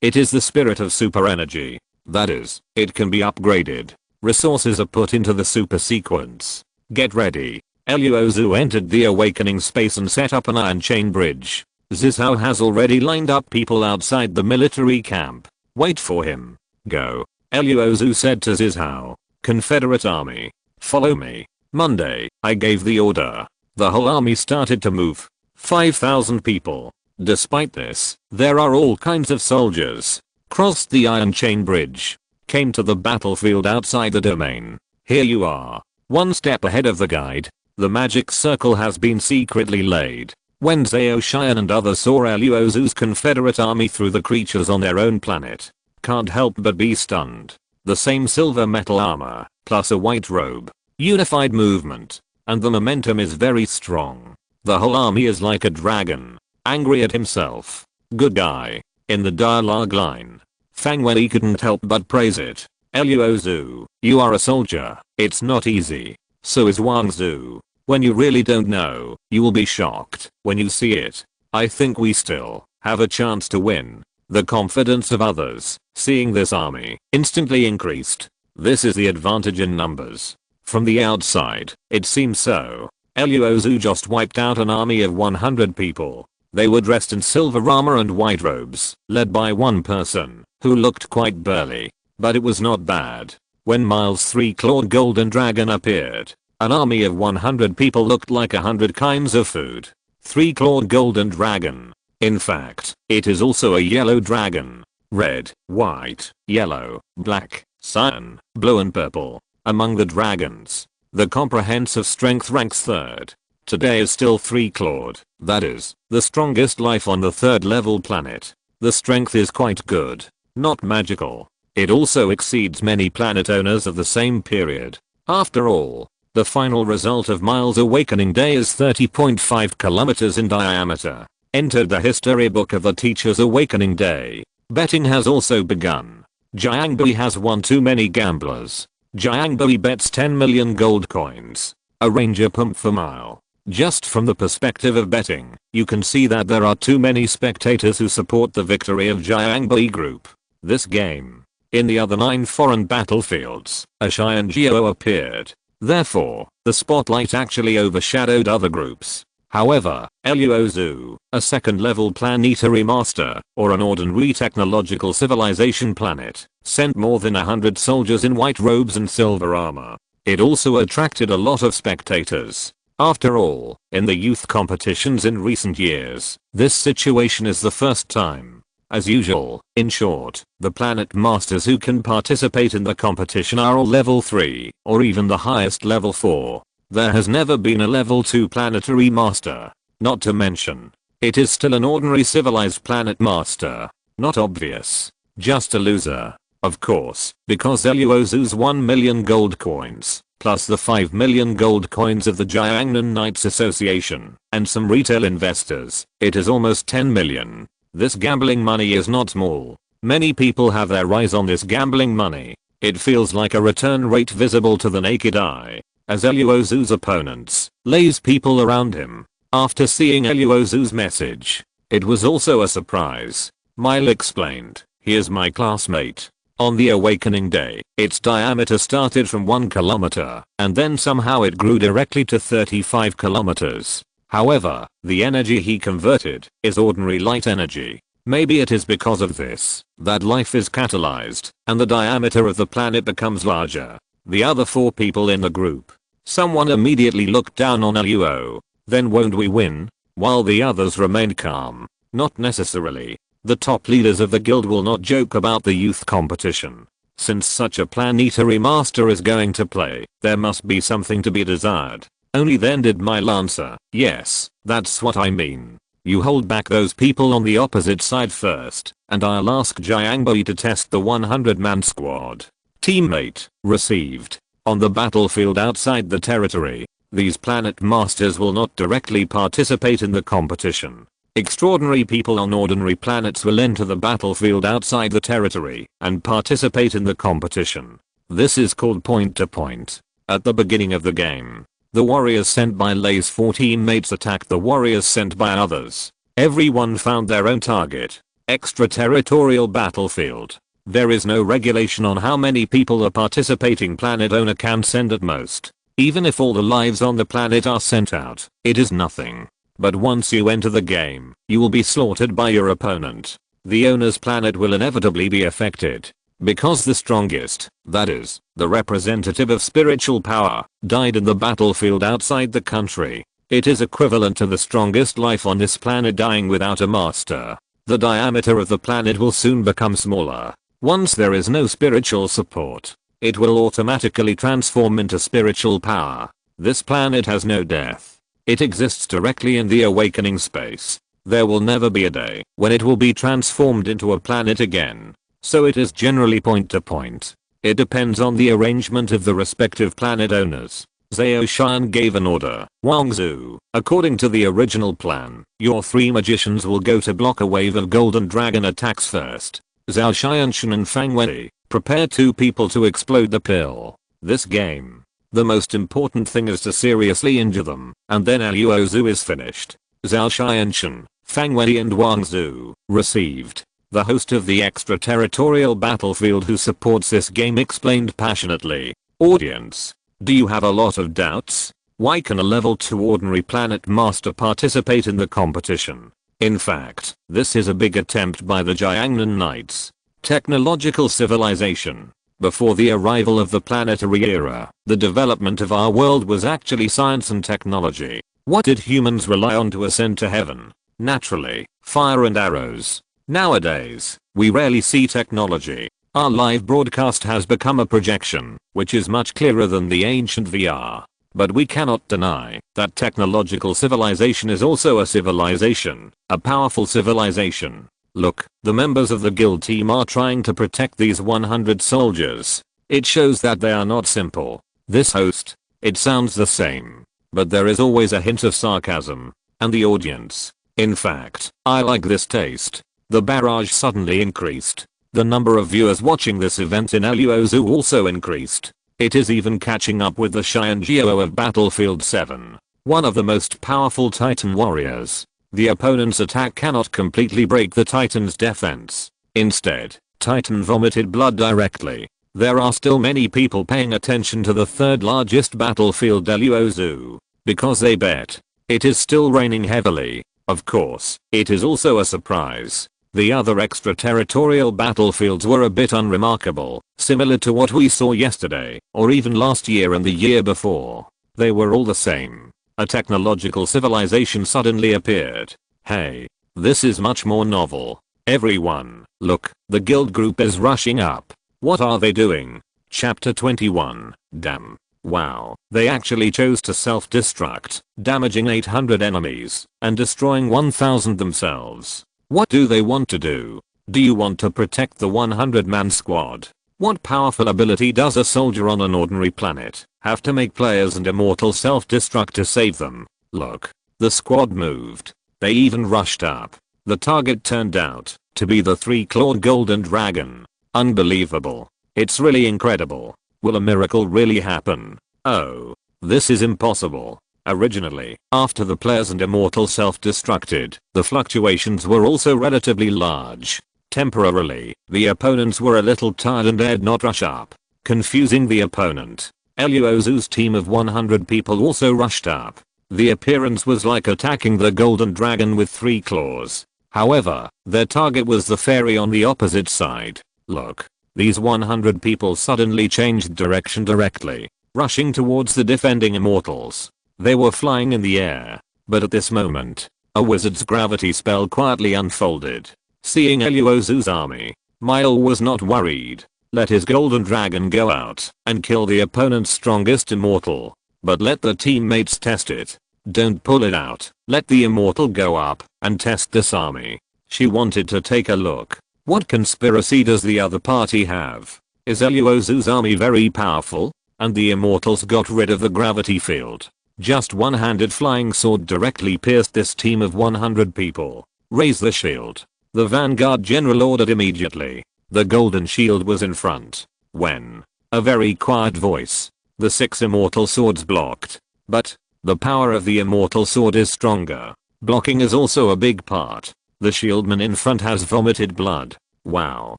S1: it is the spirit of super energy. That is, it can be upgraded. Resources are put into the super sequence. Get ready. Luo Xu entered the awakening space and set up an iron chain bridge. Zizhao has already lined up people outside the military camp. Wait for him. Go. Luo Xu said to Zizhao. Confederate army. Follow me. Monday, I gave the order. The whole army started to move. 5,000 people. Despite this, there are all kinds of soldiers. Crossed the iron chain bridge. Came to the battlefield outside the domain. Here you are. One step ahead of the guide. The magic circle has been secretly laid. When Zhao Xian and others saw Luo Xu's Confederate army through the creatures on their own planet, can't help but be stunned. The same silver metal armor, plus a white robe, unified movement, and the momentum is very strong. The whole army is like a dragon, angry at himself. Good guy. In the dialogue line, Fang Wei couldn't help but praise it. Luo Xu, you are a soldier. It's not easy. So is Wang Zhu. When you really don't know, you will be shocked when you see it. I think we still have a chance to win. The confidence of others, seeing this army, instantly increased. This is the advantage in numbers. From the outside, it seems so. Luo Xu just wiped out an army of 100 people. They were dressed in silver armor and white robes, led by one person, who looked quite burly. But it was not bad. When Miles 3-clawed golden dragon appeared, an army of 100 people looked like 100 kinds of food. 3-clawed golden dragon. In fact, it is also a yellow dragon. Red, white, yellow, black, cyan, blue and purple. Among the dragons, the comprehensive strength ranks third. Today is still 3-clawed. That is, the strongest life on the 3rd level planet. The strength is quite good. Not magical. It also exceeds many planet owners of the same period. After all, the final result of Miles' Awakening Day is 30.5 kilometers in diameter. Entered the history book of the Teacher's Awakening Day. Betting has also begun. Jiangbei has won too many gamblers. Jiangbei bets 10 million gold coins. A ranger pump per mile. Just from the perspective of betting, you can see that there are too many spectators who support the victory of Jiangbei Group. This game. In the other 9 foreign battlefields, a Xian Geo appeared. Therefore, the spotlight actually overshadowed other groups. However, Luo Xu, a 2nd level planetary master, or an ordinary technological civilization planet, sent more than 100 soldiers in white robes and silver armor. It also attracted a lot of spectators. After all, in the youth competitions in recent years, this situation is the first time. As usual, in short, the planet masters who can participate in the competition are all level 3, or even the highest level 4. There has never been a level 2 planetary master. Not to mention, it is still an ordinary civilized planet master. Not obvious. Just a loser. Of course, because Luo Xu's 1 million gold coins, plus the 5 million gold coins of the Jiangnan Knights Association, and some retail investors, it is almost 10 million. This gambling money is not small. Many people have their eyes on this gambling money. It feels like a return rate visible to the naked eye. As Luo Xu's opponents lays people around him. After seeing Luo Xu's message, it was also a surprise. Mile explained, "Here's my classmate. On the awakening day, its diameter started from 1 kilometer, and then somehow it grew directly to 35 kilometers. However, the energy he converted is ordinary light energy. Maybe it is because of this that life is catalyzed, and the diameter of the planet becomes larger." The other 4 people in the group. Someone immediately looked down on Luo. "Then won't we win?" While the others remained calm. "Not necessarily. The top leaders of the guild will not joke about the youth competition. Since such a planetary master is going to play, there must be something to be desired." Only then did Mile answer, "Yes, that's what I mean. You hold back those people on the opposite side first, and I'll ask Jiangbo to test the 100-man squad." Teammate, received. On the battlefield outside the territory, these planet masters will not directly participate in the competition. Extraordinary people on ordinary planets will enter the battlefield outside the territory and participate in the competition. This is called point to point. At the beginning of the game, the warriors sent by Lei's 4 teammates attacked the warriors sent by others. Everyone found their own target. Extraterritorial battlefield. There is no regulation on how many people a participating planet owner can send at most. Even if all the lives on the planet are sent out, it is nothing. But once you enter the game, you will be slaughtered by your opponent. The owner's planet will inevitably be affected. Because the strongest, that is, the representative of spiritual power, died in the battlefield outside the country. It is equivalent to the strongest life on this planet dying without a master. The diameter of the planet will soon become smaller. Once there is no spiritual support, it will automatically transform into spiritual power. This planet has no death. It exists directly in the awakening space. There will never be a day when it will be transformed into a planet again. So it is generally point to point. It depends on the arrangement of the respective planet owners. Zhao Xian gave an order. Wang Zhu, according to the original plan, your 3 magicians will go to block a wave of golden dragon attacks first. Zhao Xianshan and Fang Wei, prepare 2 people to explode the pill. This game, the most important thing is to seriously injure them, and then Luo Xu is finished. Zhao Xianshan, Fang Wei and Wang Zhu, received. The host of the extraterritorial battlefield who supports this game explained passionately. Audience, do you have a lot of doubts? Why can a level 2 ordinary planet master participate in the competition? In fact, this is a big attempt by the Jiangnan Knights. Technological civilization. Before the arrival of the planetary era, the development of our world was actually science and technology. What did humans rely on to ascend to heaven? Naturally, fire and arrows. Nowadays, we rarely see technology. Our live broadcast has become a projection, which is much clearer than the ancient VR. But we cannot deny that technological civilization is also a civilization, a powerful civilization. Look, the members of the guild team are trying to protect these 100 soldiers. It shows that they are not simple. This host, it sounds the same, but there is always a hint of sarcasm. And the audience. In fact, I like this taste. The barrage suddenly increased. The number of viewers watching this event in Luo Xu also increased. It is even catching up with the Xianjiao of Battlefield 7. One of the most powerful Titan warriors. The opponent's attack cannot completely break the Titan's defense. Instead, Titan vomited blood directly. There are still many people paying attention to the 3rd largest battlefield Luo Xu. Because they bet. It is still raining heavily. Of course, it is also a surprise. The other extraterritorial battlefields were a bit unremarkable, similar to what we saw yesterday, or even last year and the year before. They were all the same. A technological civilization suddenly appeared. Hey, this is much more novel. Everyone, look, the guild group is rushing up. What are they doing? Chapter 21, damn. Wow, they actually chose to self-destruct, damaging 800 enemies, and destroying 1000 themselves. What do they want to do? Do you want to protect the 100-man squad? What powerful ability does a soldier on an ordinary planet have to make players and immortal self-destruct to save them? Look, the squad moved. They even rushed up. The target turned out to be the 3-clawed golden dragon. Unbelievable. It's really incredible. Will a miracle really happen? Oh. This is impossible. Originally, after the players and immortal self-destructed, the fluctuations were also relatively large. Temporarily, the opponents were a little tired and dared not rush up, confusing the opponent. Luo Xu's team of 100 people also rushed up. The appearance was like attacking the golden dragon with 3 claws. However, their target was the fairy on the opposite side. Look. These 100 people suddenly changed direction directly, rushing towards the defending immortals. They were flying in the air, but at this moment, a wizard's gravity spell quietly unfolded. Seeing Luo Xu's army, Mile was not worried. Let his golden dragon go out and kill the opponent's strongest immortal. But let the teammates test it. Don't pull it out. Let the immortal go up and test this army. She wanted to take a look. What conspiracy does the other party have? Is Luo Xu's army very powerful? And the immortals got rid of the gravity field. Just one-handed flying sword directly pierced this team of 100 people. Raise the shield. The vanguard general ordered immediately. The golden shield was in front. When a very quiet voice. The 6 immortal swords blocked. But the power of the immortal sword is stronger. Blocking is also a big part. The shieldman in front has vomited blood. Wow.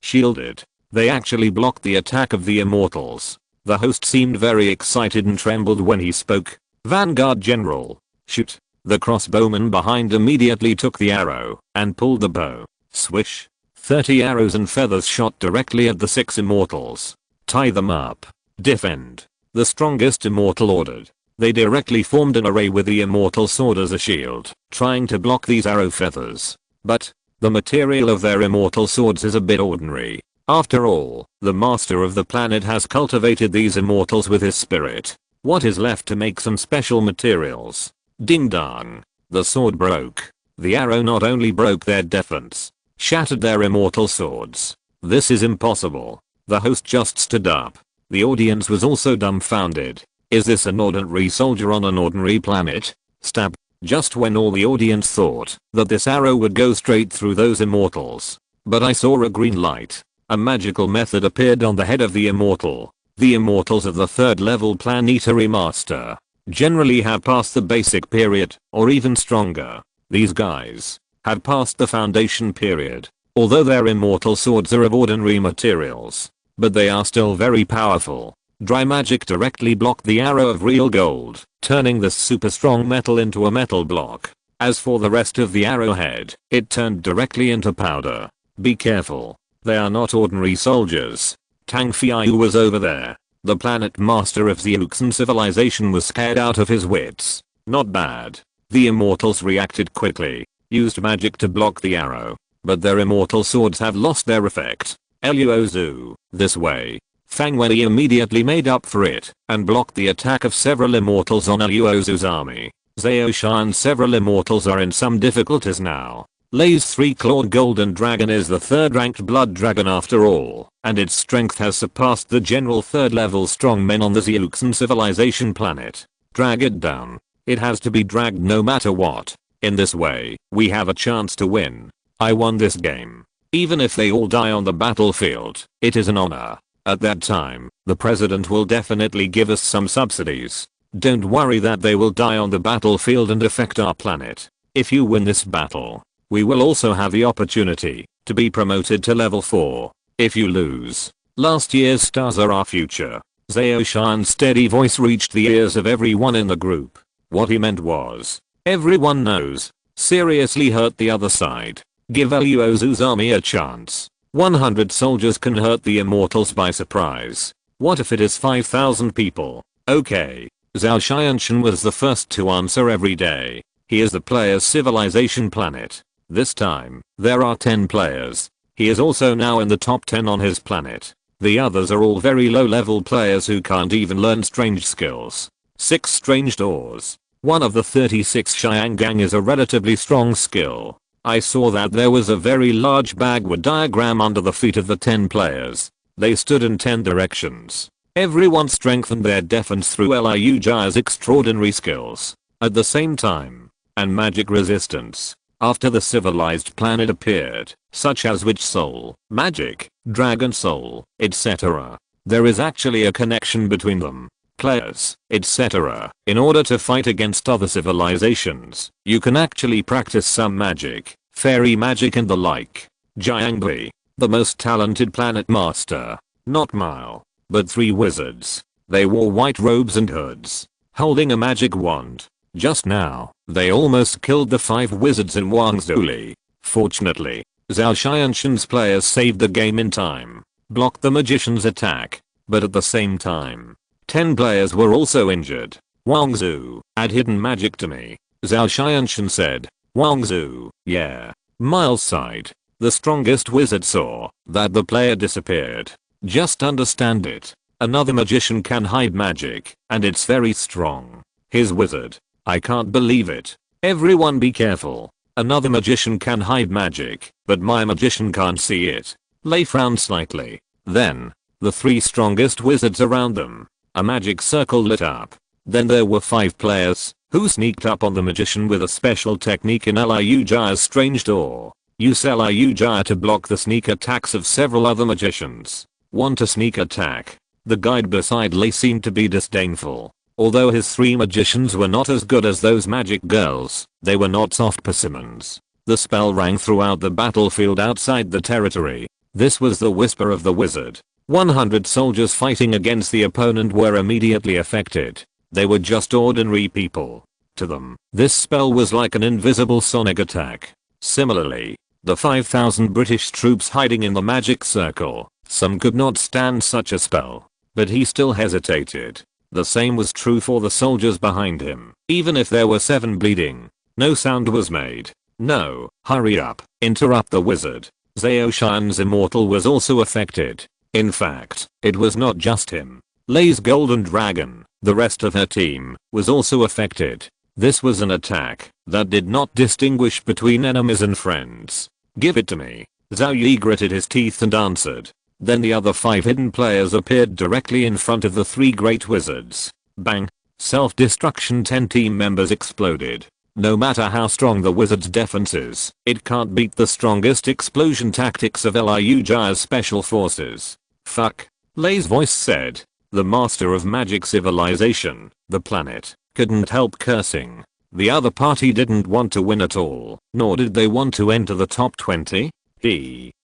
S1: Shielded. They actually blocked the attack of the immortals. The host seemed very excited and trembled when he spoke. Vanguard General. Shoot. The crossbowman behind immediately took the arrow and pulled the bow. Swish. 30 arrows and feathers shot directly at the 6 immortals. Tie them up. Defend. The strongest immortal ordered. They directly formed an array with the immortal sword as a shield, trying to block these arrow feathers. But the material of their immortal swords is a bit ordinary. After all, the master of the planet has cultivated these immortals with his spirit. What is left to make some special materials? Ding dong. The sword broke. The arrow not only broke their defense, shattered their immortal swords. This is impossible. The host just stood up. The audience was also dumbfounded. Is this an ordinary soldier on an ordinary planet? Stab. Just when all the audience thought that this arrow would go straight through those immortals. But I saw a green light. A magical method appeared on the head of the immortal. The immortals of the 3rd level planetary master generally have passed the basic period, or even stronger. These guys had passed the foundation period. Although their immortal swords are of ordinary materials, but they are still very powerful. Dry magic directly blocked the arrow of real gold, turning this super strong metal into a metal block. As for the rest of the arrowhead, it turned directly into powder. Be careful. They are not ordinary soldiers. Tang Fiyu was over there. The planet master of the Uxan civilization was scared out of his wits. Not bad. The immortals reacted quickly, used magic to block the arrow, but their immortal swords have lost their effect. Luo Xu, this way. Fang Wei immediately made up for it and blocked the attack of several immortals on Luo Xu's army. Zhao Sha and several immortals are in some difficulties now. Lei's 3-clawed golden dragon is the 3rd ranked blood dragon after all, and its strength has surpassed the general 3rd level strongmen on the Zeuxan civilization planet. Drag it down. It has to be dragged no matter what. In this way, we have a chance to win. I won this game. Even if they all die on the battlefield, it is an honor. At that time, the president will definitely give us some subsidies. Don't worry that they will die on the battlefield and affect our planet. If you win this battle, we will also have the opportunity to be promoted to level 4. If you lose, last year's stars are our future. Zhao Shan's steady voice reached the ears of everyone in the group. What he meant was, everyone knows. Seriously hurt the other side. Give Luo Xu's army a chance. 100 soldiers can hurt the immortals by surprise. What if it is 5,000 people? Okay. Zhao Xianshan was the first to answer every day. He is the player's civilization planet. This time, there are 10 players. He is also now in the top 10 on his planet. The others are all very low level players who can't even learn strange skills. 6 strange doors. One of the 36 Xiangang is a relatively strong skill. I saw that there was a very large backward diagram under the feet of the 10 players. They stood in 10 directions. Everyone strengthened their defense through Liu Jia's extraordinary skills. At the same time, and magic resistance. after the civilized planet appeared, such as witch soul, magic, dragon soul, etc. There is actually a connection between them. Players, etc. In order to fight against other civilizations, you can actually practice some magic, fairy magic and the like. Jiangbi, the most talented planet master, not Mile, but 3 wizards. They wore white robes and hoods, holding a magic wand. Just now, they almost killed the 5 wizards in Wangzhou. Fortunately, Zhao Xianshan's players saved the game in time, blocked the magician's attack, but at the same time, 10 players were also injured. Wangzhou, add hidden magic to me, Zhao Xianshan said. Wangzhou, yeah. Miles sighed. The strongest wizard saw that the player disappeared. Just understand it. Another magician can hide magic, and it's very strong. His wizard. I can't believe it. Everyone be careful. Another magician can hide magic, but my magician can't see it. Lei frowned slightly. Then, the 3 strongest wizards around them. A magic circle lit up. Then there were 5 players, who sneaked up on the magician with a special technique in Liu Jia's strange door. Use Liu Jia to block the sneak attacks of several other magicians. Want a sneak attack? The guide beside Lei seemed to be disdainful. Although his 3 magicians were not as good as those magic girls, they were not soft persimmons. The spell rang throughout the battlefield outside the territory. This was the whisper of the wizard. 100 soldiers fighting against the opponent were immediately affected. They were just ordinary people. To them, this spell was like an invisible sonic attack. Similarly, the 5,000 British troops hiding in the magic circle, some could not stand such a spell. But he still hesitated. The same was true for the soldiers behind him. Even if there were 7 bleeding, no sound was made. No, hurry up, interrupt the wizard. Zhao Shan's immortal was also affected. In fact, it was not just him. Lei's golden dragon, the rest of her team, was also affected. This was an attack that did not distinguish between enemies and friends. Give it to me. Zhao Yi gritted his teeth and answered. Then the other 5 hidden players appeared directly in front of the 3 great wizards. Bang. Self-destruction. 10 team members exploded. No matter how strong the wizard's defense is, it can't beat the strongest explosion tactics of Liu Jia's special forces. Fuck. Lei's voice said. The master of magic civilization, the planet, couldn't help cursing. The other party didn't want to win at all, nor did they want to enter the top 20.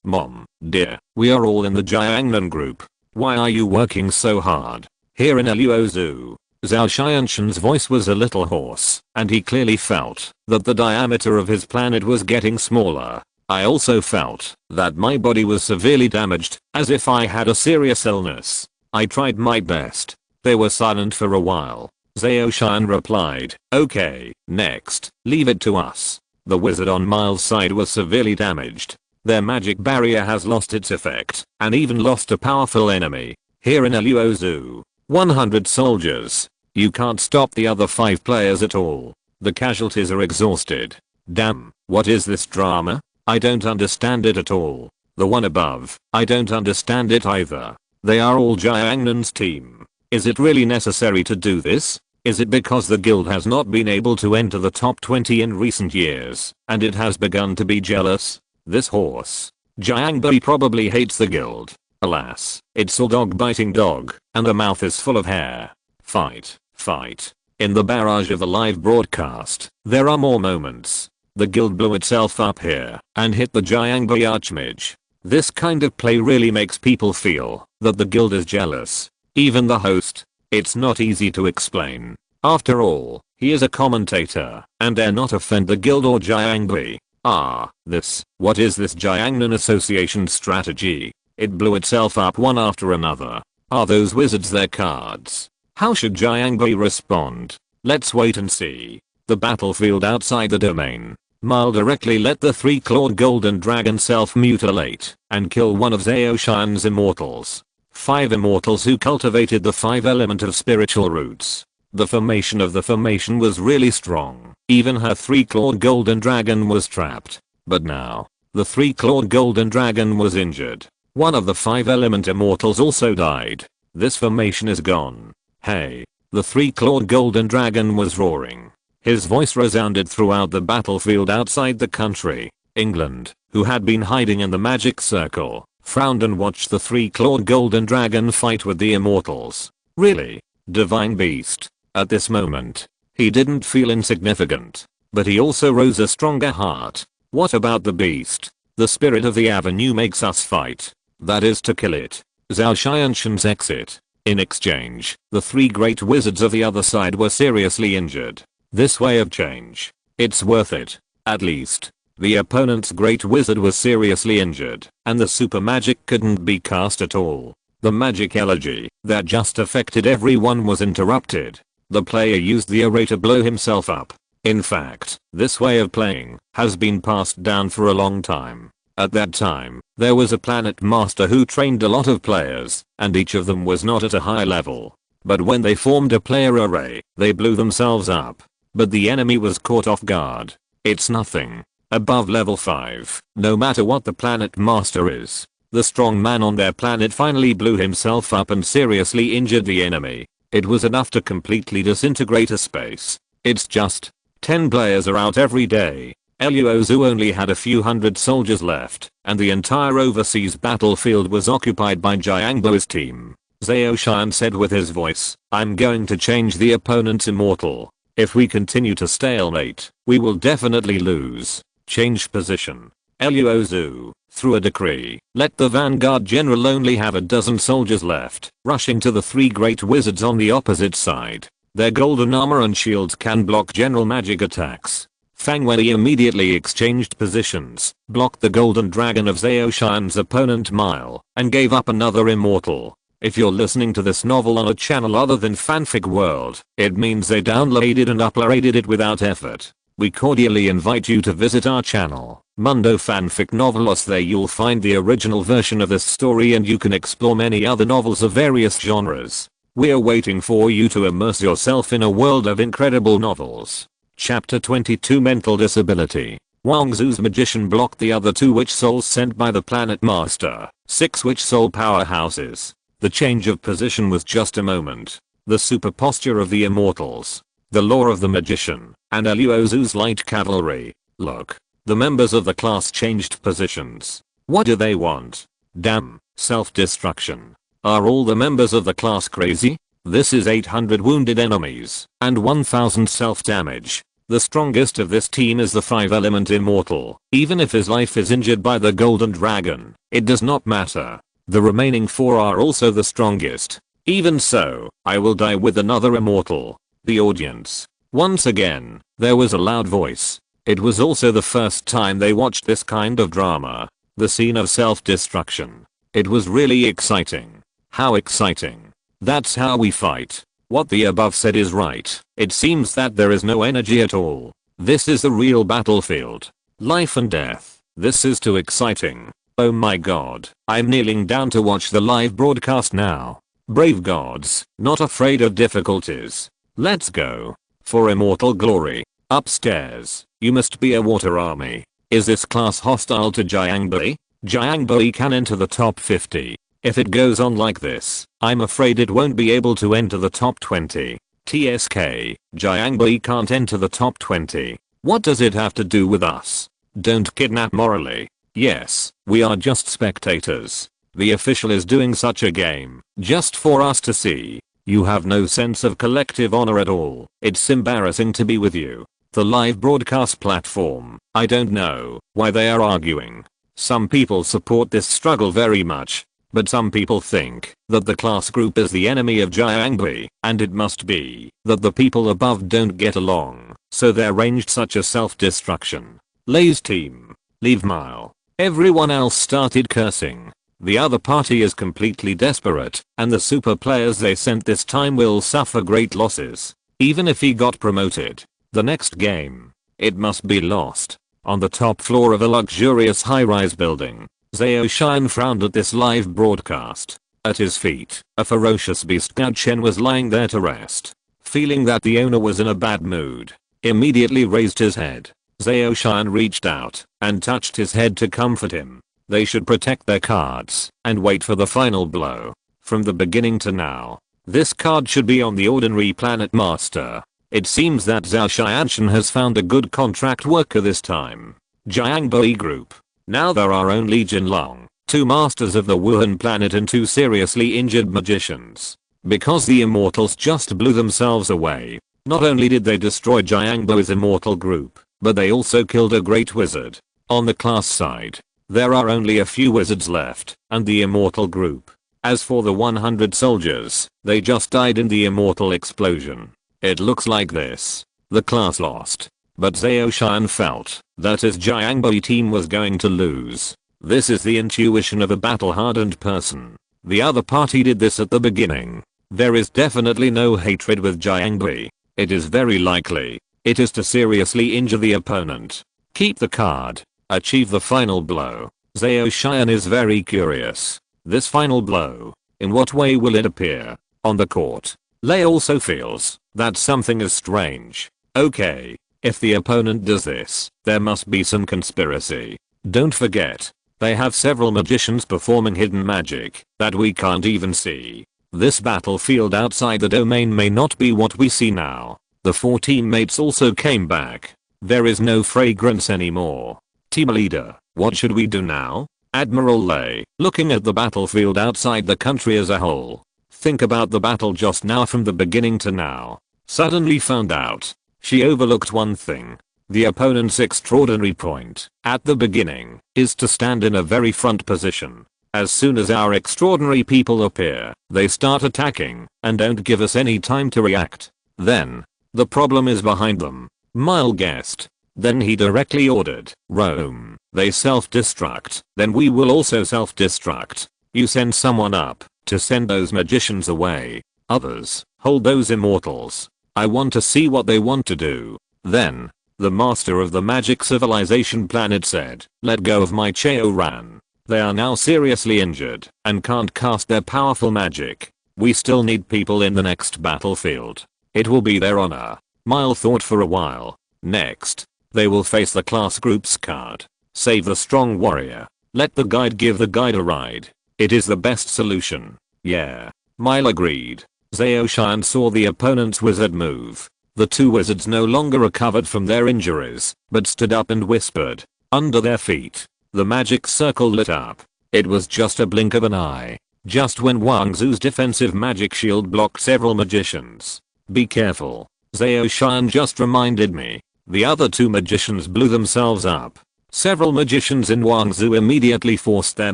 S1: Mom, dear, we are all in the Jiangnan group. Why are you working so hard? Here in Luo Xu. Zhao Xianshan's voice was a little hoarse, and he clearly felt that the diameter of his planet was getting smaller. I also felt that my body was severely damaged, as if I had a serious illness. I tried my best. They were silent for a while. Zhao Xian replied, okay, next, leave it to us. The wizard on Miles' side was severely damaged. Their magic barrier has lost its effect, and even lost a powerful enemy. Here in Luo Xu, 100 soldiers. You can't stop the other 5 players at all. The casualties are exhausted. Damn, what is this drama? I don't understand it at all. The one above, I don't understand it either. They are all Jiangnan's team. Is it really necessary to do this? Is it because the guild has not been able to enter the top 20 in recent years, and it has begun to be jealous? This horse. Jiangbi probably hates the guild. Alas, it's a dog-biting dog, and the mouth is full of hair. Fight, fight. In the barrage of the live broadcast, there are more moments. The guild blew itself up here, and hit the Jiangbi archmage. This kind of play really makes people feel that the guild is jealous. Even the host. It's not easy to explain. After all, he is a commentator, and dare not offend the guild or Jiangbi. What is this Jiangnan Association strategy? It blew itself up one after another. Are those wizards their cards? How should Jiangbi respond? Let's wait and see. The battlefield outside the domain. Mile directly let the 3-clawed golden dragon self-mutilate and kill one of Zhao Xian's immortals. 5 immortals who cultivated the 5 element of spiritual roots. The formation of the formation was really strong. Even her 3-clawed golden dragon was trapped. But now, the 3-clawed golden dragon was injured. One of the 5 element immortals also died. This formation is gone. Hey, the 3-clawed golden dragon was roaring. His voice resounded throughout the battlefield outside the country. England, who had been hiding in the magic circle, frowned and watched the three-clawed golden dragon fight with the immortals. Really? Divine beast. At this moment, he didn't feel insignificant, but he also rose a stronger heart. What about the beast? The spirit of the avenue makes us fight. That is to kill it. Zhao Xianshan's exit. In exchange, the three great wizards of the other side were seriously injured. This way of change. It's worth it. At least, the opponent's great wizard was seriously injured, and the super magic couldn't be cast at all. The magic elegy that just affected everyone was interrupted. The player used the array to blow himself up. In fact, this way of playing has been passed down for a long time. At that time, there was a planet master who trained a lot of players, and each of them was not at a high level. But when they formed a player array, they blew themselves up. But the enemy was caught off guard. It's nothing. Above level 5, no matter what the planet master is, the strong man on their planet finally blew himself up and seriously injured the enemy. It was enough to completely disintegrate a space. It's just 10 players are out every day. Luo Xu only had a few hundred soldiers left, and the entire overseas battlefield was occupied by Jiangbo's team. Zhao Xian said with his voice, "I'm going to change the opponent's immortal. If we continue to stalemate, we will definitely lose. Change position." Luo Xu, through a decree, let the vanguard general only have a dozen soldiers left, rushing to the three great wizards on the opposite side. Their golden armor and shields can block general magic attacks. Fang Wei immediately exchanged positions, blocked the golden dragon of Zhao Xian's opponent Mile, and gave up another immortal. If you're listening to this novel on a channel other than Fanfic World, it means they downloaded and uploaded it without effort. We cordially invite you to visit our channel, Mundo Fanfic Novelos. There you'll find the original version of this story and you can explore many other novels of various genres. We're waiting for you to immerse yourself in a world of incredible novels. Chapter 22 Mental Disability. Wang Zu's magician blocked the other 2 witch souls sent by the planet master. 6 witch soul powerhouses. The change of position was just a moment. The super posture of the immortals. The lore of the magician. And Luo Xu's light cavalry. Look. The members of the class changed positions. What do they want? Damn. Self-destruction. Are all the members of the class crazy? This is 800 wounded enemies. And 1000 self-damage. The strongest of this team is the 5-element immortal. Even if his life is injured by the golden dragon, it does not matter. The remaining 4 are also the strongest. Even so, I will die with another immortal. The audience. Once again, there was a loud voice. It was also the first time they watched this kind of drama. The scene of self-destruction. It was really exciting. How exciting. That's how we fight. What the above said is right. It seems that there is no energy at all. This is the real battlefield. Life and death. This is too exciting. Oh my god. I'm kneeling down to watch the live broadcast now. Brave gods, not afraid of difficulties. Let's go. For immortal glory. Upstairs, you must be a water army. Is this class hostile to Jiangbo? Jiangbo can enter the top 50. If it goes on like this, I'm afraid it won't be able to enter the top 20. TSK, Jiangbo can't enter the top 20. What does it have to do with us? Don't kidnap morally. Yes, we are just spectators. The official is doing such a game, just for us to see. You have no sense of collective honor at all. It's embarrassing to be with you. The live broadcast platform, I don't know why they are arguing. Some people support this struggle very much. But some people think that the class group is the enemy of Jiangbo, and it must be that the people above don't get along, so they arranged such a self-destruction. Lay's team. Leave Mile. Everyone else started cursing. The other party is completely desperate, and the super players they sent this time will suffer great losses. Even if he got promoted, the next game, it must be lost. On the top floor of a luxurious high-rise building, Zhao Xian frowned at this live broadcast. At his feet, a ferocious beast Gao Chen was lying there to rest. Feeling that the owner was in a bad mood, immediately raised his head. Zhao Xian reached out and touched his head to comfort him. They should protect their cards and wait for the final blow. From the beginning to now, this card should be on the ordinary planet master. It seems that Zhao Xianshan has found a good contract worker this time. Jiangbei Group. Now there are only Jin Long, 2 masters of the Wuhan planet and 2 seriously injured magicians. Because the immortals just blew themselves away. Not only did they destroy Jiangbei's immortal group, but they also killed a great wizard. On the class side, there are only a few wizards left, and the immortal group. As for the 100 soldiers, they just died in the immortal explosion. It looks like this. The class lost. But Zhao Xian felt that his Jiangbei team was going to lose. This is the intuition of a battle-hardened person. The other party did this at the beginning. There is definitely no hatred with Jiangbei. It is very likely. It is to seriously injure the opponent. Keep the card. Achieve the final blow. Zhao Xian is very curious. This final blow. In what way will it appear? On the court. Lei also feels that something is strange. Okay. If the opponent does this, there must be some conspiracy. Don't forget. They have several magicians performing hidden magic that we can't even see. This battlefield outside the domain may not be what we see now. The 4 teammates also came back. There is no fragrance anymore. Team leader, what should we do now? Admiral Lei, looking at the battlefield outside the country as a whole. Think about the battle just now from the beginning to now. Suddenly found out. She overlooked one thing. The opponent's extraordinary point, at the beginning, is to stand in a very front position. As soon as our extraordinary people appear, they start attacking, and don't give us any time to react. Then, the problem is behind them. Mile guessed. Then he directly ordered, Rome, they self-destruct, then we will also self-destruct. You send someone up, to send those magicians away. Others, hold those immortals. I want to see what they want to do. Then, the master of the magic civilization planet said, let go of my Chao Ran. They are now seriously injured, and can't cast their powerful magic. We still need people in the next battlefield. It will be their honor. Mile thought for a while. Next, they will face the class group's card. Save the strong warrior. Let the guide give the guide a ride. It is the best solution. Yeah. Mile agreed. Zhao Xian saw the opponent's wizard move. The 2 wizards no longer recovered from their injuries, but stood up and whispered. Under their feet, the magic circle lit up. It was just a blink of an eye. Just when Wang Zu's defensive magic shield blocked several magicians. Be careful. Zhao Xian just reminded me. The other 2 magicians blew themselves up. Several magicians in Wang Zu immediately forced their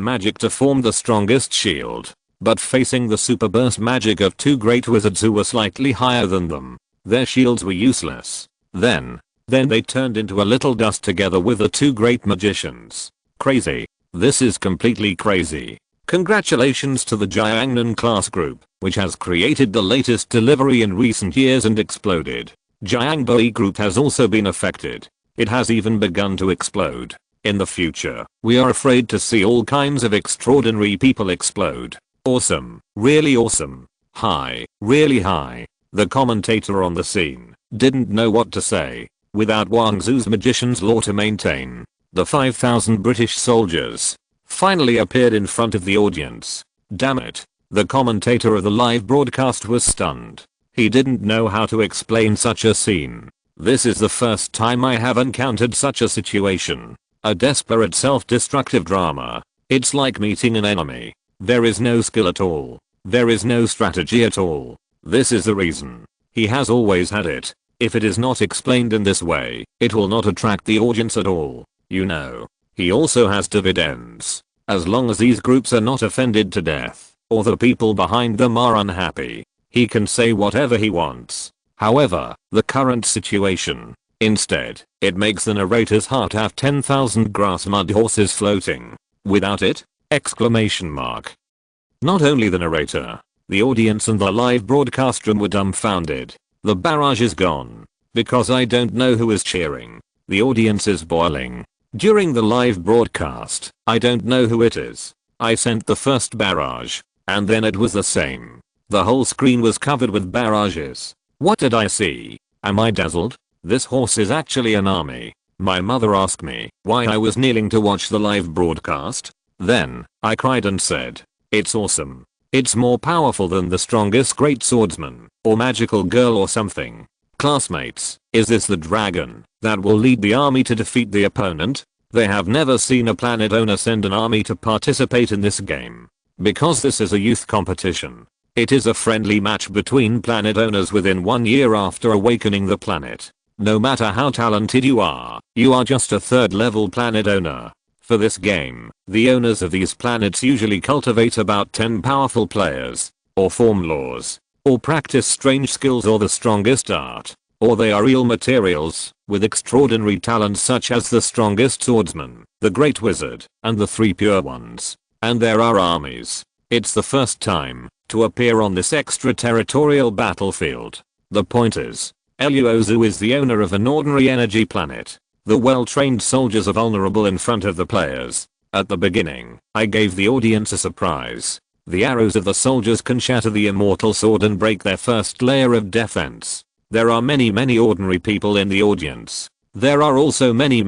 S1: magic to form the strongest shield. But facing the super burst magic of 2 great wizards who were slightly higher than them, their shields were useless. Then they turned into a little dust together with the 2 great magicians. Crazy. This is completely crazy. Congratulations to the Jiangnan class group, which has created the latest delivery in recent years and exploded. Jiangbei group has also been affected. It has even begun to explode. In the future, we are afraid to see all kinds of extraordinary people explode. Awesome. Really awesome. High. Really high. The commentator on the scene didn't know what to say. Without Wang Zu's magician's law to maintain, the 5,000 British soldiers finally appeared in front of the audience. Damn it. The commentator of the live broadcast was stunned. He didn't know how to explain such a scene. This is the first time I have encountered such a situation. A desperate self-destructive drama. It's like meeting an enemy. There is no skill at all. There is no strategy at all. This is the reason. He has always had it. If it is not explained in this way, it will not attract the audience at all. You know. He also has dividends. As long as these groups are not offended to death, or the people behind them are unhappy, he can say whatever he wants. However, the current situation, instead, it makes the narrator's heart have 10,000 grass mud horses floating. Without it? Exclamation mark. Not only the narrator, the audience and the live broadcast room were dumbfounded. The barrage is gone. Because I don't know who is cheering. The audience is boiling. During the live broadcast, I don't know who it is. I sent the first barrage, and then it was the same. The whole screen was covered with barrages. What did I see? Am I dazzled? This horse is actually an army. My mother asked me why I was kneeling to watch the live broadcast. Then, I cried and said, it's awesome. It's more powerful than the strongest great swordsman, or magical girl or something. Classmates, is this the dragon that will lead the army to defeat the opponent? They have never seen a planet owner send an army to participate in this game. Because this is a youth competition, it is a friendly match between planet owners within 1 year after awakening the planet. No matter how talented you are just a third level planet owner. For this game, the owners of these planets usually cultivate about 10 powerful players, or form laws, or practice strange skills or the strongest art, or they are real materials, with extraordinary talents such as the strongest swordsman, the great wizard, and the 3 pure ones. And there are armies. It's the first time to appear on this extraterritorial battlefield. The point is, Luo Xu is the owner of an ordinary energy planet. The well-trained soldiers are vulnerable in front of the players. At the beginning, I gave the audience a surprise. The arrows of the soldiers can shatter the immortal sword and break their first layer of defense. There are many ordinary people in the audience. There are also many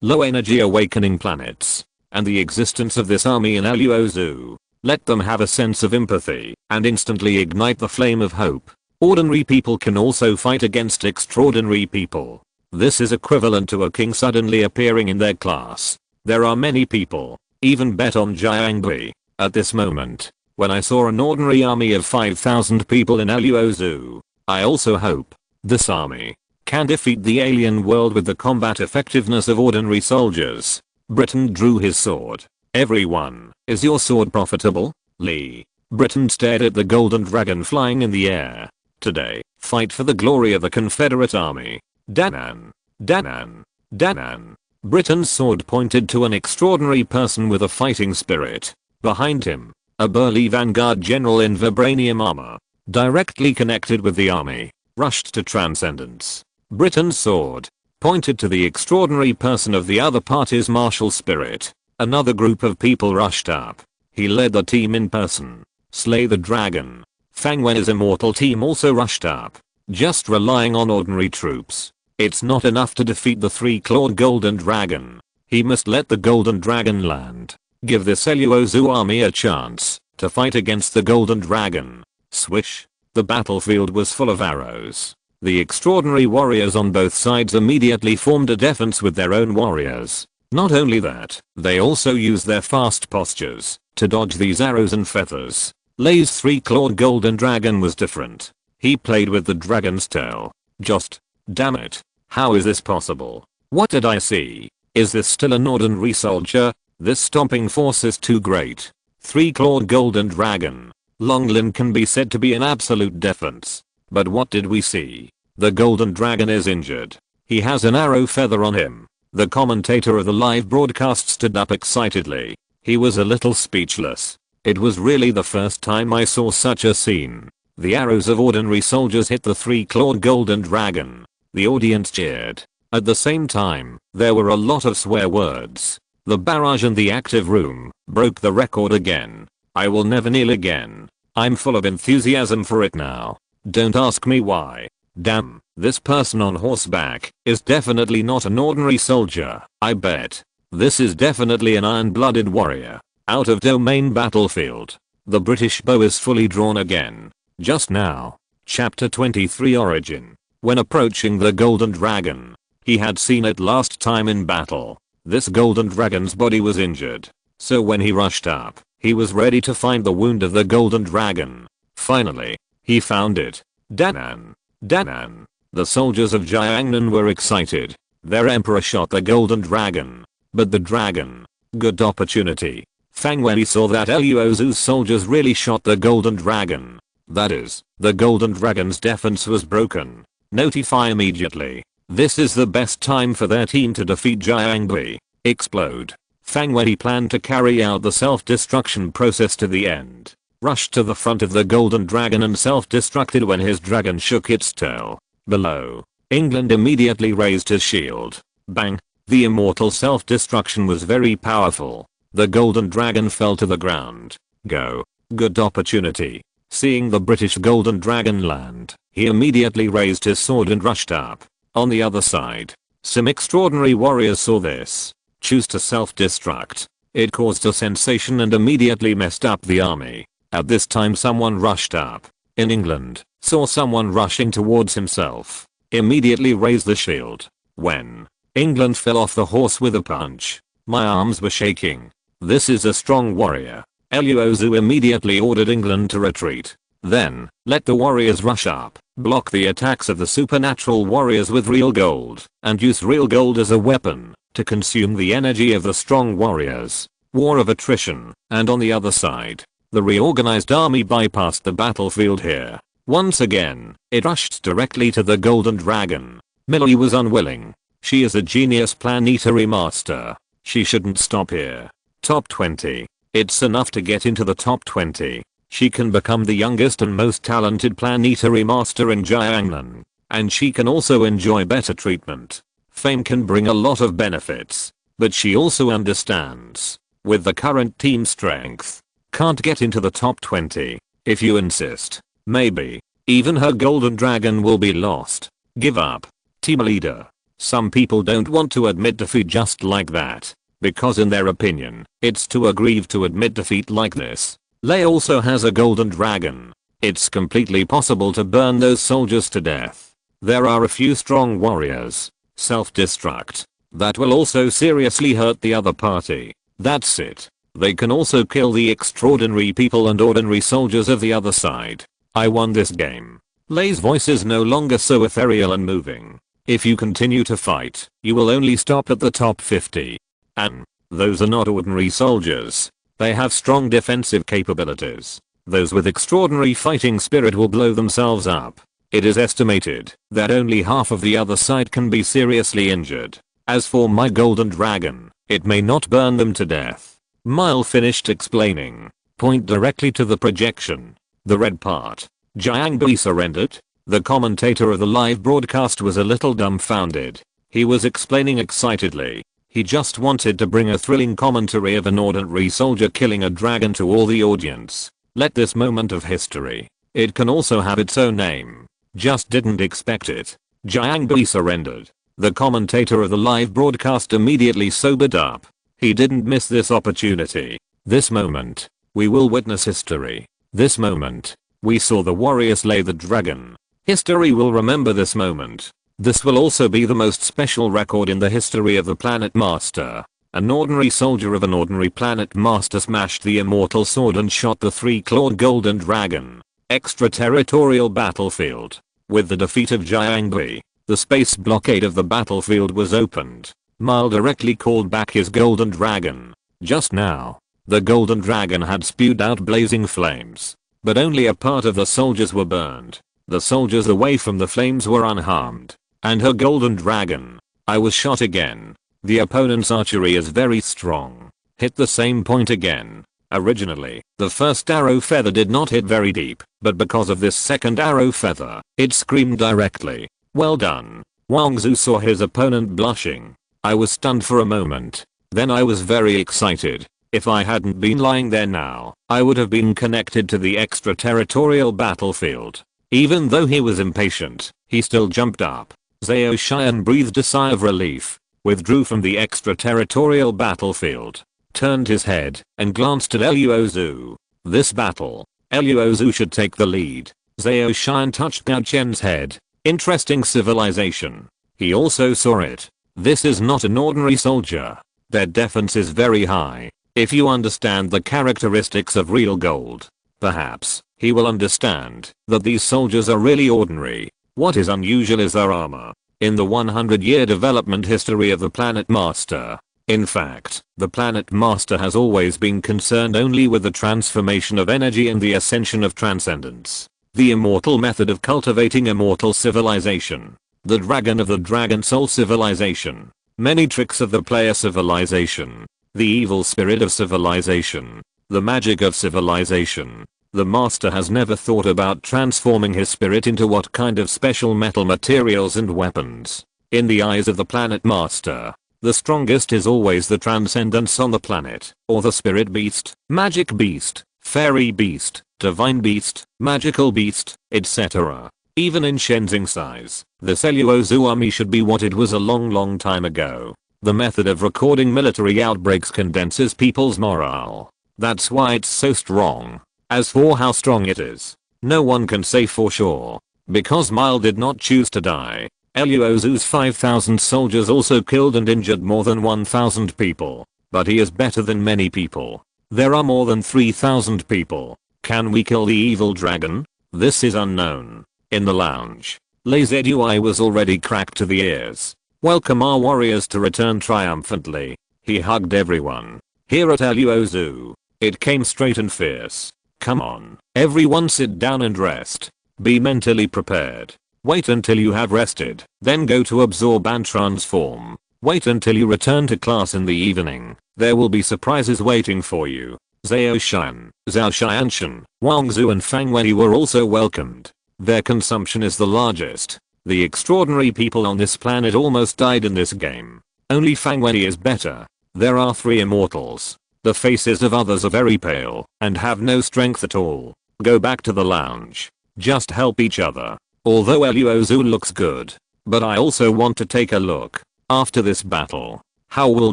S1: low energy awakening planets. And the existence of this army in Luo Xu. Let them have a sense of empathy and instantly ignite the flame of hope. Ordinary people can also fight against extraordinary people. This is equivalent to a king suddenly appearing in their class. There are many people even bet on Jiangbi. At this moment, when I saw an ordinary army of 5,000 people in Luo Xu, I also hope this army can defeat the alien world with the combat effectiveness of ordinary soldiers. Britain drew his sword. Everyone, is your sword profitable? Lee. Britain stared at the golden dragon flying in the air. Today, fight for the glory of the Confederate Army. Danan. Danan. Danan. Britain's sword pointed to an extraordinary person with a fighting spirit. Behind him, a burly vanguard general in vibranium armor, directly connected with the army, rushed to transcendence. Britain's sword pointed to the extraordinary person of the other party's martial spirit. Another group of people rushed up. He led the team in person. Slay the dragon. Fang Wen's immortal team also rushed up. Just relying on ordinary troops, it's not enough to defeat the 3-clawed golden dragon. He must let the golden dragon land. Give this Luo Xu army a chance to fight against the golden dragon. Swish. The battlefield was full of arrows. The extraordinary warriors on both sides immediately formed a defense with their own warriors. Not only that, they also used their fast postures to dodge these arrows and feathers. Lei's 3-clawed golden dragon was different. He played with the dragon's tail. Just, damn it. How is this possible? What did I see? Is this still an ordinary soldier? This stomping force is too great. 3-clawed golden dragon. Long limb can be said to be an absolute defense. But what did we see? The golden dragon is injured. He has an arrow feather on him. The commentator of the live broadcast stood up excitedly. He was a little speechless. It was really the first time I saw such a scene. The arrows of ordinary soldiers hit the 3-clawed golden dragon. The audience cheered. At the same time, there were a lot of swear words. The barrage in the active room broke the record again. I will never kneel again. I'm full of enthusiasm for it now. Don't ask me why. Damn, this person on horseback is definitely not an ordinary soldier, I bet. This is definitely an iron-blooded warrior. Out of domain battlefield. The British bow is fully drawn again. Just now. Chapter 23 Origin. When approaching the golden dragon, he had seen it last time in battle. This golden dragon's body was injured. So when he rushed up, he was ready to find the wound of the golden dragon. Finally, he found it. Danan. Danan. The soldiers of Jiangnan were excited. Their emperor shot the golden dragon. But the dragon. Good opportunity. Fang Wei saw that Luo Xu's soldiers really shot the golden dragon. That is, the golden dragon's defense was broken. Notify immediately. This is the best time for their team to defeat Jiangbi. Explode. Fang Wei planned to carry out the self-destruction process to the end. Rushed to the front of the golden dragon and self-destructed when his dragon shook its tail. Below, England immediately raised his shield. Bang. The immortal self-destruction was very powerful. The golden dragon fell to the ground. Go. Good opportunity. Seeing the British golden dragon land, he immediately raised his sword and rushed up. On the other side, some extraordinary warriors saw this. Choose to self-destruct. It caused a sensation and immediately messed up the army. At this time someone rushed up. In England, saw someone rushing towards himself. immediately raise the shield. When England fell off the horse with a punch, my arms were shaking. This is a strong warrior. Luo Xu immediately ordered England to retreat. Then, let the warriors rush up, block the attacks of the supernatural warriors with real gold, and use real gold as a weapon to consume the energy of the strong warriors. War of attrition, and on the other side, the reorganized army bypassed the battlefield here. Once again, it rushed directly to the golden dragon. Millie was unwilling. She is a genius planetary master. She shouldn't stop here. Top 20. It's enough to get into the top 20. She can become the youngest and most talented planetary master in Jiangnan. And she can also enjoy better treatment. Fame can bring a lot of benefits. But she also understands, with the current team strength, can't get into the top 20. If you insist, maybe, even her golden dragon will be lost. Give up. Team leader. Some people don't want to admit defeat just like that. Because in their opinion, it's too aggrieved to admit defeat like this. Lei also has a golden dragon. It's completely possible to burn those soldiers to death. There are a few strong warriors. Self-destruct. That will also seriously hurt the other party. That's it. They can also kill the extraordinary people and ordinary soldiers of the other side. I won this game. Lei's voice is no longer so ethereal and moving. If you continue to fight, you will only stop at the top 50. And those are not ordinary soldiers. They have strong defensive capabilities. Those with extraordinary fighting spirit will blow themselves up. It is estimated that only half of the other side can be seriously injured. As for my golden dragon, it may not burn them to death. Mile finished explaining. Point directly to the projection. The red part. Jiangbi surrendered. The commentator of the live broadcast was a little dumbfounded. He was explaining excitedly. He just wanted to bring a thrilling commentary of an ordinary soldier killing a dragon to all the audience. Let this moment of history. It can also have its own name. Just didn't expect it. Jiangbi surrendered. The commentator of the live broadcast immediately sobered up. He didn't miss this opportunity. This moment, we will witness history. This moment, we saw the warrior slay the dragon. History will remember this moment. This will also be the most special record in the history of the Planet Master. An ordinary soldier of an ordinary Planet Master smashed the immortal sword and shot the three-clawed golden dragon. Extraterritorial battlefield. With the defeat of Jiangbi, the space blockade of the battlefield was opened. Mile directly called back his golden dragon. Just now, the golden dragon had spewed out blazing flames. But only a part of the soldiers were burned. The soldiers away from the flames were unharmed. And her golden dragon. I was shot again. The opponent's archery is very strong. Hit the same point again. Originally, the first arrow feather did not hit very deep, but because of this second arrow feather, it screamed directly. Well done. Wang Zhu saw his opponent blushing. I was stunned for a moment. Then I was very excited. If I hadn't been lying there now, I would have been connected to the extraterritorial battlefield. Even though he was impatient, he still jumped up. Zhao Xian breathed a sigh of relief, withdrew from the extraterritorial battlefield, turned his head, and glanced at Luo Xu. This battle, Luo Xu should take the lead. Zhao Xian touched Gao Chen's head. Interesting civilization. He also saw it. This is not an ordinary soldier. Their defense is very high. If you understand the characteristics of real gold, perhaps, he will understand that these soldiers are really ordinary. What is unusual is their armor. In the 100-year development history of the Planet Master, in fact, the Planet Master has always been concerned only with the transformation of energy and the ascension of transcendence. The immortal method of cultivating immortal civilization. The dragon of the Dragon Soul civilization. Many tricks of the player civilization. The evil spirit of civilization. The magic of civilization. The master has never thought about transforming his spirit into what kind of special metal materials and weapons. In the eyes of the Planet Master, the strongest is always the transcendence on the planet, or the spirit beast, magic beast, fairy beast, divine beast, magical beast, etc. Even in Shenzing size, the Luo Xu army should be what it was a long time ago. The method of recording military outbreaks condenses people's morale. That's why it's so strong. As for how strong it is, no one can say for sure. Because Mile did not choose to die. Luo Xu's 5,000 soldiers also killed and injured more than 1,000 people. But he is better than many people. There are more than 3,000 people. Can we kill the evil dragon? This is unknown. In the lounge, Lei Zedui was already cracked to the ears. Welcome our warriors to return triumphantly. He hugged everyone. Here at Luo Xu, it came straight and fierce. Come on, everyone sit down and rest. Be mentally prepared. Wait until you have rested, then go to absorb and transform. Wait until you return to class in the evening. There will be surprises waiting for you. Zhao Shan, Zhao Xianshan, Wang Zhu and Fang Wei were also welcomed. Their consumption is the largest. The extraordinary people on this planet almost died in this game. Only Fang Wei is better. There are 3 immortals. The faces of others are very pale and have no strength at all. Go back to the lounge. Just help each other. Although Luo Xu looks good, but I also want to take a look. After this battle, how will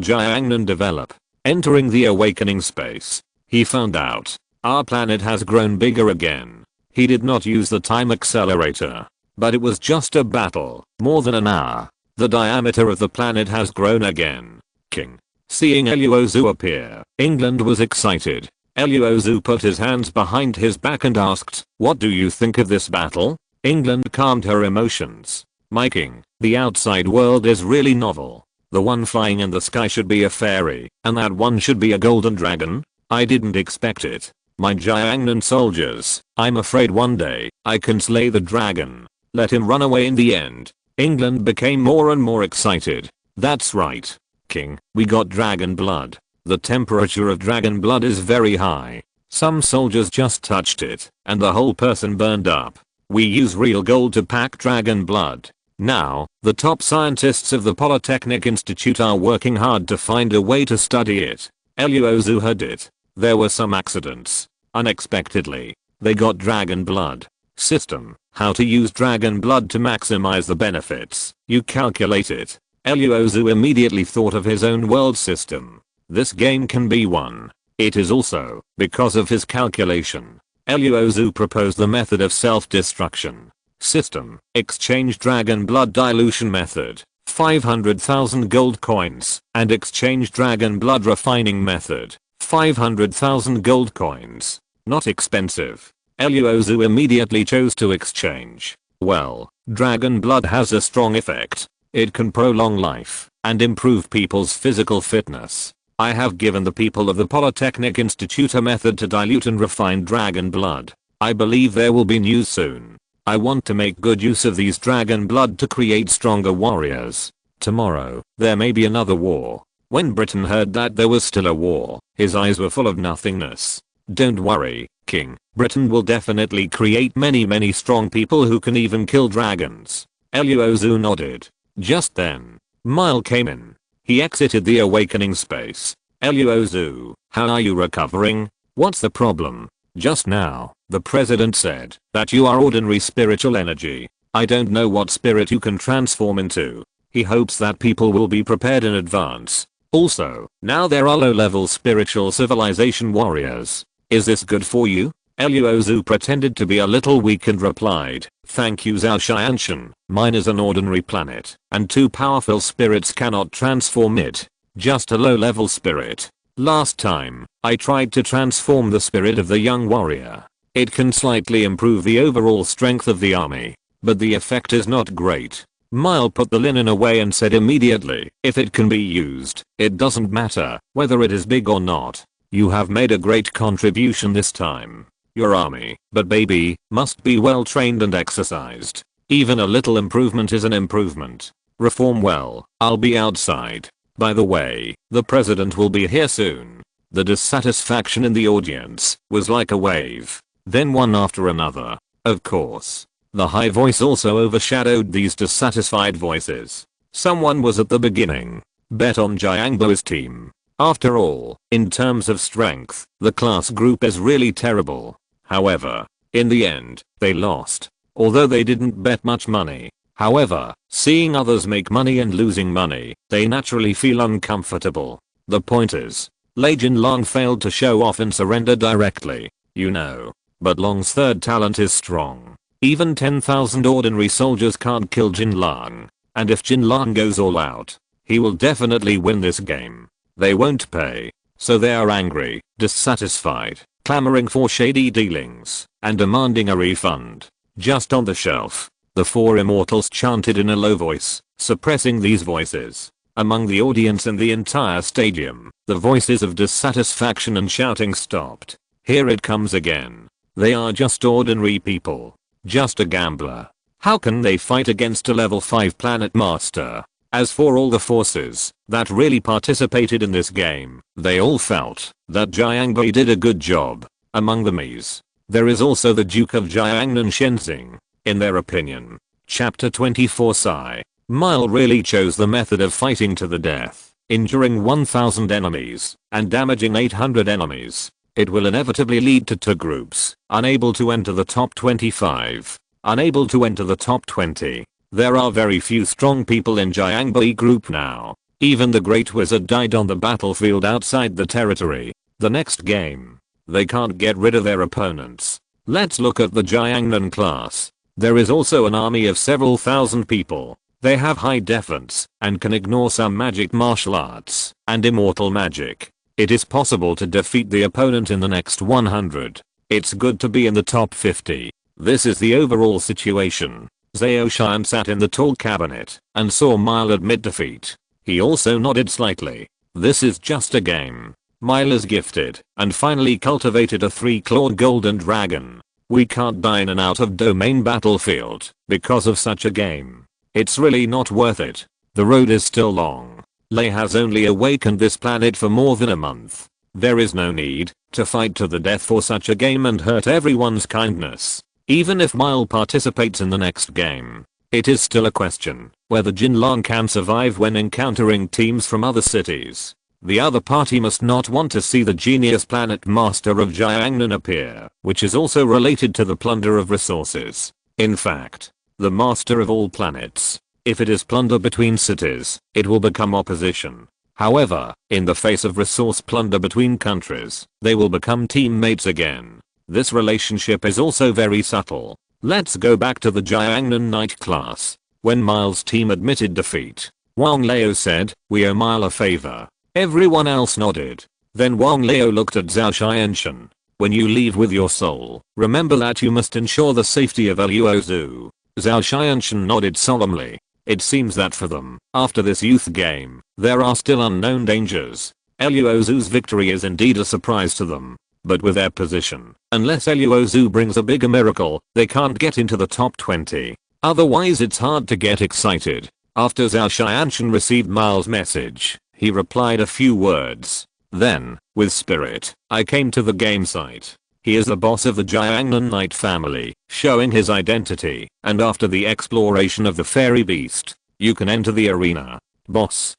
S1: Jiangnan develop? Entering the awakening space, he found out our planet has grown bigger again. He did not use the time accelerator, but it was just a battle, more than an hour. The diameter of the planet has grown again. King. Seeing Luo Xu appear, England was excited. Luo Xu put his hands behind his back and asked, "What do you think of this battle?" England calmed her emotions. "My king, the outside world is really novel. The one flying in the sky should be a fairy, and that one should be a golden dragon. I didn't expect it. My Jiangnan soldiers, I'm afraid one day, I can slay the dragon. Let him run away in the end." England became more and more excited. "That's right, king, we got dragon blood. The temperature of dragon blood is very high. Some soldiers just touched it, and the whole person burned up. We use real gold to pack dragon blood. Now, the top scientists of the Polytechnic Institute are working hard to find a way to study it." Luo Xu heard it. There were some accidents. Unexpectedly, they got dragon blood. System. How to use dragon blood to maximize the benefits. You calculate it. Luo Xu immediately thought of his own world system. This game can be won. It is also, because of his calculation. Luo Xu proposed the method of self-destruction. System. Exchange dragon blood dilution method. 500,000 gold coins. And exchange dragon blood refining method. 500,000 gold coins. Not expensive. Luo Xu immediately chose to exchange. Well, dragon blood has a strong effect. It can prolong life and improve people's physical fitness. I have given the people of the Polytechnic Institute a method to dilute and refine dragon blood. I believe there will be news soon. I want to make good use of these dragon blood to create stronger warriors. Tomorrow, there may be another war. When Britain heard that there was still a war, his eyes were full of nothingness. Don't worry, king. Britain will definitely create many strong people who can even kill dragons. Luo Xu nodded. Just then, Mile came in. He exited the awakening space. Luo Xu, how are you recovering? What's the problem? Just now, the president said that you are ordinary spiritual energy. I don't know what spirit you can transform into. He hopes that people will be prepared in advance. Also, now there are low-level spiritual civilization warriors. Is this good for you? Luo Xu pretended to be a little weak and replied, "Thank you Zhao Xianshan, mine is an ordinary planet, and 2 powerful spirits cannot transform it. Just a low-level spirit. Last time, I tried to transform the spirit of the young warrior. It can slightly improve the overall strength of the army, but the effect is not great." Mile put the linen away and said immediately, "If it can be used, it doesn't matter whether it is big or not. You have made a great contribution this time. Your army, but baby, must be well trained and exercised. Even a little improvement is an improvement. Reform well. I'll be outside. By the way, the president will be here soon." The dissatisfaction in the audience was like a wave. Then one after another. Of course, the high voice also overshadowed these dissatisfied voices. Someone was at the beginning. Bet on Jiangbo's team. After all, in terms of strength, the class group is really terrible. However, in the end, they lost. Although they didn't bet much money. However, seeing others make money and losing money, they naturally feel uncomfortable. The point is, Lei Jinlong failed to show off and surrender directly. You know. But Long's third talent is strong. Even 10,000 ordinary soldiers can't kill Jinlong. and if Jinlan goes all out, he will definitely win this game. They won't pay, so they are angry, dissatisfied, clamoring for shady dealings, and demanding a refund. Just on the shelf, the four immortals chanted in a low voice, suppressing these voices. Among the audience and the entire stadium, the voices of dissatisfaction and shouting stopped. Here it comes again. They are just ordinary people. Just a gambler. How can they fight against a level 5 planet master? As for all the forces that really participated in this game, they all felt that Jiangbai did a good job. Among the Mies, there is also the Duke of Jiangnan Shenzing. In their opinion, Chapter 24 Sai Mile really chose the method of fighting to the death, injuring 1000 enemies and damaging 800 enemies. It will inevitably lead to two groups, unable to enter the top 25, unable to enter the top 20. There are very few strong people in Jiangbai group now. Even the Great Wizard died on the battlefield outside the territory. The next game, they can't get rid of their opponents. Let's look at the Jiangnan class. There is also an army of several thousand people. They have high defense and can ignore some magic martial arts and immortal magic. It is possible to defeat the opponent in the next 100. It's good to be in the top 50. This is the overall situation. Zhao Xian sat in the tall cabinet and saw Mile admit defeat. He also nodded slightly. This is just a game. Mile is gifted and finally cultivated a 3-clawed golden dragon. We can't die in an out-of-domain battlefield because of such a game. It's really not worth it. The road is still long. Lei has only awakened this planet for more than a month. There is no need to fight to the death for such a game and hurt everyone's kindness. Even if Mile participates in the next game, it is still a question whether Jinlan can survive when encountering teams from other cities. The other party must not want to see the genius planet master of Jiangnan appear, which is also related to the plunder of resources. In fact, the master of all planets. If it is plunder between cities, it will become opposition. However, in the face of resource plunder between countries, they will become teammates again. This relationship is also very subtle. Let's go back to the Jiangnan Knight class. When Mile's team admitted defeat, Wang Lao said, "We owe Mile a favor." Everyone else nodded. Then Wang Lao looked at Zhao Xianshan. "When you leave with your soul, remember that you must ensure the safety of Luo Xu." Zhao Xianshan nodded solemnly. It seems that for them, after this youth game, there are still unknown dangers. Luo Xu's victory is indeed a surprise to them. But with their position, unless Luo Xu brings a bigger miracle, they can't get into the top 20. Otherwise it's hard to get excited. After Zhao Xianshan received Mile's message, he replied a few words. Then, with spirit, I came to the game site. He is the boss of the Jiangnan Knight family, showing his identity, and after the exploration of the fairy beast, you can enter the arena. Boss.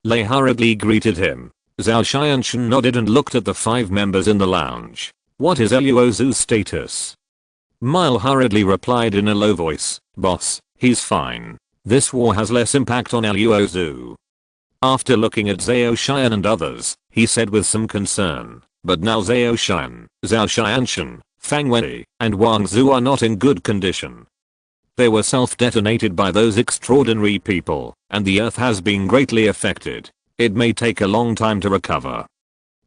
S1: Lei hurriedly greeted him. Zhao Xianshan nodded and looked at the 5 members in the lounge. What is Luo Xu's status? Mile hurriedly replied in a low voice, "Boss, he's fine. This war has less impact on Luo Xu." After looking at Zhao Xian and others, he said with some concern, "But now Zhao Xianshan, Fang Wei, and Wang Zhu are not in good condition. They were self-detonated by those extraordinary people, and the earth has been greatly affected. It may take a long time to recover."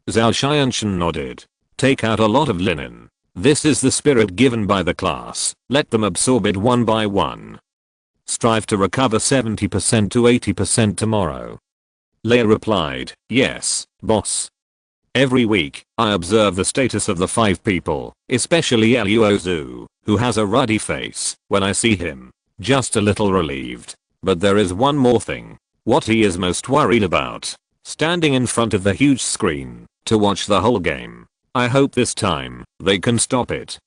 S1: Zhao Xianshan nodded. "Take out a lot of linen. This is the spirit given by the class. Let them absorb it one by one. Strive to recover 70% to 80% tomorrow." Lei replied, "Yes, boss." Every week, I observe the status of the 5 people, especially Luo Xu, who has a ruddy face. When I see him, just a little relieved. But there is one more thing. What he is most worried about. Standing in front of the huge screen, to watch the whole game. I hope this time, they can stop it.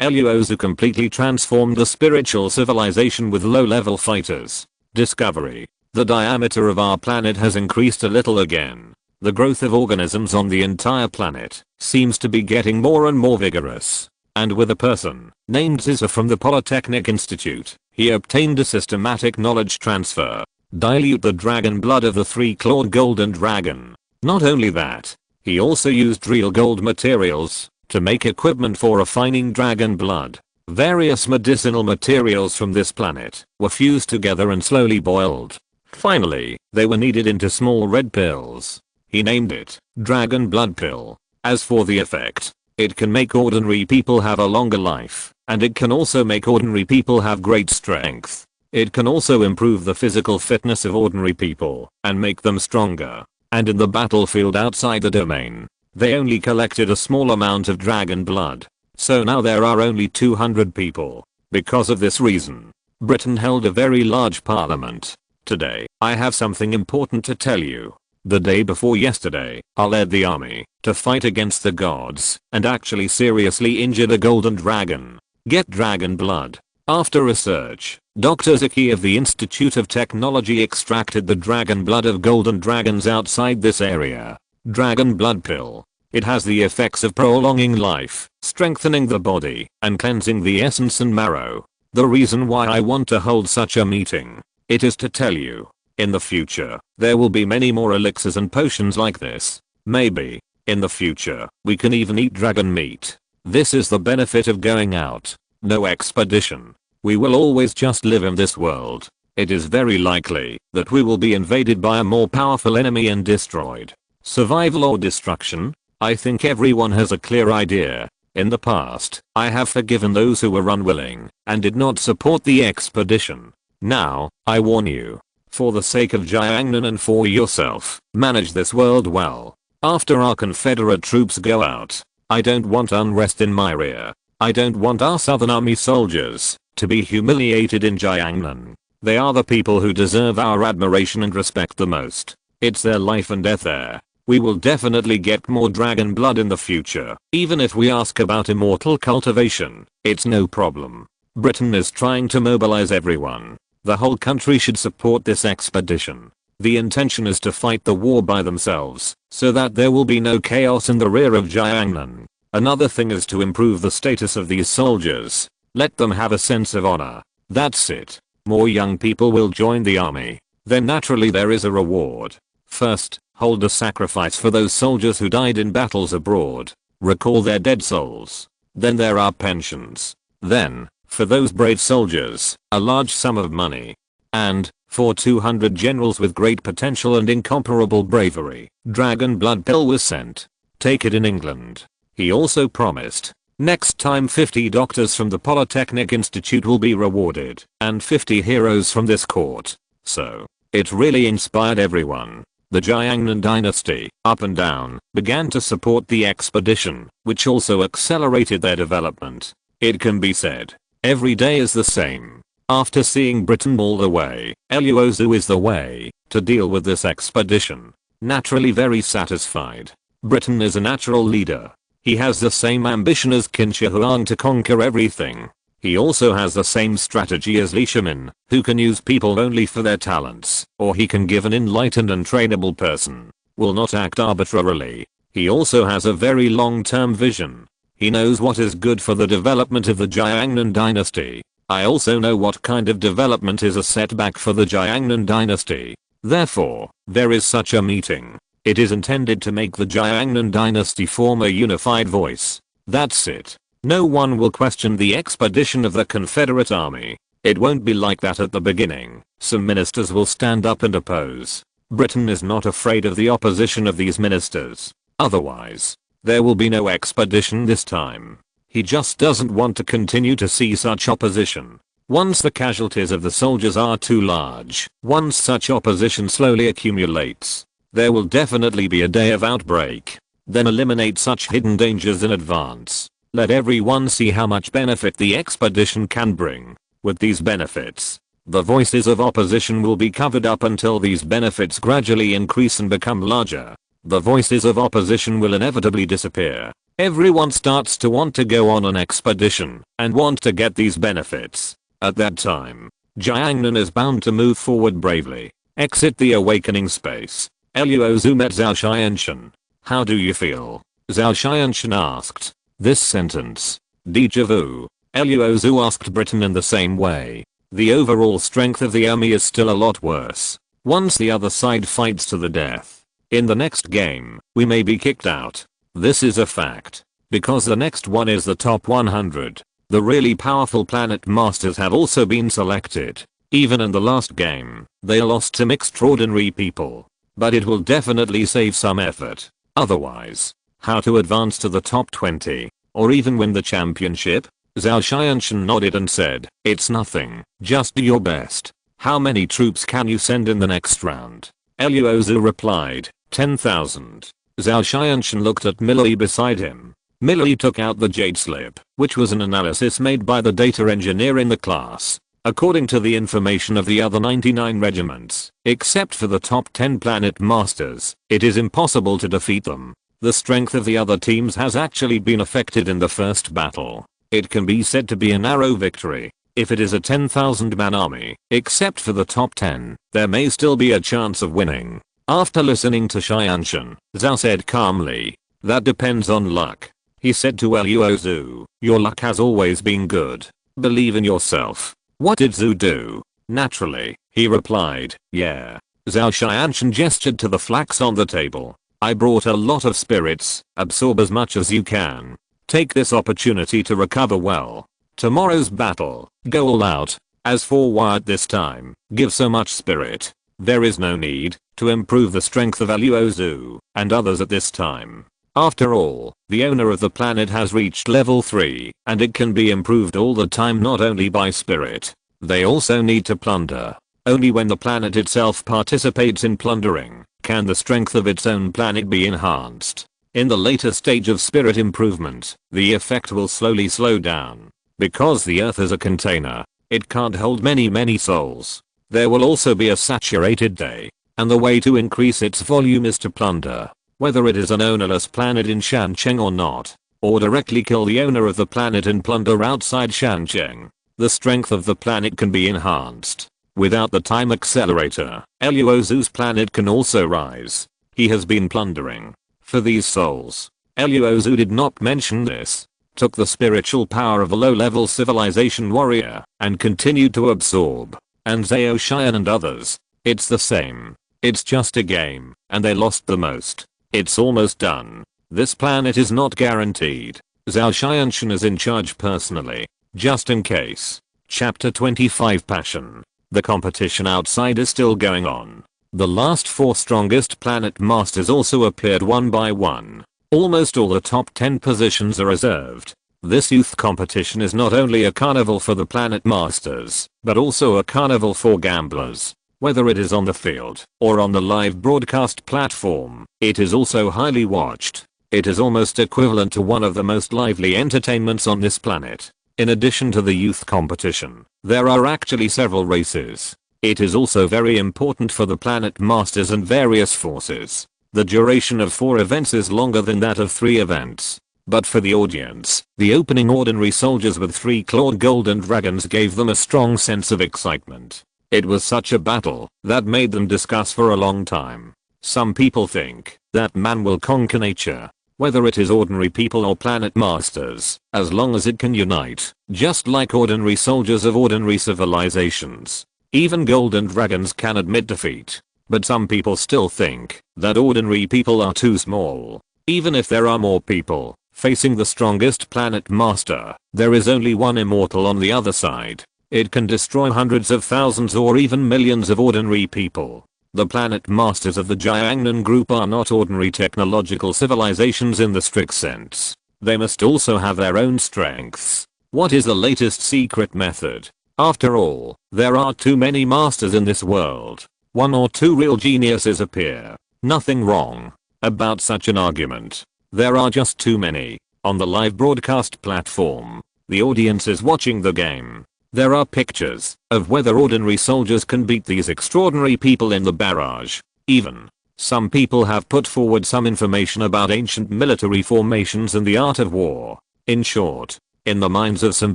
S1: Luo Xu completely transformed the spiritual civilization with low-level fighters. Discovery. The diameter of our planet has increased a little again. The growth of organisms on the entire planet seems to be getting more and more vigorous. And with a person named Ziza from the Polytechnic Institute, he obtained a systematic knowledge transfer. Dilute the dragon blood of the 3-clawed golden dragon. Not only that, he also used real gold materials to make equipment for refining dragon blood. Various medicinal materials from this planet were fused together and slowly boiled. Finally, they were kneaded into small red pills. He named it Dragon Blood Pill. As for the effect, it can make ordinary people have a longer life, and it can also make ordinary people have great strength. It can also improve the physical fitness of ordinary people and make them stronger. And in the battlefield outside the domain, they only collected a small amount of dragon blood. So now there are only 200 people. Because of this reason, Britain held a very large parliament. Today, I have something important to tell you. The day before yesterday, I led the army to fight against the gods and actually seriously injured a golden dragon. Get dragon blood. After research, Dr. Zaki of the Institute of Technology extracted the dragon blood of golden dragons outside this area. Dragon blood pill. It has the effects of prolonging life, strengthening the body, and cleansing the essence and marrow. The reason why I want to hold such a meeting, it is to tell you, in the future, there will be many more elixirs and potions like this. Maybe, in the future, we can even eat dragon meat. This is the benefit of going out. No expedition. We will always just live in this world. It is very likely that we will be invaded by a more powerful enemy and destroyed. Survival or destruction? I think everyone has a clear idea. In the past, I have forgiven those who were unwilling and did not support the expedition. Now, I warn you. For the sake of Jiangnan and for yourself, manage this world well. After our Confederate troops go out, I don't want unrest in my rear. I don't want our Southern Army soldiers to be humiliated in Jiangnan. They are the people who deserve our admiration and respect the most. It's their life and death there. We will definitely get more dragon blood in the future. Even if we ask about immortal cultivation, it's no problem. Britain is trying to mobilize everyone. The whole country should support this expedition. The intention is to fight the war by themselves, so that there will be no chaos in the rear of Jiangnan. Another thing is to improve the status of these soldiers. Let them have a sense of honor. That's it. More young people will join the army. Then naturally there is a reward. First, hold a sacrifice for those soldiers who died in battles abroad. Recall their dead souls. Then there are pensions. Then, for those brave soldiers, a large sum of money. And, for 200 generals with great potential and incomparable bravery, dragon blood pill was sent. Take it in England. He also promised, next time 50 doctors from the Polytechnic Institute will be rewarded, and 50 heroes from this court. So, it really inspired everyone. The Jiangnan dynasty, up and down, began to support the expedition, which also accelerated their development. It can be said, every day is the same. After seeing Britain all the way, Luo Xu is the way to deal with this expedition. Naturally very satisfied. Britain is a natural leader. He has the same ambition as Qin Shi Huang to conquer everything. He also has the same strategy as Li Shimin, who can use people only for their talents, or he can give an enlightened and trainable person. Will not act arbitrarily. He also has a very long-term vision. He knows what is good for the development of the Jiangnan dynasty. I also know what kind of development is a setback for the Jiangnan dynasty. Therefore, there is such a meeting. It is intended to make the Jiangnan dynasty form a unified voice. That's it. No one will question the expedition of the Confederate Army. It won't be like that at the beginning. Some ministers will stand up and oppose. Britain is not afraid of the opposition of these ministers. Otherwise, there will be no expedition this time. He just doesn't want to continue to see such opposition. Once the casualties of the soldiers are too large, once such opposition slowly accumulates, there will definitely be a day of outbreak. Then eliminate such hidden dangers in advance. Let everyone see how much benefit the expedition can bring. With these benefits, the voices of opposition will be covered up until these benefits gradually increase and become larger. The voices of opposition will inevitably disappear. Everyone starts to want to go on an expedition and want to get these benefits. At that time, Jiangnan is bound to move forward bravely. Exit the awakening space. Luo Xu met Zhao Xianshan. How do you feel? Zhao Xianshan asked. This sentence. Déjà vu. Luo Xu asked Britain in the same way. The overall strength of the army is still a lot worse. Once the other side fights to the death, in the next game, we may be kicked out. This is a fact. Because the next one is the top 100. The really powerful planet masters have also been selected. Even in the last game, they lost some extraordinary people. But it will definitely save some effort. Otherwise, how to advance to the top 20, or even win the championship? Zhao Xianshan nodded and said, "It's nothing, just do your best. How many troops can you send in the next round?" Luo Xu replied, 10,000. Zhao Xianshan looked at Millie beside him. Millie took out the jade slip, which was an analysis made by the data engineer in the class. According to the information of the other 99 regiments, except for the top 10 planet masters, it is impossible to defeat them. The strength of the other teams has actually been affected in the first battle. It can be said to be a narrow victory. If it is a 10,000 man army, except for the top 10, there may still be a chance of winning. After listening to Xianshan, Zhao said calmly, "That depends on luck." He said to Luo Xu, "Your luck has always been good. Believe in yourself." What did Xu do? Naturally, he replied, "Yeah." Zhao Xianshan gestured to the flax on the table. "I brought a lot of spirits, absorb as much as you can. Take this opportunity to recover well. Tomorrow's battle, go all out. As for Wyatt this time, give so much spirit. There is no need to improve the strength of Luo Xu and others at this time. After all, the owner of the planet has reached level 3, and it can be improved all the time not only by spirit. They also need to plunder. Only when the planet itself participates in plundering, can the strength of its own planet be enhanced. In the later stage of spirit improvement, the effect will slowly slow down. Because the earth is a container, it can't hold many souls. There will also be a saturated day, and the way to increase its volume is to plunder. Whether it is an ownerless planet in Shancheng or not, or directly kill the owner of the planet and plunder outside Shancheng, the strength of the planet can be enhanced. Without the time accelerator, Luo Xu's planet can also rise. He has been plundering for these souls. Luo Xu did not mention this. Took the spiritual power of a low-level civilization warrior and continued to absorb. And Zhao Xian and others, it's the same. It's just a game, and they lost the most. It's almost done. This planet is not guaranteed. Zhao Xianshan is in charge personally, just in case. Chapter 25 Passion. The competition outside is still going on. The last 4 strongest planet masters also appeared one by one. Almost all the top 10 positions are reserved. This youth competition is not only a carnival for the planet masters, but also a carnival for gamblers. Whether it is on the field or on the live broadcast platform, it is also highly watched. It is almost equivalent to one of the most lively entertainments on this planet. In addition to the youth competition, there are actually several races. It is also very important for the planet masters and various forces. The duration of 4 events is longer than that of 3 events. But for the audience, the opening ordinary soldiers with 3 clawed golden dragons gave them a strong sense of excitement. It was such a battle that made them discuss for a long time. Some people think that man will conquer nature, whether it is ordinary people or planet masters, as long as it can unite, just like ordinary soldiers of ordinary civilizations. Even golden dragons can admit defeat. But some people still think that ordinary people are too small. Even if there are more people facing the strongest planet master, there is only one immortal on the other side. It can destroy hundreds of thousands or even millions of ordinary people. The planet masters of the Jiangnan group are not ordinary technological civilizations in the strict sense. They must also have their own strengths. What is the latest secret method? After all, there are too many masters in this world. 1 or 2 real geniuses appear. Nothing wrong about such an argument. There are just too many. On the live broadcast platform, the audience is watching the game. There are pictures of whether ordinary soldiers can beat these extraordinary people in the barrage. Even some people have put forward some information about ancient military formations and the art of war. In short, in the minds of some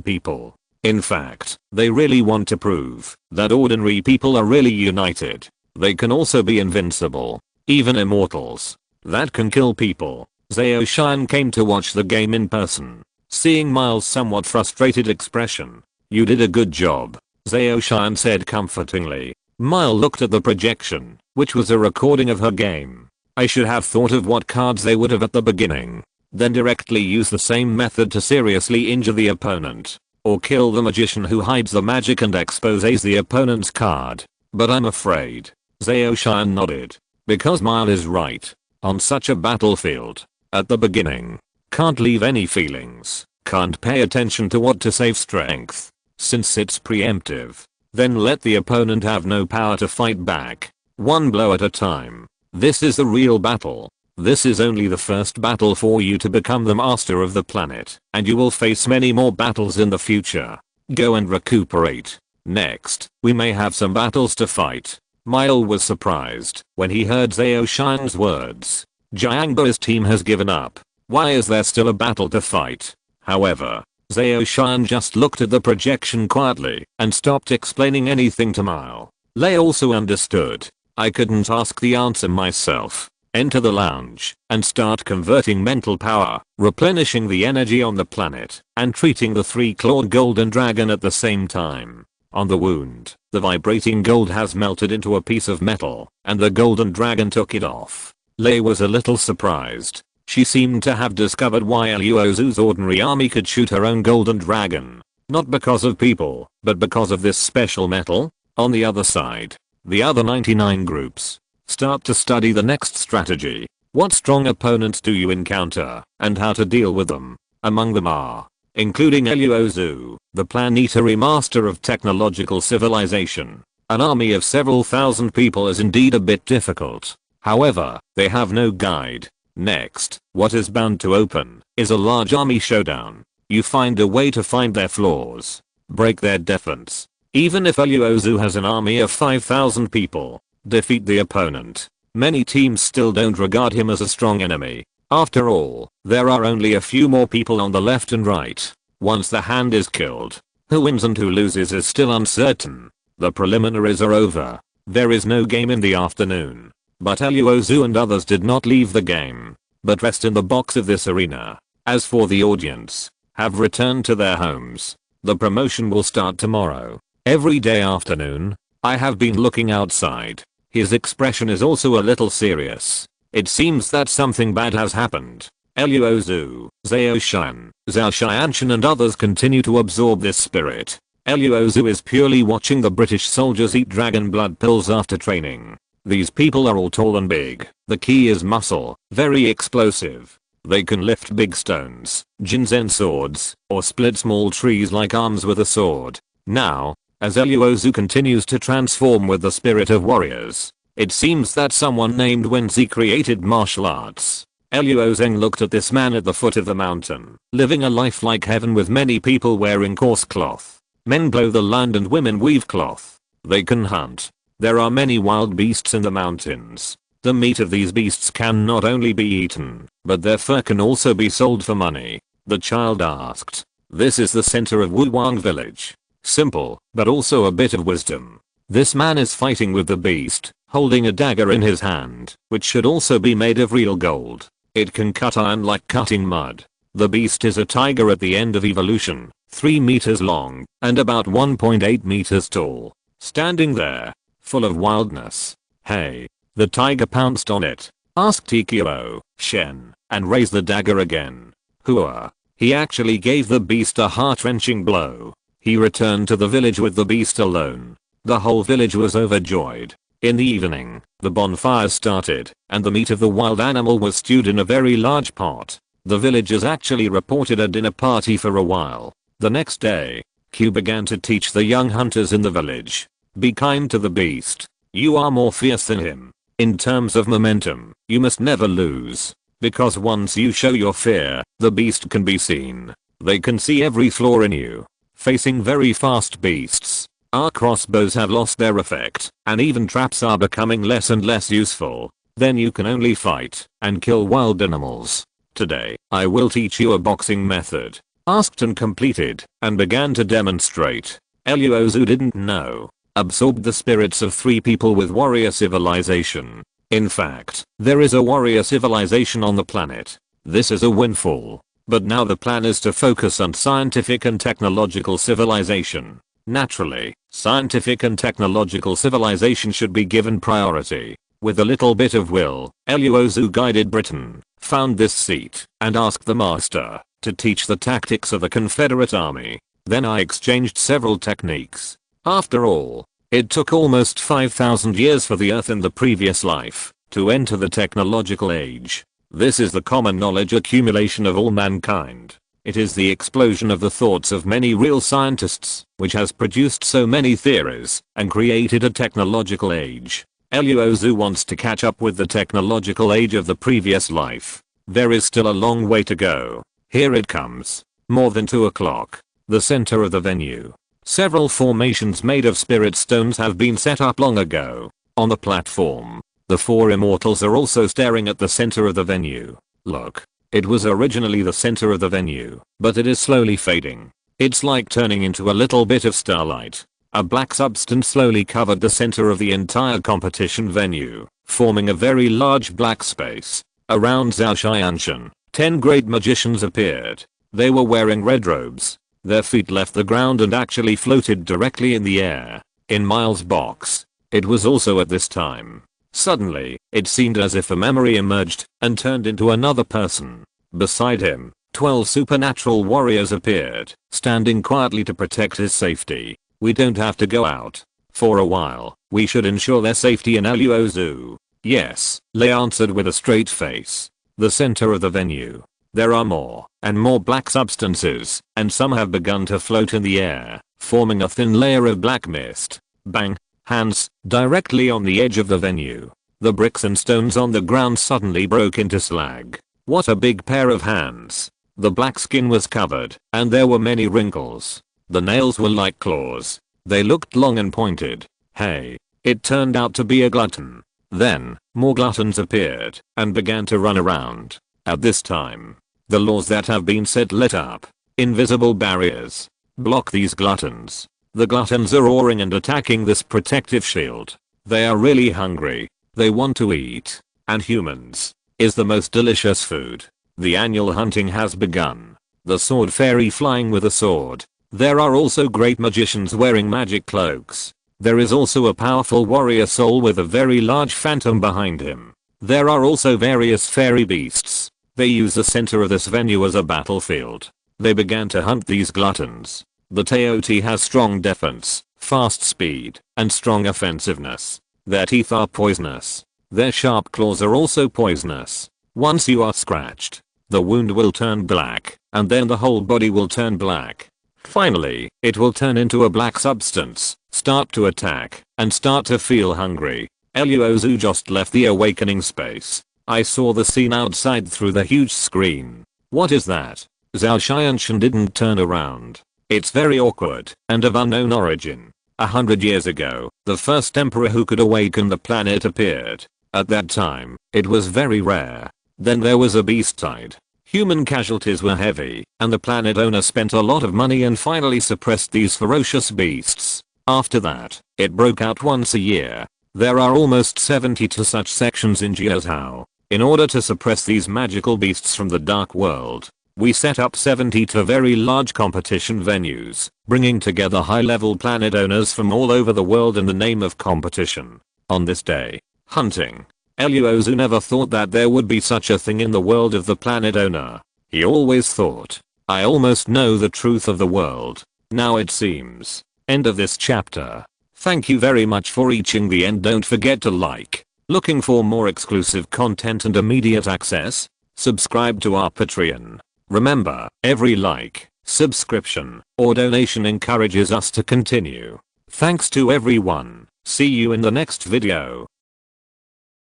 S1: people, in fact, they really want to prove that ordinary people are really united. They can also be invincible. Even immortals that can kill people. Zhao Xian came to watch the game in person. Seeing Miles' somewhat frustrated expression, "You did a good job," Zhao Xian said comfortingly. Mile looked at the projection, which was a recording of her game. "I should have thought of what cards they would have at the beginning. then directly use the same method to seriously injure the opponent. Or kill the magician who hides the magic and exposes the opponent's card. But I'm afraid. Zhao Xian nodded. Because Mile is right. On such a battlefield, at the beginning, can't leave any feelings, can't pay attention to what to save strength, since it's preemptive. Then let the opponent have no power to fight back. One blow at a time. This is the real battle. This is only the first battle for you to become the master of the planet, and you will face many more battles in the future. Go and recuperate. Next, we may have some battles to fight. Mile was surprised when he heard Zhao Xian's words. Jiangbo's team has given up. Why is there still a battle to fight? However, Zhao Xian just looked at the projection quietly and stopped explaining anything to Mile. Lei also understood. I couldn't ask the answer myself. Enter the lounge and start converting mental power, replenishing the energy on the planet, and treating the three-clawed golden dragon at the same time. On the wound, the vibrating gold has melted into a piece of metal, and the golden dragon took it off. Lei was a little surprised. She seemed to have discovered why Luo Xu's ordinary army could shoot her own golden dragon. Not because of people, but because of this special metal. On the other side, the other 99 groups start to study the next strategy. What strong opponents do you encounter, and how to deal with them? Among them are, including Luo Xu, the planetary master of technological civilization. An army of several thousand people is indeed a bit difficult. However, they have no guide. Next, what is bound to open is a large army showdown. You find a way to find their flaws, break their defense. Even if Luo Xu has an army of 5,000 people, defeat the opponent. Many teams still don't regard him as a strong enemy. After all, there are only a few more people on the left and right. Once the hand is killed, who wins and who loses is still uncertain. The preliminaries are over. There is no game in the afternoon. But Luo Xu and others did not leave the game, but rest in the box of this arena. As for the audience, have returned to their homes. The promotion will start tomorrow. Every day afternoon, I have been looking outside. His expression is also a little serious. It seems that something bad has happened. Luo Xu, Zhao Xian, Zhao Xianshan and others continue to absorb this spirit. Luo Xu is purely watching the British soldiers eat dragon blood pills after training. These people are all tall and big. The key is muscle, very explosive. They can lift big stones, Jinzen swords, or split small trees like arms with a sword. Now, as Luo Xu continues to transform with the spirit of warriors, it seems that someone named Wenzi created martial arts. Luo Zheng looked at this man at the foot of the mountain, living a life like heaven with many people wearing coarse cloth. Men blow the land and women weave cloth. They can hunt. There are many wild beasts in the mountains. The meat of these beasts can not only be eaten, but their fur can also be sold for money. The child asked. This is the center of Wuwang village. Simple, but also a bit of wisdom. This man is fighting with the beast, holding a dagger in his hand, which should also be made of real gold. It can cut iron like cutting mud. The beast is a tiger at the end of evolution, 3 meters long, and about 1.8 meters tall. Standing there, full of wildness. Hey! The tiger pounced on it, asked Tikio, Shen, and raised the dagger again. Hua! He actually gave the beast a heart-wrenching blow. He returned to the village with the beast alone. The whole village was overjoyed. In the evening, the bonfire started, and the meat of the wild animal was stewed in a very large pot. The villagers actually reported a dinner party for a while. The next day, Q began to teach the young hunters in the village. Be kind to the beast. You are more fierce than him. In terms of momentum, you must never lose. Because once you show your fear, the beast can be seen. They can see every flaw in you. Facing very fast beasts, our crossbows have lost their effect, and even traps are becoming less and less useful. Then you can only fight and kill wild animals. Today, I will teach you a boxing method. Asked and completed, and began to demonstrate. Luo Xu didn't know. Absorbed the spirits of 3 people with warrior civilization. In fact, there is a warrior civilization on the planet. This is a windfall. But now the plan is to focus on scientific and technological civilization. Naturally, scientific and technological civilization should be given priority. With a little bit of will, Luo Xu guided Britain, found this seat, and asked the master to teach the tactics of the Confederate army. Then I exchanged several techniques. After all, it took almost 5,000 years for the Earth in the previous life to enter the technological age. This is the common knowledge accumulation of all mankind. It is the explosion of the thoughts of many real scientists, which has produced so many theories and created a technological age. Luo Xu wants to catch up with the technological age of the previous life. There is still a long way to go. Here it comes. More than 2 o'clock. The center of the venue. Several formations made of spirit stones have been set up long ago. On the platform, the 4 immortals are also staring at the center of the venue. Look. It was originally the center of the venue, but it is slowly fading. It's like turning into a little bit of starlight. A black substance slowly covered the center of the entire competition venue, forming a very large black space. Around Zhao Xianshan, 10 great magicians appeared. They were wearing red robes. Their feet left the ground and actually floated directly in the air. In Miles' box, it was also at this time. Suddenly, it seemed as if a memory emerged and turned into another person. Beside him, 12 supernatural warriors appeared, standing quietly to protect his safety. We don't have to go out. For a while, we should ensure their safety in Luo Xu. Yes, Lei answered with a straight face. The center of the venue. There are more and more black substances, and some have begun to float in the air, forming a thin layer of black mist. Bang. Hands, directly on the edge of the venue. The bricks and stones on the ground suddenly broke into slag. What a big pair of hands. The black skin was covered, and there were many wrinkles. The nails were like claws. They looked long and pointed. Hey, it turned out to be a glutton. Then, more gluttons appeared, and began to run around. At this time, the laws that have been set lit up. Invisible barriers. Block these gluttons. The gluttons are roaring and attacking this protective shield. They are really hungry. They want to eat. And humans is the most delicious food. The annual hunting has begun. The sword fairy flying with a sword. There are also great magicians wearing magic cloaks. There is also a powerful warrior soul with a very large phantom behind him. There are also various fairy beasts. They use the center of this venue as a battlefield. They began to hunt these gluttons. The Teoti has strong defense, fast speed, and strong offensiveness. Their teeth are poisonous. Their sharp claws are also poisonous. Once you are scratched, the wound will turn black, and then the whole body will turn black. Finally, it will turn into a black substance, start to attack, and start to feel hungry. Luo Xu just left the awakening space. I saw the scene outside through the huge screen. What is that? Zhao Xianshan didn't turn around. It's very awkward and of unknown origin. 100 years ago, the first emperor who could awaken the planet appeared. At that time, it was very rare. Then there was a beast tide. Human casualties were heavy, and the planet owner spent a lot of money and finally suppressed these ferocious beasts. After that, it broke out once a year. There are almost 72 such sections in Jiazhou. In order to suppress these magical beasts from the dark world, we set up 72 very large competition venues, bringing together high-level planet owners from all over the world in the name of competition. On this day, hunting. Luo Xu never thought that there would be such a thing in the world of the planet owner. He always thought, I almost know the truth of the world. Now it seems. End of this chapter. Thank you very much for reaching the end. Don't forget to like. Looking for more exclusive content and immediate access? Subscribe to our Patreon. Remember, every like, subscription, or donation encourages us to continue. Thanks to everyone. See you in the next video.